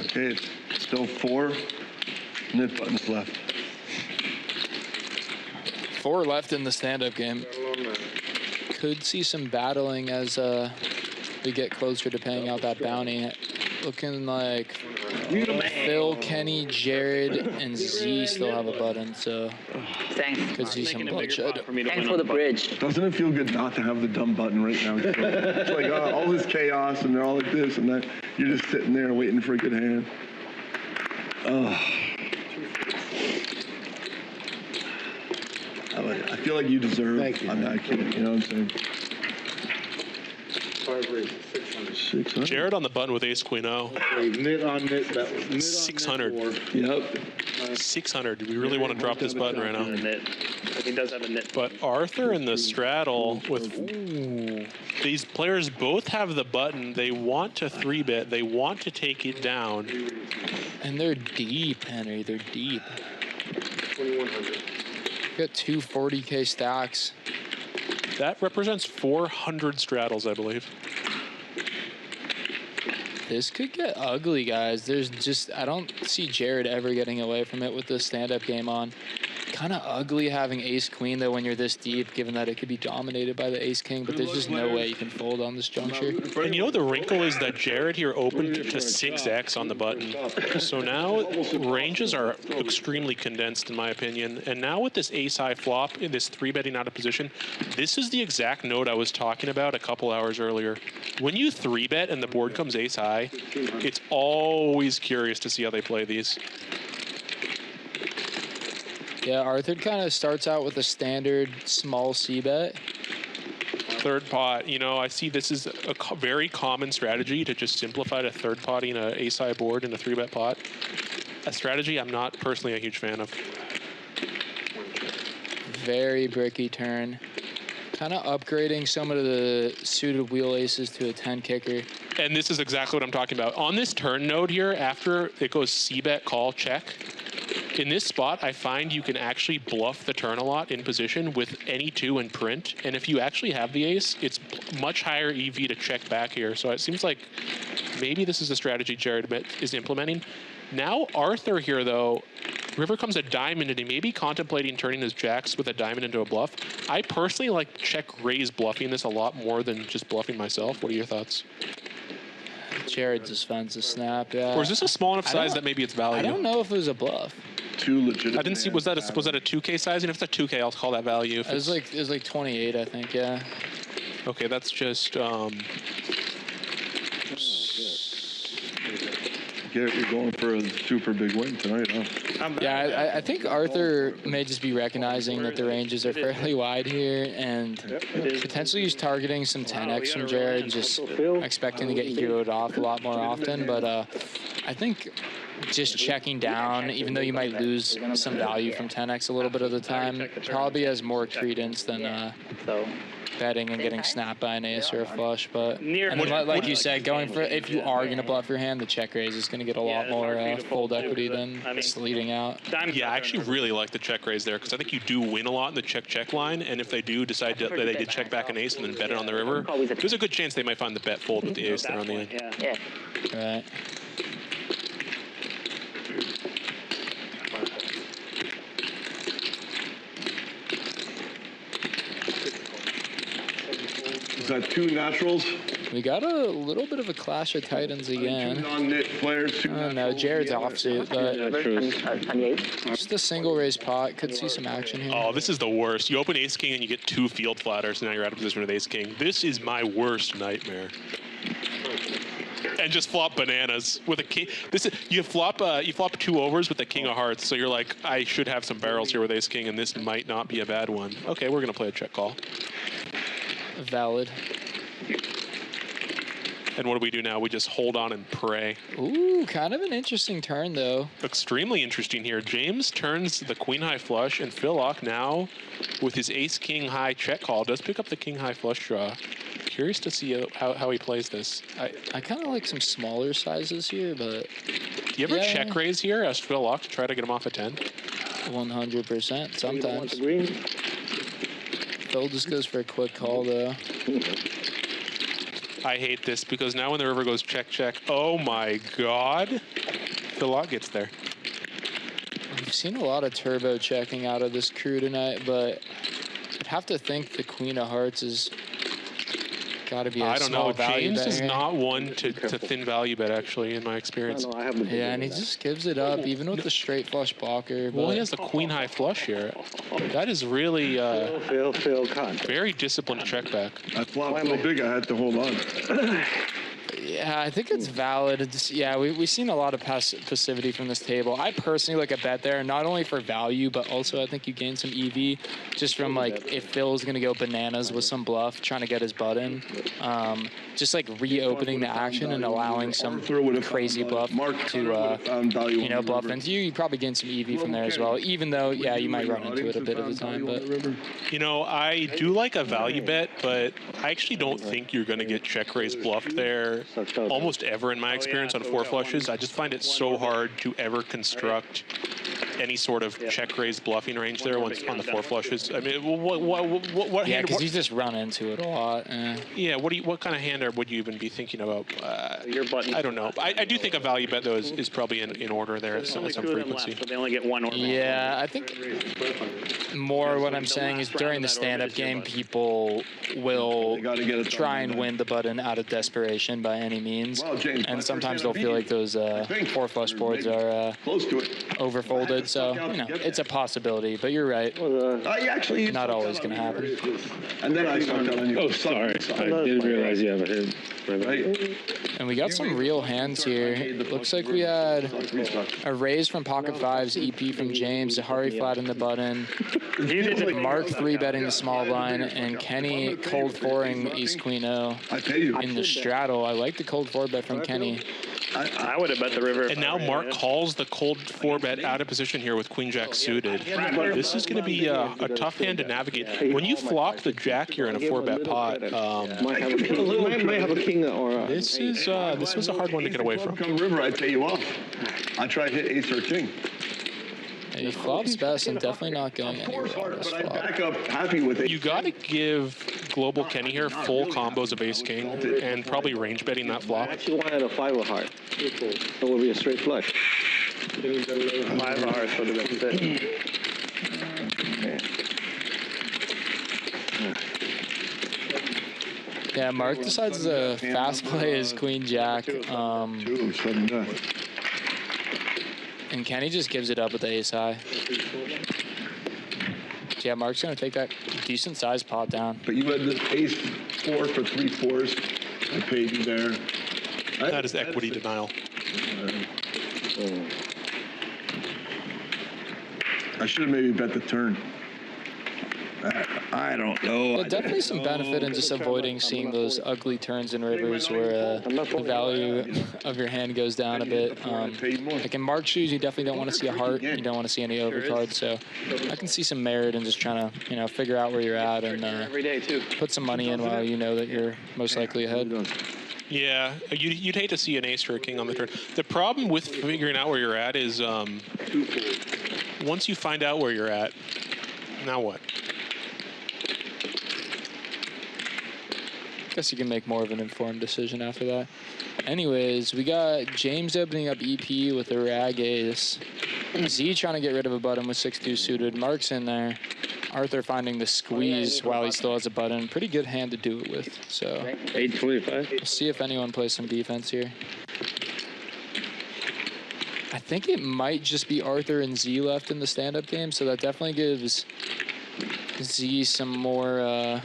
Okay, it's still 4 nip buttons left. 4 left in the stand-up game. Could see some battling as we get closer to paying out that bounty. Looking like Phil, Kenny, Jared, and Z still have a button, so could see some bloodshed. Thanks for the bridge. Doesn't it feel good not to have the dumb button right now? It's like all this chaos and they're all like this and that. You're just sitting there waiting for a good hand. I feel like you deserve. I'm not kidding. You know what I'm saying? 5 raises, 600. 600. Jared on the button with ace queen O. Nit on nit. That was nit 600. On Yep. 600. Do we really want to drop this button right now? He does have a nit. But Arthur in the straddle with these players both have the button. They want to 3-bet. They want to take it down. And they're deep, Henry. They're deep. 2,100. Got 2 40K stacks. That represents 400 straddles, I believe. This could get ugly, guys. There's just, I don't see Jared ever getting away from it with the stand-up game on. Kind of ugly having ace-queen, though, when you're this deep, given that it could be dominated by the ace-king, but there's just no way you can fold on this juncture. And you know the wrinkle is that Jared here opened to 6x on the button. So now ranges are extremely condensed, in my opinion. And now with this ace-high flop, in this 3-betting out of position, this is the exact note I was talking about a couple hours earlier. When you 3-bet and the board comes ace-high, it's always curious to see how they play these. Yeah, Arthur kind of starts out with a standard small C-bet. Third pot, you know, I see this is a very common strategy to just simplify to third potting an ace-high board in a 3-bet pot. A strategy I'm not personally a huge fan of. Very bricky turn. Kind of upgrading some of the suited wheel aces to a 10 kicker. And this is exactly what I'm talking about. On this turn node here, after it goes c-bet, call, check, in this spot, I find you can actually bluff the turn a lot in position with any 2 and print. And if you actually have the ace, it's much higher EV to check back here. So it seems like maybe this is a strategy Jared is implementing. Now Arthur here, though, river comes a diamond, and he may be contemplating turning his jacks with a diamond into a bluff. I personally like check raise bluffing this a lot more than just bluffing myself. What are your thoughts? Jared's defensive snap, yeah. Or is this a small enough size that maybe it's value? I don't know if it was a bluff. Too legitimate. I didn't see. Was that a 2K sizing? If it's a 2K, I'll call that value. It was like 28, I think. Yeah. Okay, that's just. Garrett, you're going for a super big win tonight, huh? Yeah, I think Arthur may just be recognizing that the ranges are fairly wide here, and potentially he's targeting some 10x from Jared, just expecting to get heroed off a lot more often. But I think just checking down, even though you might lose some value from 10x a little bit of the time, probably has more credence than betting and getting snapped by an ace or a flush. But and then, like you said, going for, if you are going to bluff your hand, the check raise is going to get a lot more fold equity than leading out. Yeah, I actually really like the check raise there, because I think you do win a lot in the check line, and if they do decide that they did check back an ace and then bet it on the river, there's a good chance they might find the bet fold with the ace there on the end. Yeah. Right. Is that 2 naturals? We got a little bit of a clash of titans again. 2 non-knit players. No, Jared's offsuit, but just a single raise pot. Could see some action here. Oh, this is the worst. You open ace king and you get 2 field flatters, and now you're out of position with ace king. This is my worst nightmare. And just flop bananas with a king. This is, you flop 2 overs with the king of hearts, so you're like, I should have some barrels here with ace king, and this might not be a bad one. Okay, we're gonna play a check call. Valid. And what do we do now? We just hold on and pray. Ooh, kind of an interesting turn, though. Extremely interesting here. James turns the queen high flush, and Phil Laak now, with his ace king high check call, does pick up the king high flush draw. Curious to see how he plays this. I kind of like some smaller sizes here, but... Do you ever check raise here as Phil Laak to try to get him off a 10? 100%, sometimes. Phil just goes for a quick call, though. I hate this, because now when the river goes check, check, oh my god, Phil Laak gets there. We've seen a lot of turbo checking out of this crew tonight, but I'd have to think the queen of hearts is got to be a small value bet. James is not one to thin value bet, actually, in my experience. Yeah, and he just gives it up, even with the straight flush blocker. Well, he has the queen high flush here. That is really very disciplined check back. I flopped so big I had to hold on. Yeah, I think it's valid. It's, yeah, we've seen a lot of passivity from this table. I personally like a bet there, not only for value, but also I think you gain some EV just from, like, if Phil's going to go bananas with some bluff, trying to get his butt in. Just, like, reopening the action and allowing some crazy bluff to, you know, bluff into you. You probably gain some EV from there as well, even though, yeah, you might run into it a bit of the time. But you know, I do like a value bet, but I actually don't think you're going to get check raise bluffed there almost ever in my experience on 4 flushes. I just find it so hard to ever construct any sort of check raise bluffing range there once on the 4 flushes. I mean, what yeah, hand? because you just run into it a lot. Yeah, what kind of hand would you even be thinking about? I don't know. I do think a value bet though is probably in order there at some frequency. Left, so they only get 1 order. Yeah, I think more what I'm saying is during the stand-up game, people will try and win the button out of desperation by any means, and sometimes they'll feel like those 4 flush boards are overfolded. So, you know, it's a possibility, but you're right. Actually, not always going to happen. And then I start telling you. Oh, sorry. I didn't realize you have a hit. Right. And we got some real hands here. Looks like we had a raise from pocket fives, EP from James, Zahari flat in the button, Marc 3-betting the small blind, and Kenny cold 4ing ace queen O in the straddle. I like the cold 4-bet from Kenny. I would have bet the river. And now Marc calls the cold 4-bet out of position here with queen jack suited. This is going to be a tough hand to navigate. When you flop the jack here in a 4-bet pot, might have a king or this was a hard one to get away from. Come river, I pay you off. I try to hit ace or king. And he flops best and definitely not going anywhere on this flop. Back up happy with it. You got to give Global Kenny here full combos of ace king and probably range betting that flop. Actually wanted a 5 of heart. It will be a straight flush. 5 of hearts would have been good. Yeah, Marc decides to fast play his queen jack. And Kenny just gives it up with the ace high. So yeah, Marc's going to take that decent sized pot down. But you had the ace 4 for 3 fours. I paid you there. That is equity denial. I should have maybe bet the turn. I don't know. Yeah, definitely some benefit in just avoiding seeing those ugly turns in rivers where the value of your hand goes down a bit. Like in Marc's shoes, you definitely don't want to see a heart. You don't want to see any overcards. So I can see some merit in just trying to, you know, figure out where you're at and put some money in while you know that you're most likely ahead. Yeah, you'd hate to see an ace or a king on the turn. The problem with figuring out where you're at is once you find out where you're at, now what? Guess you can make more of an informed decision after that. Anyways, we got James opening up EP with a rag ace. Z trying to get rid of a button with 6-2 suited. Marc's in there. Arthur finding the squeeze while he still has a button. Pretty good hand to do it with. So 825. We'll see if anyone plays some defense here. I think it might just be Arthur and Z left in the stand-up game, so that definitely gives Z some more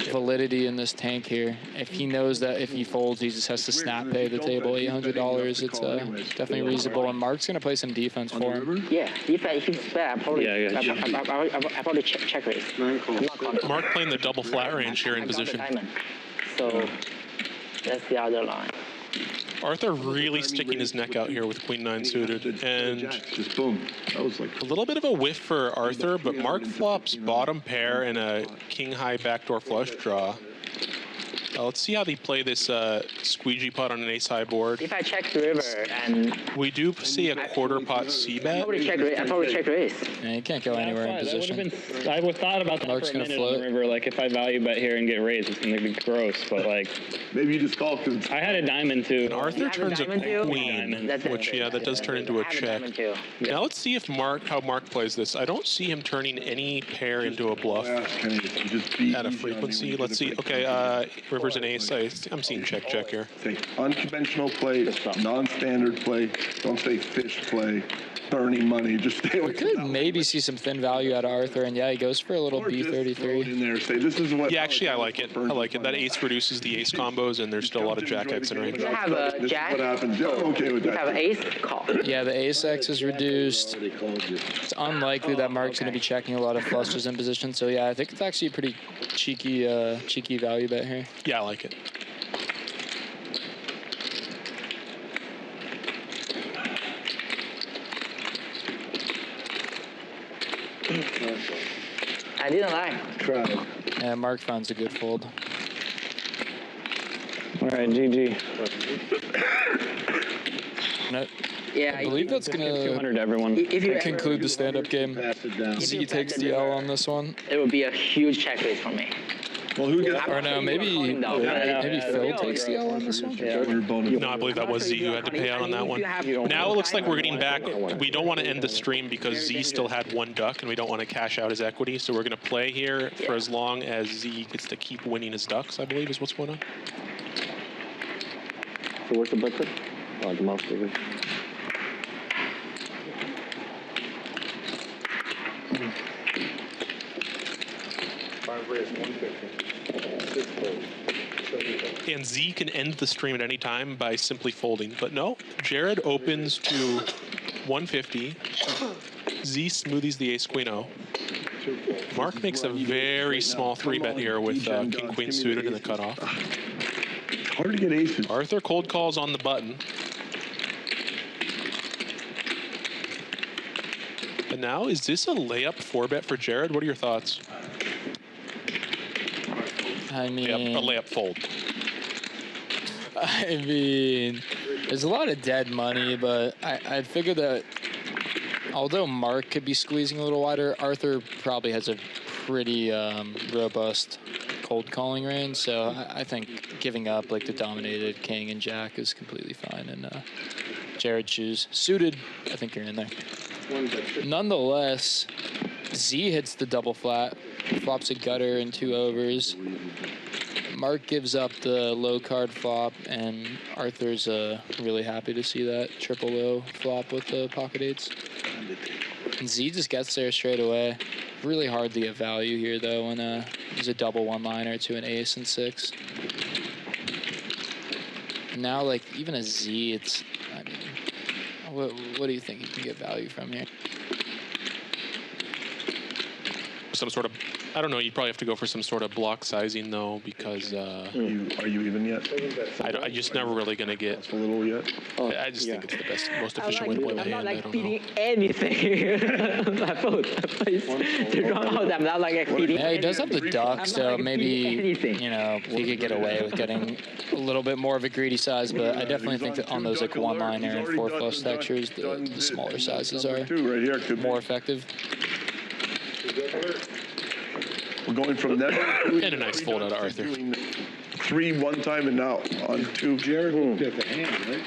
validity in this tank here. If he knows that if he folds, he just has to snap pay the table $800. It's definitely reasonable. And Marc's gonna play some defense for him. Yeah, if he's bad, I probably check raise. Marc playing the double flat range here in position. So that's the other line. Arthur really sticking his neck out here with queen 9 suited, and just boom. That was like a little bit of a whiff for Arthur, but Marc flops bottom pair and a king high backdoor flush draw. Let's see how they play this squeegee pot on an ace high board. If I check the river and we do see a quarter pot c bet. I probably check raise. Yeah, you can't go anywhere in position. I would thought about that Marc's for a gonna minute float. on the river. Like if I value bet here and get raised, it's gonna be gross. But like maybe you just call because I had a diamond too. And Arthur turns a queen, which that does turn into a check. Now let's see if how Marc plays this. I don't see him turning any pair into a bluff at a frequency. Let's see. Okay, river's an ace. I'm seeing check here. Unconventional play, non-standard play. Don't say fish play. Burning money. Just stay away. We could maybe see some thin value out of Arthur, and yeah, he goes for a little B33. In there, say this is what. Yeah, actually, I like it. I like it. That ace reduces the ace combos, and there's still a lot of jack X in range. You have a jack. What happens? Yeah, I'm okay with You that. have an ace call. Yeah, the ace X is reduced. It's unlikely that Marc's going to be checking a lot of flushes in position. So yeah, I think it's actually a pretty cheeky value bet here. Yeah, I like it. I didn't like. Try. Yeah, Marc finds a good fold. All right, GG. No, Yeah, I believe that's going 200 to everyone. If you conclude the stand-up game. Z takes the L on this one. it would be a huge check raise for me. Well, who gets Or no, maybe Phil takes the L on this one. No, I believe that was Z who had to pay out on that one. Now it looks like we're getting back. We don't want to end the stream because Z still had one duck, and we don't want to cash out his equity. So we're going to play here for as long as Z gets to keep winning his ducks, I believe is what's going on. So where's the button? Oh, the mouse over. raise 150. 6 fold. And Z can end the stream at any time by simply folding. But no, Jared opens to 150. Z smoothies the ace queen O. Marc makes a very small 3-bet here with king queen suited in the cutoff. It's hard to get aces. Arthur cold calls on the button. And now, is this a layup 4-bet for Jared? What are your thoughts? I mean, a layup fold. I mean, there's a lot of dead money, but I figure that although Marc could be squeezing a little wider, Arthur probably has a pretty robust cold calling range. So I think giving up like the dominated king and jack is completely fine. And Jared choose suited, I think you're in there. Nonetheless, Z hits the double flat, flops a gutter and 2 overs. Marc gives up the low card flop, and Arthur's really happy to see that triple low flop with the pocket eights. And Z just gets there straight away. Really hard to get value here, though, when there's a double one-liner to an ace and 6. And now, like, even a Z, it's, I mean, what do you think you can get value from here? Some sort of, I don't know, you'd probably have to go for some sort of block sizing, though, because... Are you even yet? I just never really going to get... That's a little yet? I just think it's the best, most efficient way to play the hand. I'm not like beating anything. I vote. To run out, I'm not like beating. Yeah, he does have the duck, so maybe, you know, he could get away with getting a little bit more of a greedy size, but I definitely think that on those like one-liner and 4 flush textures, the smaller sizes are more effective. We're going from that. And a nice fold out of Arthur. 3 one time and now on 2. Jared looked at the hand, right?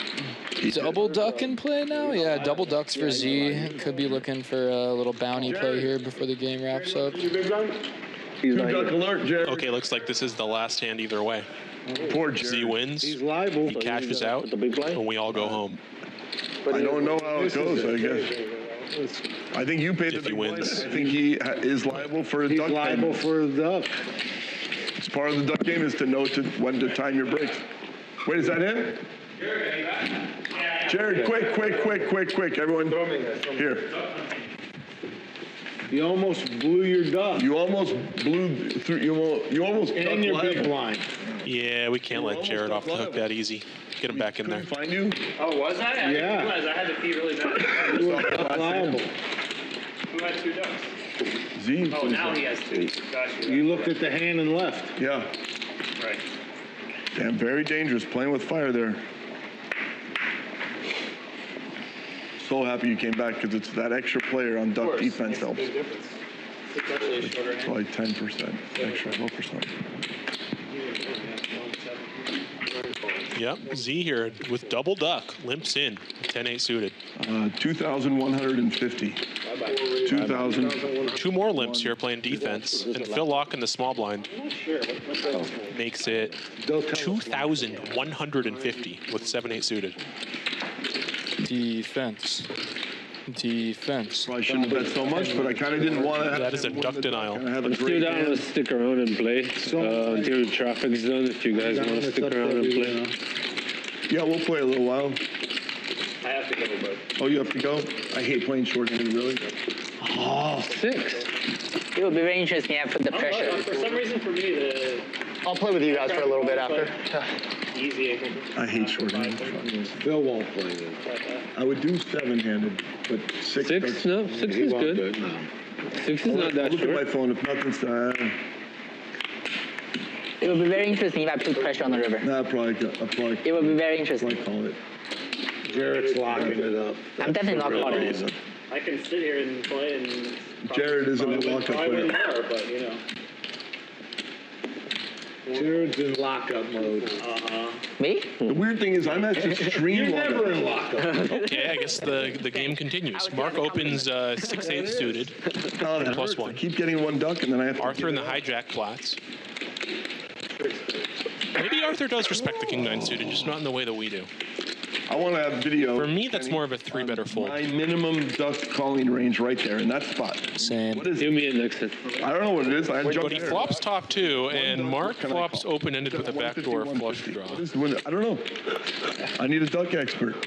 Double duck in play now? Yeah, double ducks for Z. Could be looking for a little bounty play here before the game wraps up. 2 duck alert, Jared. Okay, looks like this is the last hand either way. Poor Jared. Z wins. He's liable. He cashes out, and we all go home. I don't know how it goes, I guess. I think you paid the big wins. I think he is liable for a duck. He's liable for a duck. It's part of the duck game is to know when to time your brakes. Wait, is that him? Jared, quick. Everyone, here. You almost blew your duck. You almost blew through. You almost and your big blind. Yeah, we can't let Jared off the hook that easy. Get him back in there. Find you? Oh, was I? I Yeah. didn't realize I had to pee really bad. You were liable. Who had 2 ducks? Z. Oh, now he has 2. Gotcha. You looked at the hand and left. Yeah. Right. Damn, very dangerous. Playing with fire there. So happy you came back because it's that extra player on duck defense helps. It's like 10%, extra 12%. Yep, Z here with double duck, limps in, 10-8 suited. 2,150. 2,000. 2 more limps here playing defense, and Phil Laak in the small blind makes it 2,150 with 7-8 suited. Defense. Probably shouldn't have bet so much, but I kind of didn't want to have That is a duck denial. Let's do that. Let's stick around and play until the traffic's done. If you guys want to stick around and play. Yeah, we'll play a little while. I have to go, but. Oh, you have to go? I hate playing short-handed, really. Oh, 6. It will be very interesting after the pressure. For some reason, for me, I'll play with you guys for a little bit after. easy. I hate short-handed. Phil won't play this. I would do 7-handed, but 6. 6? No, 6 is good. 6 is not that Look at my short. phone. If nothing's It will be very interesting if I put pressure on the river. Nah, probably. It will be very interesting. Probably call it. Jared's locking it up. I'm definitely not calling it. I can sit here and play and. Jared isn't a lockup I win player. more, but you know. Jared's in lockup mode. Me? The weird thing is I'm actually stream You're never in lockup. Okay, I guess the game continues. Marc opens 6-8 suited, Oh, that hurts. +1. I keep getting one duck, and then I have to. Arthur in the hijack flats. Maybe Arthur does respect the king 9 suited, just not in the way that we do. I want to have video. For me, that's more of a 3-better fold. My minimum duck calling range right there in that spot. Same. What is Do me a Nixon. I don't know what it is. I But jumped he there. flops top 2, and Mark flops open-ended with a backdoor flush draw. What is the window? I don't know. I need a duck expert.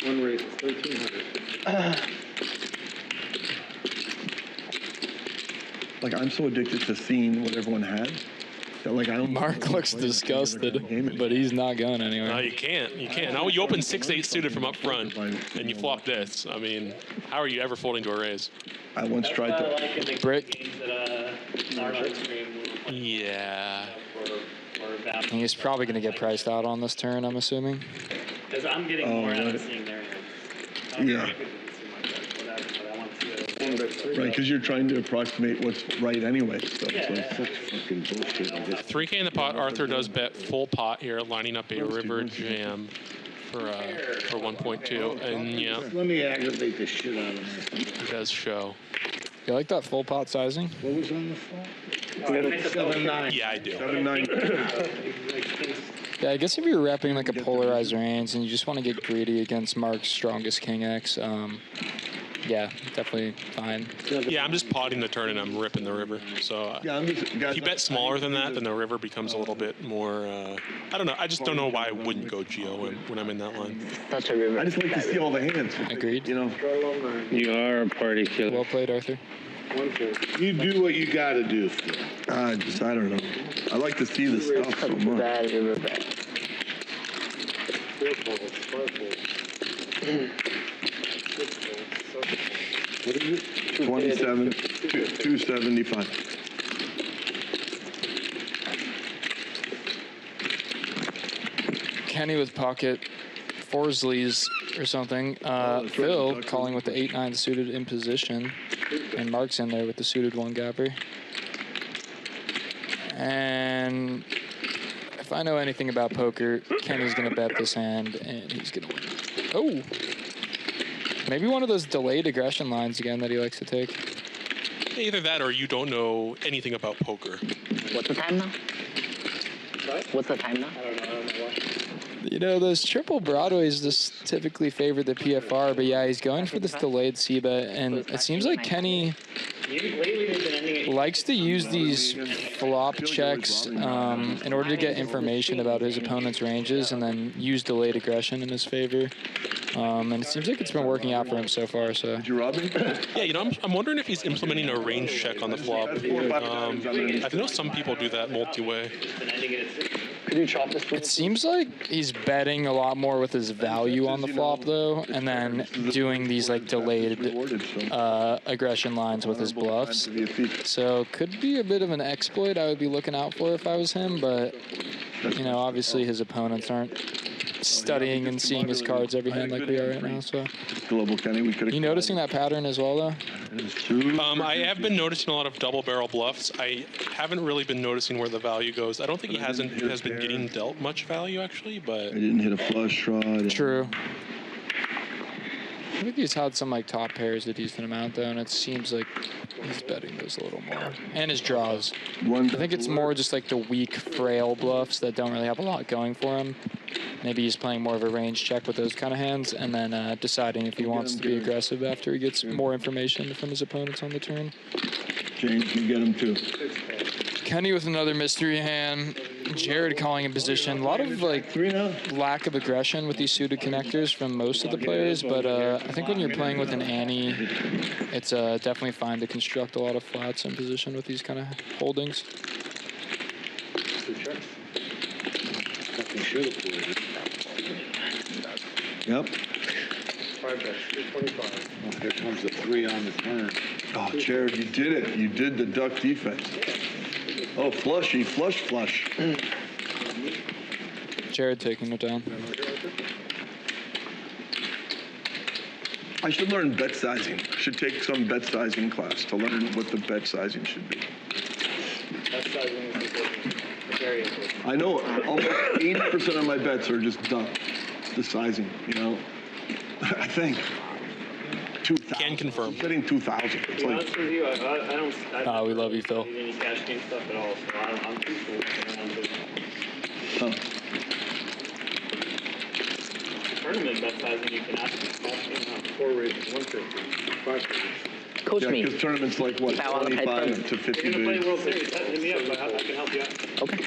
One raise is 1,300. Like, I'm so addicted to seeing what everyone had. That, like, I don't. Mark looks disgusted, but he's not going anywhere. No, you can't. You can't. Now you open 6-8 suited from up front, and you flop this. I mean, how are you ever folding to a raise? I once tried to. Brick. Yeah. He's probably going to get priced out on this turn, I'm assuming. Because I'm getting more out of seeing their hands. Yeah. Right, because you're trying to approximate what's right anyway. So it's such fucking bullshit. 3K in the pot. Arthur does bet full pot here, lining up a river jam for 1.2, and yeah. Let me aggravate the shit out of me. He does show. You like that full pot sizing? What was on the phone? 7-9. Yeah, I do. 7-9. Yeah, I guess if you're repping like a polarized range and you just want to get greedy against Mark's strongest King X, yeah, definitely fine. Yeah, I'm just potting the turn and I'm ripping the river. So if you bet smaller than that, then the river becomes a little bit more. I don't know. I just don't know why I wouldn't go Geo when I'm in that line. Such a river. I just like to see all the hands. Agreed. You know. You are a party killer. Well played, Arthur. You do what you got to do. I don't know. I like to see this stuff so much. Bad river bet. 4 folds, 5 folds. 6 folds, 7 folds. What is it? 27, 275. Kenny with pocket Forsleys or something. Phil calling with the 8-9 suited in position. And Mark's in there with the suited 1-gapper. And if I know anything about poker, Kenny's going to bet this hand, and he's going to win. Oh! Maybe one of those delayed aggression lines again that he likes to take. Either that or you don't know anything about poker. What's the time now? Sorry? What's the time now? I don't know what. You know, those triple Broadways just typically favor the PFR, but yeah, he's going for this delayed C-bet, and it seems like Kenny likes to use these flop checks in order to get information about his opponent's ranges and then use delayed aggression in his favor. And it seems like it's been working out for him so far. So. Did you rob me? Yeah, you know, I'm wondering if he's implementing a range check on the flop. I know some people do that multi-way. Could you chop this? It seems like he's betting a lot more with his value on the flop, though, and then doing these like delayed aggression lines with his bluffs. So could be a bit of an exploit I would be looking out for if I was him, but you know, obviously his opponents aren't studying and seeing his cards every hand like we are right now. So Global Kenny, we could. You noticing that pattern as well, though? I have been noticing a lot of double barrel bluffs. I haven't really been noticing where the value goes. I don't think he has been getting dealt much value actually, but I didn't hit a flush draw. True. I think he's had some like top pairs a decent amount though, and it seems like he's betting those a little more. And his draws. I think it's more just like the weak, frail bluffs that don't really have a lot going for him. Maybe he's playing more of a range check with those kind of hands, and then deciding if he wants to be aggressive after he gets more information from his opponents on the turn. James, you get him too. Kenny with another mystery hand. Jared calling in position. A lot of like lack of aggression with these suited connectors from most of the players, but I think when you're playing with an Annie, it's definitely fine to construct a lot of flats in position with these kind of holdings. Yep. 5 bets, 225. Oh, here comes the 3 on the turn. Oh, Jared, you did it. You did the duck defense. Oh, flushy, flush. Jared taking it down. I should learn bet sizing. I should take some bet sizing class to learn what the bet sizing should be. Bet sizing is important. Very important. I know almost 80% of my bets are just duck. It's the sizing, you know. I think 2,000. Can confirm. I'm betting 2,000. It's To be like, honest with you, I don't we love you, Phil. need any cash game stuff at all, so I'm too cool. oh. tournament bet sizing, you can ask him. 4 raises, 150, 5 raises. Coach Yeah, me. because tournaments like what, If I wanna play 25 to 50 You're gonna play bigs. World Series. Hit me up. I can help you out. Okay.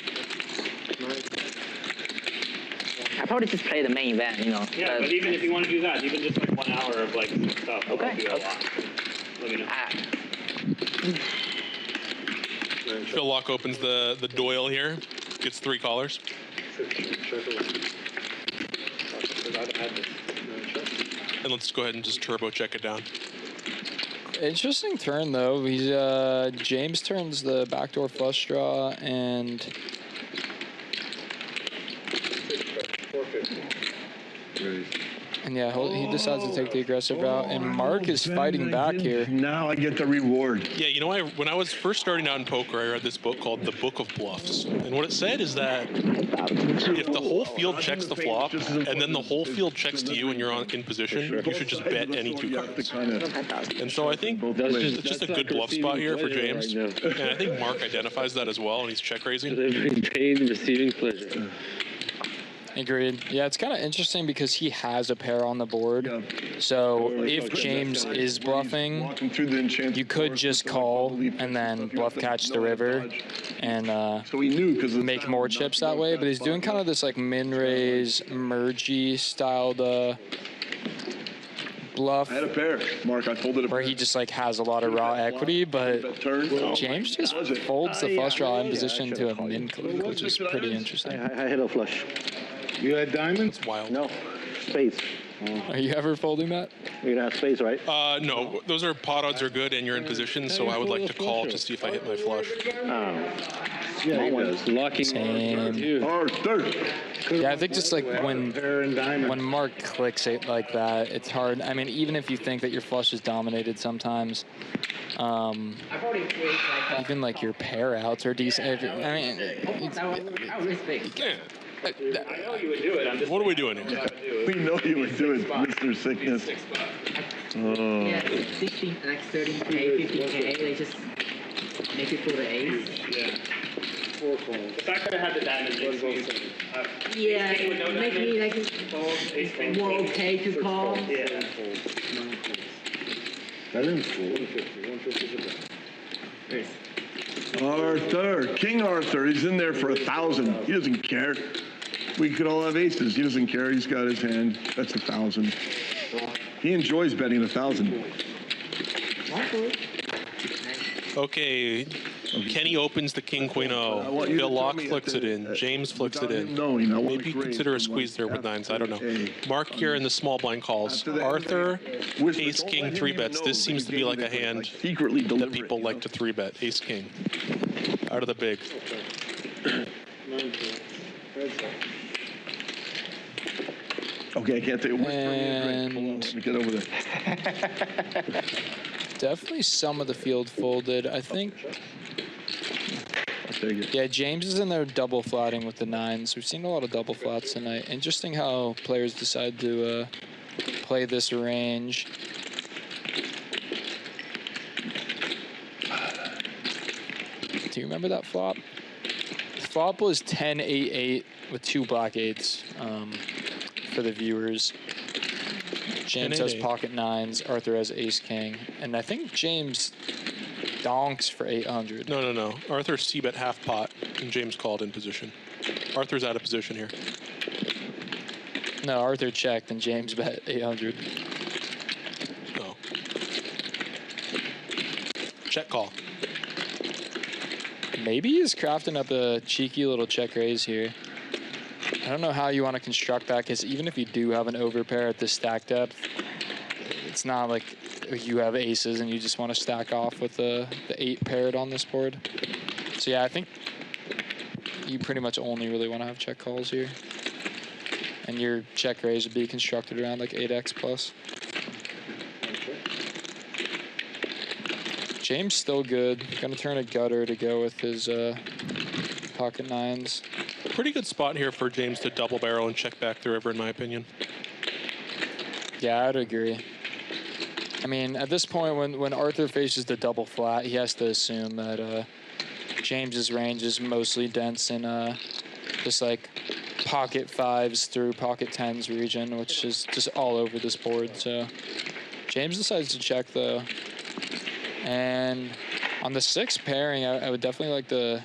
I probably just play the main event, you know. Yeah, but even if you want to do that, even just like 1 hour of like some stuff, will Okay. help you a lot. Let me know. Phil Laak opens the Doyle here. Gets 3 callers. And let's go ahead and just turbo check it down. Interesting turn though. He's James turns the backdoor flush draw and 450. yeah, he decides to take the aggressive route. And Marc is fighting back here. Now I get the reward. Yeah, you know, when I was first starting out in poker, I read this book called The Book of Bluffs. And what it said is that if the whole field checks the flop and then the whole field checks to you and you're in position, you should just bet any 2 cards. And so I think it's just a good bluff spot here for James. And I think Marc identifies that as well, and he's check raising. Delivering pain, receiving pleasure. Agreed. Yeah, it's kind of interesting because he has a pair on the board. So if James is bluffing, you could just call and then bluff catch the river and make more chips that way. But he's doing kind of this like min-raise, mergey styled bluff. I had a pair, Marc. I folded a pair. Where he just like has a lot of raw equity, but James just folds the flush draw in position to a min click, which is pretty interesting. I hit a flush. You had diamonds? It's wild. No, spades. Are you ever folding that? You're gonna have spades, right? No, those are pot odds are good and you're in position, so I would like to call to see if I hit my flush. Yeah, he does. Locking Yeah, I think just like when Marc clicks it like that, it's hard. I mean, even if you think that your flush is dominated sometimes, even like your pair outs are decent. I mean, I know you would do it. I'm just what are we doing here? We know you would do it, Mr. Sickness. Yeah, 16, like 30K, 50K, they just make it for the ace. Yeah. 4 calls. The fact that I had the diamond makes me... Yeah, make me like more okay to call. Yeah. That is cool. 150. Arthur, King Arthur, he's in there for 1,000. He doesn't care. We could all have aces. He doesn't care. He's got his hand. That's 1,000. He enjoys betting 1,000. Okay, Kenny opens the King Queen O. Phil Laak flicks it in. James flicks it in. Maybe consider a squeeze there with 9s. I don't know. Marc here in the small blind calls. Arthur, Ace King 3-bets. This seems to be like a hand that people like to 3-bet. Ace King out of the big. Okay, I can't take it. And Let me get over there. definitely some of the field folded. I think. I'll take it. Yeah, James is in there double flatting with the 9s. We've seen a lot of double flats tonight. Interesting how players decide to play this range. Do you remember that flop? The flop was 10-8-8 with 2 black 8s for the viewers. James has pocket 9s. Arthur has ace king. And I think James donks for 800. No. Arthur c-bet half pot, and James called in position. Arthur's out of position here. No, Arthur checked, and James bet 800. No. Check call. Maybe he's crafting up a cheeky little check raise here. I don't know how you want to construct that, because even if you do have an overpair at this stack depth, it's not like you have aces and you just want to stack off with the 8 paired on this board. So yeah, I think you pretty much only really want to have check calls here. And your check raise would be constructed around like 8x plus. James still good. Gonna turn a gutter to go with his pocket 9s. Pretty good spot here for James to double barrel and check back the river, in my opinion. Yeah, I'd agree. I mean, at this point, when Arthur faces the double flat, he has to assume that James's range is mostly dense in just like pocket 5s through pocket 10s region, which is just all over this board. So James decides to check though. And on the 6th pairing, I would definitely like to,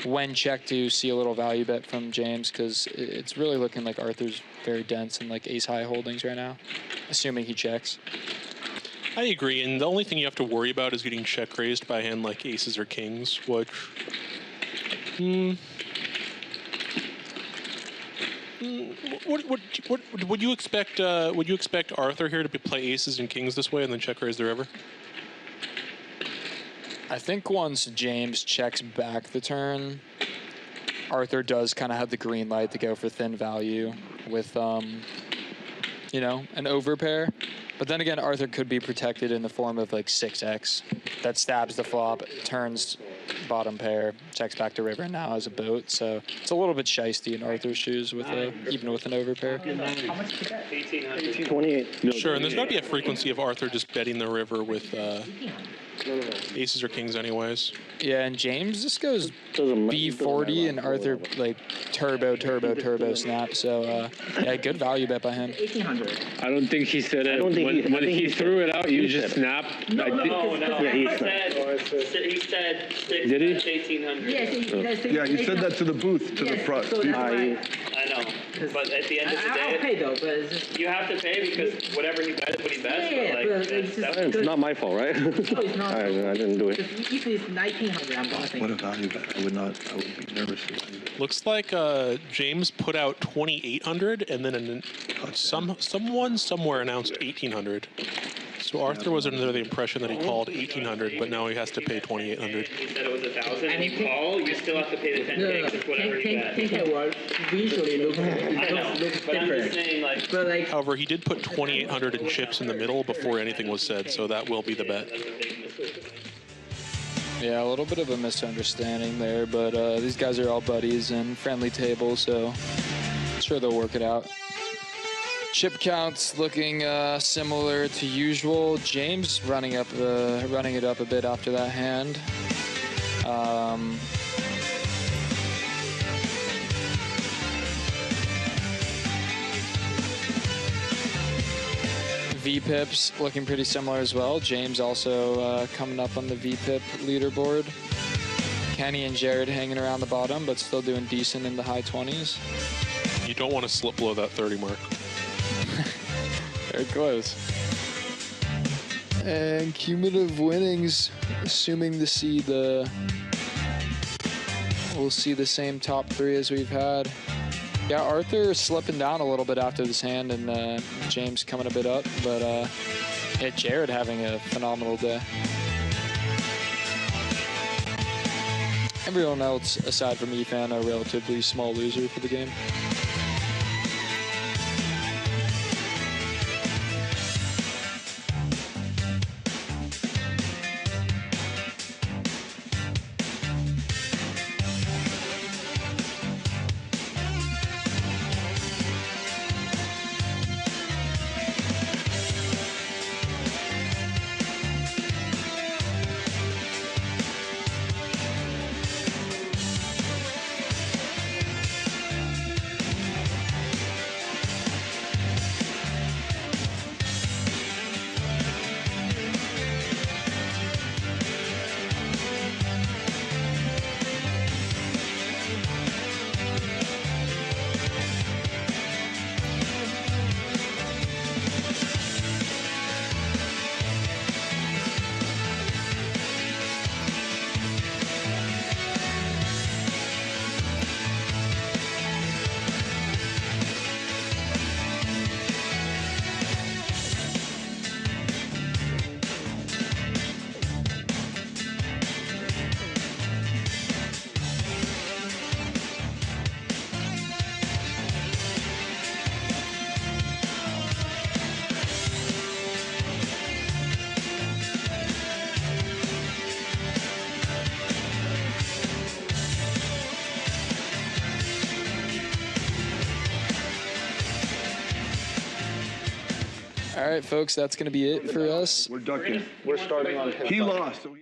when check, to see a little value bet from James, because it's really looking like Arthur's very dense in like ace high holdings right now, assuming he checks. I agree, and the only thing you have to worry about is getting check raised by a hand like aces or kings, which what would you expect? Would you expect Arthur here to play aces and kings this way and then check raise the river? I think once James checks back the turn, Arthur does kind of have the green light to go for thin value with, you know, an overpair. But then again, Arthur could be protected in the form of like 6x that stabs the flop, turns bottom pair, checks back to river, and now has a boat. So it's a little bit shiesty in Arthur's shoes with even with an overpair. How much is that? 1800. 28. Sure, and there's got to be a frequency of Arthur just betting the river with aces or kings anyways. Yeah, and James just goes B40 and Arthur like turbo snap. So yeah, good value bet by him. 1800. I don't think he said it. I don't think when he threw it out, you just snapped. No. Yeah, He said 6 Did he? 1800. Yeah, you said that to the booth, to the front. So that's why. I know, but at the end of the I'll day, pay though, but it's just. you have to pay because whatever he bets, what he bets. Yeah, but like, but it's that's just- It's not my fault, right? No, it's not. I didn't do it. If it's 1900, I'm gonna think. What a value bet. I would be nervous to value bet. Looks like James put out 2,800, and then someone somewhere announced 1,800. So Arthur was under the impression that he called 1,800, but now he has to pay 2,800. He said it was 1,000, and you call, you still have to pay the 10K because it's whatever you bet. 10K words visually looks I know, but I'm just different. saying, like, But like, However, he did put 2,800 in chips in the middle before anything was said, so that will be the bet. Yeah, a little bit of a misunderstanding there, but these guys are all buddies and friendly tables, so I'm sure they'll work it out. Chip counts looking similar to usual. James running it up a bit after that hand. V-pips looking pretty similar as well. James also coming up on the V-pip leaderboard. Kenny and Jared hanging around the bottom, but still doing decent in the high 20s. You don't want to slip below that 30 mark. Very close. And cumulative winnings, assuming to see we'll see the same top 3 as we've had. Yeah, Arthur slipping down a little bit after this hand, and James coming a bit up, but yeah, Jared having a phenomenal day. Everyone else, aside from Efan, a relatively small loser for the game. All right, folks, that's going to be it for us. We're ducking. We're starting on. He lost. So